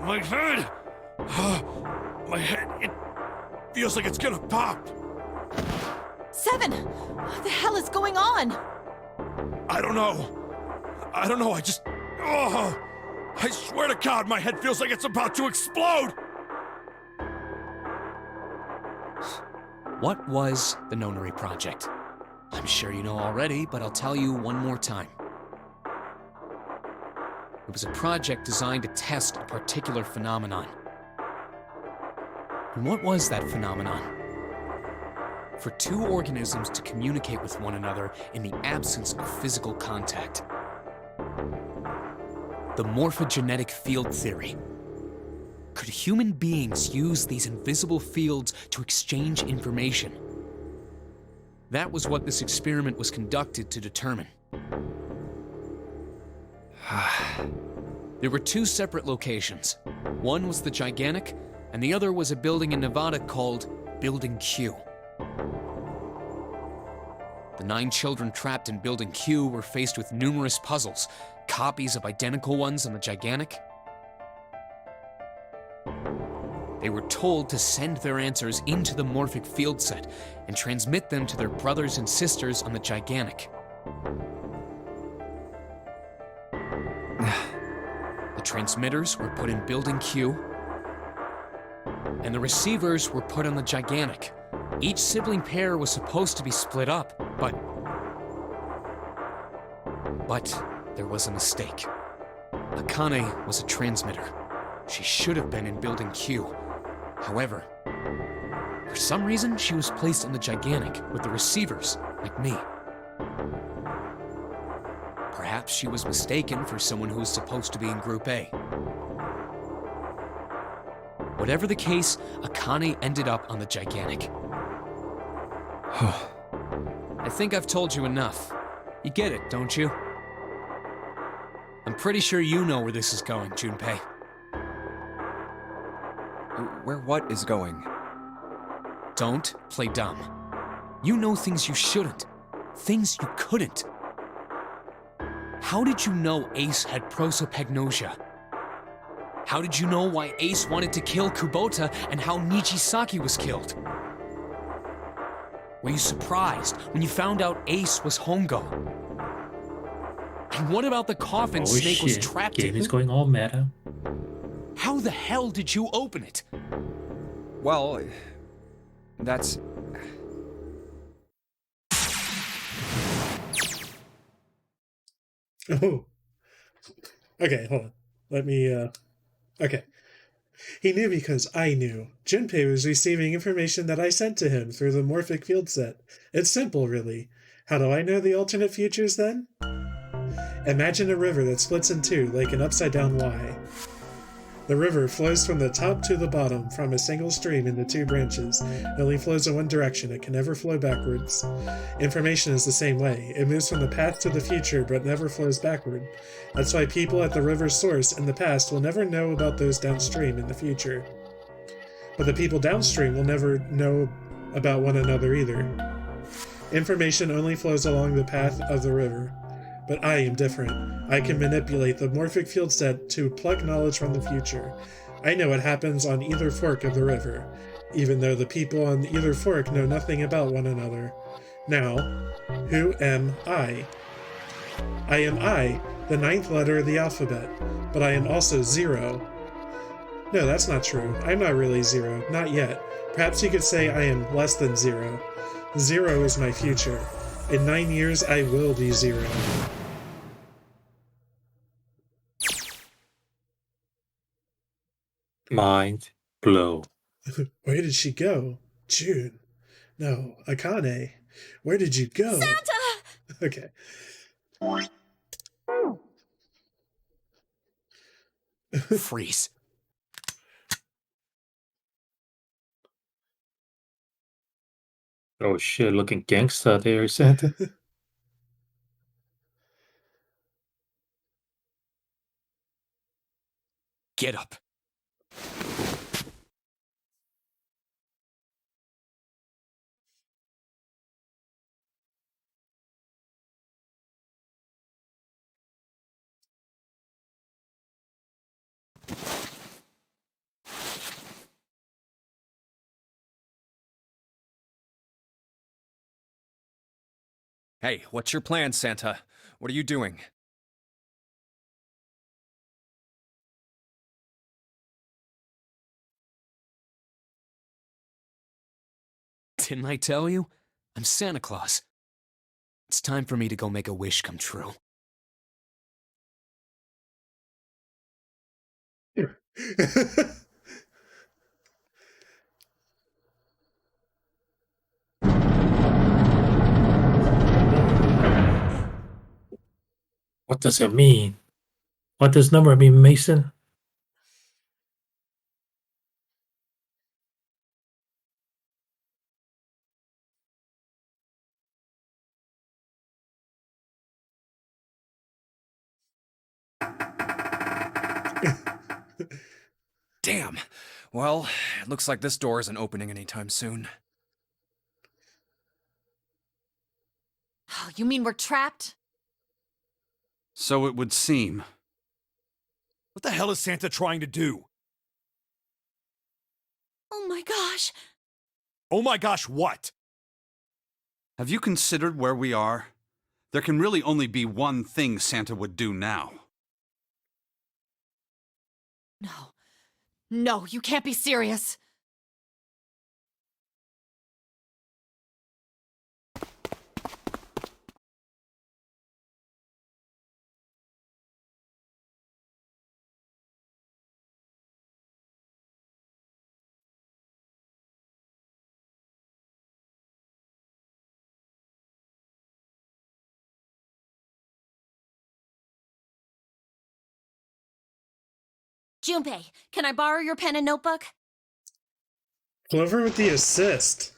My head! My head, it feels like it's gonna pop. 7! What the hell is going on? I don't know. I just... Oh! I swear to God, my head feels like it's about to explode! What was the Nonary Project? I'm sure you know already, but I'll tell you one more time. It was a project designed to test a particular phenomenon. And what was that phenomenon? For 2 organisms to communicate with one another in the absence of physical contact. The morphogenetic field theory. Could human beings use these invisible fields to exchange information? That was what this experiment was conducted to determine. There were two separate locations. One was the Gigantic, and the other was a building in Nevada called Building Q. The 9 children trapped in Building Q were faced with numerous puzzles, copies of identical ones on the Gigantic. They were told to send their answers into the morphic field set and transmit them to their brothers and sisters on the Gigantic. The transmitters were put in Building Q, and the receivers were put on the Gigantic. Each sibling pair was supposed to be split up, but there was a mistake. Akane was a transmitter. She should have been in Building Q. However, for some reason, she was placed in the Gigantic with the receivers, like me. Perhaps she was mistaken for someone who was supposed to be in Group A. Whatever the case, Akane ended up on the Gigantic. I think I've told you enough. You get it, don't you? I'm pretty sure you know where this is going, Junpei. Where what is going? Don't play dumb. You know things you shouldn't. Things you couldn't. How did you know Ace had prosopagnosia? How did you know why Ace wanted to kill Kubota and how Nijisaki was killed? Were you surprised when you found out Ace was Hongo? And what about the coffin Snake was trapped in? Game is going all meta. How the hell did you open it? Well, that's... Oh. Okay, hold on. Let me, Okay. He knew because I knew. Junpei was receiving information that I sent to him through the morphic field set. It's simple, really. How do I know the alternate futures, then? Imagine a river that splits in two, like an upside-down Y. The river flows from the top to the bottom from a single stream into 2 branches. It only flows in one direction. It can never flow backwards. Information is the same way. It moves from the past to the future, but never flows backward. That's why people at the river's source in the past will never know about those downstream in the future. But the people downstream will never know about one another either. Information only flows along the path of the river. But I am different. I can manipulate the morphic field set to pluck knowledge from the future. I know what happens on either fork of the river, even though the people on either fork know nothing about one another. Now, who am I? I am I, the 9th letter of the alphabet, but I am also 0. No, that's not true. I'm not really 0, not yet. Perhaps you could say I am less than 0. 0 is my future. In 9 years, I will be 0. Mind blow. Where did she go? June. No, Akane. Where did you go? Santa! Okay. Freeze. Oh shit, looking gangsta there, Santa. Get up. Hey, what's your plan, Santa? What are you doing? Didn't I tell you? I'm Santa Claus. It's time for me to go make a wish come true. What does it mean? What does number mean, Mason? Damn. Well, it looks like this door isn't opening anytime soon. Oh, you mean we're trapped? So it would seem. What the hell is Santa trying to do? Oh my gosh. Oh my gosh, what? Have you considered where we are? There can really only be one thing Santa would do now. No. No, you can't be serious. Junpei, can I borrow your pen and notebook? Clover with the assist.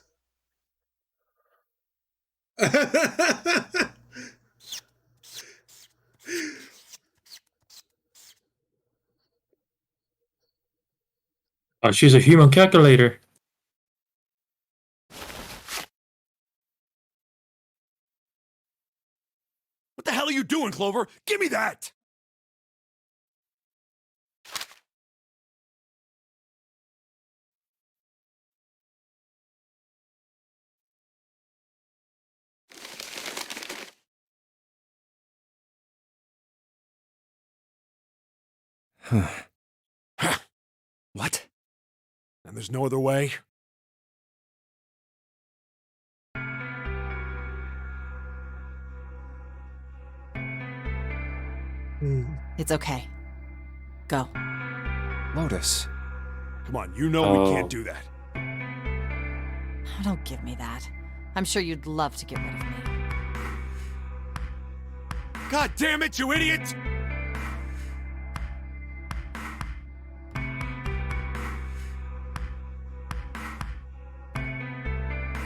Oh, she's a human calculator. What the hell are you doing, Clover? Give me that! What? And there's no other way? It's okay. Go. Lotus. Come on, you know we can't do that. Oh, don't give me that. I'm sure you'd love to get rid of me. God damn it, you idiot!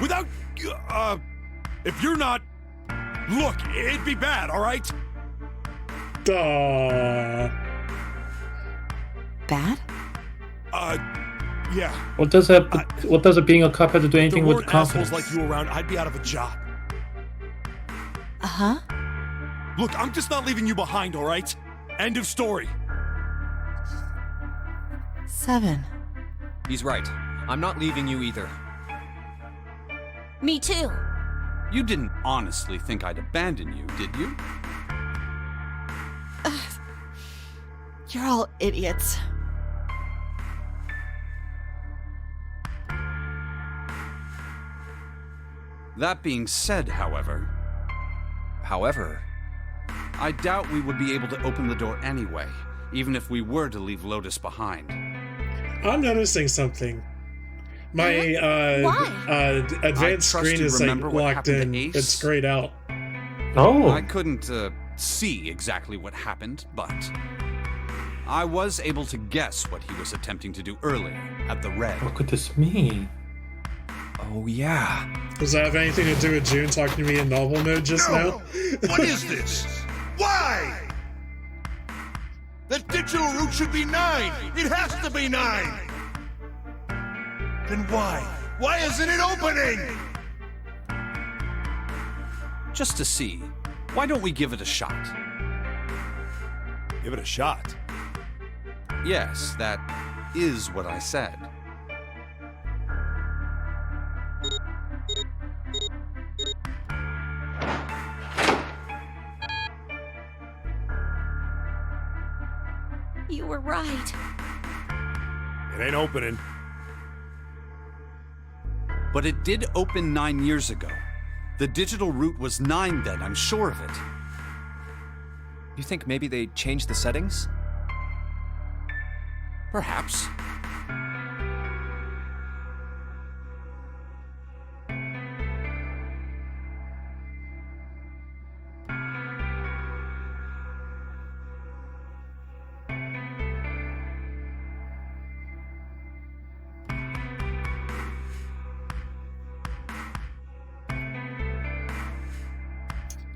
Without... if you're not... Look, it'd be bad, alright? Duh. Bad? Yeah. What does it being a cop have to do anything with confidence? If there weren't assholes like you around, I'd be out of a job. Uh-huh. Look, I'm just not leaving you behind, alright? End of story. 7. He's right. I'm not leaving you either. Me too. You didn't honestly think I'd abandon you, did you? You're all idiots. That being said, however, I doubt we would be able to open the door anyway, even if we were to leave Lotus behind. I'm noticing something. My advanced screen is like locked in. It's grayed out. Oh. I couldn't see exactly what happened, but I was able to guess what he was attempting to do earlier at the red. What could this mean? Oh, yeah. Does that have anything to do with June talking to me in novel mode just now? What is this? Why? That digital root should be 9. It has to be 9. Then why? Why isn't it opening? Just to see, why don't we give it a shot? Give it a shot? Yes, that is what I said. You were right. It ain't opening. But it did open 9 years ago. The digital root was 9 then, I'm sure of it. You think maybe they changed the settings? Perhaps.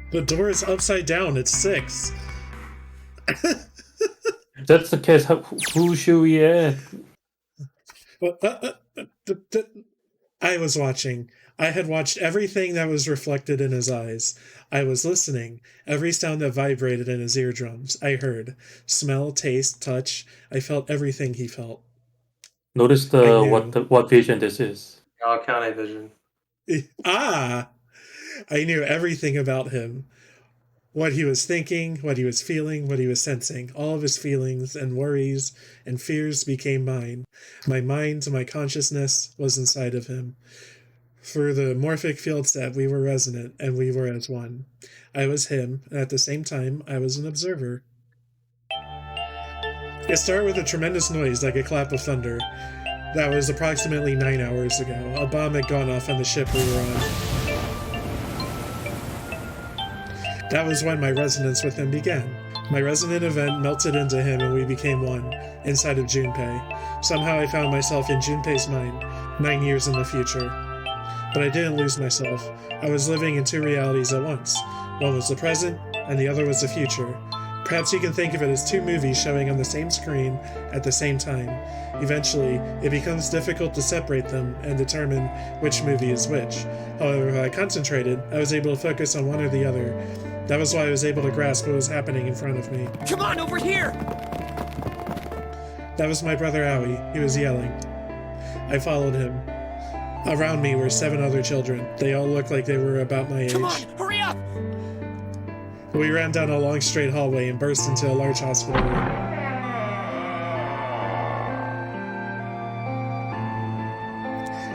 The door is upside down. It's 6. that's the case, who should we add? I was watching. I had watched everything that was reflected in his eyes. I was listening. Every sound that vibrated in his eardrums, I heard. Smell, taste, touch. I felt everything he felt. Notice what vision this is. Galacani vision. Ah! I knew everything about him. What he was thinking, what he was feeling, what he was sensing. All of his feelings and worries and fears became mine. My mind, my consciousness was inside of him. Through the morphic field set, we were resonant, and we were as one. I was him, and at the same time, I was an observer. It started with a tremendous noise like a clap of thunder. That was approximately 9 hours ago. A bomb had gone off on the ship we were on. That was when my resonance with him began. My resonant event melted into him and we became one, inside of Junpei. Somehow I found myself in Junpei's mind, 9 years in the future. But I didn't lose myself. I was living in two realities at once. One was the present, and the other was the future. Perhaps you can think of it as two movies showing on the same screen at the same time. Eventually, it becomes difficult to separate them and determine which movie is which. However, if I concentrated, I was able to focus on one or the other. That was why I was able to grasp what was happening in front of me. Come on, over here! That was my brother Owie. He was yelling. I followed him. Around me were 7 other children. They all looked like they were about my age. Come on, hurry up! We ran down a long straight hallway and burst into a large hospital room.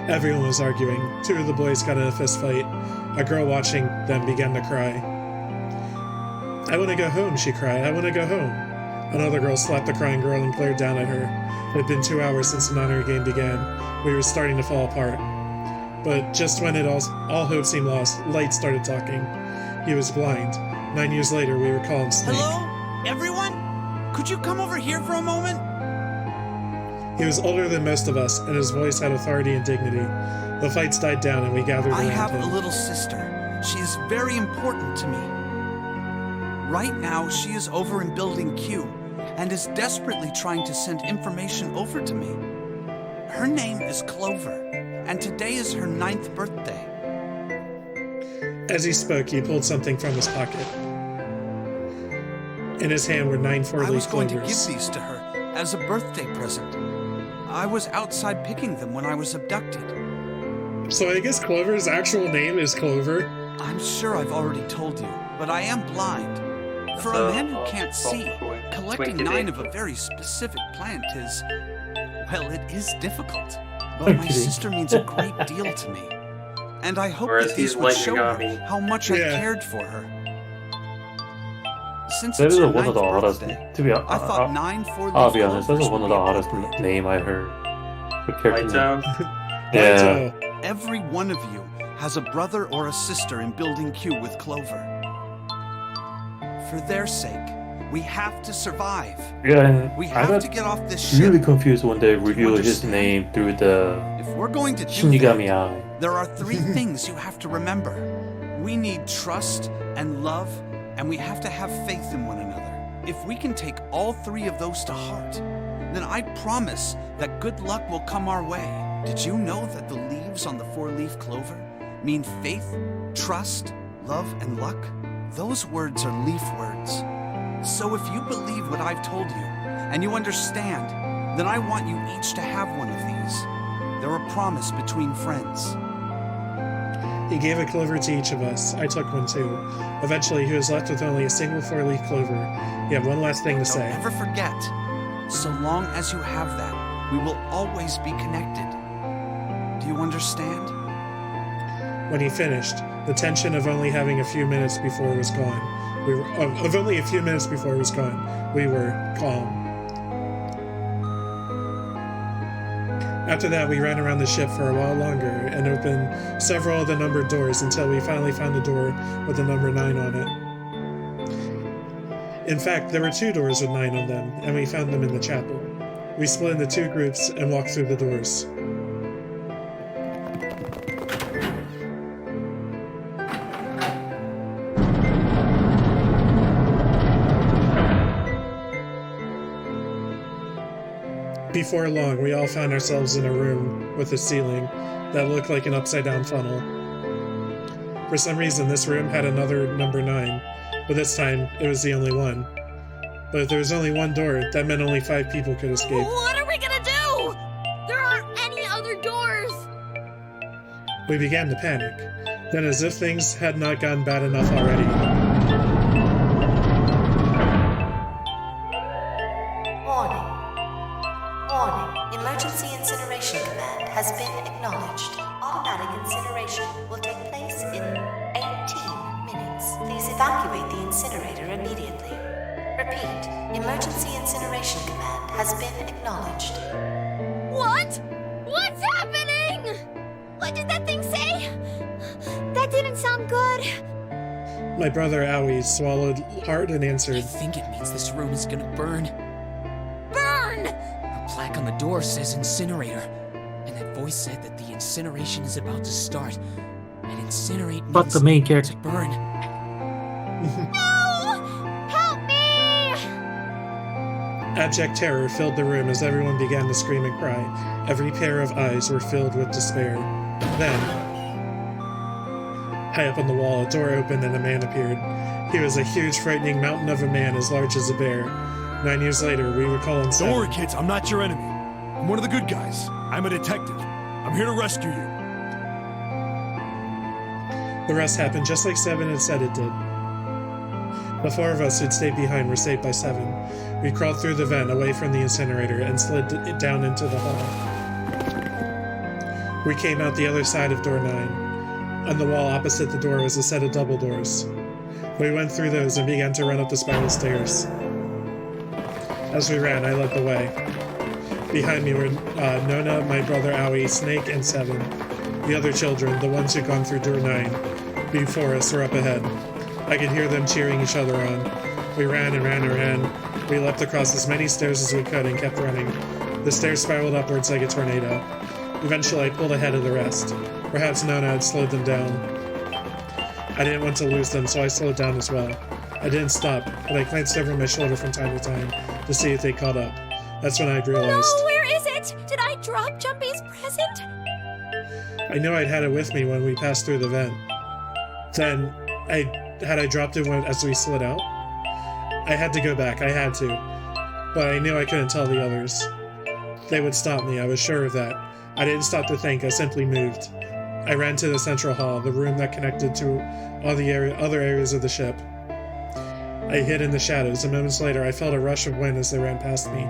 Everyone was arguing. 2 of the boys got in a fist fight. A girl watching them began to cry. I want to go home, she cried. I want to go home. Another girl slapped the crying girl and glared down at her. It had been 2 hours since the Nonary game began. We were starting to fall apart. But just when all hope seemed lost, Light started talking. He was blind. 9 years later, we were calling Snake. Hello? Everyone? Could you come over here for a moment? He was older than most of us, and his voice had authority and dignity. The fights died down, and we gathered around him. I have a little sister. She is very important to me. Right now, she is over in Building Q, and is desperately trying to send information over to me. Her name is Clover, and today is her 9th birthday. As he spoke, he pulled something from his pocket. In his hand were 9 4-leaf clovers. I was going to give these to her as a birthday present. I was outside picking them when I was abducted. So I guess Clover's actual name is Clover? I'm sure I've already told you, but I am blind. For a man who can't see, collecting 9 of a very specific plant is, well, it is difficult. But my sister means a great deal to me. And I hope that these would show her how much I cared for her. Since it's her 9th birthday, to be I thought 9 4-leaf I'll be honest, clovers that's one of the would be oddest name I heard. Yeah. Yeah. Every one of you has a brother or a sister in Building Q with Clover. For their sake, we have to survive. Yeah, and we I have got to get off this ship. really confused when they revealed his name through the If we're going to do Shinigami that, Eye. there are 3 things you have to remember. We need trust and love, and we have to have faith in one another. If we can take all 3 of those to heart, then I promise that good luck will come our way. Did you know that the leaves on the 4-leaf clover mean faith, trust, love, and luck? Those words are leaf words. So if you believe what I've told you, and you understand, then I want you each to have one of these. They're a promise between friends. He gave a clover to each of us. I took one too. Eventually, he was left with only a single 4-leaf clover. He had one last thing to say. Don't ever forget, so long as you have that, we will always be connected. Do you understand? When he finished, the tension of only having a few minutes before it was gone. We were calm. After that, we ran around the ship for a while longer and opened several of the numbered doors until we finally found a door with the number 9 on it. In fact, there were 2 doors with 9 on them, and we found them in the chapel. We split into 2 groups and walked through the doors. Before long, we all found ourselves in a room with a ceiling that looked like an upside-down funnel. For some reason, this room had another number 9, but this time, it was the only one. But if there was only one door, that meant only 5 people could escape. What are we gonna do? There aren't any other doors! We began to panic. Then, as if things had not gotten bad enough already, Warning. Warning. Emergency incineration command has been acknowledged. Automatic incineration will take place in 18 minutes. Please evacuate the incinerator immediately. Repeat. Emergency incineration command has been acknowledged. What? What's happening? What did that thing say? That didn't sound good. my brother Owie swallowed hard and answered, I think it means this room is gonna burn. Burn! The plaque on the door says incinerator, and that voice said that the incineration is about to start. And incinerate means But the main character. to burn. Help me! Abject terror filled the room as everyone began to scream and cry. Every pair of eyes were filled with despair. Then, high up on the wall, a door opened and a man appeared. He was a huge, frightening mountain of a man as large as a bear. 9 years later, we would call him Don't Seven. worry, kids. I'm not your enemy. I'm one of the good guys. I'm a detective. I'm here to rescue you. The rest happened just like Seven had said it did. The 4 of us who'd stayed behind were saved by Seven. We crawled through the vent away from the incinerator and slid it down into the hall. We came out the other side of door 9. On the wall opposite the door was a set of double doors. We went through those and began to run up the spiral stairs. As we ran, I led the way. Behind me were Nona, my brother Owie, Snake, and Seven. The other children, the ones who'd gone through door 9 before us, were up ahead. I could hear them cheering each other on. We ran and ran and ran. We leapt across as many stairs as we could and kept running. The stairs spiraled upwards like a tornado. Eventually, I pulled ahead of the rest. Perhaps Nona had slowed them down. I didn't want to lose them, so I slowed down as well. I didn't stop, but I glanced over my shoulder from time to time to see if they caught up. That's when I realized. No, where is it? Did I drop Jumpy's present? I knew I'd had it with me when we passed through the vent. Then, had I dropped it as we slid out? I had to go back, I had to. But I knew I couldn't tell the others. They would stop me, I was sure of that. I didn't stop to think, I simply moved. I ran to the central hall, the room that connected to all the other areas of the ship. I hid in the shadows, and moments later I felt a rush of wind as they ran past me,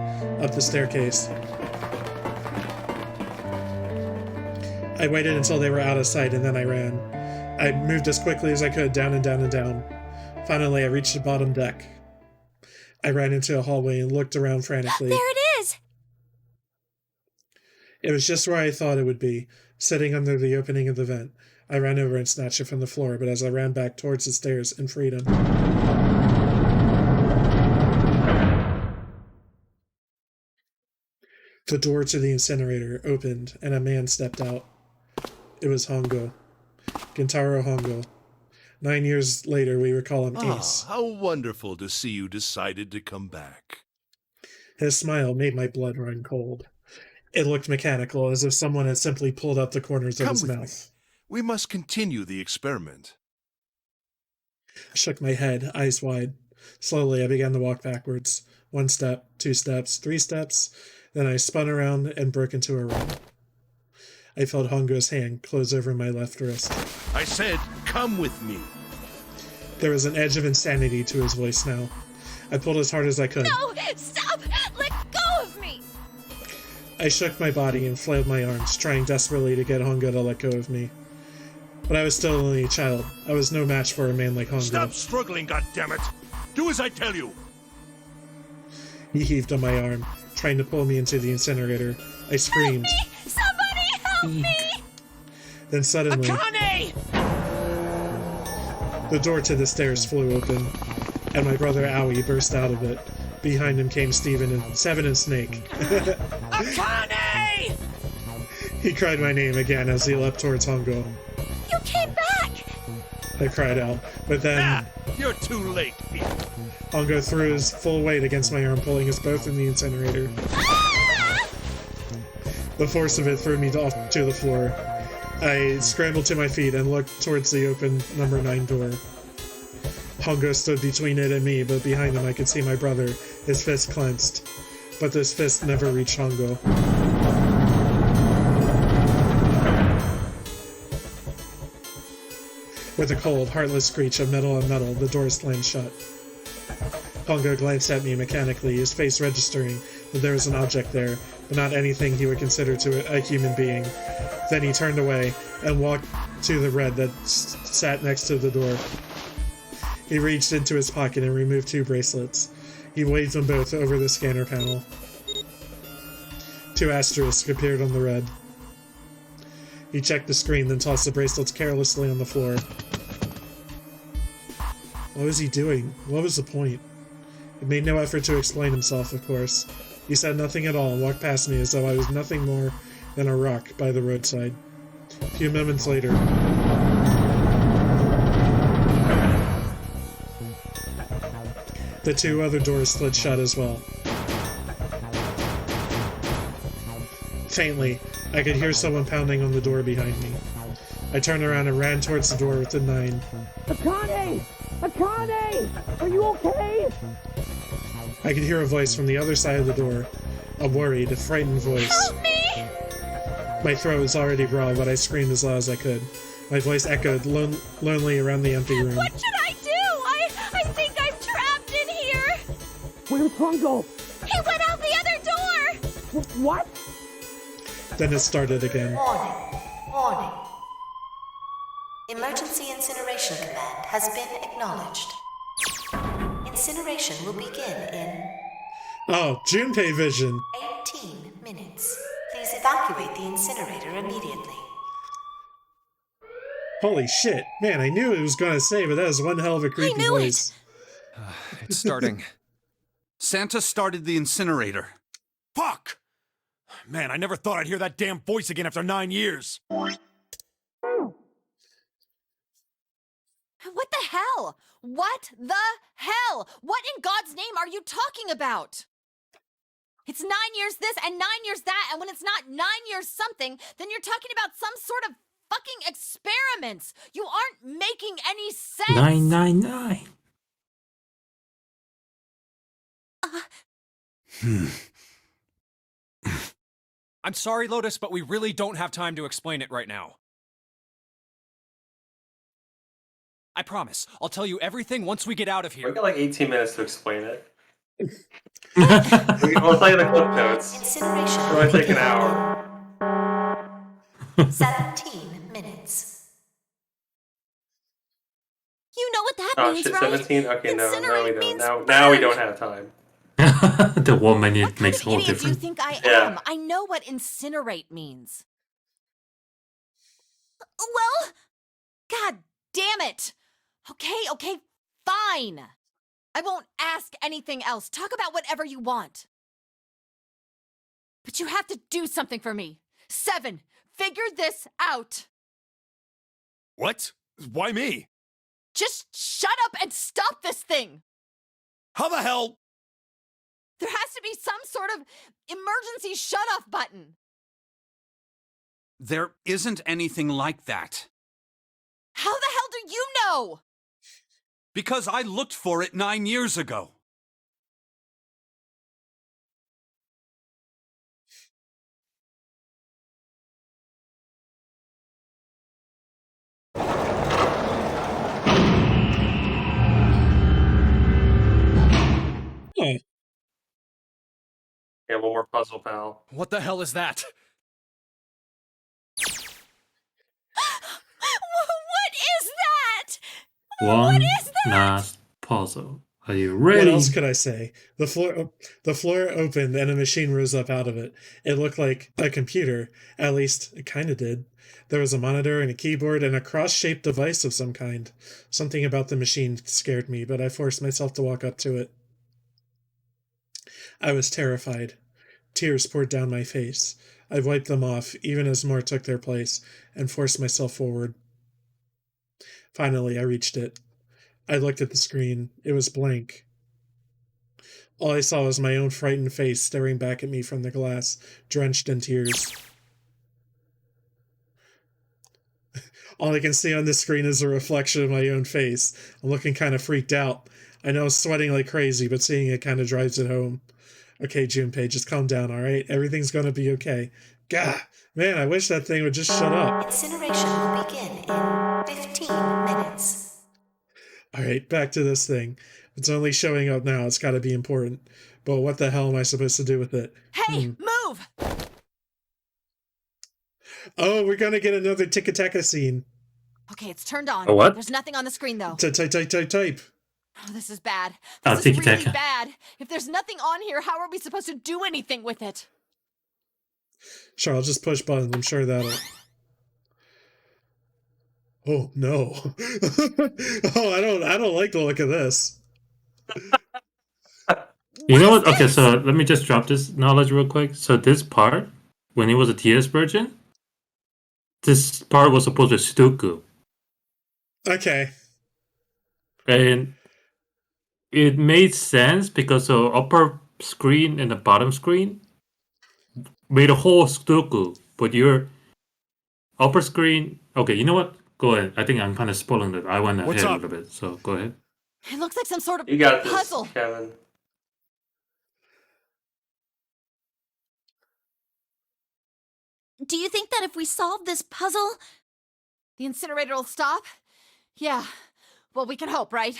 up the staircase. I waited until they were out of sight, and then I ran. I moved as quickly as I could, down and down and down. Finally, I reached the bottom deck. I ran into a hallway and looked around frantically. There it is! It was just where I thought it would be, sitting under the opening of the vent. I ran over and snatched it from the floor, but as I ran back towards the stairs in freedom... The door to the incinerator opened, and a man stepped out. It was Hongo. Gintaro Hongo. 9 years later, we would call him Ace. How wonderful to see you decided to come back. His smile made my blood run cold. It looked mechanical, as if someone had simply pulled up the corners of his mouth. We must continue the experiment. I shook my head, eyes wide. Slowly, I began to walk backwards. 1 step, 2 steps, 3 steps. Then I spun around and broke into a run. I felt Hongo's hand close over my left wrist. I said, come with me. There was an edge of insanity to his voice now. I pulled as hard as I could. No! Stop! Let go of me! I shook my body and flailed my arms, trying desperately to get Hongo to let go of me. But I was still only a child. I was no match for a man like Hongo. Stop struggling, goddammit! Do as I tell you! He heaved on my arm, trying to pull me into the incinerator. I screamed. Help me! Somebody help me! Then suddenly, Akane! the door to the stairs flew open, and my brother Owie burst out of it. Behind him came Seven and Snake. Akane! He cried my name again as he leapt towards Hongo. You came back! I cried out, but then You're too late, Hongo threw his full weight against my arm, pulling us both in the incinerator. Ah! The force of it threw me off to the floor. I scrambled to my feet and looked towards the open number 9 door. Hongo stood between it and me, but behind him I could see my brother, his fist clenched. But this fist never reached Hongo. With a cold, heartless screech of metal on metal, the door slammed shut. Hongo glanced at me mechanically, his face registering that there was an object there, but not anything he would consider to a human being. Then he turned away and walked to the red that sat next to the door. He reached into his pocket and removed 2 bracelets. He waved them both over the scanner panel. 2 asterisks appeared on the red. He checked the screen, then tossed the bracelets carelessly on the floor. What was he doing? What was the point? He made no effort to explain himself, of course. He said nothing at all and walked past me as though I was nothing more than a rock by the roadside. A few moments later, the 2 other doors slid shut as well. Faintly, I could hear someone pounding on the door behind me. I turned around and ran towards the door with the 9. Akane! Akane! Are you okay? I could hear a voice from the other side of the door. A worried, frightened voice. Help me! My throat was already raw, but I screamed as loud as I could. My voice echoed lonely around the empty room. What should I do? I think I'm trapped in here! Where's Hongo? He went out the other door! What? Then it started again. Warning. Warning. Emergency Incineration Command has been acknowledged. Incineration will begin in... Oh, Junpei vision. 18 minutes. Please evacuate the incinerator immediately. Holy shit. Man, I knew it was going to say, but that was one hell of a creepy voice. It's starting. Santa started the incinerator. Fuck! Man, I never thought I'd hear that damn voice again after 9 years. What the hell? What the hell? What in God's name are you talking about? It's 9 years this and 9 years that, and when it's not 9 years something, then you're talking about some sort of fucking experiments. You aren't making any sense. 999. I'm sorry, Lotus, but we really don't have time to explain it right now. I promise. I'll tell you everything once we get out of here. We got like 18 minutes to explain it. We'll tell you the clip notes. Incineration. It might take an hour. 17 minutes. You know what that Oh means, shit, right? 17? Okay, no, now we don't. means Now we don't have time. The 1 minute makes a whole Idiot do you difference. think I Yeah. am? I know what incinerate means. Well, god damn it. Okay, fine. I won't ask anything else. Talk about whatever you want. But you have to do something for me. 7, figure this out. What? Why me? Just shut up and stop this thing. How the hell? There has to be some sort of emergency shut-off button. There isn't anything like that. How the hell do you know? Because I looked for it 9 years ago. Yeah. Yeah, one more puzzle, pal. What the hell is that? What is that? One last puzzle. Are you ready? What else could I say? The floor opened and a machine rose up out of it. It looked like a computer. At least, it kind of did. There was a monitor and a keyboard and a cross-shaped device of some kind. Something about the machine scared me, but I forced myself to walk up to it. I was terrified. Tears poured down my face. I wiped them off, even as more took their place, and forced myself forward. Finally, I reached it. I looked at the screen. It was blank. All I saw was my own frightened face staring back at me from the glass, drenched in tears. All I can see on this screen is a reflection of my own face. I'm looking kind of freaked out. I know I'm sweating like crazy, but seeing it kind of drives it home. Okay, Junpei, just calm down, alright? Everything's gonna be okay. Gah! Man, I wish that thing would just shut up. Incineration will begin in 15 minutes. Alright, back to this thing. It's only showing up now, it's gotta be important. But what the hell am I supposed to do with it? Hey, move! Oh, we're gonna get another Tic-a-Taca scene. Okay, it's turned on. A what? There's nothing on the screen, though. Type. Oh, this is bad. Oh, This is really Tic-a-Taca. bad. If there's nothing on here, how are we supposed to do anything with it? Sure, I'll just push buttons. I'm sure that'll... Oh, no. Oh, I don't like the look of this. You know what? Okay, so let me just drop this knowledge real quick. So this part, when he was a TS virgin, this part was supposed to be Sudoku. Okay. And it made sense because the upper screen and the bottom screen made a whole Sudoku. But your upper screen... Okay, you know what? Go ahead. I think I'm kind of spoiling it. I went ahead a little bit, so go ahead. It looks like some sort of You got this, puzzle. Kevin. Do you think that if we solve this puzzle, The incinerator will stop? Yeah. Well, we can hope, right?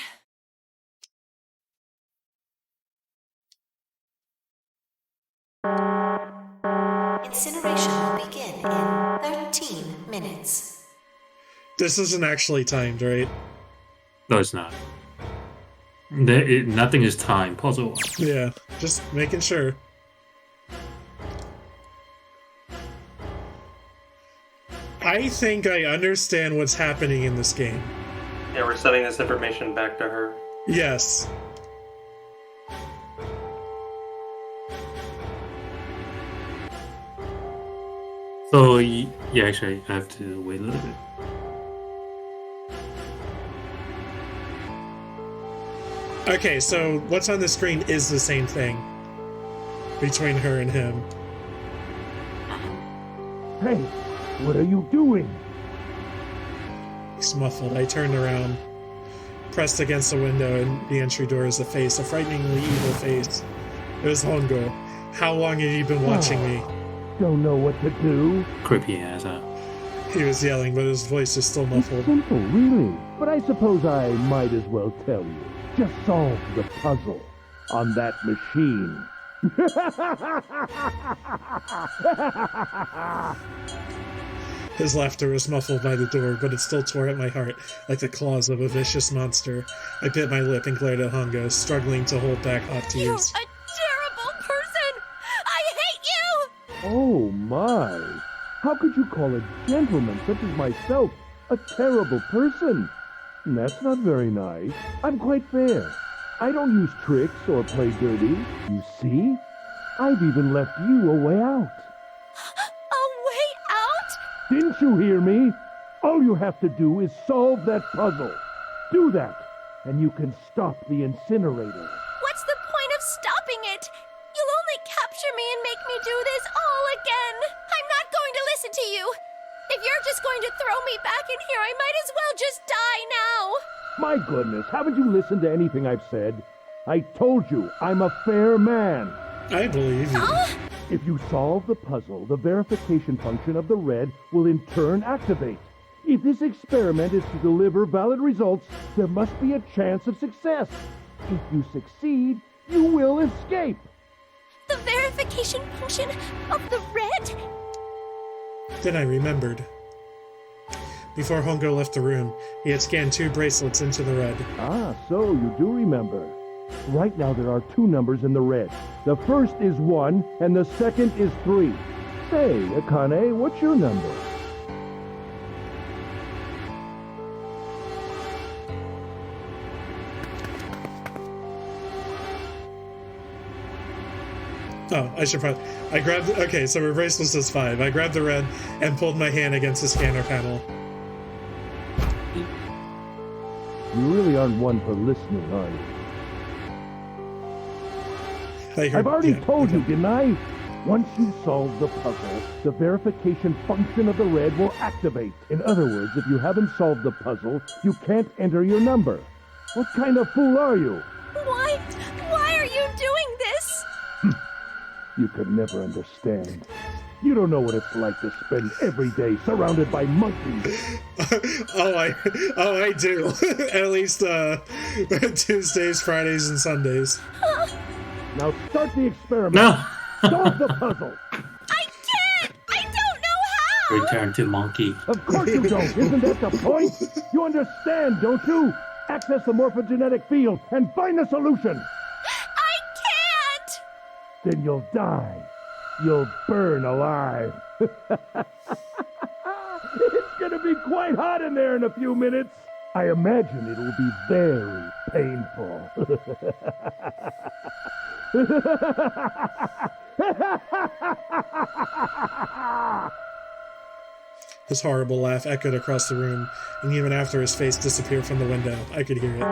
Incineration will begin in 13 minutes. This isn't actually timed, right? No, it's not. Nothing is time puzzle. Yeah, just making sure. I think I understand what's happening in this game. Yeah, we're sending this information back to her. Yes. So, yeah, actually, I have to wait a little bit. Okay, so what's on the screen is the same thing between her and him. Hey, what are you doing? He's muffled. I turned around, pressed against the window, and the entry door is a face, a frighteningly evil face. It was Hongo. How long had he been watching me? Don't know what to do. Creepy ass, huh? He was yelling, but his voice is still muffled. Simple, really. But I suppose I might as well tell you. Just solve the puzzle on that machine. His laughter was muffled by the door, but it still tore at my heart like the claws of a vicious monster. I bit my lip and glared at Hongo, struggling to hold back hot tears. you're a terrible person! I hate you! Oh my! How could you call a gentleman such as myself a terrible person? That's not very nice. I'm quite fair. I don't use tricks or play dirty. You see? I've even left you a way out. A way out? Didn't you hear me? All you have to do is solve that puzzle. Do that, and you can stop the incinerator. What's the point of stopping it? You'll only capture me and make me do this all again. I'm not going to listen to you. If you're just going to throw me back in here, I might as well just die now. My goodness, haven't you listened to anything I've said? I told you, I'm a fair man. I believe you. If you solve the puzzle, the verification function of the red will in turn activate. If this experiment is to deliver valid results, there must be a chance of success. If you succeed, you will escape. The verification function of the red? Then I remembered. Before Hongo left the room, he had scanned 2 bracelets into the red. Ah, so you do remember. Right now there are 2 numbers in the red. The first is 1, and the second is 3. Say, Akane, what's your number? Oh, I should probably... I grabbed... Okay, so her bracelet says 5. I grabbed the red and pulled my hand against the scanner panel. You really aren't one for listening, are you? I've already told you, didn't I? Once you solve the puzzle, the verification function of the red will activate. In other words, if you haven't solved the puzzle, you can't enter your number. What kind of fool are you? Why are you doing this? You could never understand. You don't know what it's like to spend every day surrounded by monkeys. Oh, I do. At least Tuesdays, Fridays, and Sundays. Now start the experiment. No. Solve the puzzle. I can't! I don't know how! Return to monkey. Of course you don't. Isn't that the point? You understand, don't you? Access the morphogenetic field and find the solution. I can't! Then you'll die. You'll burn alive. It's gonna be quite hot in there in a few minutes. I imagine it'll be very painful. His horrible laugh echoed across the room, and even after his face disappeared from the window, I could hear it.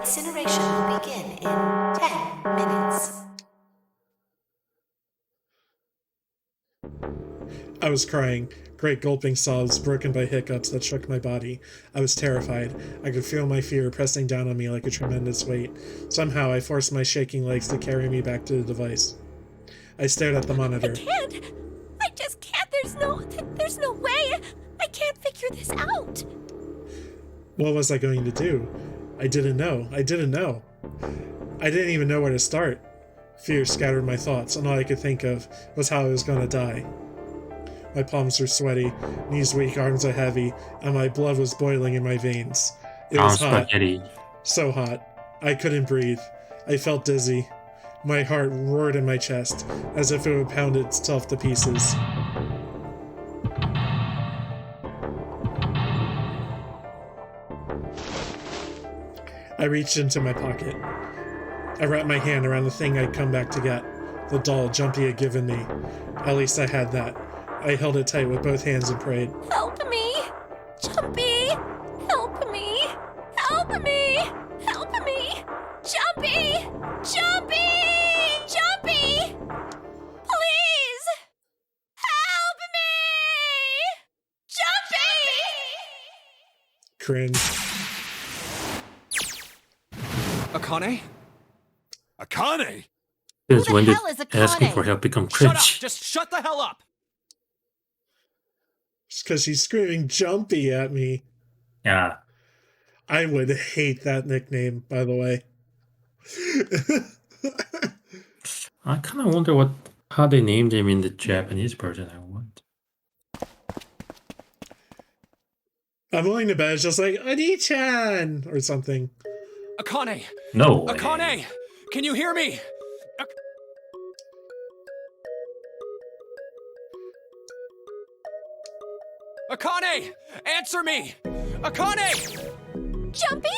Incineration will begin in 10 minutes. I was crying, great gulping sobs broken by hiccups that shook my body. I was terrified. I could feel my fear pressing down on me like a tremendous weight. Somehow I forced my shaking legs to carry me back to the device. I stared at the monitor. I can't! I just can't! There's no way! I can't figure this out! What was I going to do? I didn't know. I didn't even know where to start. Fear scattered my thoughts, and all I could think of was how I was going to die. My palms were sweaty, knees weak, arms are heavy, and my blood was boiling in my veins. It was hot. So hot. I couldn't breathe. I felt dizzy. My heart roared in my chest, as if it would pound itself to pieces. I reached into my pocket. I wrapped my hand around the thing I'd come back to get, the doll Jumpy had given me. At least I had that. I held it tight with both hands and prayed. Help me! Jumpy! Help me! Help me! Help me! Jumpy! Jumpy! Jumpy! Please! Help me! Jumpy! Cringe. Akane? Akane? Since when did hell is asking Akane? for help become Shut up! cringe? Just shut the hell up! It's because she's screaming Jumpy at me. Yeah. I would hate that nickname, by the way. I kind of wonder how they named him in the Japanese version. I want. I'm willing to bet it's just like Oni-chan or something. Akane! No way. Akane! Can you hear me? Akane! Answer me! Akane! Jumpy?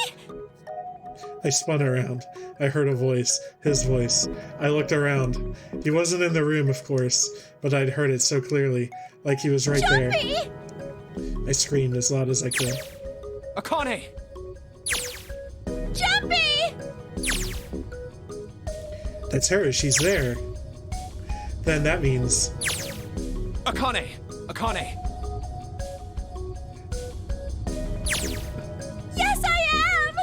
I spun around. I heard a voice. His voice. I looked around. He wasn't in the room, of course, but I'd heard it so clearly, like he was right there. I screamed as loud as I could. Akane! Jumpy! That's her. She's there. Then that means... Akane! Akane! Yes, I am!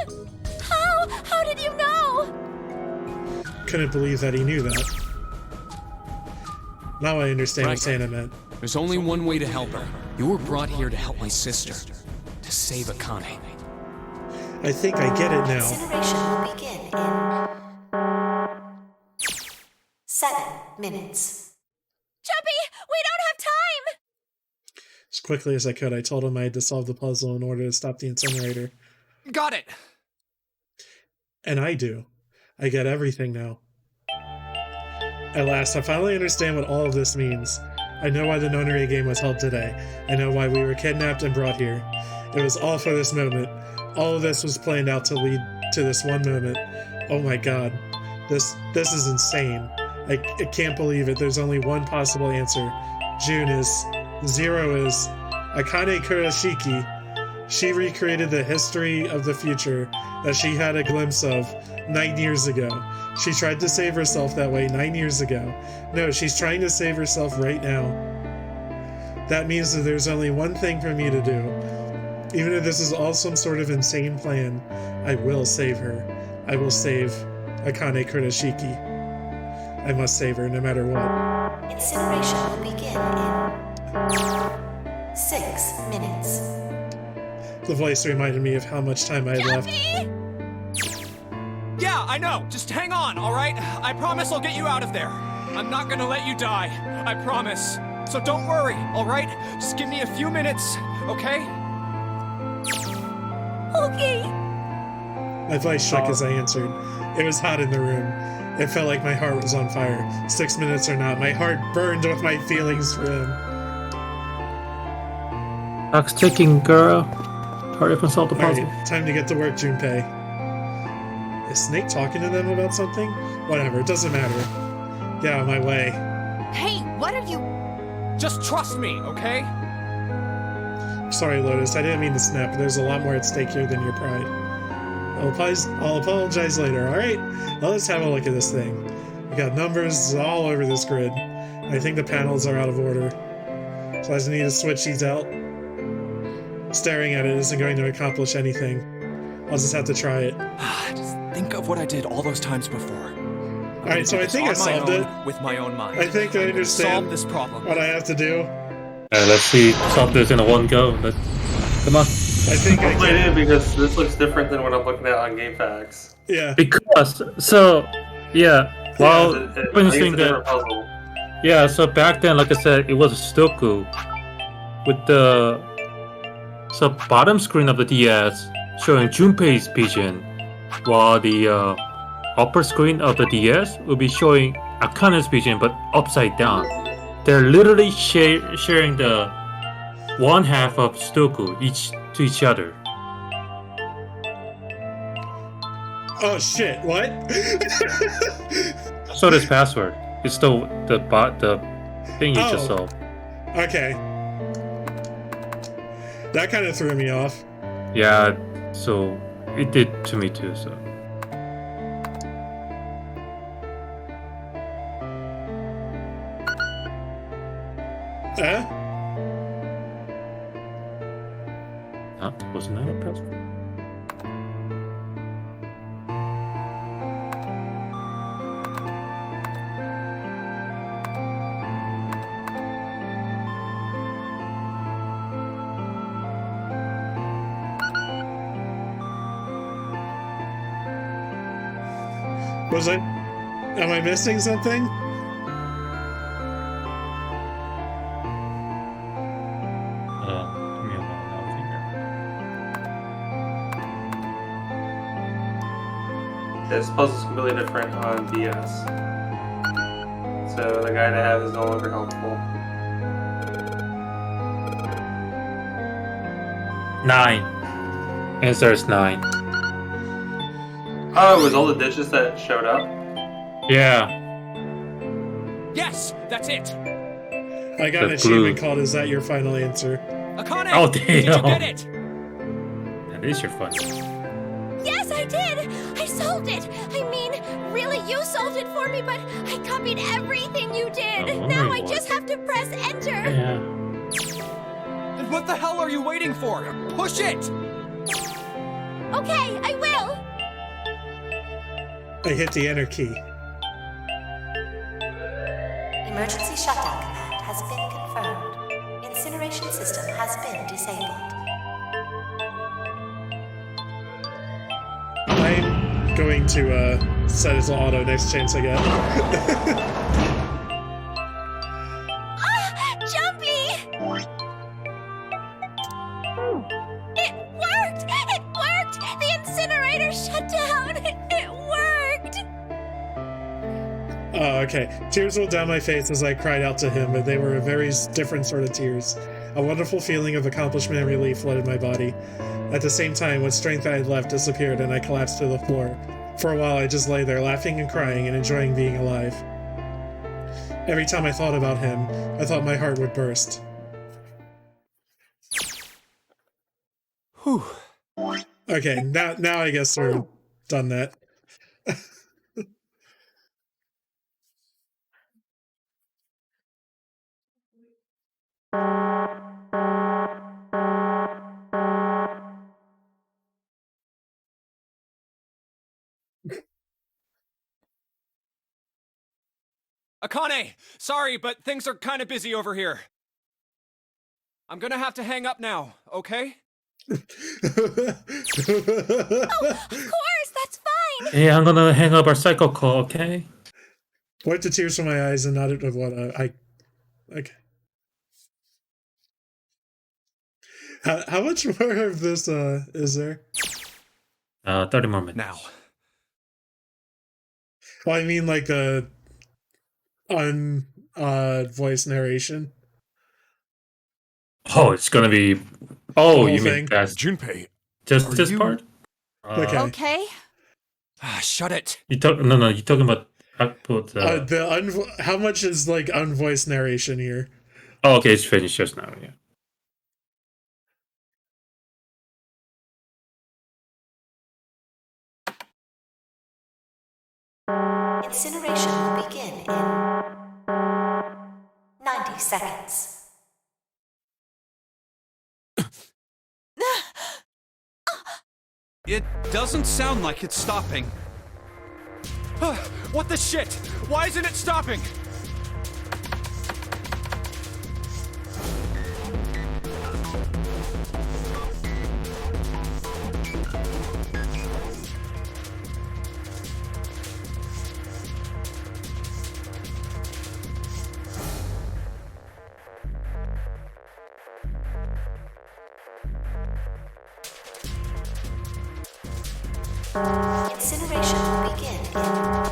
How did you know? Couldn't believe that he knew that. Now I understand what Santa meant. There's only one way to help her. You were brought here to help my sister. To save Akane. I think I get it now. Incineration will begin in 7 minutes. Jumpy, we don't have time! As quickly as I could, I told him I had to solve the puzzle in order to stop the incinerator. Got it! And I do. I get everything now. At last, I finally understand what all of this means. I know why the Nonary game was held today. I know why we were kidnapped and brought here. It was all for this moment. All of this was planned out to lead to this one moment. Oh my god. This is insane. I can't believe it. There's only one possible answer. June is. Zero is. Akane Kurashiki. She recreated the history of the future that she had a glimpse of 9 years ago. She tried to save herself that way 9 years ago. No, she's trying to save herself right now. That means that there's only one thing for me to do. Even if this is all some sort of insane plan, I will save her. I will save Akane Kurashiki. I must save her no matter what. Incineration will begin in 6 minutes. The voice reminded me of how much time I had left. Yeah, I know. Just hang on, all right? I promise I'll get you out of there. I'm not gonna let you die. I promise. So don't worry, all right? Just give me a few minutes, okay? Okay. My voice shook as I answered. It was hot in the room. It felt like my heart was on fire. 6 minutes or not, my heart burned with my feelings for him. Clock's ticking, girl. Hurry up and solve the puzzle. Alright, time to get to work, Junpei. Is Snake talking to them about something? Whatever, it doesn't matter. Get out of my way. Hey, what are you... Just trust me, okay? Sorry, Lotus, I didn't mean to snap, but there's a lot more at stake here than your pride. I'll apologize later, alright? Now let's have a look at this thing. We got numbers all over this grid. I think the panels are out of order. So I just need to switch these out. Staring at it isn't going to accomplish anything. I'll just have to try it. Just think of what I did all those times before. Alright, so I think I solved it. With my own mind. I think I understand solve this problem. what I have to do. Let's see. Solve this in a one go. Come on. I think I did because this looks different than what I'm looking at on GameFAQs. Yeah. Because while it's a different puzzle. Yeah, so back then, like I said, it was a Sudoku with the bottom screen of the DS showing Junpei's vision, while the upper screen of the DS will be showing Akane's vision, but upside down. They're literally sharing the one half of Sudoku to each other. Oh shit! What? So this password. It's the thing you just solved. Okay. That kind of threw me off. Yeah, so it did to me too. So. Wasn't that a password? Was I? Am I missing something? This puzzle's completely different on DS. So the guide I have is no longer helpful. 9. Answer is 9. Oh, it was all the digits that showed up? Yeah. Yes, that's it. I got an achievement called "Is that your final answer?" Akane, oh did you damn! get it? That is your fun. Yes, I did! I solved it! I mean, really, you solved it for me, but I copied everything you did! Oh, now I what? just have to press enter! Yeah. Then what the hell are you waiting for? Push it! Okay, I will! I hit the enter key. Emergency shutdown command has been confirmed. Incineration system has been disabled. I'm going to set it to auto next chance I get. Jumpy! It worked! It worked! The incinerator shut down! It worked! Oh, okay. Tears rolled down my face as I cried out to him, but they were a very different sort of tears. A wonderful feeling of accomplishment and relief flooded my body. At the same time, what strength I had left disappeared and I collapsed to the floor. For a while, I just lay there, laughing and crying and enjoying being alive. Every time I thought about him, I thought my heart would burst. Whew. Okay, now I guess we're done that. Akane, sorry, but things are kind of busy over here. I'm gonna have to hang up now, okay? Oh, of course, that's fine. Hey, I'm gonna hang up our psycho call, okay? Wipe the tears from my eyes and not what okay. How much more of this is there? 30 more minutes. Now. Well, I mean like on voice narration. Oh, it's gonna be. Oh, you mean thing. that's Junpei? Just this part? Okay. Okay. Shut it. You talk? No. You're talking about how much is like unvoiced narration here? Oh, okay, it's finished just now. Yeah. Incineration will begin in 90 seconds. It doesn't sound like it's stopping. What the shit? Why isn't it stopping? Incineration will begin in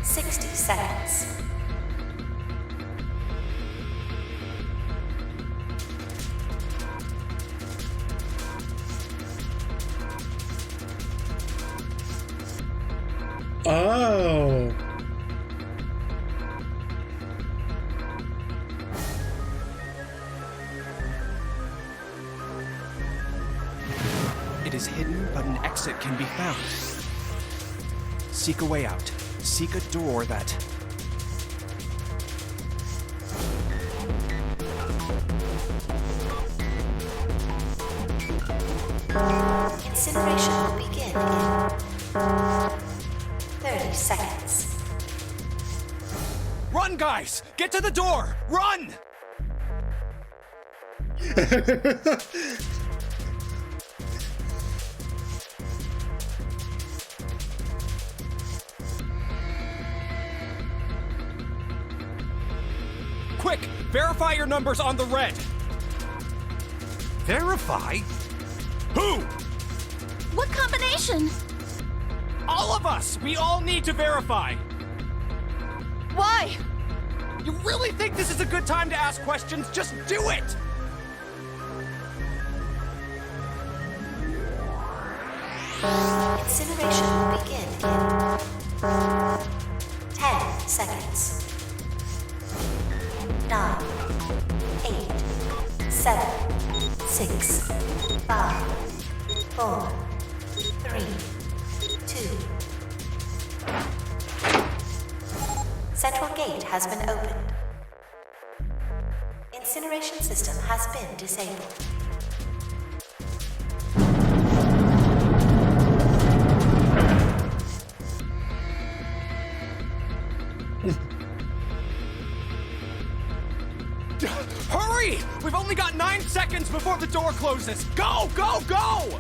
60 seconds. Oh. It is hidden, but an exit can be found. Seek a way out. Seek a door that... Incineration will begin in 30 seconds. Run, guys! Get to the door! Run! Quick! Verify your numbers on the red! Verify? Who? What combination? All of us! We all need to verify! Why? You really think this is a good time to ask questions? Just do it! Incineration will begin in 10 seconds. 9, 8, 7, 6, 5, 4, 3, 2. Central gate has been opened. Incineration system has been disabled. Hurry! We've only got 9 seconds before the door closes! Go, go, go!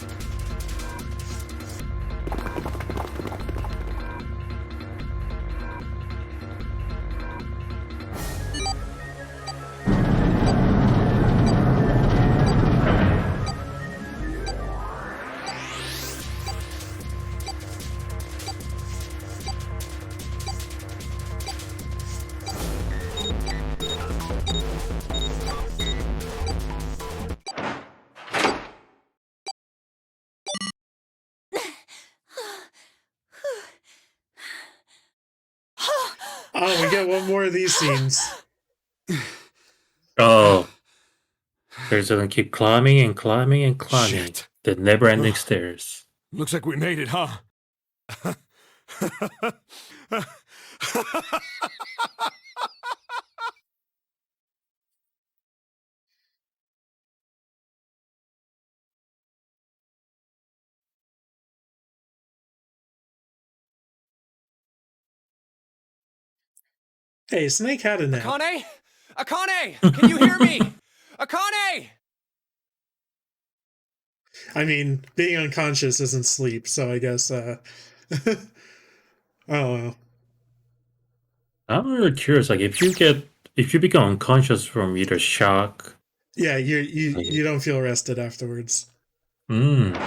Oh, we get one more of these scenes. Oh. They're gonna keep climbing and climbing and climbing. Shit. The never-ending stairs. Looks like we made it, huh? Hey, Snake had a nap. Akane? Akane! Can you hear me? Akane! I mean, being unconscious isn't sleep, so I guess, I don't know. I'm really curious, like, if you become unconscious from either shock... Yeah, you don't feel rested afterwards. Mm.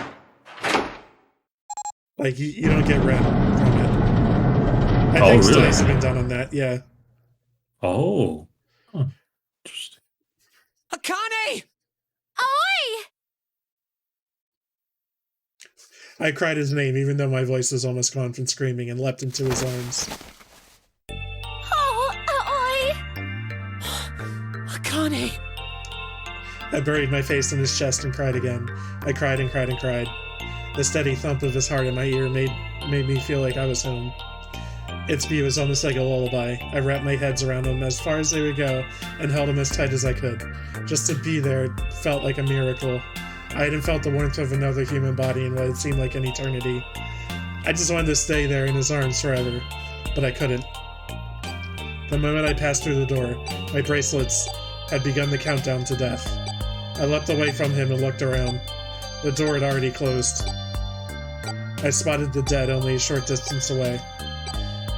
Like, you don't get REM from it. I Oh, think really? studies have been done on that, yeah. Oh. Huh. Akane! Oi! I cried his name, even though my voice was almost gone from screaming, and leapt into his arms. Oh, oi! Akane! I buried my face in his chest and cried again. I cried and cried and cried. The steady thump of his heart in my ear made me feel like I was home. Its beat was almost like a lullaby. I wrapped my heads around him as far as they would go and held him as tight as I could. Just to be there felt like a miracle. I hadn't felt the warmth of another human body in what had seemed like an eternity. I just wanted to stay there in his arms forever, but I couldn't. The moment I passed through the door, my bracelets had begun the countdown to death. I leapt away from him and looked around. The door had already closed. I spotted the dead only a short distance away.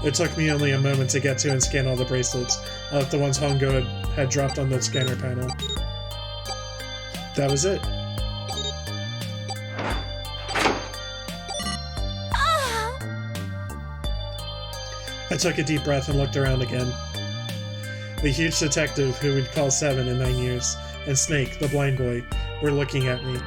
It took me only a moment to get to and scan all the bracelets. I left the ones Hongo had dropped on the scanner panel. That was it. I took a deep breath and looked around again. The huge detective who would call 7 in 9 years, and Snake, the blind boy, were looking at me.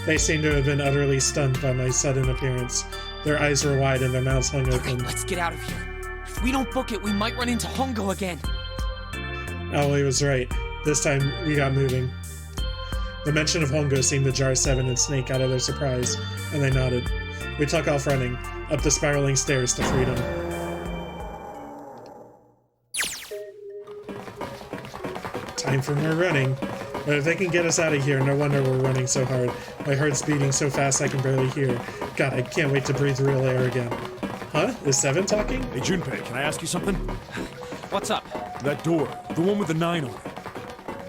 They seemed to have been utterly stunned by my sudden appearance. Their eyes were wide and their mouths hung open. Right, let's get out of here. If we don't book it, we might run into Hongo again. Owly was right. This time, we got moving. The mention of Hongo seemed to jar 7 and Snake out of their surprise, and they nodded. We took off running, up the spiraling stairs to freedom. Time for more running. But if they can get us out of here, no wonder we're running so hard. My heart's beating so fast I can barely hear. God, I can't wait to breathe real air again. Huh? Is 7 talking? Hey, Junpei, can I ask you something? What's up? That door, the one with the 9 on it.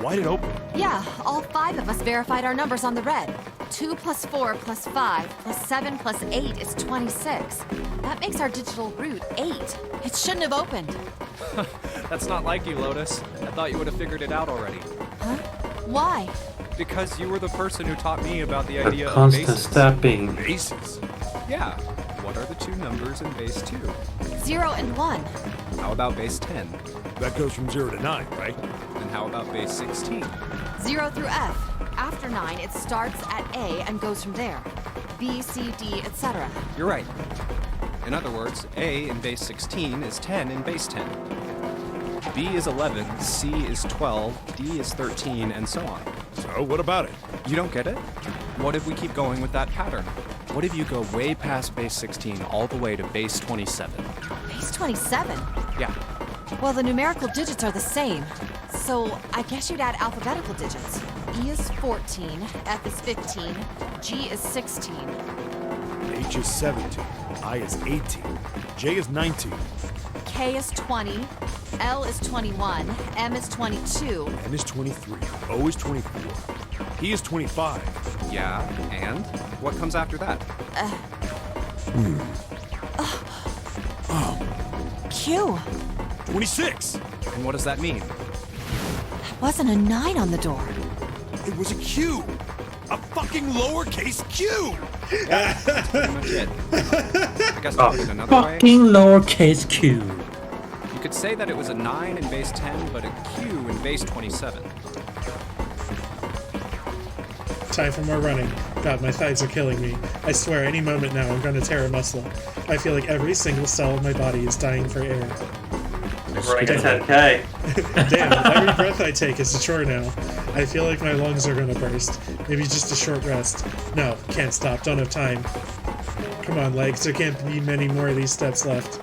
Why'd it open? Yeah, all 5 of us verified our numbers on the red. 2 plus 4 plus 5 plus 7 plus 8 is 26. That makes our digital route 8. It shouldn't have opened. That's not like you, Lotus. I thought you would have figured it out already. Huh? Why? Because you were the person who taught me about the idea of constant bases. stepping. Bases? Yeah. What are the 2 numbers in base 2? 0 and 1. How about base 10? That goes from 0 to 9, right? Then how about base 16? 0 through F. After 9, it starts at A and goes from there. B, C, D, etc. You're right. In other words, A in base 16 is 10 in base 10. B is 11, C is 12, D is 13, and so on. So, what about it? You don't get it? What if we keep going with that pattern? What if you go way past base 16 all the way to base 27? Base 27? Yeah. Well, the numerical digits are the same. So, I guess you'd add alphabetical digits. E is 14, F is 15, G is 16. H is 17, I is 18, J is 19. K is 20, L is 21, M is 22. N is 23, O is 24, P is 25. Yeah, and? What comes after that? Q. 26! And what does that mean? That wasn't a 9 on the door. It was a Q! A fucking lowercase q! Yeah, that's pretty much it. I guess to put it another way, Fucking lowercase q. you could say that it was a 9 in base 10, but a Q in base 27. Time for more running. God, my thighs are killing me. I swear, any moment now I'm going to tear a muscle. I feel like every single cell of my body is dying for air. Running at 10K. Damn, every breath I take is a chore now. I feel like my lungs are gonna burst. Maybe just a short rest. No, can't stop, don't have time. Come on, legs, there can't be many more of these steps left.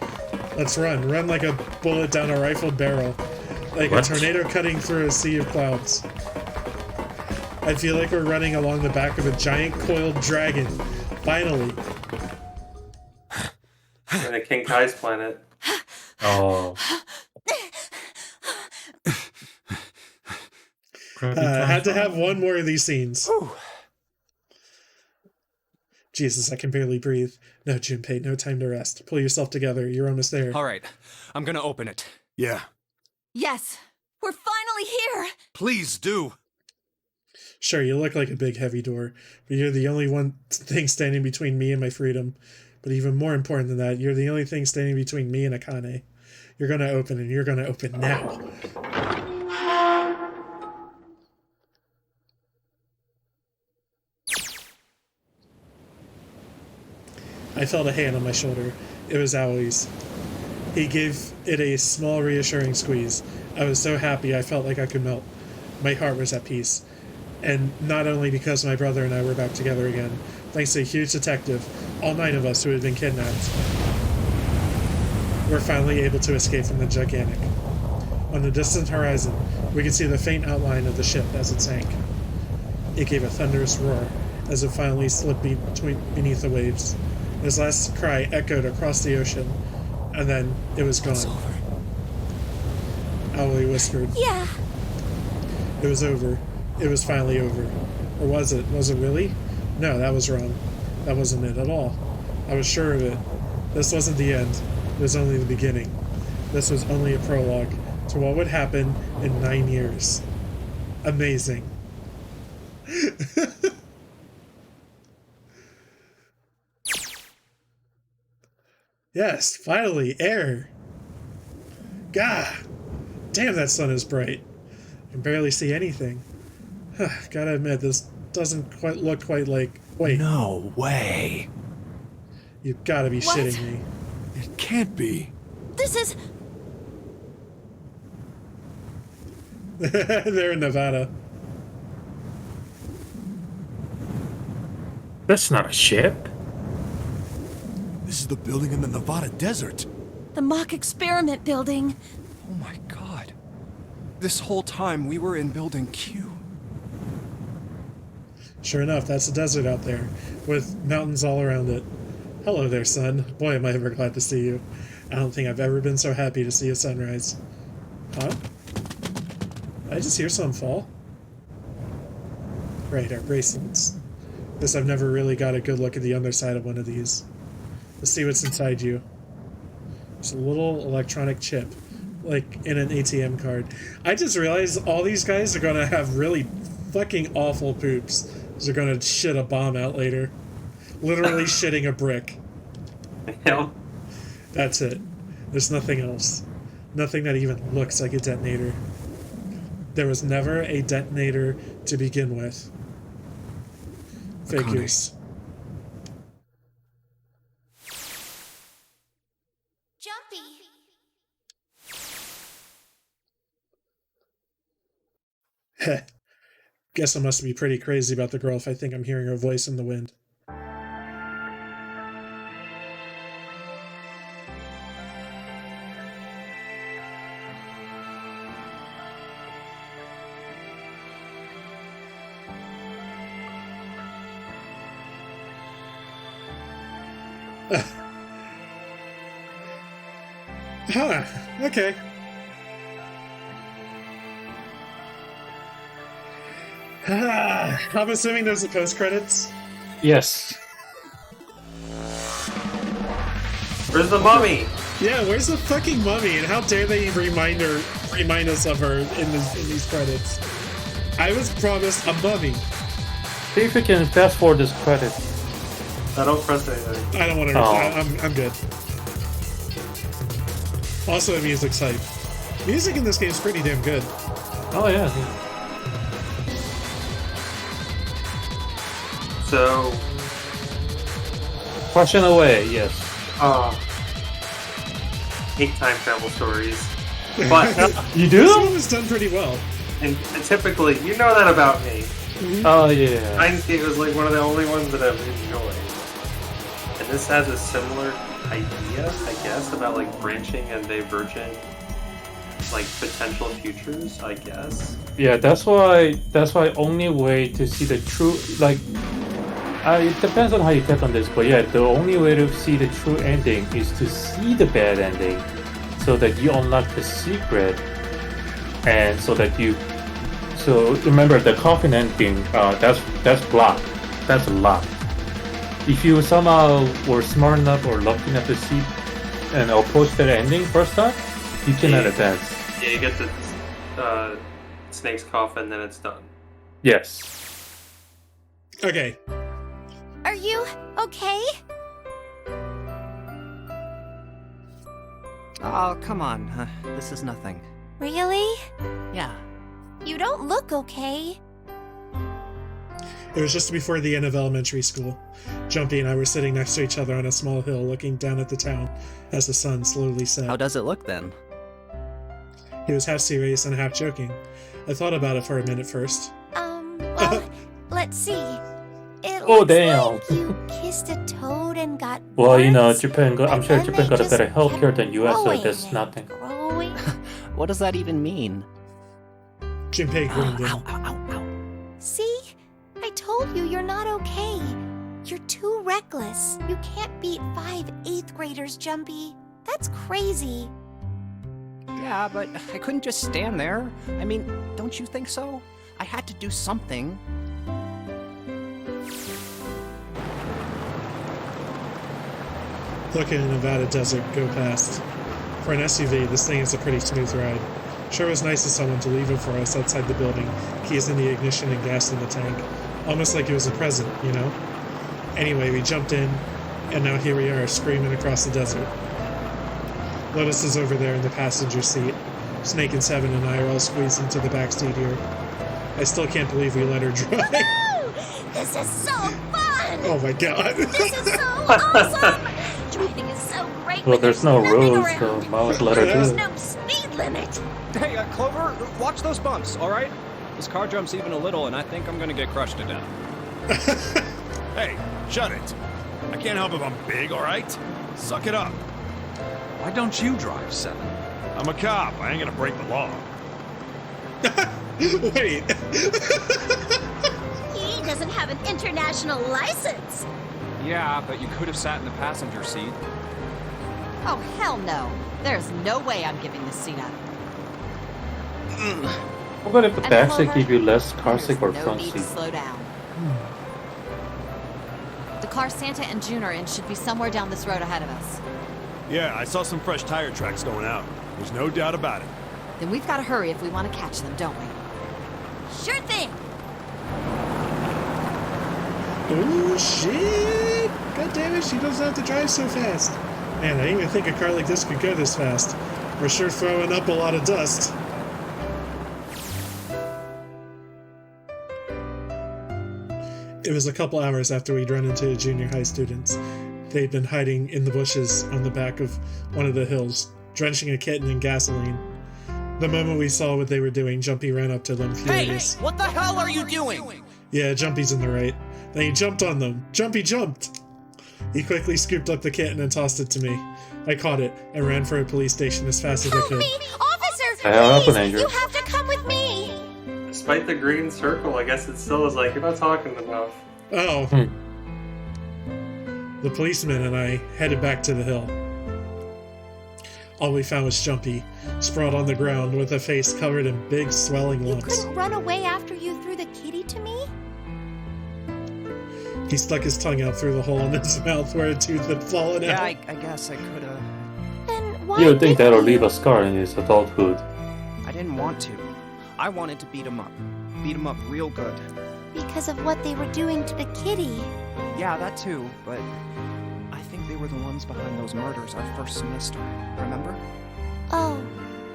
Let's run. Run like a bullet down a rifled barrel. Like What? a tornado cutting through a sea of clouds. I feel like we're running along the back of a giant coiled dragon. Finally. We're in a King Kai's planet. Oh. Had to have one more of these scenes. Jesus, I can barely breathe. No, Junpei, no time to rest. Pull yourself together. You're almost there. All right, I'm gonna open it. Yeah. Yes, we're finally here. Please do. Sure, you look like a big heavy door, but you're the only one thing standing between me and my freedom. But even more important than that, you're the only thing standing between me and Akane. You're gonna open, and you're gonna open now. I felt a hand on my shoulder. It was Aoi's. He gave it a small, reassuring squeeze. I was so happy I felt like I could melt. My heart was at peace. And not only because my brother and I were back together again, thanks to a huge detective, all 9 of us who had been kidnapped were finally able to escape from the gigantic. On the distant horizon, we could see the faint outline of the ship as it sank. It gave a thunderous roar as it finally slipped beneath the waves. His last cry echoed across the ocean, and then it was gone. Aoi whispered. Yeah. It was over. It was finally over. Or was it? Was it really? No, that was wrong. That wasn't it at all. I was sure of it. This wasn't the end. It was only the beginning. This was only a prologue to what would happen in 9 years. Amazing. Yes, finally, air. Gah! Damn, that sun is bright. I can barely see anything. Gotta admit, this doesn't look quite like... Wait. No way. You've gotta be shitting me. It can't be. This is... They're in Nevada. That's not a ship. This is the building in the Nevada desert. The mock experiment building. Oh my god. This whole time we were in Building Q. Sure enough, that's the desert out there, with mountains all around it. Hello there, sun. Boy, am I ever glad to see you. I don't think I've ever been so happy to see a sunrise. Huh? Did I just hear something fall? Right, our bracelets. Guess I've never really got a good look at the underside of one of these. Let's see what's inside you. It's a little electronic chip, like in an ATM card. I just realized all these guys are gonna have really fucking awful poops. They're gonna shit a bomb out later. Literally shitting a brick. Yeah. That's it. There's nothing else. Nothing that even looks like a detonator. There was never a detonator to begin with. Figures. Heh. Guess I must be pretty crazy about the girl if I think I'm hearing her voice in the wind. Huh, okay. I'm assuming there's a post-credits? Yes. Where's the mummy? Yeah, where's the fucking mummy? And how dare they remind us of her in these credits? I was promised a mummy. See if we can fast forward this credit. I don't press anything. I don't want to. Oh. I'm good. Also, the music's hype. Music in this game is pretty damn good. Oh yeah. So, question away. Yes. Hate time travel stories, but you do. This one was done pretty well. And typically, you know that about me. Oh yeah. Lionsgate was like one of the only ones that I've enjoyed. And this has a similar idea, I guess, about like branching and divergent, like potential futures, I guess. Yeah, that's why only way to see the true, like, it depends on how you get on this, but yeah, the only way to see the true ending is to see the bad ending, so that you unlock the secret, and so that you So remember the coffin ending. That's blocked. That's locked. If you somehow were smart enough or lucky enough to see and approach that ending first time, you cannot advance. Yeah, you get the Snake's coffin, then it's done. Yes. Okay. Are you okay? Oh, come on. This is nothing. Really? Yeah. You don't look okay. It was just before the end of elementary school. Jumpy and I were sitting next to each other on a small hill looking down at the town as the sun slowly set. How does it look then? He was half serious and half joking. I thought about it for a minute first. Well, let's see. It Oh, looks damn. like you kissed a toad and got Well, you know, warts, Japan. I'm sure Japan got a better healthcare than US, so growing that's and nothing. growing. What does that even mean? Junpei grinned in. See? I told you you're not okay. You're too reckless. You can't beat 5 8th graders, Jumpy. That's crazy. Yeah, but I couldn't just stand there. I mean, don't you think so? I had to do something. Look at the Nevada desert go past. For an SUV, this thing is a pretty smooth ride. Sure was nice of someone to leave it for us outside the building, keys in the ignition and gas in the tank. Almost like it was a present, you know? Anyway, we jumped in, and now here we are, screaming across the desert. Lotus is over there in the passenger seat. Snake and Seven and I are all squeezed into the back seat here. I still can't believe we let her drive. Woo! This is so fun! Oh my god. This is so awesome! Driving is so great. Well, when there's no nothing rules, around. so might as well let her do There's it. no speed limit. Hey, Clover, watch those bumps, all right? This car jumps even a little, and I think I'm gonna get crushed to death. Hey, shut it. I can't help if I'm big, all right? Suck it up. Why don't you drive, Seven? I'm a cop. I ain't gonna break the law. Wait. He doesn't have an international license. Yeah, but you could have sat in the passenger seat. Oh, hell no. There's no way I'm giving this seat up. What about if the And back seat Clover, give you less car seat or no front need to seat? slow down. The car Santa and June are in should be somewhere down this road ahead of us. Yeah, I saw some fresh tire tracks going out. There's no doubt about it. Then we've got to hurry if we want to catch them, don't we? Sure thing. Oh shit! God damn it, she doesn't have to drive so fast. Man, I didn't even think a car like this could go this fast. We're sure throwing up a lot of dust. It was a couple hours after we'd run into junior high students. They'd been hiding in the bushes on the back of one of the hills, drenching a kitten in gasoline. The moment we saw what they were doing, Jumpy ran up to them furious. Hey, what the hell are you doing? Yeah, Jumpy's in the right. Then he jumped on them. Jumpy jumped! He quickly scooped up the kitten and tossed it to me. I caught it and ran for a police station as fast as I Help could. me! Officer! Help, Please! Andrew. You have to come with me! Despite the green circle, I guess it still is like, you're not talking enough. Oh. The policeman and I headed back to the hill. All we found was Jumpy, sprawled on the ground with a face covered in big swelling You lumps. couldn't run away after you threw the kitty to me? He stuck his tongue out through the hole in his mouth where a tooth had fallen Yeah, out. I guess I could have. Then why You would think didn't that'll you? leave a scar in his adulthood. I didn't want to. I wanted to beat him up. Beat him up real good. Because of what they were doing to the kitty. Yeah, that too, but I think they were the ones behind those murders our first semester. Remember? Oh,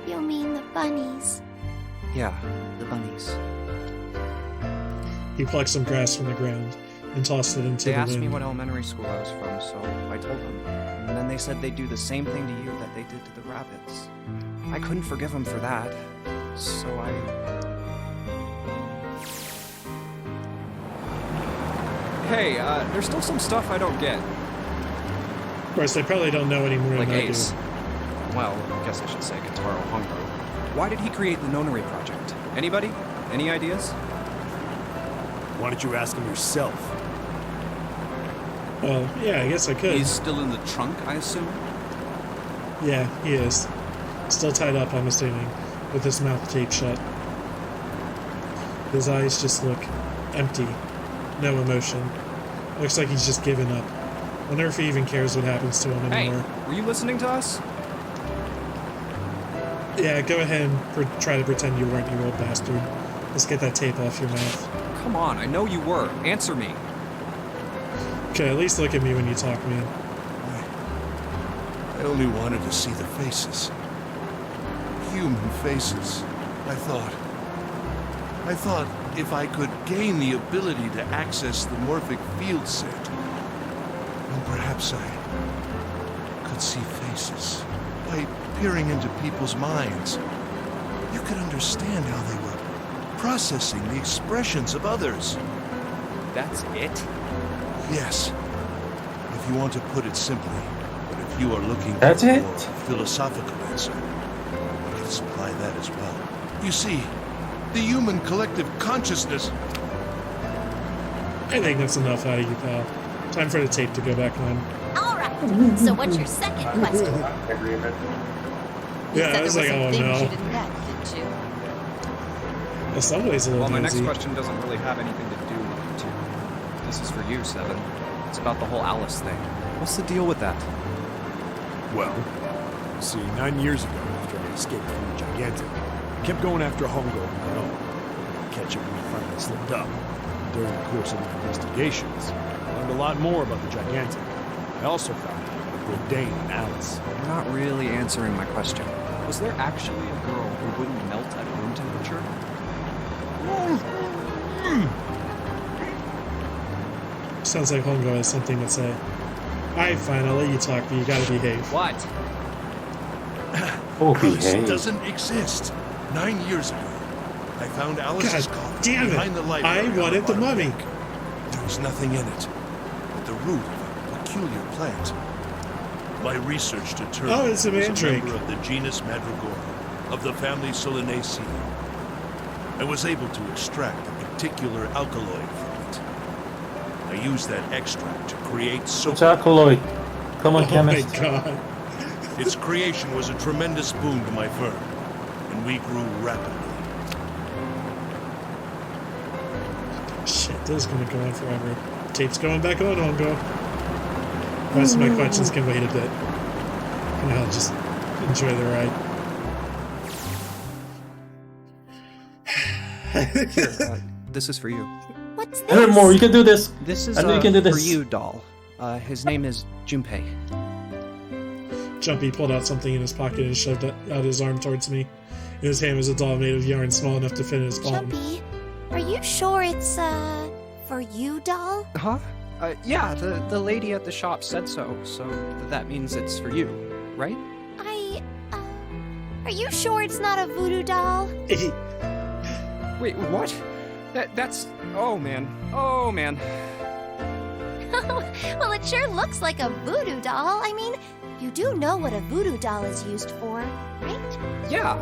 you mean the bunnies. Yeah, the bunnies. He plucked some grass from the ground and tossed it into They the asked wind. me what elementary school I was from, so I told them. And then they said they'd do the same thing to you that they did to the rabbits. I couldn't forgive them for that, so Hey, there's still some stuff I don't get. Of course, they probably don't know any more Like than I do. Ace. Well, I guess I should say Guitaro Hunger. Why did he create the Nonary Project? Anybody? Any ideas? Why don't you ask him yourself? Well, yeah, I guess I could. He's still in the trunk, I assume? Yeah, he is. Still tied up, I'm assuming, with his mouth taped shut. His eyes just look empty. No emotion. Looks like he's just given up. Wonder if he even cares what happens to him anymore. Hey, were you listening to us? Yeah, go ahead and try to pretend you weren't, you old bastard. Let's get that tape off your mouth. Come on, I know you were. Answer me. Okay, at least look at me when you talk, man. I only wanted to see the faces. Human faces. I thought if I could gain the ability to access the morphic field set, then perhaps I could see faces. By peering into people's minds, you could understand how they were processing the expressions of others. That's it? Yes. If you want to put it simply, but if you are looking for That's a it? more philosophical answer, I can supply that as well. You see, the human collective consciousness... I think that's enough out of you, pal. Time for the tape to go back on. Alright, so what's your second question? Agreement. Yeah, I was like, oh You no. didn't get, didn't you? Well, somebody's a little Well, my next nosy. question doesn't really have anything to do with you. This is for you, Seven. It's about the whole Alice thing. What's the deal with that? Well, see, 9 years ago, after I escaped from the Gigantic, I kept going after Hongo on my own. I catch it when he finally slipped up. During the course of my investigations, I learned a lot more about the Gigantic. I also found out about Bourdain and Alice. You're not really answering my question. Was there actually a girl who wouldn't melt at room temperature? Sounds like Hongo has something to say. Alright, fine, I'll let you talk, but you gotta behave. What? Alice doesn't exist. 9 years ago, I found Alice's God coffin damn behind the it! library. I wanted the mummy! There was nothing in it but the root of a peculiar plant. My research determined Oh, it's a it was mandrake. member of the genus Mandragora, of the family Solanaceae. I was able to extract a particular alkaloid from it. I used that extract to create soap. What's alkaloid? Come on, Oh chemist. my god. Its creation was a tremendous boon to my firm, and we grew rapidly. Shit, this is gonna go on forever. Tape's going back on, Hongo. The rest of my questions can wait a bit. And I'll just enjoy the ride. Here, this is for you. What's I heard more. You can do this. This is I know you can do for this. you, doll. His name is Junpei. Jumpy pulled out something in his pocket and shoved out his arm towards me. In his hand was a doll made of yarn small enough to fit in his palm. Jumpy, are you sure it's, for you, doll? Huh? Yeah, the lady at the shop said so, so that means it's for you, right? Are you sure it's not a voodoo doll? Wait, what? That's... Oh, man. Oh, man. Well, it sure looks like a voodoo doll. I mean, you do know what a voodoo doll is used for, right? Yeah,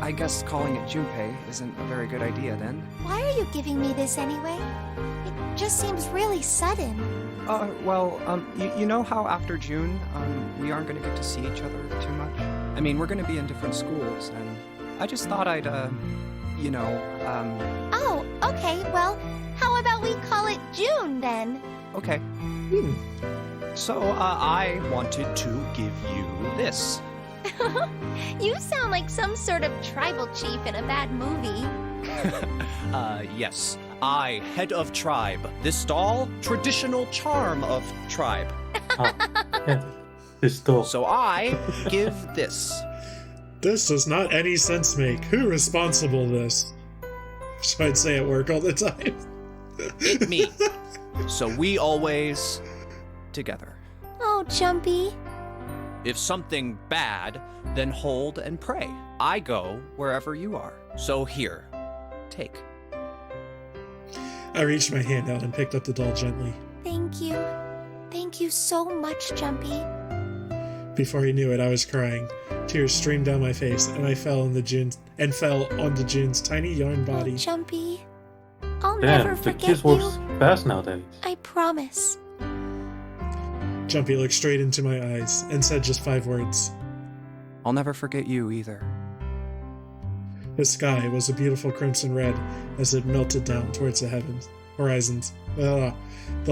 I guess calling it Junpei isn't a very good idea then. Why are you giving me this anyway? It just seems really sudden. Well, you know how after June, we aren't gonna get to see each other too much? I mean, we're gonna be in different schools, and I just thought I'd, you know, Oh, okay, well, how about we call it June then? Okay. So, I wanted to give you this. You sound like some sort of tribal chief in a bad movie. Yes. I, head of tribe. This doll, traditional charm of tribe. This doll. So I give this. This does not any sense make. Who responsible this? Should I say at work all the time? It me. So we always together. Oh, Jumpy. If something bad, then hold and pray. I go wherever you are. So here, take. I reached my hand out and picked up the doll gently. Thank you. Thank you so much, Jumpy. Before he knew it, I was crying. Tears streamed down my face, and I fell onto June's tiny yarn body. Oh, Jumpy. I'll never Damn, the forget kids you. work fast nowadays. I promise. Jumpy looked straight into my eyes and said just 5 words. I'll never forget you either. The sky was a beautiful crimson red as it melted down towards the horizons. The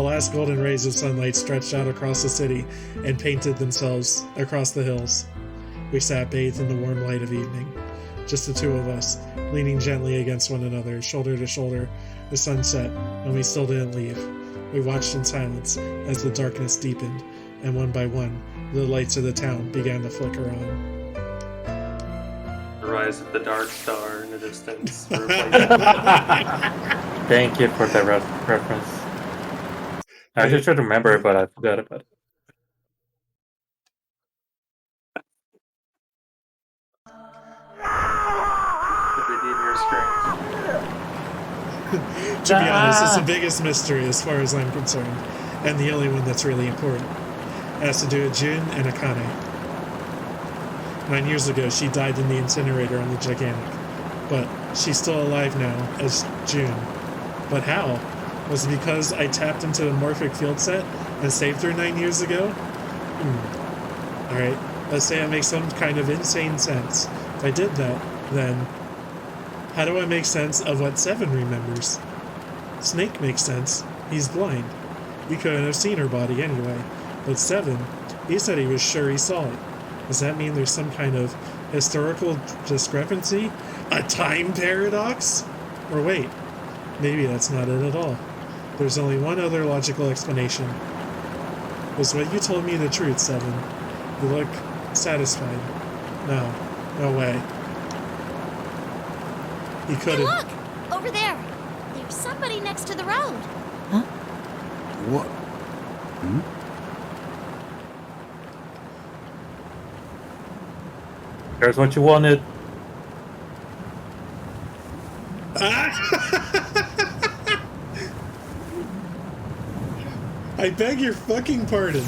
last golden rays of sunlight stretched out across the city and painted themselves across the hills. We sat bathed in the warm light of evening, just the two of us, leaning gently against one another, shoulder to shoulder. The sun set, and we still didn't leave. We watched in silence as the darkness deepened, and one by one, the lights of the town began to flicker on. The rise of the Dark Star in the distance. Thank you for the reference. I just tried to remember it, but I forgot about it. To be honest, it's the biggest mystery as far as I'm concerned, and the only one that's really important. It has to do with June and Akane. 9 years ago, she died in the incinerator on the Gigantic, but she's still alive now as June. But how? Was it because I tapped into the morphic field set and saved her 9 years ago? Alright, let's say I make some kind of insane sense. If I did that, then how do I make sense of what Seven remembers? Snake makes sense. He's blind. We couldn't have seen her body anyway. But Seven, he said he was sure he saw it. Does that mean there's some kind of historical discrepancy? A time paradox? Or wait, maybe that's not it at all. There's only one other logical explanation. Was what you told me the truth, Seven? You look satisfied. No way. He could Hey, have. look! Over there! There's somebody next to the road. What? There's what you wanted. I beg your fucking pardon.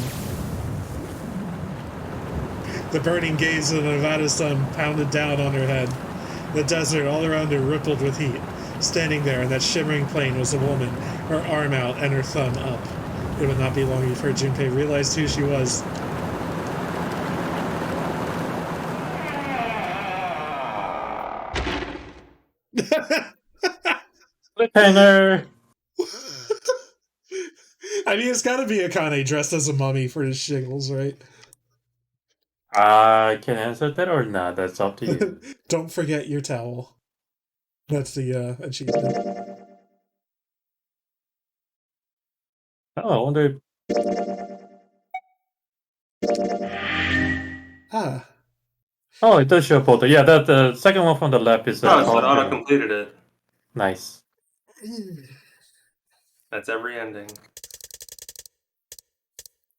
The burning gaze of the Nevada sun pounded down on her head. The desert all around her rippled with heat. Standing there in that shimmering plain was a woman, her arm out and her thumb up. It would not be long before Junpei realized who she was. Cliffhanger! I mean, it's gotta be Akane dressed as a mummy for his shiggles, right? I can answer that or not. That's up to you. Don't forget your towel. That's the achievement. Oh, I wonder. Ah. Oh, it does show a photo. Yeah, that the second one from the left is. Oh, so it auto-completed it. Nice. That's every ending.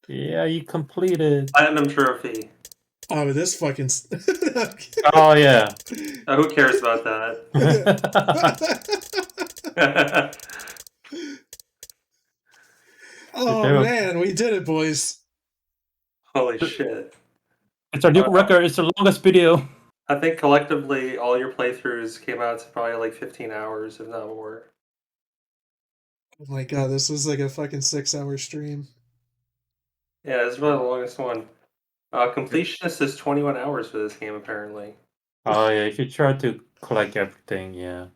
Yeah, you completed. Platinum trophy. Oh, this fucking. Oh yeah. Oh, who cares about that? Oh man, we did it, boys. Holy shit. It's our new record. It's the longest video. I think collectively all your playthroughs came out to probably like 15 hours, if not more. Oh my god, this was like a fucking 6-hour stream. Yeah, this is probably the longest one. Completionist is 21 hours for this game, apparently. Oh yeah, if you try to collect everything, yeah.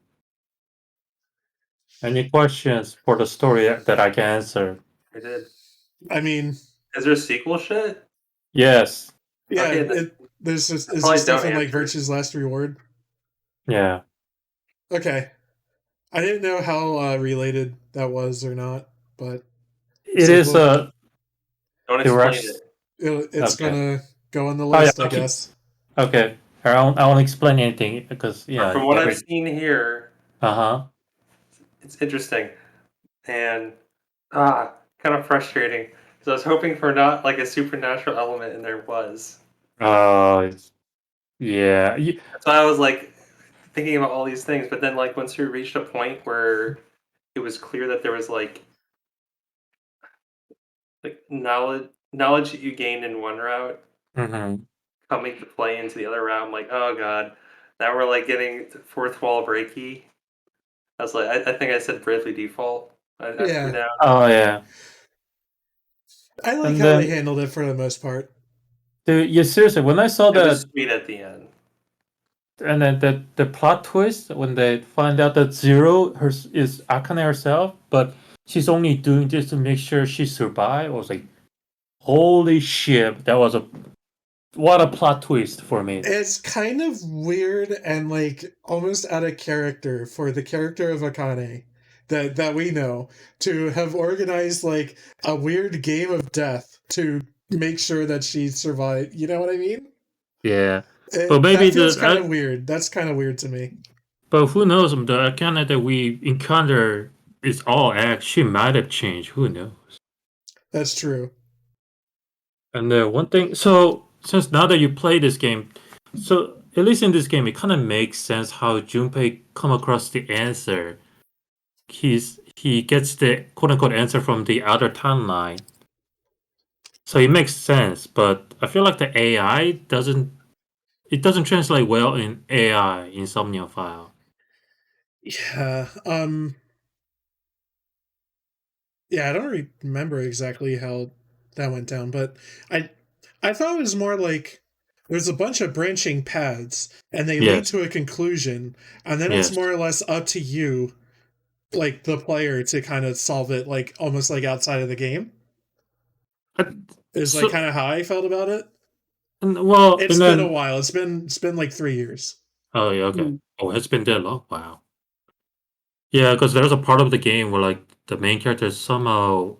Any questions for the story that I can answer? I did. I mean, is there sequel shit? Yes. Yeah, Okay, there's just is probably there stuff don't in like answer. Virtue's Last Reward. Yeah. Okay, I didn't know how related that was or not, but It is Don't explain direct- it. it's Okay. gonna go on the Oh, yeah, list, I okay. guess. Okay. I won't explain anything because yeah. From what I've seen here, Uh-huh. it's interesting and kind of frustrating. So I was hoping for not like a supernatural element, and there was. Yeah. So I was like thinking about all these things, but then like once we reached a point where it was clear that there was like knowledge that you gained in one route Mm-hmm. coming to play into the other route, I'm like, oh god, now we're like getting fourth wall breaky. I was like, I think I said Bravely Default. I threw down. Oh yeah. I like And how then- they handled it for the most part. Dude, yeah, seriously, when I saw It was that sweet at the end. and then the plot twist when they find out that Zero is Akane herself, but she's only doing this to make sure she survives. I was like, holy shit, that was what a plot twist for me. It's kind of weird and like almost out of character for the character of Akane that we know to have organized like a weird game of death to make sure that she survived. You know what I mean? Yeah, but maybe that feels kind of weird. That's kind of weird to me. But who knows? The Akane that we encounter is all act. She might have changed. Who knows? That's true. And one thing, so since now that you play this game, so at least in this game, it kind of makes sense how Junpei come across the answer. He gets the quote unquote answer from the other timeline, so it makes sense. But I feel like the AI doesn't translate well in AI Insomnia file. Yeah. Yeah, I don't remember exactly how that went down, but I thought it was more like there's a bunch of branching paths and they lead to a conclusion, and then it's more or less up to you, like the player, to kind of solve it, like almost like outside of the game. Is like kind of how I felt about it. Well, it's been a while. It's been like 3 years. Oh yeah, okay. Oh, it's been that long. Wow. Yeah, because there's a part of the game where like the main character somehow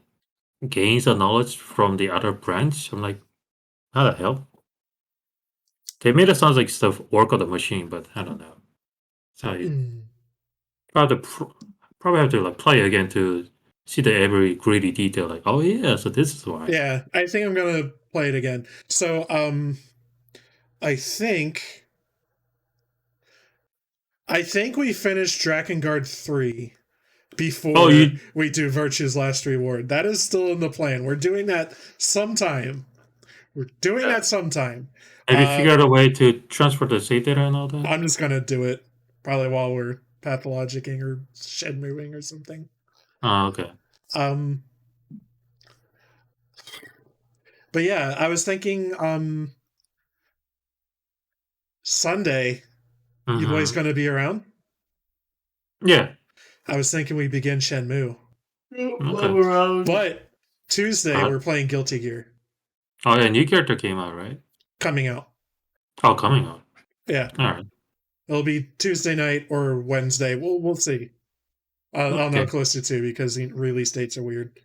gains the knowledge from the other branch. I'm like, how the hell? They made it sound like stuff work on the machine, but I don't know. So you probably have to like play again to see the every greedy detail. Like, oh yeah, so this is why. Yeah, I think I'm gonna play it again. So I think we finished Drakengard 3 before we do Virtue's Last Reward. That is still in the plan. We're doing that sometime. Have you figured out a way to transfer the save data and all that? I'm just gonna do it probably while we're pathologicing or shed moving or something. Oh, okay. But yeah, I was thinking Sunday, you boys gonna be around? Yeah. I was thinking we begin Shenmue. Okay. But Tuesday we're playing Guilty Gear. Oh yeah, new character came out, right? Coming out. Oh, coming out. Yeah. All right. It'll be Tuesday night or Wednesday. We'll see. I'll know closer to because the release dates are weird.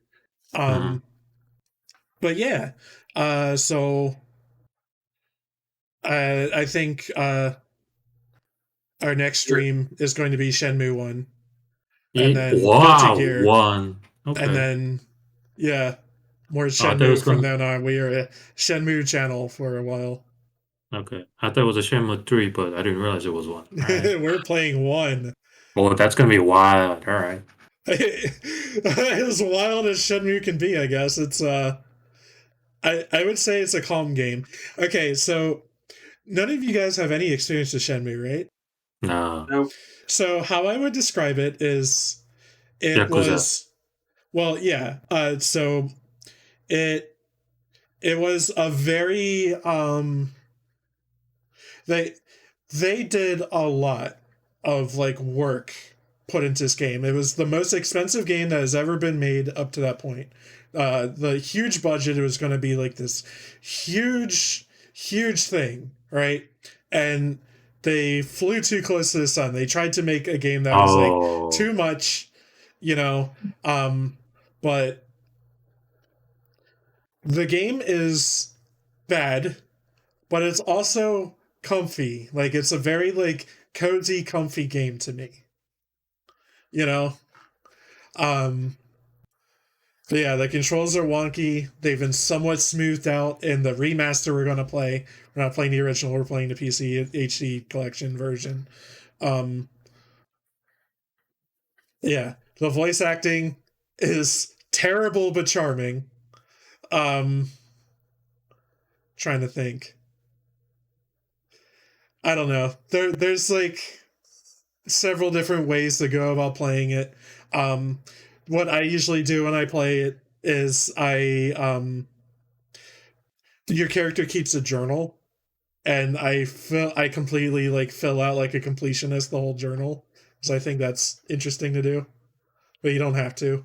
But yeah. So I think our next stream is going to be Shenmue 1. And then Guilty Gear 1. Okay. And then more Shenmue from then on. We are a Shenmue channel for a while. Okay. I thought it was a Shenmue 3, but I didn't realize it was 1. Right. We're playing 1. Oh, that's gonna be wild. All right. As wild as Shenmue can be, I guess. It's I would say it's a calm game. Okay, so none of you guys have any experience with Shenmue, right? No. Nope. So how I would describe it is it Yakuza. was so it was a very they did a lot of like work put into this game. It was the most expensive game that has ever been made up to that point. The huge budget, it was going to be like this huge thing, right? And they flew too close to the sun. They tried to make a game that was like too much, but the game is bad, but it's also comfy. Like it's a very like cozy, comfy game to me. But yeah, the controls are wonky. They've been somewhat smoothed out in the remaster we're going to play. We're not playing the original, we're playing the PC HD collection version. Yeah, the voice acting is terrible but charming. Trying to think. I don't know. There's like several different ways to go about playing it. What I usually do when I play it is your character keeps a journal, and I completely like fill out like a completionist the whole journal. So I think that's interesting to do, but you don't have to.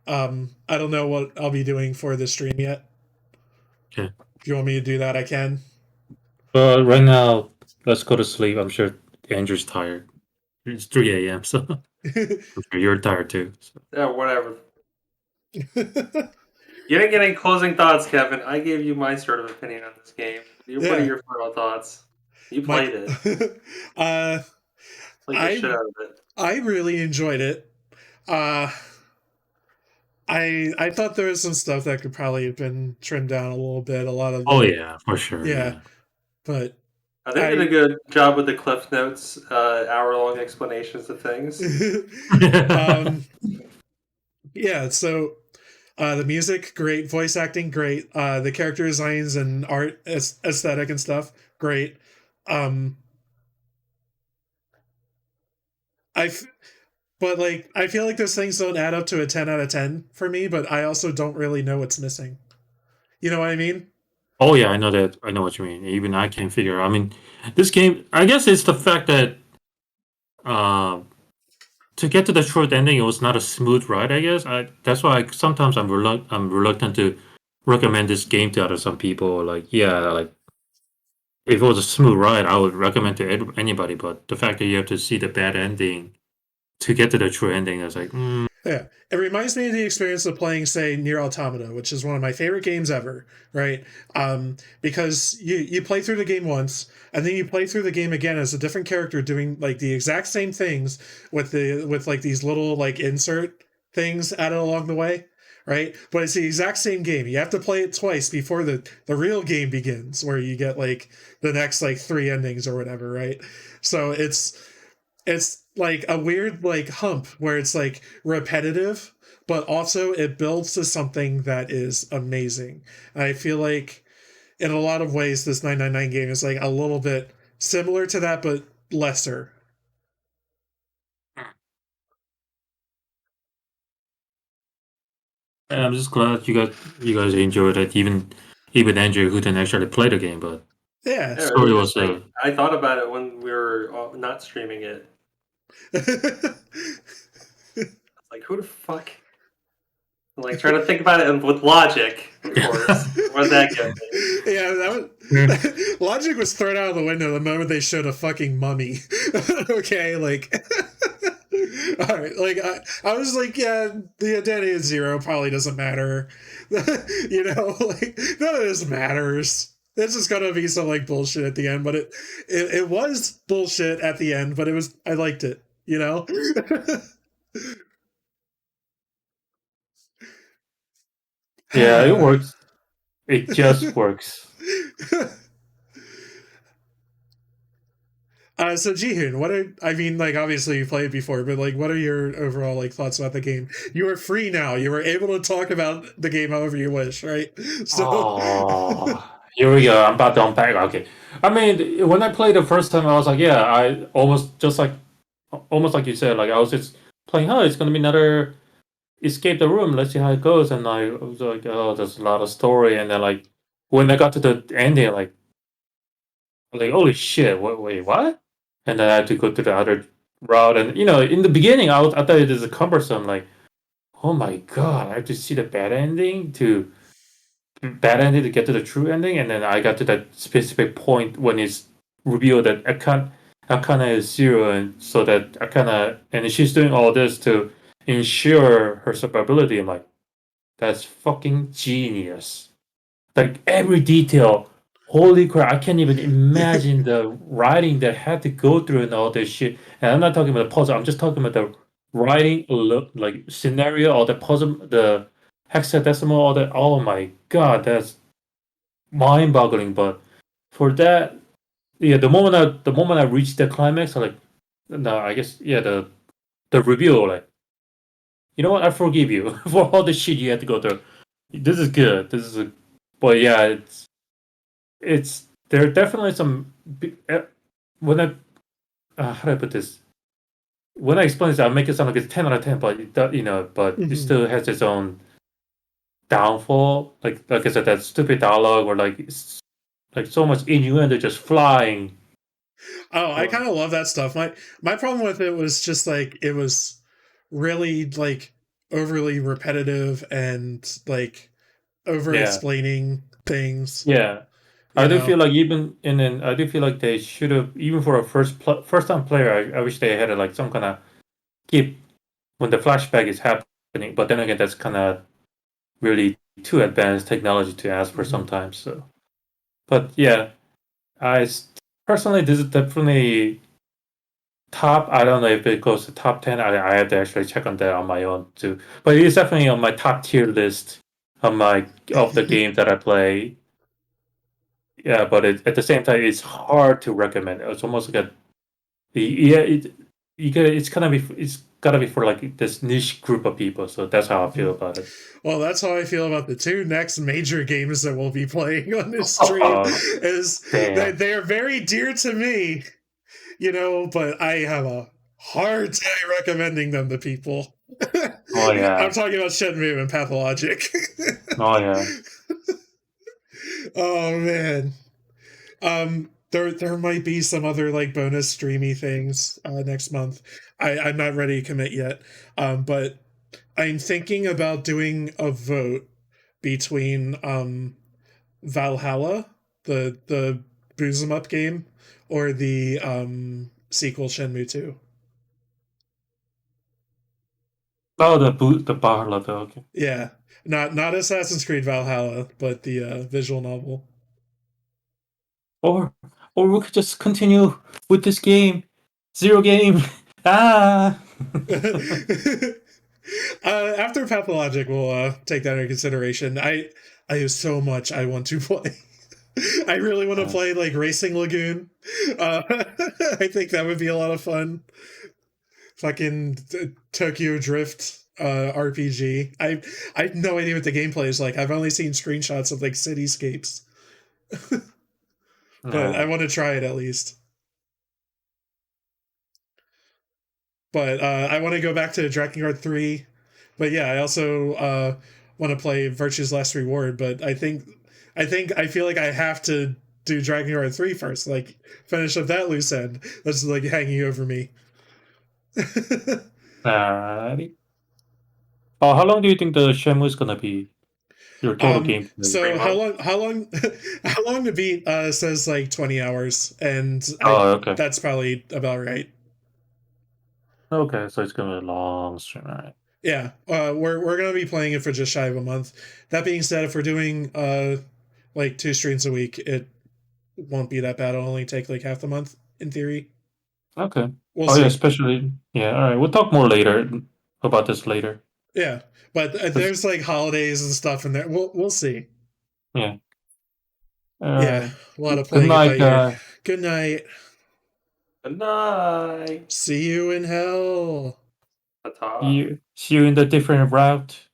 I don't know what I'll be doing for the stream yet. Okay. If you want me to do that, I can. But right now, let's go to sleep. I'm sure Andrew's tired. It's 3 a.m., so I'm sure you're tired too. So. Yeah, whatever. You didn't get any closing thoughts, Kevin. I gave you my sort of opinion on this game. What are your final thoughts? You played it. Played the shit out of it. I really enjoyed it. I thought there was some stuff that could probably have been trimmed down a little bit. A lot of yeah, for sure. Yeah. But they did a good job with the Cliff Notes, hour-long explanations of things. Yeah, so the music, great. Voice acting, great. The character designs and art aesthetic and stuff, great. But like I feel like those things don't add up to a 10 out of 10 for me, but I also don't really know what's missing. You know what I mean? Oh yeah, I know that. I know what you mean. Even I can't figure. I mean, this game. I guess it's the fact that to get to the short ending, it was not a smooth ride. I guess that's why sometimes I'm reluctant to recommend this game to some people. Like like if it was a smooth ride, I would recommend to anybody. But the fact that you have to see the bad ending to get to the true ending, is like. Yeah, it reminds me of the experience of playing, say, Nier Automata, which is one of my favorite games ever, right? Because you play through the game once, and then you play through the game again as a different character doing like the exact same things with like these little like insert things added along the way, right? But it's the exact same game. You have to play it twice before the real game begins, where you get like the next like 3 endings or whatever, right? So it's like a weird like hump where it's like repetitive, but also it builds to something that is amazing. And I feel like in a lot of ways this 999 game is like a little bit similar to that, but lesser. And I'm just glad you guys enjoyed it. Even Andrew, who didn't actually play the game, but yeah, the story was. I thought about it when we were not streaming it. Like, who the fuck? I'm like trying to think about it with logic, of course. Where'd that get me? Yeah, logic was thrown out of the window the moment they showed a fucking mummy. Okay, like all right, like I was like, yeah, the identity of Zero probably doesn't matter. You know, like none of this matters. This is gonna be some like bullshit at the end, but it was bullshit at the end, but I liked it, you know? Yeah, it works. It just works. So Jihun, like obviously you played before, but like what are your overall like thoughts about the game? You are free now. You are able to talk about the game however you wish, right? So here we go. I'm about to unpack. Okay. I mean, when I played the first time, I was like, yeah, I almost like you said, like I was just playing, it's gonna be another escape the room, let's see how it goes. And I was like, oh, there's a lot of story. And then like when I got to the ending, like holy shit, wait, what? And then I had to go to the other route. And in the beginning, I thought it was cumbersome. Like, oh my god, I have to see the bad ending to get to the true ending. And then I got to that specific point when it's revealed that Akane is Zero, and so that Akane, and she's doing all this to ensure her survivability. I'm like, that's fucking genius. Like every detail. Holy crap, I can't even imagine the writing that had to go through and all this shit. And I'm not talking about the puzzle, I'm just talking about the writing, like scenario, or the puzzle, the hexadecimal, all that. Oh my god, that's mind-boggling. But for that, yeah, the moment I reached the climax, I'm like, no, I guess, yeah, the reveal, like, you know what, I forgive you for all the shit you had to go through. This is good. But yeah, it's there are definitely some when I how do I put this? When I explain this, I'll make it sound like it's 10 out of 10, but it still has its own downfall. Like I said, that stupid dialogue, or like like so much innuendo just flying. Oh, I kind of love that stuff. My problem with it was just like it was really like overly repetitive and like over explaining things. Yeah. I do feel like I do feel like they should have, even for a first time player, I wish they had like some kind of keep when the flashback is happening. But then again, that's kind of really too advanced technology to ask for sometimes. So, but yeah, personally, this is definitely top. I don't know if it goes to top 10. I have to actually check on that on my own too. But it is definitely on my top tier list of the games that I play. Yeah, but at the same time, it's hard to recommend. It's almost like it's gotta be for like this niche group of people. So that's how I feel about it. Well, that's how I feel about the two next major games that we'll be playing on this stream. Is that they're very dear to me, but I have a hard time recommending them to people. Oh yeah, I'm talking about Shenmue and Pathologic. Oh yeah. Oh man. There might be some other like bonus streamy things next month. I'm not ready to commit yet. But I'm thinking about doing a vote between Valhalla, the booze 'em up game, or the sequel Shenmue 2. Oh, the Valhalla, okay. Yeah, not Assassin's Creed Valhalla, but the visual novel. Or we could just continue with this game. Zero game. After Pathologic, we'll take that into consideration. I have so much I want to play. I really want to play like Racing Lagoon. I think that would be a lot of fun. Fucking Tokyo Drift RPG. I have no idea what the gameplay is like. I've only seen screenshots of like cityscapes. But I want to try it at least. But I want to go back to Drakengard 3. But yeah, I also want to play Virtue's Last Reward. But I feel like I have to do Drakengard 3 first. Like, finish up that loose end that's like hanging over me. How long do you think the Shenmue is gonna be? Your total game. So how long to beat says like 20 hours, and okay. That's probably about right. Okay, so it's gonna be a long stream, all right. Yeah, we're gonna be playing it for just shy of a month. That being said, if we're doing like 2 streams a week, it won't be that bad. It'll only take like half the month in theory. Okay. We'll see. Yeah, especially all right. We'll talk more later about this later. Yeah, but there's like holidays and stuff in there. We'll see. Yeah. Yeah, a lot of playing. Good night, guys. Good night. Good night. See you in hell. See you in the different route.